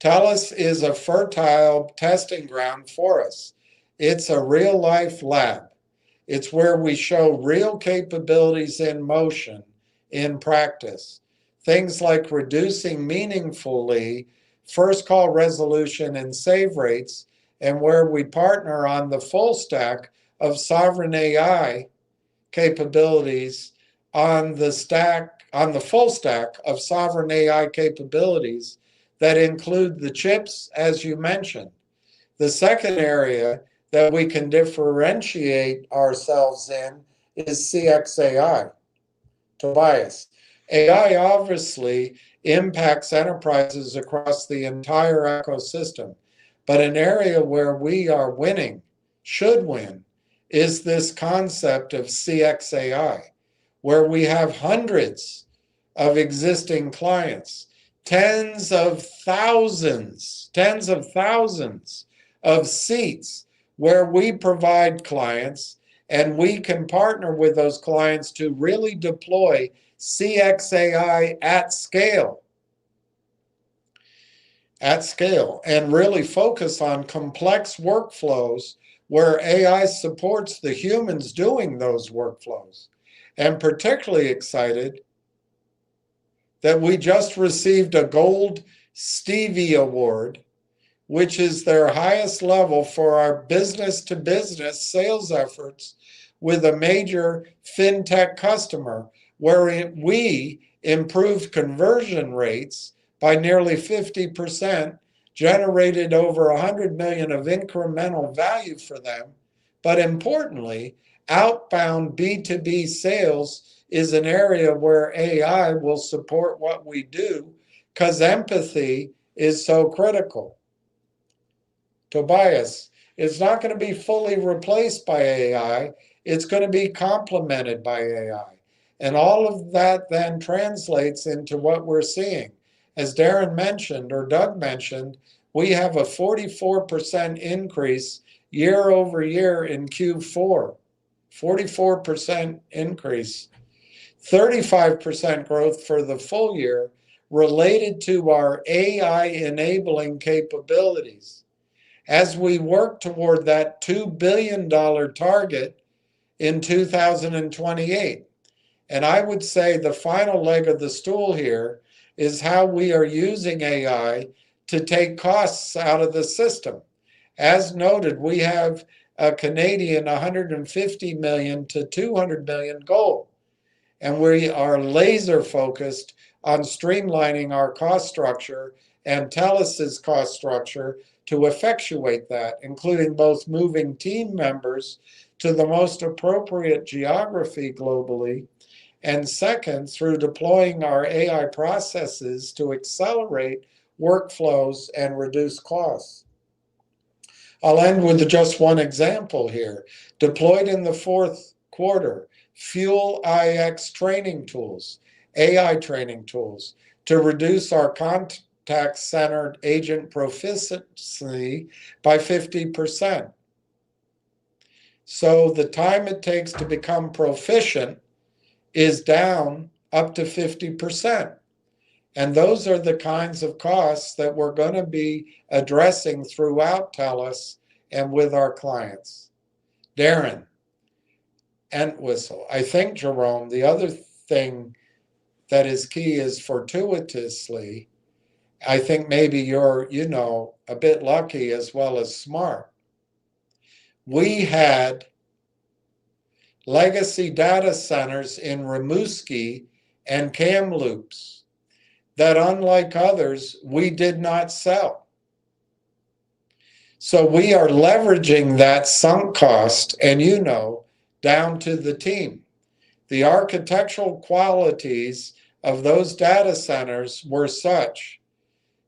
TELUS is a fertile testing ground for us. It's a real-life lab. It's where we show real capabilities in motion, in practice. Things like reducing meaningfully first call resolution and save rates, and where we partner on the full stack of sovereign AI capabilities on the full stack of sovereign AI capabilities that include the chips, as you mentioned. The second area that we can differentiate ourselves in is CXAI. Tobias, AI obviously impacts enterprises across the entire ecosystem, but an area where we are winning, should win, is this concept of CXAI, where we have hundreds of existing clients, tens of thousands of seats where we provide clients, and we can partner with those clients to really deploy CXAI at scale, and really focus on complex workflows where AI supports the humans doing those workflows. And particularly excited that we just received a Gold Stevie Award, which is their highest level for our business-to-business sales efforts with a major fintech customer, where we improved conversion rates by nearly 50%, generated over 100 million of incremental value for them. But importantly, outbound B2B sales is an area where AI will support what we do, because empathy is so critical. Tobias, it's not going to be fully replaced by AI. It's going to be complemented by AI. And all of that then translates into what we're seeing. As Darren mentioned, or Doug mentioned, we have a 44% increase year over year in Q4. 44% increase. 35% growth for the full year related to our AI enabling capabilities. As we work toward that $2 billion target in 2028. And I would say the final leg of the stool here is how we are using AI to take costs out of the system. As noted, we have a Canadian 150 million to 200 million goal. And we are laser focused on streamlining our cost structure and TELUS's cost structure to effectuate that, including both moving team members to the most appropriate geography globally, and second, through deploying our AI processes to accelerate workflows and reduce costs. I'll end with just one example here. Deployed in the fourth quarter, Fuel IX training tools, AI training tools, to reduce our contact center agent proficiency by 50%. So the time it takes to become proficient is down up to 50%. And those are the kinds of costs that we're going to be addressing throughout TELUS and with our clients. Darren Entwistle. I think, Jerome, the other thing that is key is fortuitously, I think maybe you're, a bit lucky as well as smart. We had legacy data centers in Rimouski and Kamloops that, unlike others, we did not sell. So we are leveraging that sunk cost, and down to the team. The architectural qualities of those data centers were such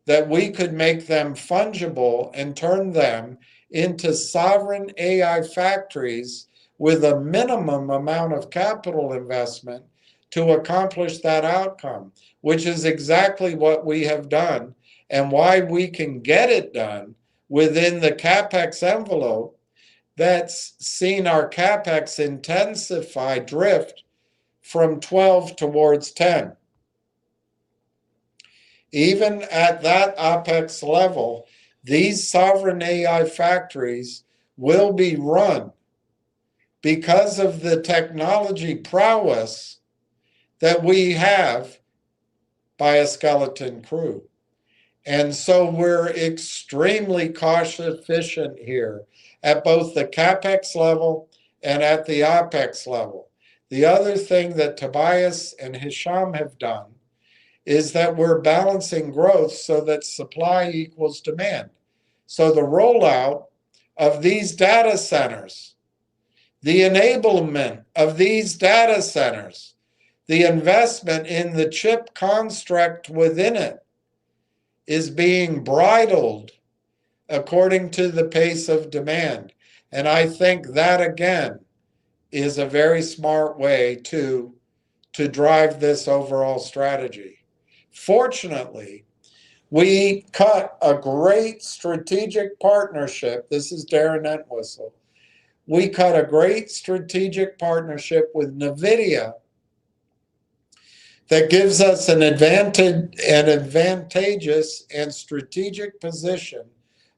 that we could make them fungible and turn them into sovereign AI factories with a minimum amount of capital investment to accomplish that outcome, which is exactly what we have done and why we can get it done within the CapEx envelope that's seen our CapEx intensify drift from 12 towards 10. Even at that OpEx level, these sovereign AI factories will be run because of the technology prowess that we have by a skeleton crew. And so we're extremely cost efficient here at both the CapEx level and at the OpEx level. The other thing that Tobias and Hisham have done is that we're balancing growth so that supply equals demand. So the rollout of these data centers, the enablement of these data centers, the investment in the chip construct within it is being bridled according to the pace of demand. And I think that, again, is a very smart way to drive this overall strategy. Fortunately, we cut a great strategic partnership. This is Darren Entwistle. We cut a great strategic partnership with NVIDIA that gives us an advantageous and strategic position,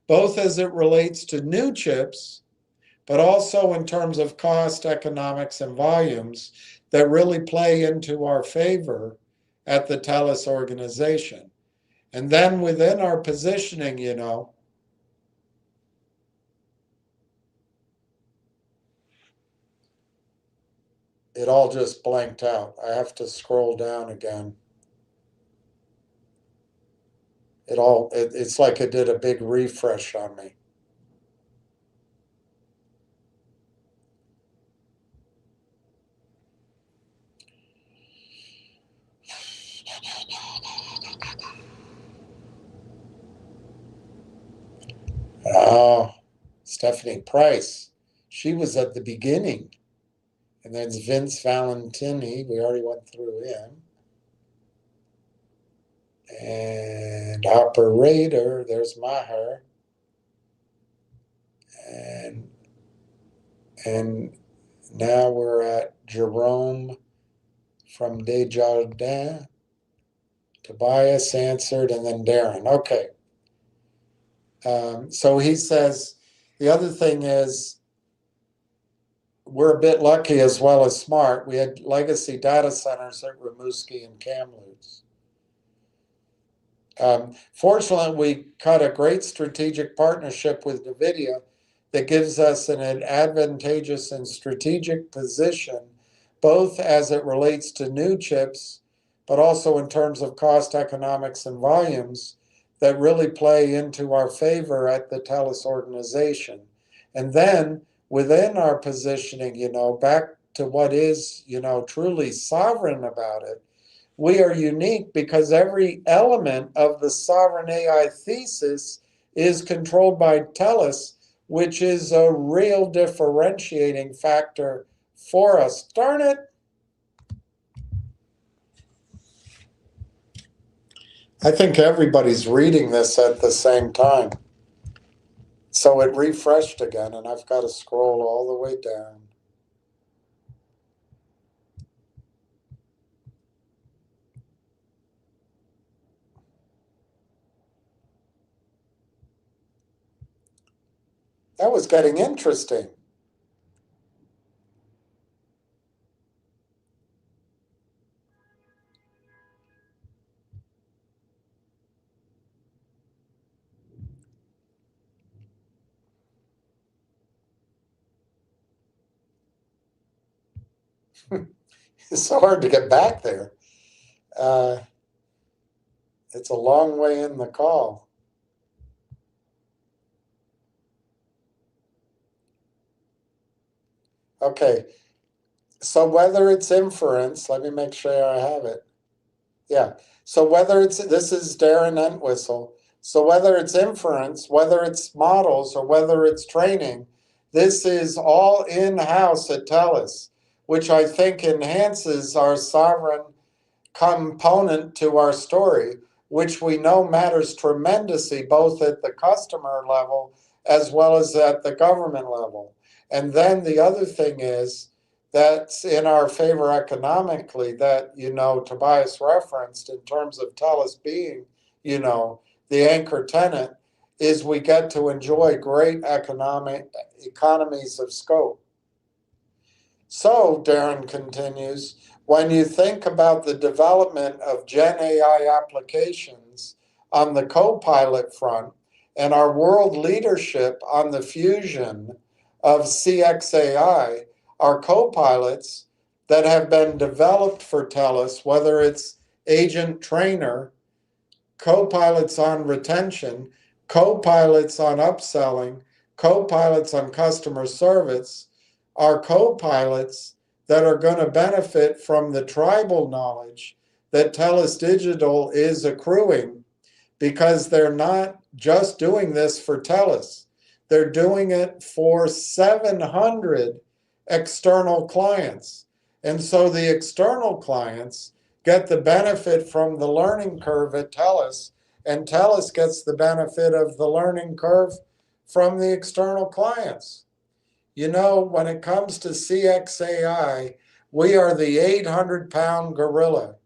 both as it relates to new chips, but also in terms of cost, economics, and volumes that really play into our favor at the TELUS organization. And then within our positioning, it all just blanked out. I have to scroll down again. It's like it did a big refresh on me. Oh, Stephanie Price. She was at the beginning. And then Vince Valentini. We already went through him. And operator, there's Maher. And now we're at Jerome from Desjardins. Tobias answered, and then Darren. Okay. So he says, the other thing is, we're a bit lucky as well as smart. We had legacy data centers at Rimouski and Kamloops. Fortunately, we cut a great strategic partnership with NVIDIA that gives us an advantageous and strategic position, both as it relates to new chips, but also in terms of cost, economics, and volumes that really play into our favor at the TELUS organization. And then within our positioning, back to what is, truly sovereign about it, we are unique because every element of the sovereign AI thesis is controlled by TELUS, which is a real differentiating factor for us. Darn it. I think everybody's reading this at the same time. So it refreshed again, and I've got to scroll all the way down. That was getting interesting. It's so hard to get back there. It's a long way in the call. Okay, so whether it's inference, let me make sure I have it. Yeah. So whether it's, this is Darren Entwistle. So whether it's inference, whether it's models, or whether it's training, this is all in-house at TELUS, which I think enhances our sovereign component to our story, which we know matters tremendously, both at the customer level as well as at the government level. And then the other thing is that's in our favor economically that, you know, Tobias referenced in terms of TELUS being, you know, the anchor tenant, is we get to enjoy great economies of scope. So, Darren continues, when you think about the development of Gen AI applications on the co-pilot front and our world leadership on the fusion of CXAI, our co-pilots that have been developed for TELUS, whether it's agent trainer, co-pilots on retention, co-pilots on upselling, co-pilots on customer service, are co-pilots that are going to benefit from the tribal knowledge that TELUS Digital is accruing, because they're not just doing this for TELUS. They're doing it for 700 external clients. And so the external clients get the benefit from the learning curve at TELUS, and TELUS gets the benefit of the learning curve from the external clients. You know, when it comes to CXAI, we are the 800-pound gorilla.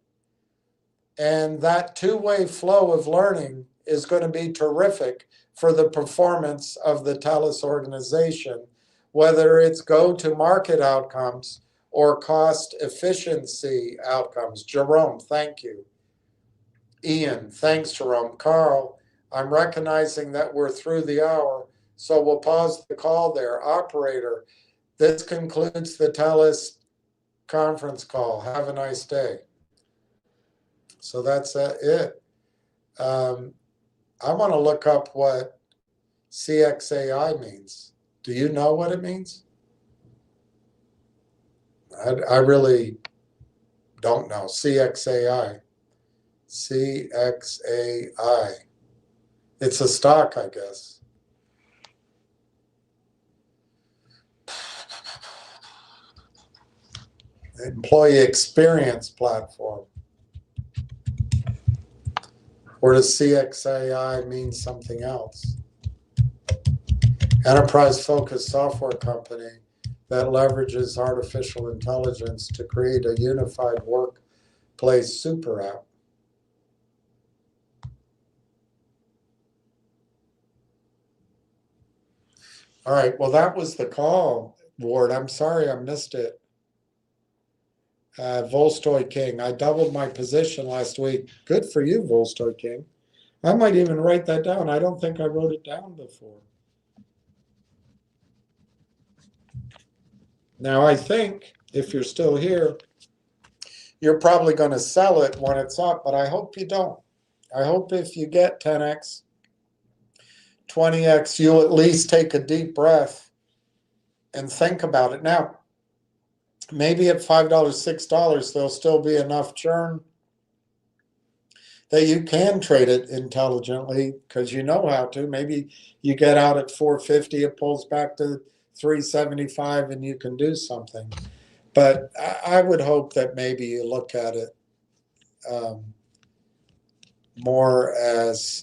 And that two-way flow of learning is going to be terrific for the performance of the TELUS organization, whether it's go-to-market outcomes or cost efficiency outcomes. Jerome, thank you. Ian, thanks, Jerome. Carl, I'm recognizing that we're through the hour, so we'll pause the call there. Operator, this concludes the TELUS conference call. Have a nice day. So that's it. I want to look up what CXAI means. Do you know what it means? I really don't know. CXAI. CXAI. It's a stock, I guess. Employee experience platform. Or does CXAI mean something else? Enterprise-focused software company that leverages artificial intelligence to create a unified workplace super app. All right, well, that was the call, Ward. I'm sorry I missed it. Volstoy King, I doubled my position last week. Good for you, Volstoy King. I might even write that down. I don't think I wrote it down before. Now, I think if you're still here, you're probably going to sell it when it's up, but I hope you don't. I hope if you get 10x, 20x, you'll at least take a deep breath and think about it. Now, maybe at $5, $6, there'll still be enough churn that you can trade it intelligently because you know how to. Maybe you get out at 450, it pulls back to 375 and you can do something. But I would hope that maybe you look at it more as,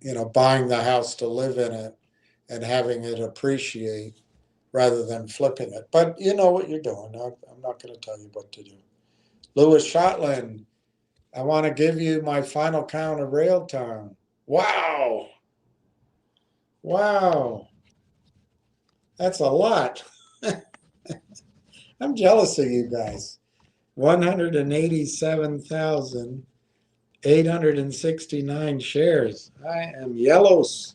you know, buying the house to live in it and having it appreciate rather than flipping it. But you know what you're doing. I'm not going to tell you what to do. Louis Shotland, I want to give you my final count of rail time. Wow. Wow. That's a lot. I'm jealous of you guys. 187,869 shares. I am yellows.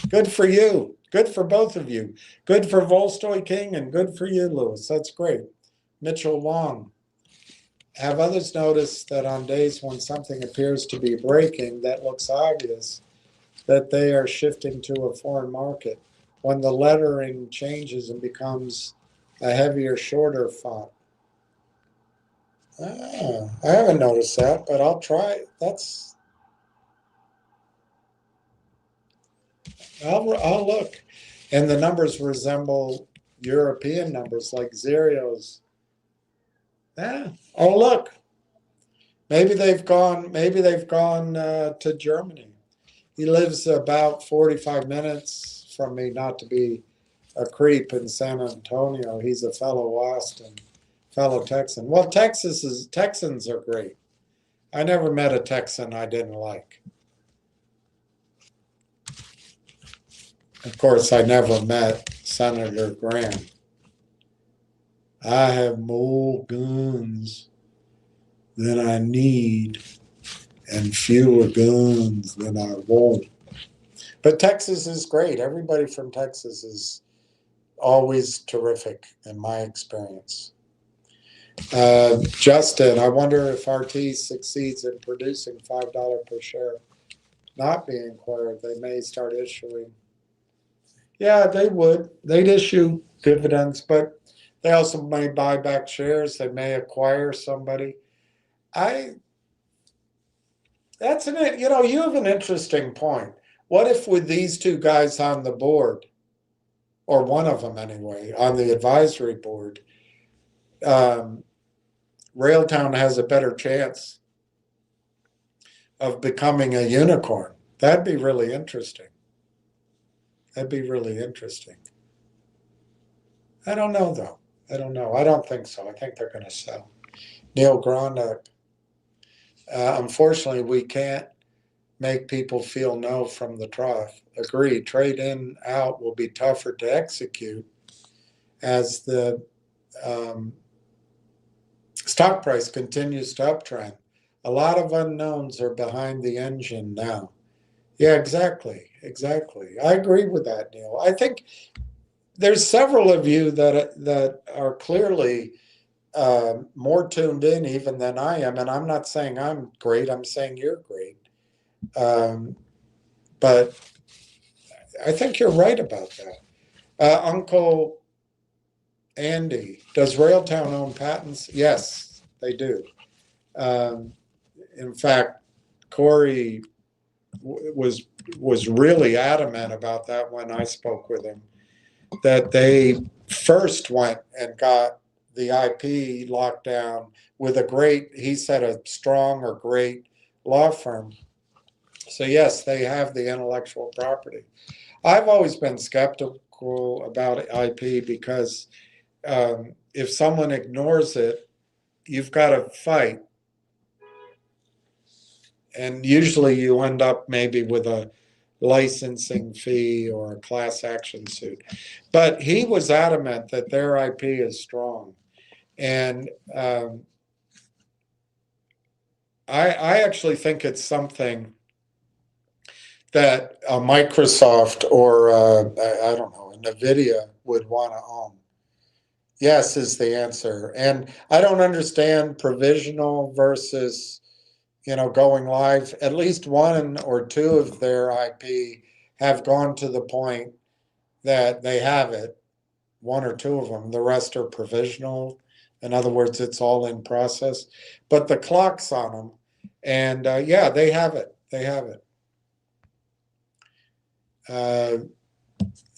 Good for you. Good for both of you. Good for Volstoy King and good for you, Louis. That's great. Mitchell Wong. Have others noticed that on days when something appears to be breaking that looks obvious, that they are shifting to a foreign market? When the lettering changes and becomes a heavier, shorter font. Ah, I haven't noticed that, but I'll try. I'll look. And the numbers resemble European numbers like Zerio's. Yeah. Oh, look. Maybe they've gone to Germany. He lives about 45 minutes from me, not to be a creep in San Antonio. He's a fellow Austin, fellow Texan. Well, Texans are great. I never met a Texan I didn't like. Of course, I never met Senator Graham. I have more guns than I need and fewer guns than I want. But Texas is great. Everybody from Texas is always terrific in my experience. Justin, I wonder if RT succeeds in producing $5 per share not being acquired, they may start issuing. Yeah, they would. They'd issue dividends, but they also may buy back shares. They may acquire somebody. You have an interesting point. What if with these two guys on the board, or one of them anyway, on the advisory board, Railtown has a better chance of becoming a unicorn? That'd be really interesting. I don't know, though. I don't think so. I think they're going to sell. Neil Grondak. Unfortunately, we can't make people feel no from the trough. Agreed. Trade in, out will be tougher to execute as the stock price continues to uptrend. A lot of unknowns are behind the engine now. Yeah, exactly. I agree with that, Neil. I think there's several of you that are clearly more tuned in even than I am, and I'm not saying I'm great. I'm saying you're great. But I think you're right about that. Uncle Andy, does Railtown own patents? Yes, they do. In fact, Corey was really adamant about that when I spoke with him, that they first went and got the IP locked down with he said a strong or great law firm. So yes, they have the intellectual property. I've always been skeptical about IP because if someone ignores it, you've got to fight. And usually you end up maybe with a licensing fee or a class action suit. But he was adamant that their IP is strong. And I actually think it's something that a Microsoft or I don't know, NVIDIA would want to own. Yes is the answer. And I don't understand provisional versus going live. At least one or two of their IP have gone to the point that they have it, one or two of them. The rest are provisional. In other words, it's all in process. But the clock's on them. And yeah, they have it.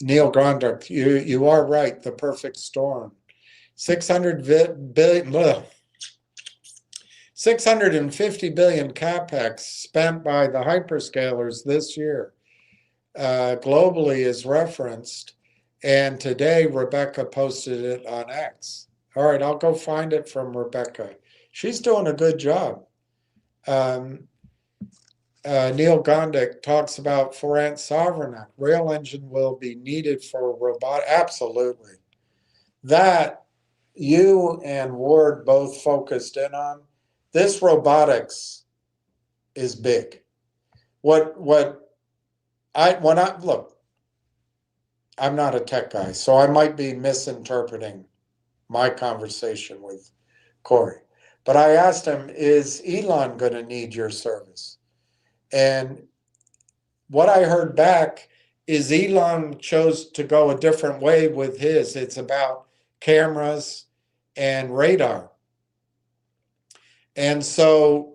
Neil Grondak, you are right. The perfect storm. 650 billion capex spent by the hyperscalers this year globally is referenced, and today Rebecca posted it on X. All right, I'll go find it from Rebecca. She's doing a good job. Neil Gondik talks about Foreign Sovereign Act. Rail engine will be needed for robot. Absolutely. That you and Ward both focused in on. This robotics is big. Look, I'm not a tech guy, so I might be misinterpreting my conversation with Corey. But I asked him, is Elon going to need your service? And what I heard back is Elon chose to go a different way with his. It's about cameras and radar. And so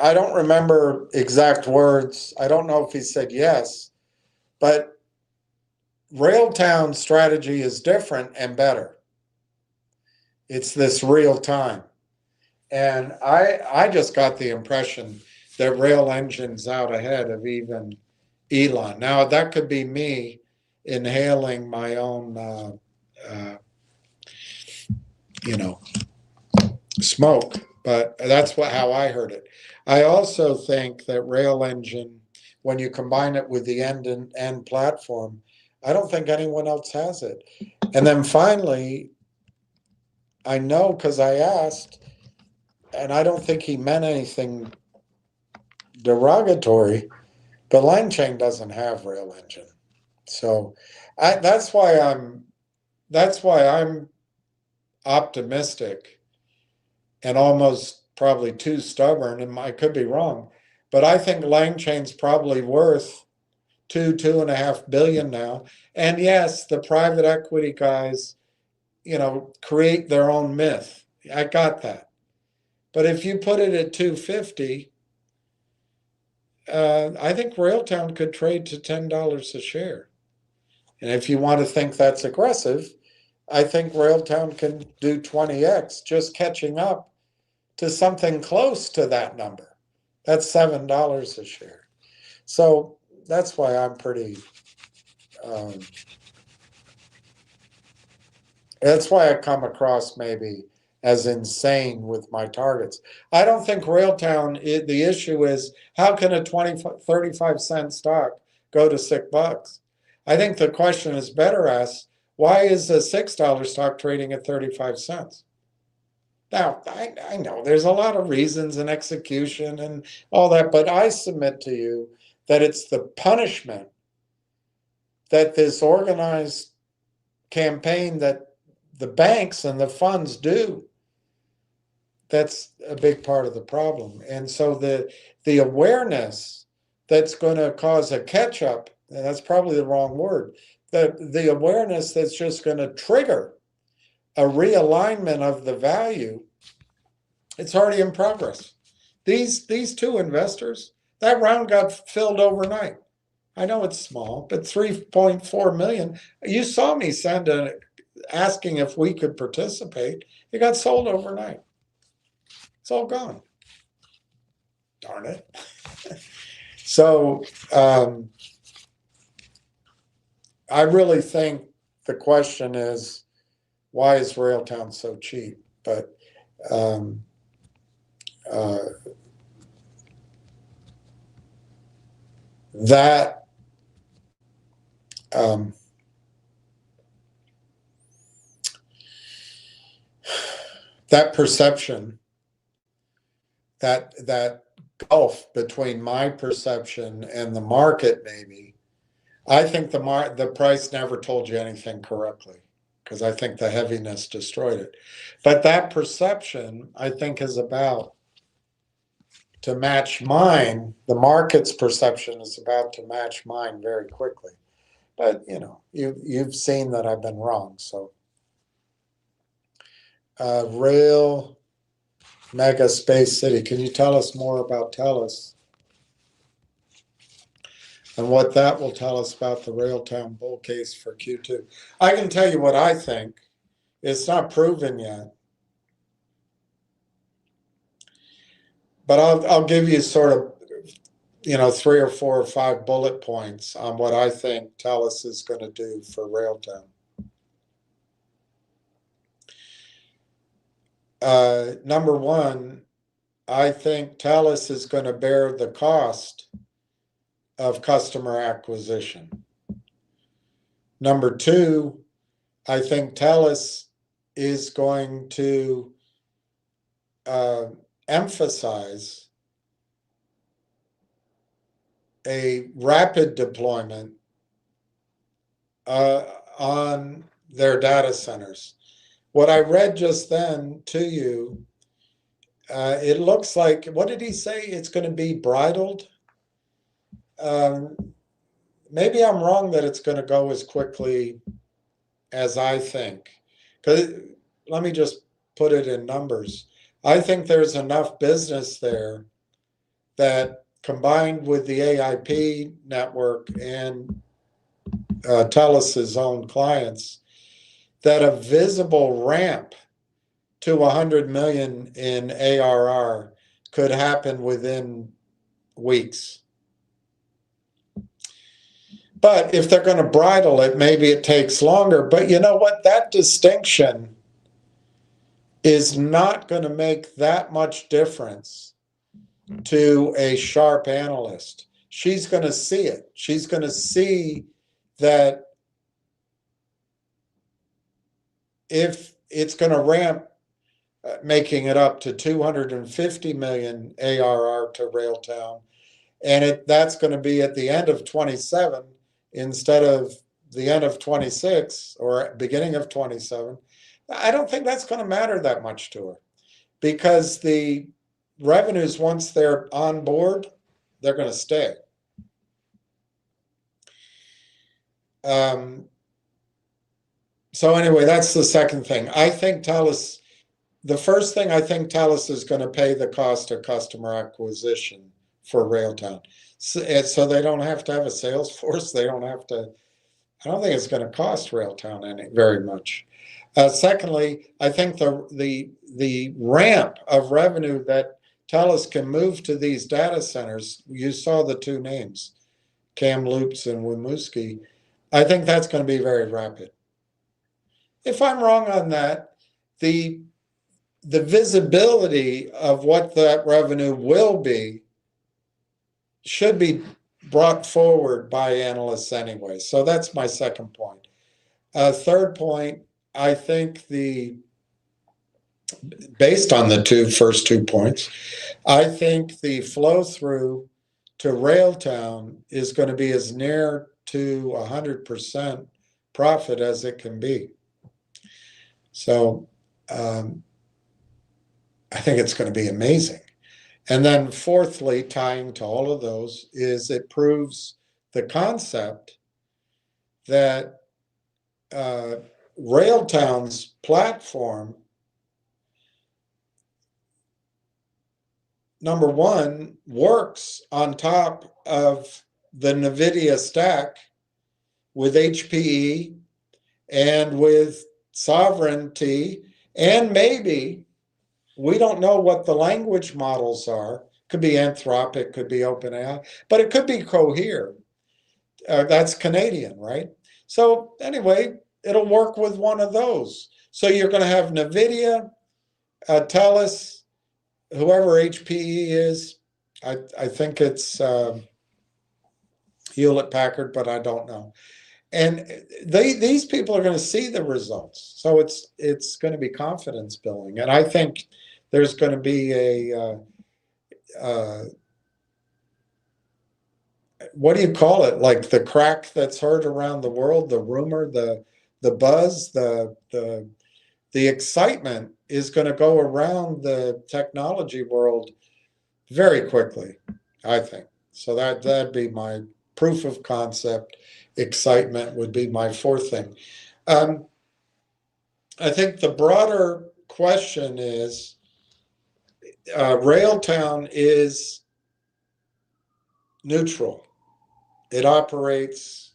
I don't remember exact words. I don't know if he said yes, but Railtown's strategy is different and better. It's this real time. And I just got the impression that Rail Engine's out ahead of even Elon. Now, that could be me inhaling my own, smoke, but that's how I heard it. I also think that Rail Engine, when you combine it with the end-to-end platform, I don't think anyone else has it. And then finally, I know because I asked, and I don't think he meant anything derogatory, but LangChain doesn't have Rail Engine. So that's why I'm optimistic and almost probably too stubborn, and I could be wrong, but I think LangChain's probably worth $2.5 billion now. And yes, the private equity guys, create their own myth. I got that. But if you put it at 250, I think Railtown could trade to $10 a share. And if you want to think that's aggressive, I think Railtown can do 20x, just catching up to something close to that number. That's $7 a share. So that's why I'm pretty, that's why I come across maybe as insane with my targets. I don't think Railtown, the issue is how can a 35 cent stock go to $6? I think the question is better asked, why is a $6 stock trading at 35 cents? Now, I know there's a lot of reasons and execution and all that, but I submit to you that it's the punishment that this organized campaign that the banks and the funds do, that's a big part of the problem. And so the awareness that's going to cause a catch-up, and that's probably the wrong word, the awareness that's just going to trigger a realignment of the value, it's already in progress. These two investors, that round got filled overnight. I know it's small, but 3.4 million. You saw me send asking if we could participate. It got sold overnight. It's all gone. Darn it. So I really think the question is, why is Railtown so cheap? But that that perception, that gulf between my perception and the market, maybe, I think the price never told you anything correctly, because I think the heaviness destroyed it. But that perception, I think, is about to match mine. The market's perception is about to match mine very quickly. But you've seen that I've been wrong. So Rail Mega Space City. Can you tell us more about TELUS and what that will tell us about the Railtown bull case for Q2? I can tell you what I think. It's not proven yet, but I'll give you sort of 3 or 4 or 5 bullet points on what I think TELUS is going to do for Railtown. Number one, I think TELUS is going to bear the cost of customer acquisition. Number two, I think TELUS is going to emphasize a rapid deployment on their data centers. What I read just then to you, it looks like, what did he say? It's going to be bridled. Maybe I'm wrong that it's going to go as quickly as I think. Because let me just put it in numbers. I think there's enough business there that, combined with the AIP network and TELUS's own clients, that a visible ramp to 100 million in ARR could happen within weeks. But if they're going to bridle it, maybe it takes longer. But you know what? That distinction is not going to make that much difference to a sharp analyst. She's going to see it. She's going to see that if it's going to ramp, making it up to 250 million ARR to Railtown, and that's going to be at the end of 27 instead of the end of 26 or beginning of 27, I don't think that's going to matter that much to her, because the revenues, once they're on board, they're going to stay. So anyway, that's the second thing. I think TELUS, the first thing, I think TELUS is going to pay the cost of customer acquisition for Railtown. So they don't have to have a sales force. They don't have to, I don't think it's going to cost Railtown very much. Secondly, I think the ramp of revenue that TELUS can move to these data centers, you saw the two names, Kamloops and Rimouski, I think that's going to be very rapid. If I'm wrong on that, the visibility of what that revenue will be should be brought forward by analysts anyway. So that's my second point. Third point, I think based on the first two points, I think the flow through to Railtown is going to be as near to 100% profit as it can be. So I think it's going to be amazing. And then fourthly, tying to all of those, is it proves the concept that Railtown's platform, number one, works on top of the NVIDIA stack with HPE and with sovereignty, and maybe, we don't know what the language models are. Could be Anthropic, could be OpenAI, but it could be Cohere. That's Canadian, right? So anyway, it'll work with one of those. So you're going to have NVIDIA, TELUS, whoever HPE is. I think it's Hewlett-Packard, but I don't know. And these people are going to see the results. So it's going to be confidence building. And I think there's going to be a, what do you call it? Like the crack that's heard around the world, the rumor, the buzz, the excitement is going to go around the technology world very quickly, I think. So that'd be my proof of concept. Excitement would be my fourth thing. I think the broader question is, Railtown is neutral. It operates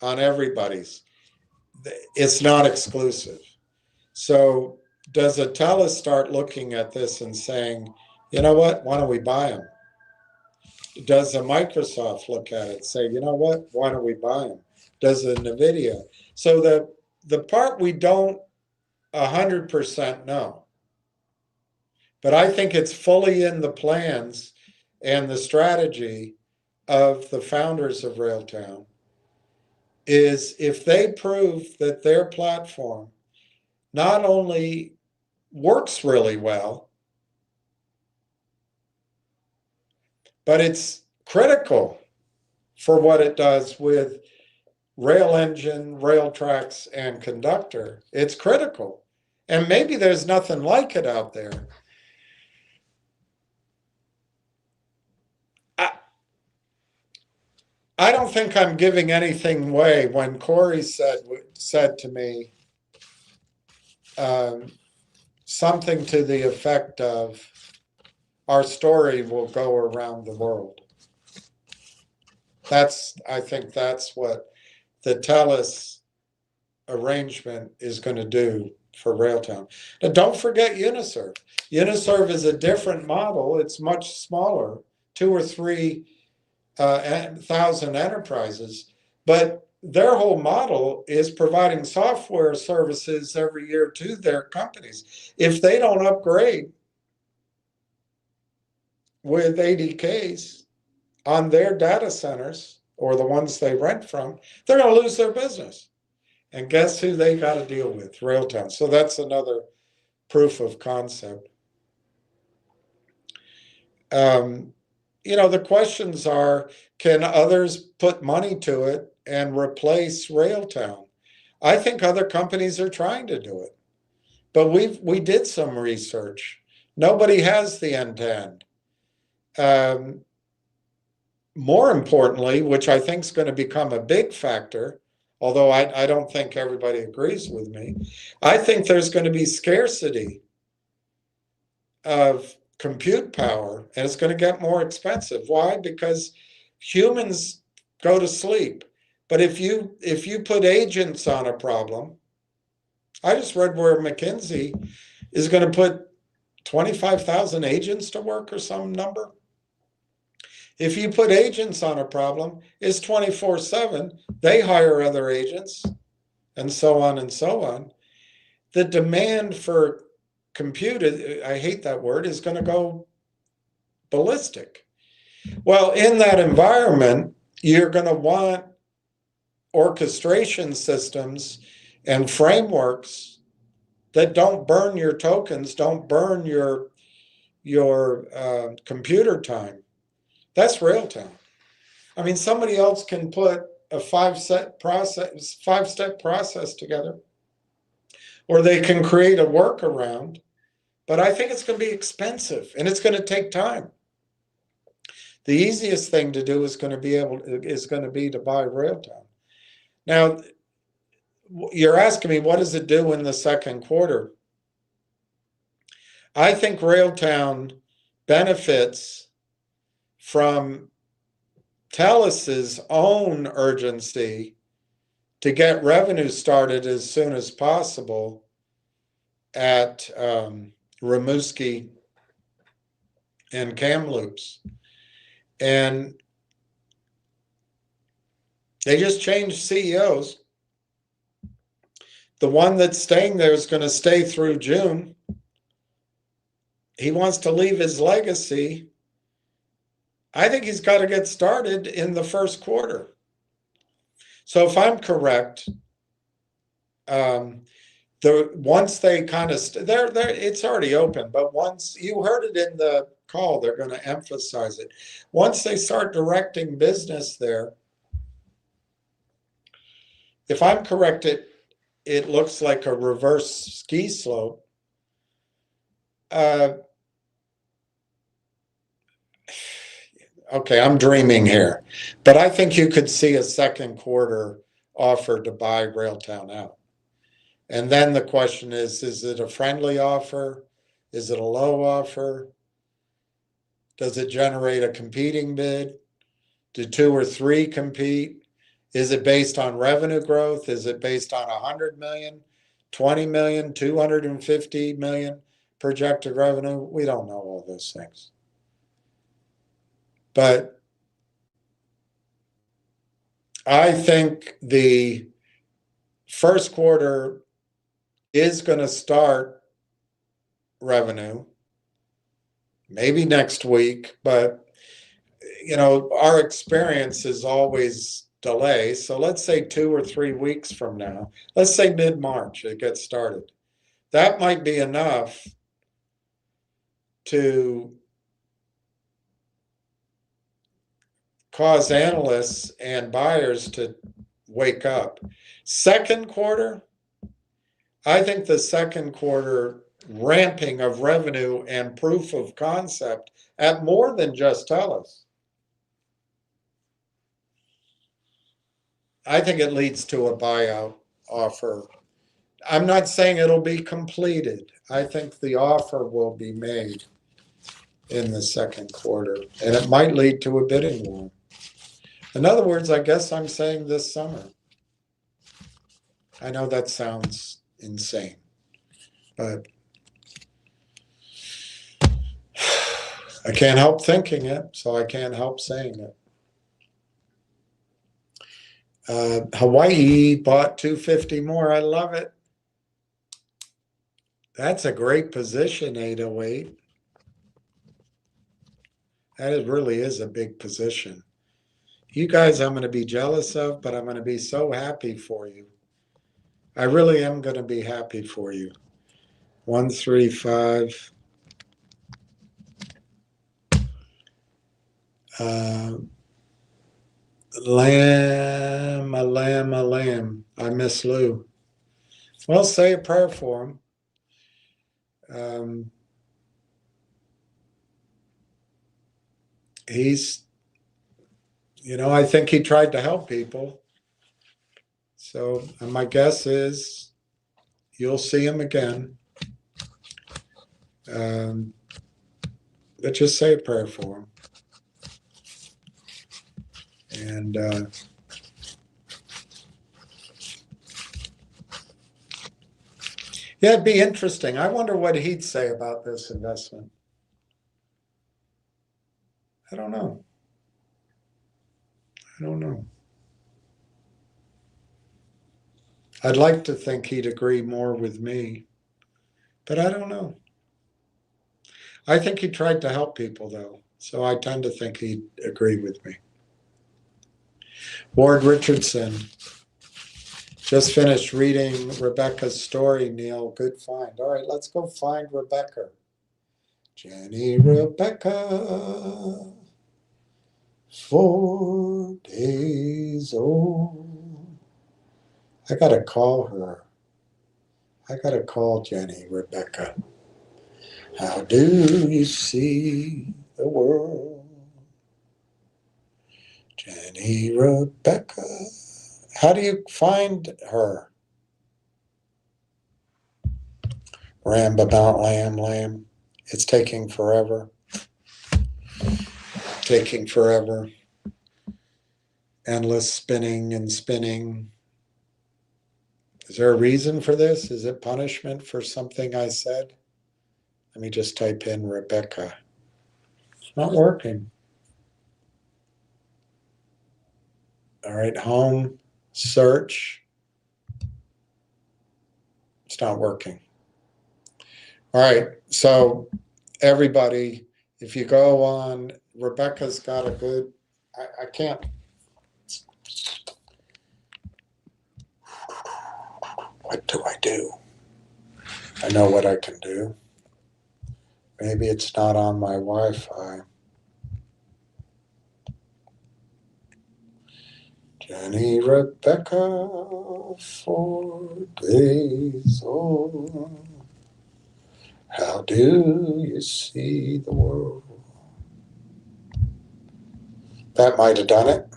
on everybody's. It's not exclusive. So does a TELUS start looking at this and saying, you know what, why don't we buy them? Does a Microsoft look at it and say, you know what, why don't we buy them? Does a NVIDIA? So the part we don't 100% know, but I think it's fully in the plans and the strategy of the founders of Railtown, is if they prove that their platform not only works really well, but it's critical for what it does with rail engine, rail tracks, and conductor. It's critical. And maybe there's nothing like it out there. I don't think I'm giving anything away when Corey said to me, something to the effect of, our story will go around the world. I think that's what the TELUS arrangement is going to do for Railtown. And don't forget Uniserve. Uniserve is a different model. It's much smaller, 2 or 3 thousand enterprises, but their whole model is providing software services every year to their companies. If they don't upgrade with ADKs on their data centers or the ones they rent from, they're going to lose their business. And guess who they got to deal with? Railtown. So that's another proof of concept. The questions are, can others put money to it and replace Railtown? I think other companies are trying to do it, but we did some research. Nobody has the end-to-end. More importantly, which I think is going to become a big factor, although I don't think everybody agrees with me, I think there's going to be scarcity of compute power, and it's going to get more expensive. Why? Because humans go to sleep. But if you put agents on a problem, I just read where McKinsey is going to put 25,000 agents to work or some number. If you put agents on a problem, it's 24/7. They hire other agents, and so on and so on. The demand for compute, I hate that word, is going to go ballistic. Well, in that environment, you're going to want orchestration systems and frameworks that don't burn your tokens, don't burn your computer time. That's Railtown. I mean, somebody else can put a 5-step process together, or they can create a workaround, but I think it's going to be expensive and it's going to take time. The easiest thing to do is going to be to buy Railtown. Now, you're asking me, what does it do in the second quarter? I think Railtown benefits from TELUS's own urgency to get revenue started as soon as possible at Rimouski and Kamloops. And they just changed CEOs. The one that's staying there is going to stay through June. He wants to leave his legacy. I think he's got to get started in the first quarter. So if I'm correct, once they kind of it's already open, but once you heard it in the call, they're going to emphasize it. Once they start directing business there, if I'm correct, it looks like a reverse ski slope. Okay, I'm dreaming here, but I think you could see a second quarter offer to buy Railtown out. And then the question is it a friendly offer? Is it a low offer? Does it generate a competing bid? Do 2 or 3 compete? Is it based on revenue growth? Is it based on 100 million, 20 million, 250 million projected revenue? We don't know all those things. But I think the first quarter is going to start revenue, maybe next week, but our experience is always delay. So let's say 2 or 3 weeks from now, let's say mid-March, it gets started. That might be enough to cause analysts and buyers to wake up. Second quarter, I think the second quarter ramping of revenue and proof of concept at more than just TELUS, I think it leads to a buyout offer. I'm not saying it'll be completed. I think the offer will be made in the second quarter, and it might lead to a bidding war. In other words, I guess I'm saying this summer. I know that sounds insane, but I can't help thinking it, so I can't help saying it. Hawaii bought 250 more. I love it. That's a great position, 808. That really is a big position. You guys I'm going to be jealous of, but I'm going to be so happy for you. I really am going to be happy for you. 135. Lamb, a lamb, a lamb. I miss Lou. Well, say a prayer for him. He's, I think he tried to help people. So my guess is you'll see him again. But just say a prayer for him. And yeah, it'd be interesting. I wonder what he'd say about this investment. I don't know. I'd like to think he'd agree more with me, but I don't know. I think he tried to help people, though, so I tend to think he'd agree with me. Ward Richardson. Just finished reading Rebecca's story, Neil. Good find. All right, let's go find Rebecca. Jenny Rebecca, 4 days old. I got to call her. I got to call Jenny Rebecca. How do you see the world? Jenny Rebecca. How do you find her? Rambabout lamb, lamb. It's taking forever. Taking forever. Endless spinning and spinning. Is there a reason for this? Is it punishment for something I said? Let me just type in Rebecca. It's not working. All right, home, search. It's not working. All right, so everybody, if you go on, Rebecca's got a good, I can't. What do I do? I know what I can do. Maybe it's not on my Wi-Fi. Jenny Rebecca, 4 days old. How do you see the world? That might have done it.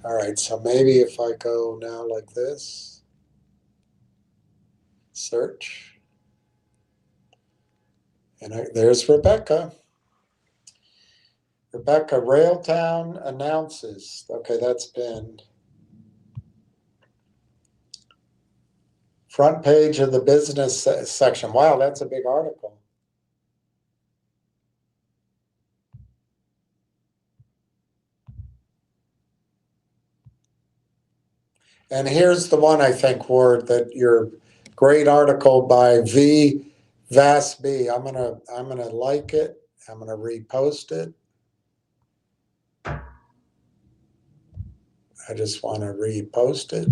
All right, so maybe if I go now like this, search, and there's Rebecca. Rebecca, Railtown announces. Okay, that's been front page of the business section. Wow, that's a big article. And here's the one I think, Ward, that your great article by V. Vass B. I'm gonna like it. I'm gonna repost it. I just want to repost it.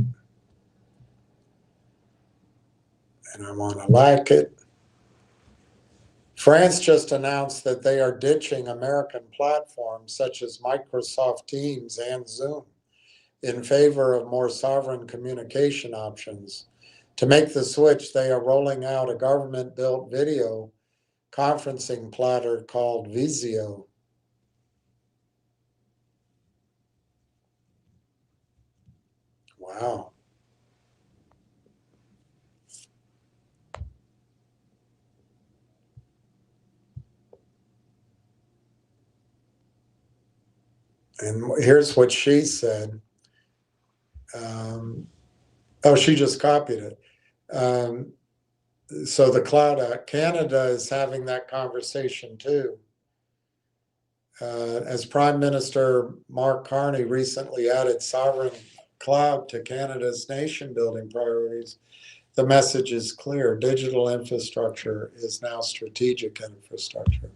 And I want to like it. France just announced that they are ditching American platforms such as Microsoft Teams and Zoom in favor of more sovereign communication options. To make the switch, they are rolling out a government-built video conferencing platter called Visio. Wow. And here's what she said. Oh, she just copied it. So the Cloud Act, Canada is having that conversation too. As Prime Minister Mark Carney recently added sovereign cloud to Canada's nation building priorities, the message is clear. Digital infrastructure is now strategic infrastructure.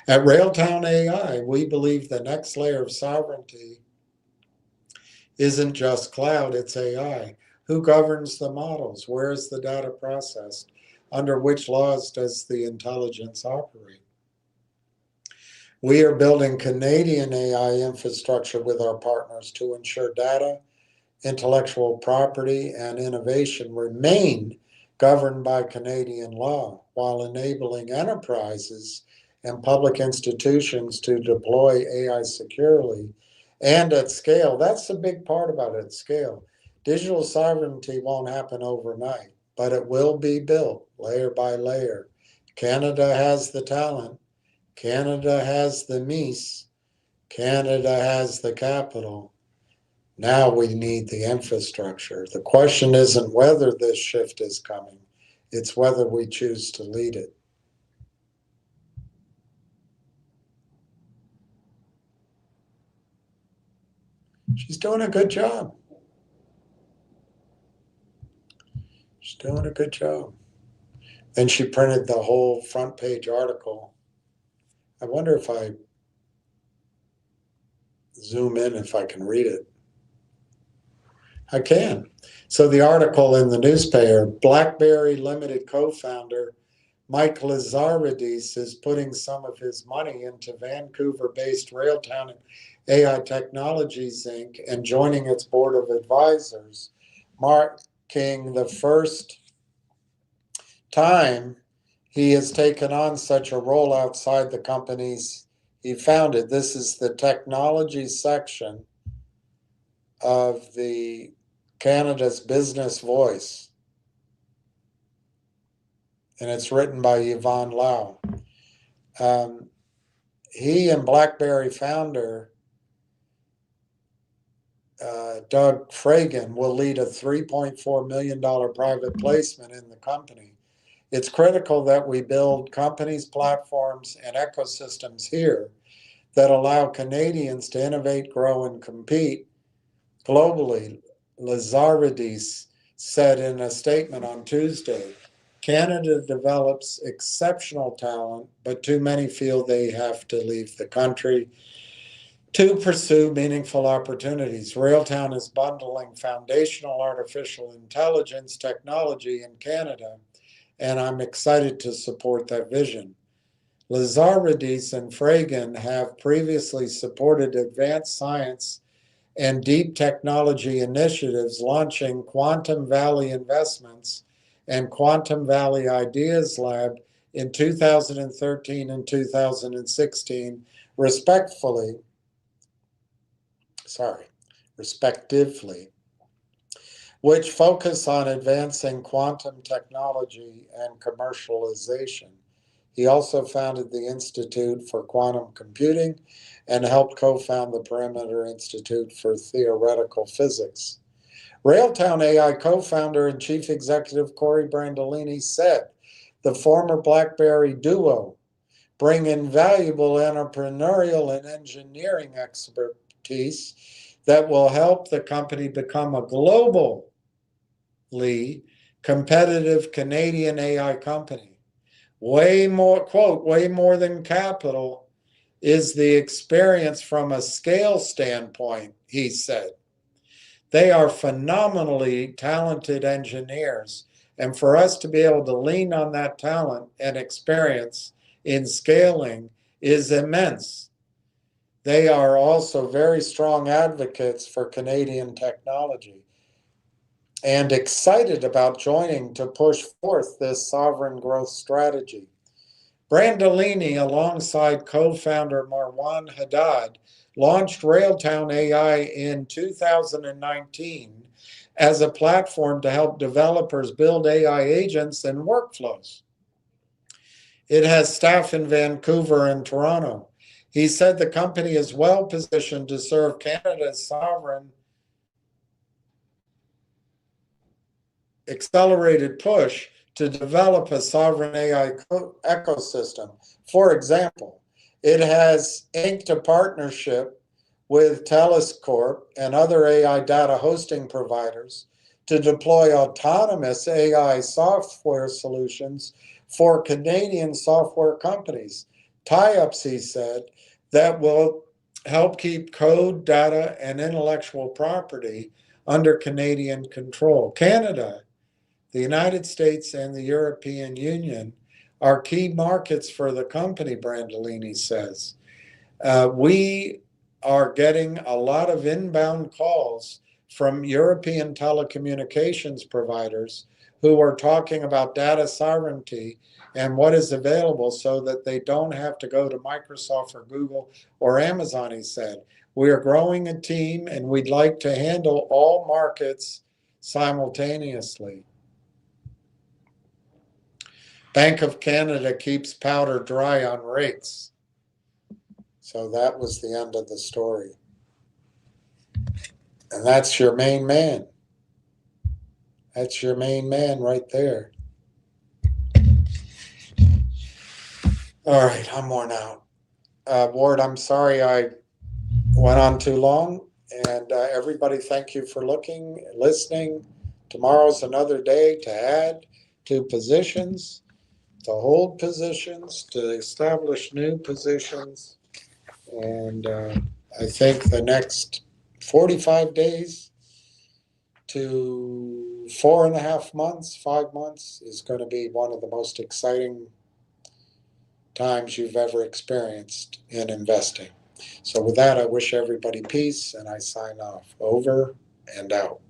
At Railtown AI, we believe the next layer of sovereignty isn't just cloud, it's AI. Who governs the models? Where is the data processed? Under which laws does the intelligence operate? We are building Canadian AI infrastructure with our partners to ensure data, intellectual property, and innovation remain governed by Canadian law, while enabling enterprises and public institutions to deploy AI securely and at scale. That's the big part about it, scale. Digital sovereignty won't happen overnight, but it will be built layer by layer. Canada has the talent. Canada has the means. Canada has the capital. Now we need the infrastructure. The question isn't whether this shift is coming, it's whether we choose to lead it. She's doing a good job. She's doing a good job. Then she printed the whole front page article. I wonder if I zoom in, if I can read it. I can. So the article in the newspaper, BlackBerry Limited co-founder Mike Lazaridis is putting some of his money into Vancouver-based Railtown AI Technologies, Inc. and joining its board of advisors, marking the first time he has taken on such a role outside the companies he founded. This is the technology section of the Canada's Business Voice, and it's written by Yvonne Lau. He and BlackBerry founder Doug Fragan will lead a $3.4 million private placement in the company. It's critical that we build companies, platforms, and ecosystems here that allow Canadians to innovate, grow, and compete globally, Lazaridis said in a statement on Tuesday. Canada develops exceptional talent, but too many feel they have to leave the country to pursue meaningful opportunities. Railtown is bundling foundational artificial intelligence technology in Canada, and I'm excited to support that vision. Lazaridis and Fragan have previously supported advanced science and deep technology initiatives, launching Quantum Valley Investments and Quantum Valley Ideas Lab in 2013 and 2016, respectively, which focus on advancing quantum technology and commercialization. He also founded the Institute for Quantum Computing and helped co-found the Perimeter Institute for Theoretical Physics. Railtown AI co-founder and chief executive Corey Brandolini said the former BlackBerry duo bring invaluable entrepreneurial and engineering expertise that will help the company become a globally competitive Canadian AI company. Way more, quote, way more than capital is the experience from a scale standpoint, he said. They are phenomenally talented engineers, and for us to be able to lean on that talent and experience in scaling is immense. They are also very strong advocates for Canadian technology and excited about joining to push forth this sovereign growth strategy. Brandolini, alongside co-founder Marwan Haddad, launched Railtown AI in 2019 as a platform to help developers build AI agents and workflows. It has staff in Vancouver and Toronto. He said the company is well positioned to serve Canada's sovereign accelerated push to develop a sovereign AI ecosystem. For example, it has inked a partnership with TELUS Corp and other AI data hosting providers to deploy autonomous AI software solutions for Canadian software companies. Tie-ups, he said, that will help keep code, data, and intellectual property under Canadian control. Canada, the United States, and the European Union are key markets for the company, Brandolini says. We are getting a lot of inbound calls from European telecommunications providers who are talking about data sovereignty and what is available so that they don't have to go to Microsoft or Google or Amazon, he said. We are growing a team and we'd like to handle all markets simultaneously. Bank of Canada keeps powder dry on rates. So that was the end of the story. And that's your main man. That's your main man right there. All right, I'm worn out. Ward, I'm sorry I went on too long. And everybody, thank you for listening. Tomorrow's another day to add to positions, to hold positions, to establish new positions. And I think the next 45 days to 4.5 months, 5 months is going to be one of the most exciting times you've ever experienced in investing. So with that, I wish everybody peace and I sign off. Over and out.